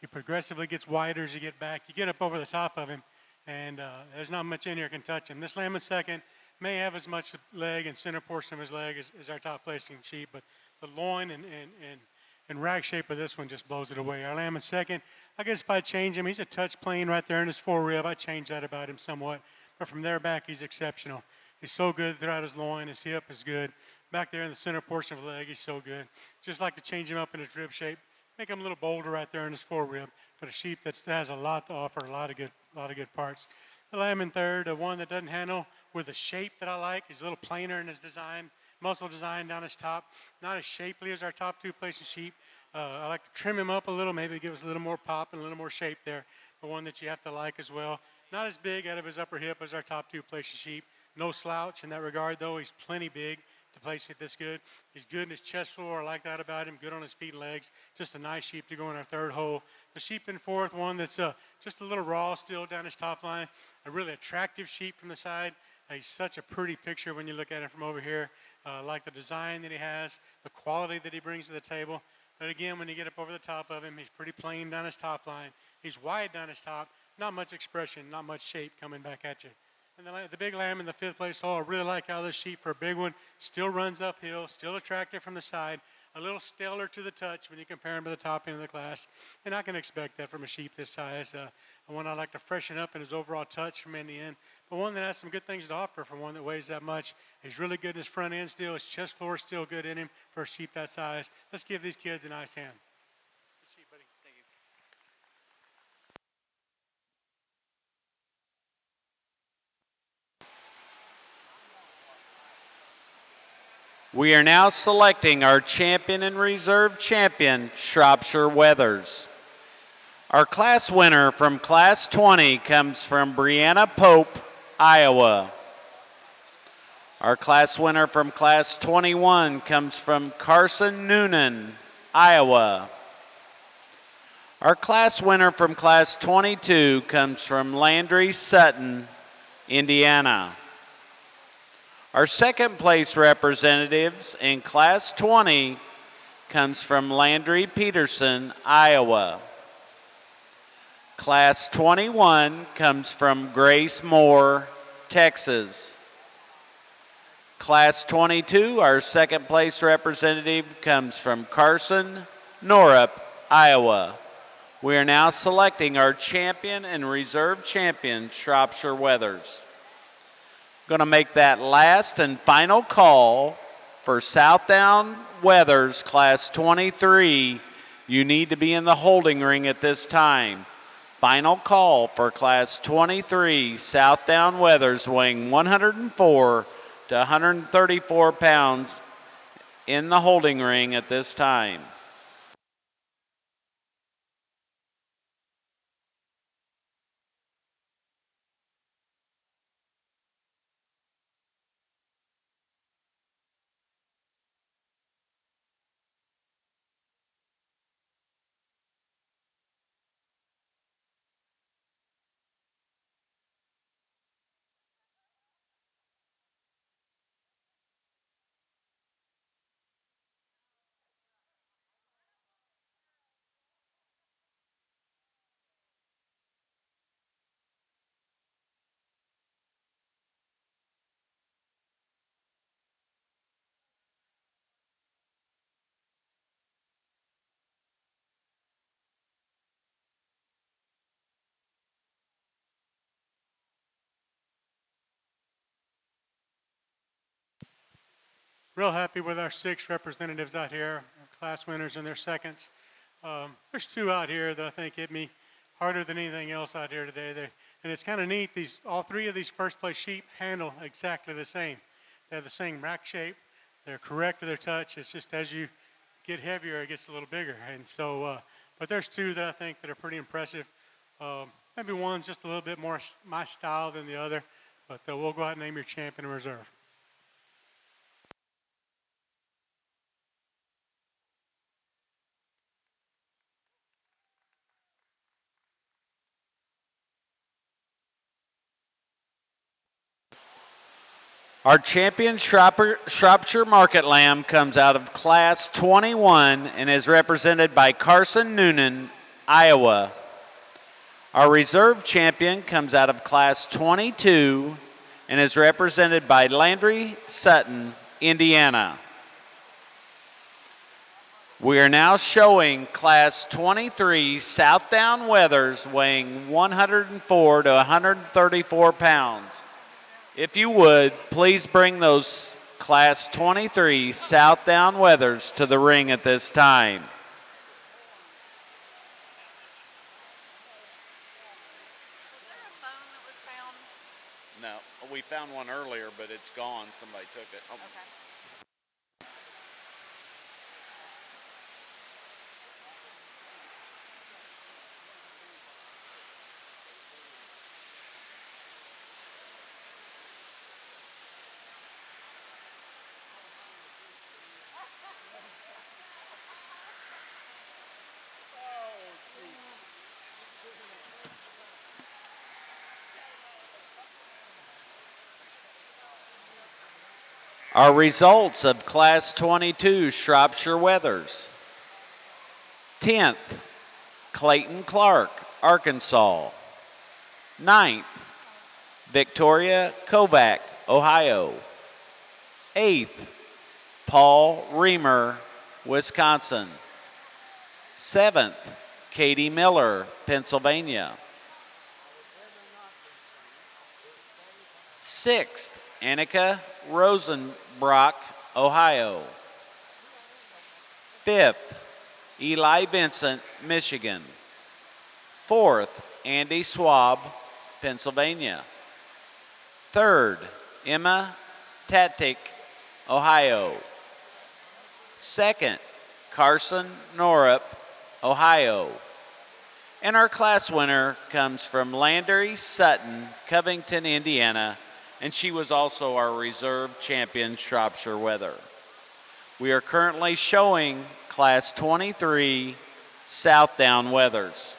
He progressively gets wider as you get back. You get up over the top of him, and there's not much in here can touch him. This lamb in second may have as much leg and center portion of his leg as our top placing sheep, but the loin and rag shape of this one just blows it away. Our lamb in second, I guess if I change him, he's a touch plain right there in his forerib. I change that about him somewhat. But from there back, he's exceptional. He's so good throughout his loin. His hip is good. Back there in the center portion of the leg, he's so good. Just like to change him up in his rib shape. Make him a little bolder right there in his forerib. But a sheep that has a lot to offer, a lot of good parts. The lamb in third, one that doesn't handle with a shape that I like. He's a little plainer in his design. Muscle design down his top, not as shapely as our top two placing sheep. I like to trim him up a little, maybe give us a little more pop and a little more shape there, but one that you have to like as well. Not as big out of his upper hip as our top two placing sheep. No slouch in that regard, though. He's plenty big to place it this good. He's good in his chest floor. I like that about him. Good on his feet and legs. Just a nice sheep to go in our third hole. The sheep in fourth, one that's just a little raw still down his top line. A really attractive sheep from the side. He's such a pretty picture when you look at him from over here. Like the design that he has, the quality that he brings to the table. But again, when you get up over the top of him, he's pretty plain down his top line. He's wide down his top, not much expression, not much shape coming back at you. And the big lamb in the fifth place hole, I really like how this sheep for a big one still runs uphill, still attractive from the side, a little stellar to the touch when you compare him to the top end of the class. And I can expect that from a sheep this size. One I like to freshen up in his overall touch from end to end. But one that has some good things to offer for one that weighs that much. He's really good in his front end still. His chest floor is still good in him for a sheep that size. Let's give these kids a nice hand. Good sheep, buddy. Thank you. We are now selecting our champion and reserve champion, Shropshire Wethers. Our class winner from Class 20 comes from Brianna Pope, Iowa. Our class winner from Class 21 comes from Carson Noonan, Iowa. Our class winner from Class 22 comes from Landry Sutton, Indiana. Our second place representatives in Class 20 comes from Landry Peterson, Iowa. Class 21 comes from Grace Moore, Texas. Class 22, our second place representative comes from Carson Norup, Iowa. We are now selecting our champion and reserve champion, Shropshire Wethers. Going to make that last and final call for Southdown Wethers, Class 23. You need to be in the holding ring at this time. Final call for Class 23, Southdown Wethers, weighing 104 to 134 pounds in the holding ring at this time. real happy with our 6 representatives out here, our class winners and their seconds. There's 2 out here that I think hit me harder than anything else out here today. And it's kind of neat. All 3 of these first place sheep handle exactly the same. They have the same rack shape. They're correct to their touch. It's just as you get heavier, it gets a little bigger. And so, but there's 2 that I think that are pretty impressive. Maybe one's just a little bit more my style than the other, but we'll go out and name your champion in reserve. Our champion Shropshire Market Lamb comes out of Class 21 and is represented by Carson Noonan, Iowa. Our reserve champion comes out of Class 22 and is represented by Landry Sutton, Indiana. We are now showing Class 23 Southdown wethers weighing 104 to 134 pounds. If you would, please bring those Class 23 Southdown wethers to the ring at this time. Was there a bone that was found? No, we found one earlier, but it's gone. Somebody took it. Oh. Okay. Our results of Class 22 Shropshire Wethers. 10th, Clayton Clark, Arkansas. 9th, Victoria Kovac, Ohio. 8th, Paul Reamer, Wisconsin. 7th, Katie Miller, Pennsylvania. 6th, Annika Rosenbrock, Ohio. 5th, Eli Vincent, Michigan. 4th, Andy Swab, Pennsylvania. 3rd, Emma Tatik, Ohio. 2nd, Carson Norup, Ohio. And our class winner comes from Landry Sutton, Covington, Indiana, and she was also our reserve champion Shropshire wether. We are currently showing Class 23 Southdown wethers.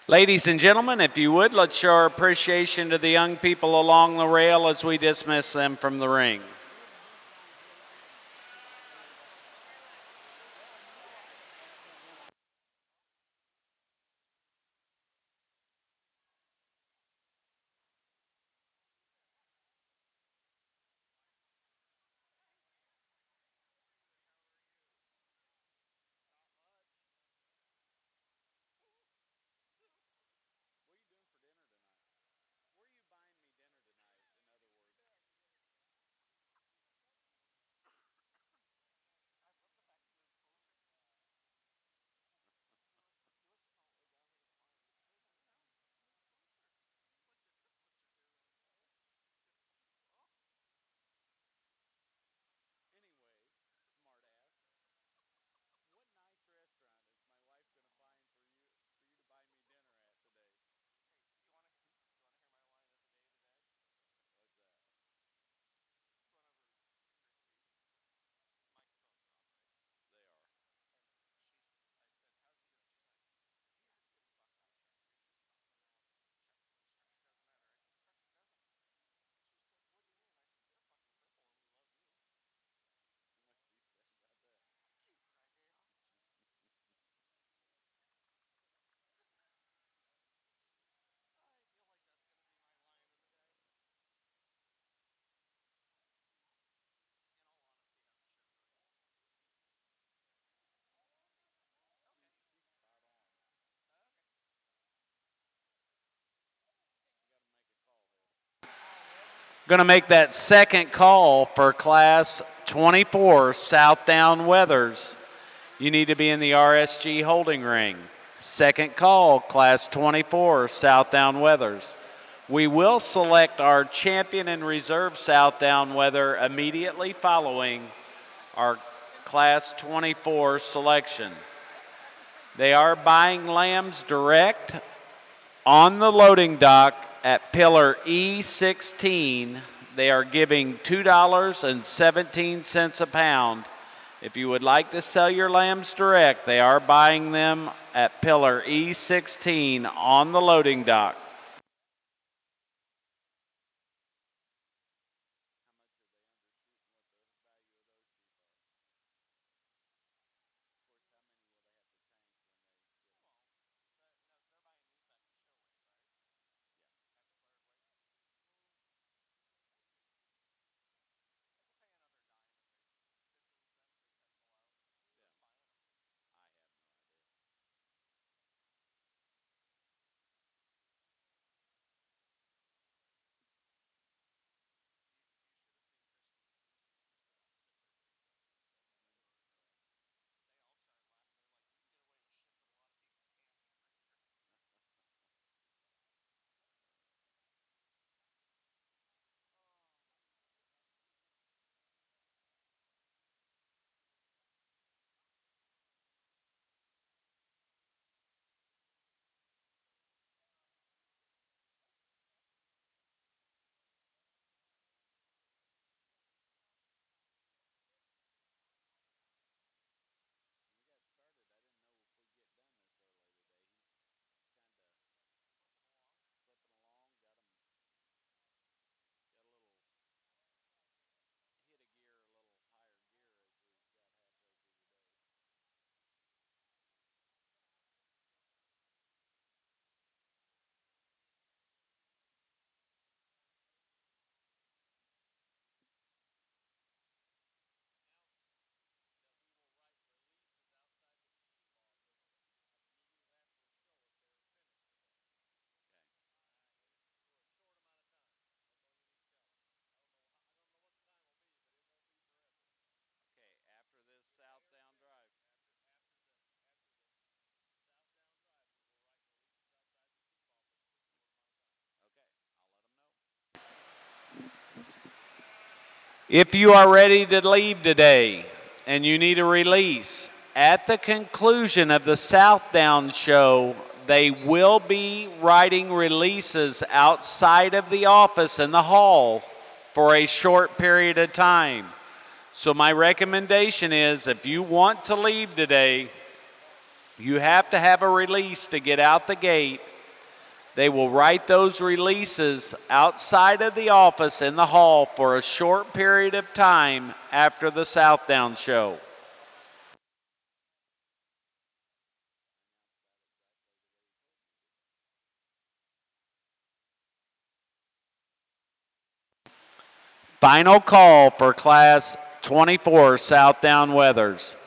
Ladies and gentlemen, if you would, let's show our appreciation to the young people along the rail as we dismiss them from the ring. Going to make that second call for class 24, Southdown Wethers. You need to be in the RSG holding ring. Second call, class 24, Southdown Wethers. We will select our champion and reserve Southdown Weather immediately following our class 24 selection. They are buying lambs direct on the loading dock at pillar E16. They are giving $2.17 a pound. If you would like to sell your lambs direct, they are buying them at pillar E16 on the loading dock. If you are ready to leave today and you need a release, at the conclusion of the Southdown show, they will be writing releases outside of the office in the hall for a short period of time. So my recommendation is if you want to leave today, you have to have a release to get out the gate They will write those releases outside of the office in the hall for a short period of time after the Southdown show. Final call for Class 24 Southdown Wethers.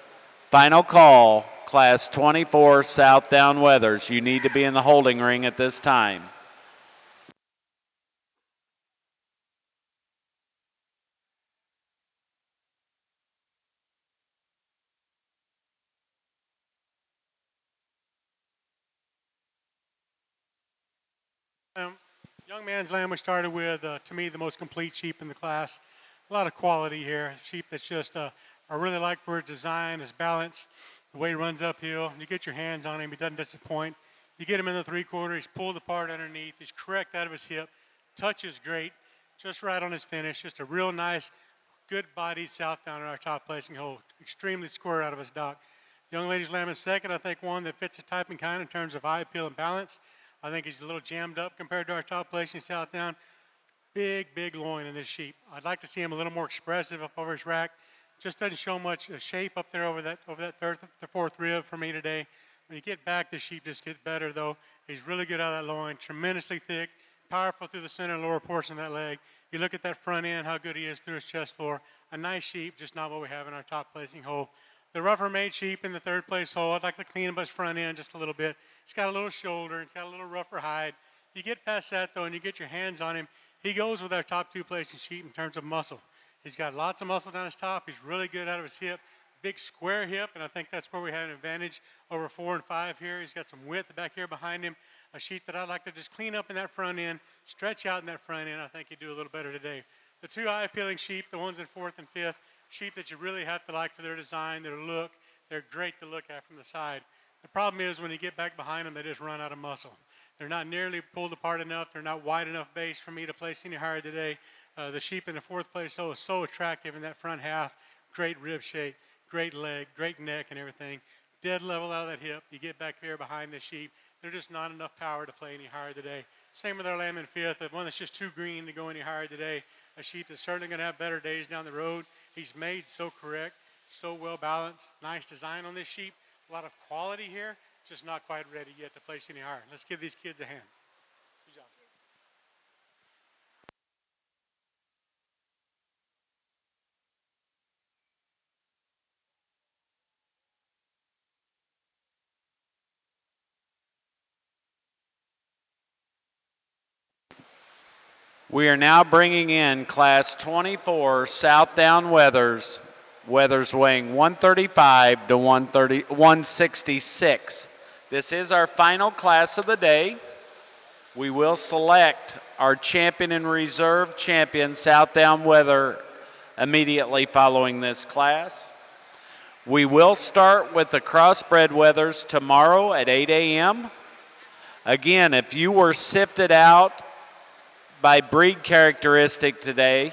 Final call, Class 24 Southdown Wethers. You need to be in the holding ring at this time. Young man's lamb we started with, to me, the most complete sheep in the class. A lot of quality here. Sheep that's just, I really like for his design, his balance, the way he runs uphill. You get your hands on him, he doesn't disappoint. You get him in the 3/4, he's pulled apart underneath, he's correct out of his hip, touch is great, just right on his finish, just a real nice, good bodied Southdown in our top placing hole. Extremely square out of his dock. The young lady's lamb is second, I think one that fits the type and kind in terms of eye appeal and balance. I think he's a little jammed up compared to our top placing Southdown. Big, big loin in this sheep. I'd like to see him a little more expressive up over his rack. Just doesn't show much shape up there over that third, the fourth rib for me today. When you get back, the sheep just gets better though. He's really good out of that loin, tremendously thick, powerful through the center and lower portion of that leg. You look at that front end, how good he is through his chest floor. A nice sheep, just not what we have in our top placing hole. The rougher made sheep in the third place hole, I'd like to clean up his front end just a little bit. He's got a little shoulder, he's got a little rougher hide. You get past that though and you get your hands on him, he goes with our top two placing sheep in terms of muscle. He's got lots of muscle down his top, he's really good out of his hip, big square hip, and I think that's where we have an advantage over 4 and 5 here. He's got some width back here behind him, a sheep that I'd like to just clean up in that front end, stretch out in that front end. I think he'd do a little better today. The two eye-appealing sheep, the ones in 4th and 5th, sheep that you really have to like for their design, their look, they're great to look at from the side. The problem is when you get back behind them, they just run out of muscle. They're not nearly pulled apart enough. They're not wide enough base for me to place any higher today. The sheep in the 4th place hole is so attractive in that front half. Great rib shape, great leg, great neck and everything. Dead level out of that hip. You get back here behind the sheep. There's just not enough power to play any higher today. Same with our lamb in 5th. The one that's just too green to go any higher today. A sheep that's certainly going to have better days down the road. He's made so correct, so well balanced. Nice design on this sheep. A lot of quality here. Just not quite ready yet to place any higher. Let's give these kids a hand. Good job. We are now bringing in Class 24 Southdown Wethers. Wethers weighing 135 to 166. This is our final class of the day. We will select our champion and reserve champion, Southdown Wether, immediately following this class. We will start with the crossbred wethers tomorrow at 8 a.m. Again, if you were sifted out by breed characteristic today,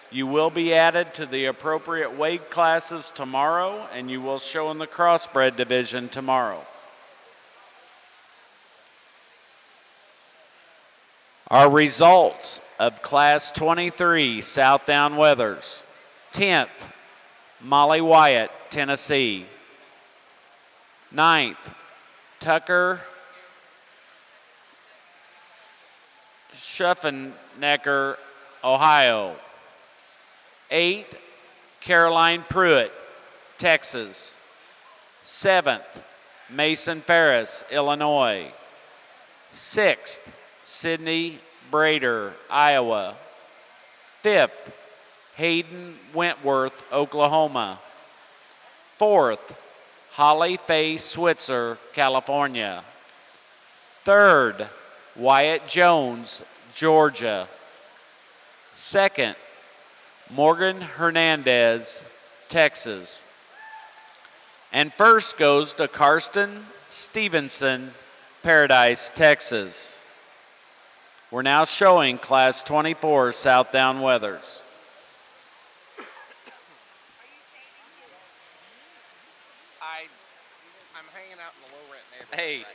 you will be added to the appropriate weight classes tomorrow, and you will show in the crossbred division tomorrow. Our results of Class 23 Southdown Wethers. 10th, Molly Wyatt, Tennessee. 9th, Tucker Schuffenecker, Ohio. 8th, Caroline Pruitt, Texas. 7th, Mason Ferris, Illinois. 6th, Sydney Brader, Iowa. 5th, Hayden Wentworth, Oklahoma. 4th, Holly Faye Switzer, California. 3rd, Wyatt Jones, Georgia. 2nd, Morgan Hernandez, Texas. And first goes to Karsten Stevenson, Paradise, Texas. We're now showing Class 24 Southdown Wethers. I'm hanging out in the low rent neighborhood Hey. right now.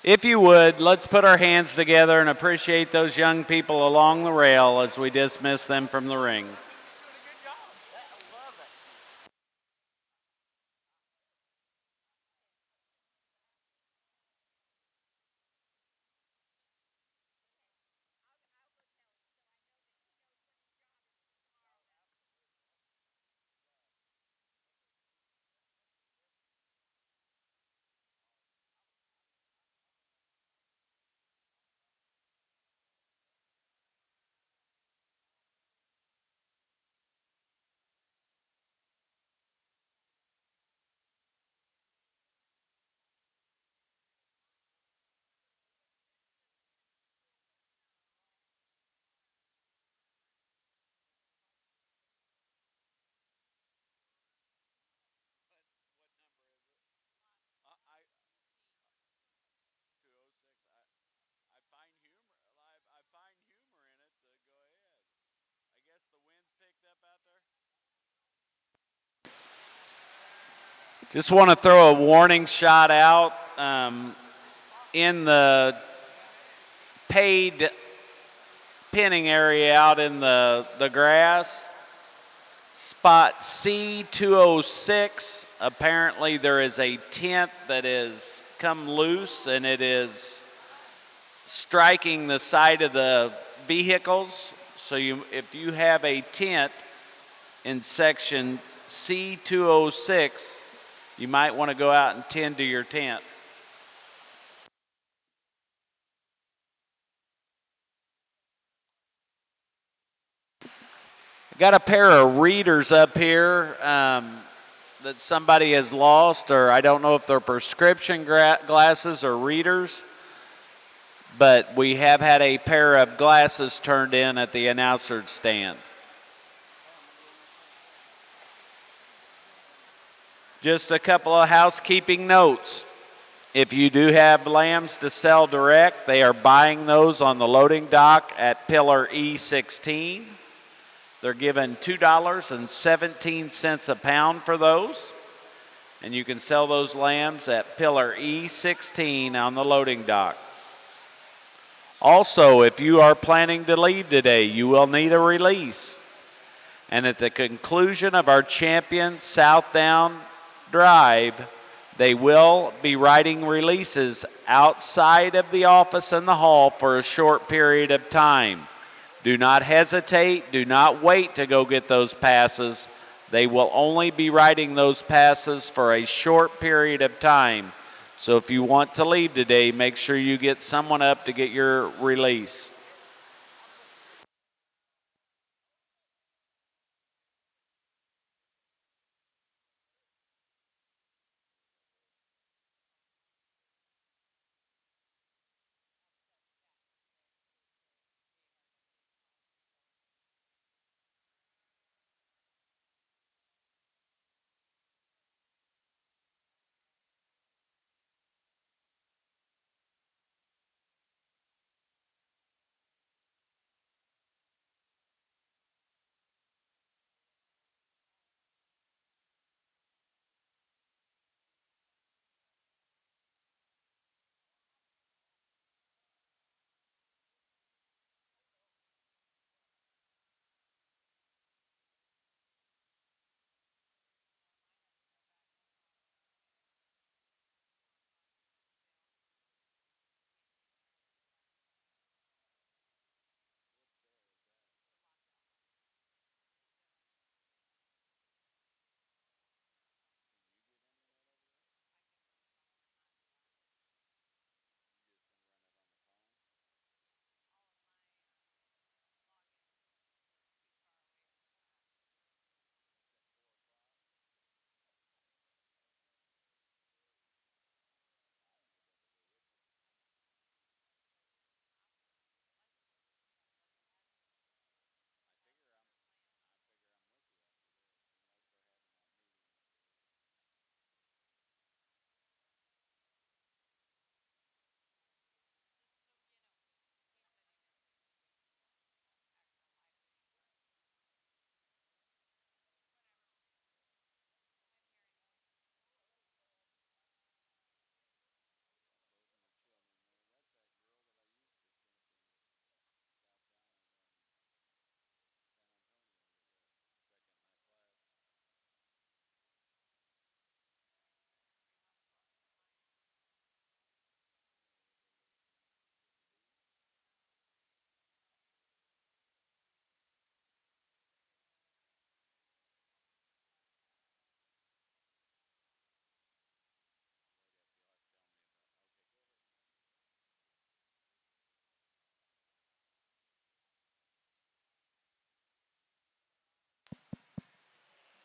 If you would, let's put our hands together and appreciate those young people along the rail as we dismiss them from the ring. Just want to throw a warning shot out in the paid pinning area out in the grass. Spot C206, apparently there is a tent that has come loose and it is striking the side of the vehicles. So if you have a tent in section C206, you might want to go out and tend to your tent. I got a pair of readers up here that somebody has lost, or I don't know if they're prescription glasses or readers, but we have had a pair of glasses turned in at the announcer's stand. Just a couple of housekeeping notes. If you do have lambs to sell direct, they are buying those on the loading dock at pillar E16. They're given $2.17 a pound for those. And you can sell those lambs at pillar E16 on the loading dock. Also, if you are planning to leave today, you will need a release. And at the conclusion of our champion Southdown drive, they will be writing releases outside of the office in the hall for a short period of time. Do not hesitate. Do not wait to go get those passes. They will only be writing those passes for a short period of time. So if you want to leave today, make sure you get someone up to get your release.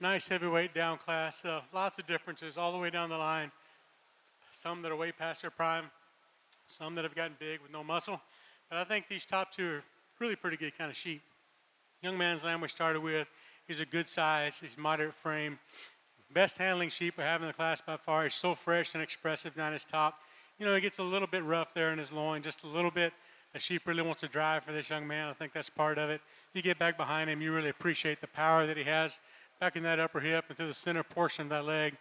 Nice heavyweight down class. Lots of differences all the way down the line. Some that are way past their prime, some that have gotten big with no muscle. But I think these top two are really pretty good kind of sheep. Young man's lamb we started with, he's a good size, he's moderate frame. Best handling sheep we have in the class by far. He's so fresh and expressive down his top. You know, he gets a little bit rough there in his loin, just a little bit. The sheep really wants to drive for this young man. I think that's part of it. You get back behind him, you really appreciate the power that he has back in that upper hip and through the center portion of that leg.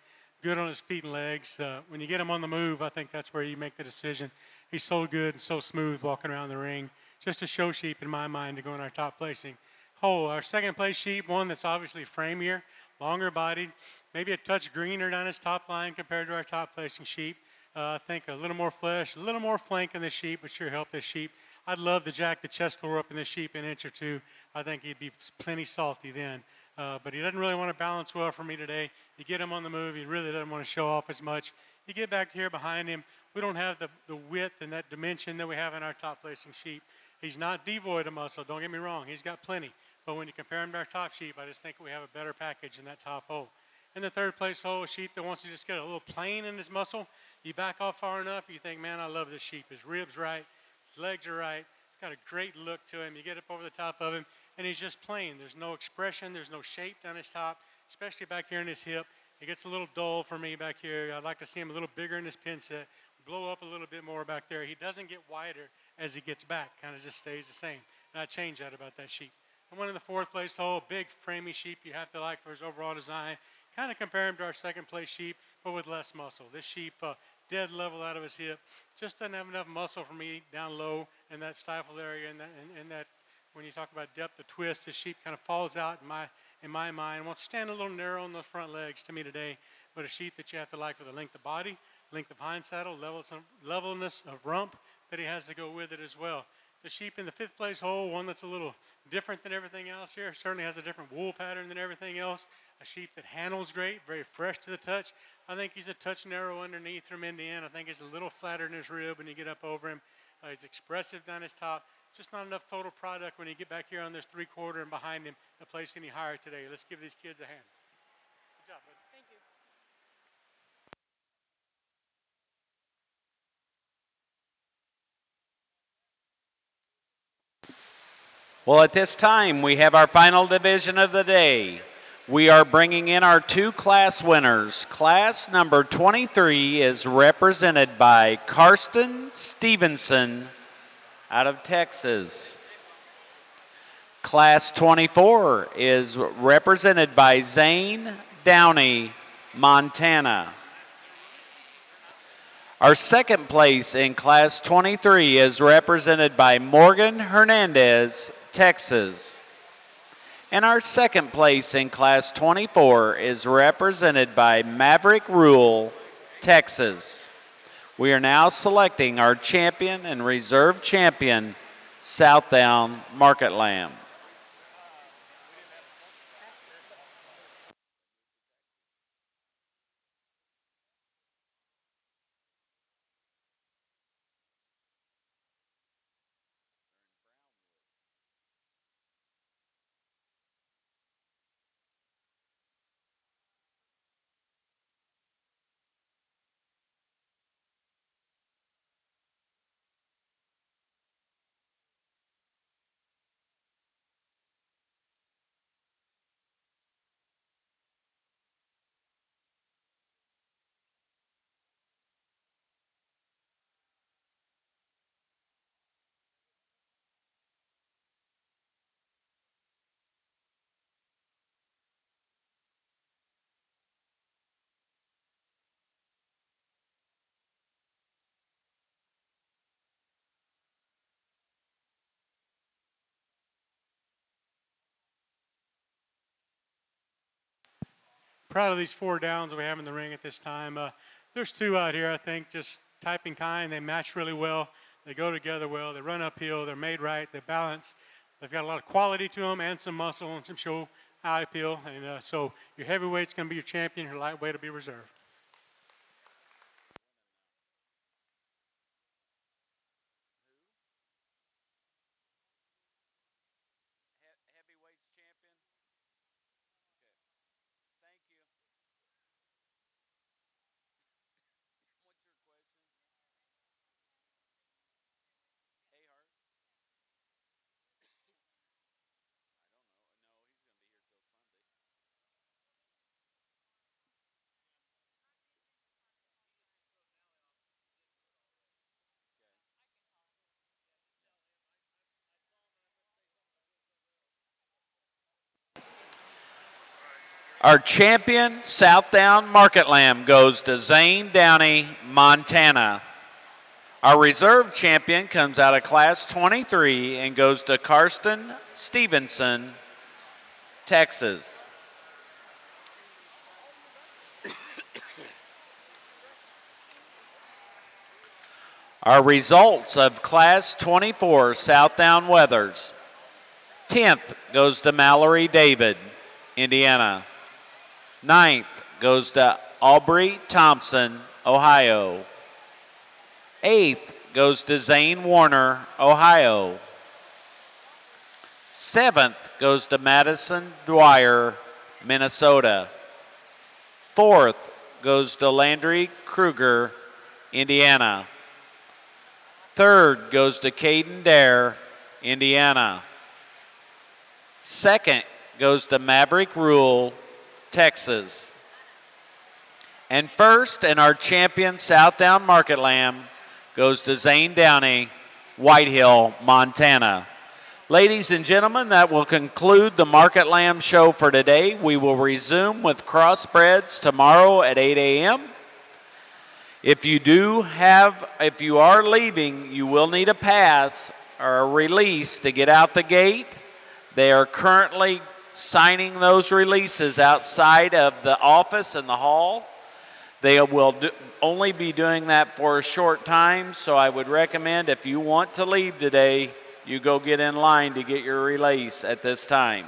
Good on his feet and legs. When you get him on the move, I think that's where you make the decision. He's so good and so smooth walking around the ring. Just a show sheep in my mind to go in our top placing. Oh, our second place sheep, one that's obviously framier, longer bodied, maybe a touch greener down his top line compared to our top placing sheep. I think a little more flesh, a little more flank in this sheep would sure help this sheep. I'd love to jack the chest floor up in this sheep an inch or two. I think he'd be plenty salty then. But he doesn't really want to balance well for me today. You get him on the move, he really doesn't want to show off as much. You get back here behind him, we don't have the width and that dimension that we have in our top placing sheep. He's not devoid of muscle, don't get me wrong, he's got plenty. But when you compare him to our top sheep, I just think we have a better package in that top hole. In the third place hole, a sheep that wants to just get a little plane in his muscle. You back off far enough, you think, man, I love this sheep. His ribs right, his legs are right. He's got a great look to him. You get up over the top of him, and he's just plain. There's no expression. There's no shape down his top, especially back here in his hip. It gets a little dull for me back here. I'd like to see him a little bigger in his pin set, blow up a little bit more back there. He doesn't get wider as he gets back, kind of just stays the same. And I change that about that sheep. I went in the fourth place hole, big framey sheep you have to like for his overall design. Kind of compare him to our second place sheep, but with less muscle. This sheep, dead level out of his hip, just doesn't have enough muscle for me down low in that stifle area. And that when you talk about depth of twist, this sheep kind of falls out in my mind. Wants to stand a little narrow on those front legs to me today, but a sheep that you have to like for the length of body, length of hind saddle, levelness of rump that he has to go with it as well. The sheep in the fifth place hole, one that's a little different than everything else here, certainly has a different wool pattern than everything else. A sheep that handles great, very fresh to the touch. I think he's a touch narrow underneath from end to end. I think he's a little flatter in his rib when you get up over him. He's expressive down his top. Just not enough total product when you get back here on this 3/4 and behind him to place any higher today. Let's give these kids a hand. Good job, buddy. Thank you. Well, at this time, we have our final division of the day. We are bringing in our two class winners. Class number 23 is represented by Karsten Stevenson out of Texas. Class 24 is represented by Zane Downey, Montana. Our second place in Class 23 is represented by Morgan Hernandez, Texas. And our second place in Class 24 is represented by Maverick Rule, Texas. We are now selecting our champion and reserve champion, Southdown Market Lamb. Proud of these 4 downs that we have in the ring at this time. There's 2 out here, I think, just type and kind. They match really well. They go together well. They run uphill. They're made right. They balance. They've got a lot of quality to them and some muscle and some show eye appeal. And so your heavyweight's going to be your champion. Your lightweight will be reserved. Heavyweight's champion. Our champion Southdown Market Lamb goes to Zane Downey, Montana. Our reserve champion comes out of Class 23 and goes to Karsten Stevenson, Texas. Our results of Class 24 Southdown Wethers. 10th goes to Mallory David, Indiana. 9th goes to Aubrey Thompson, Ohio. 8th goes to Zane Warner, Ohio. 7th goes to Madison Dwyer, Minnesota. 4th goes to Landry Kruger, Indiana. 3rd goes to Caden Dare, Indiana. 2nd goes to Maverick Rule, Texas. And 1st, and our champion Southdown Market Lamb, goes to Zane Downey, Whitehill, Montana. Ladies and gentlemen, that will conclude the Market Lamb show for today. We will resume with Crossbreds tomorrow at 8 a.m. If you are leaving, you will need a pass or a release to get out the gate. They are currently signing those releases outside of the office in the hall. They will only be doing that for a short time, so I would recommend if you want to leave today, you go get in line to get your release at this time.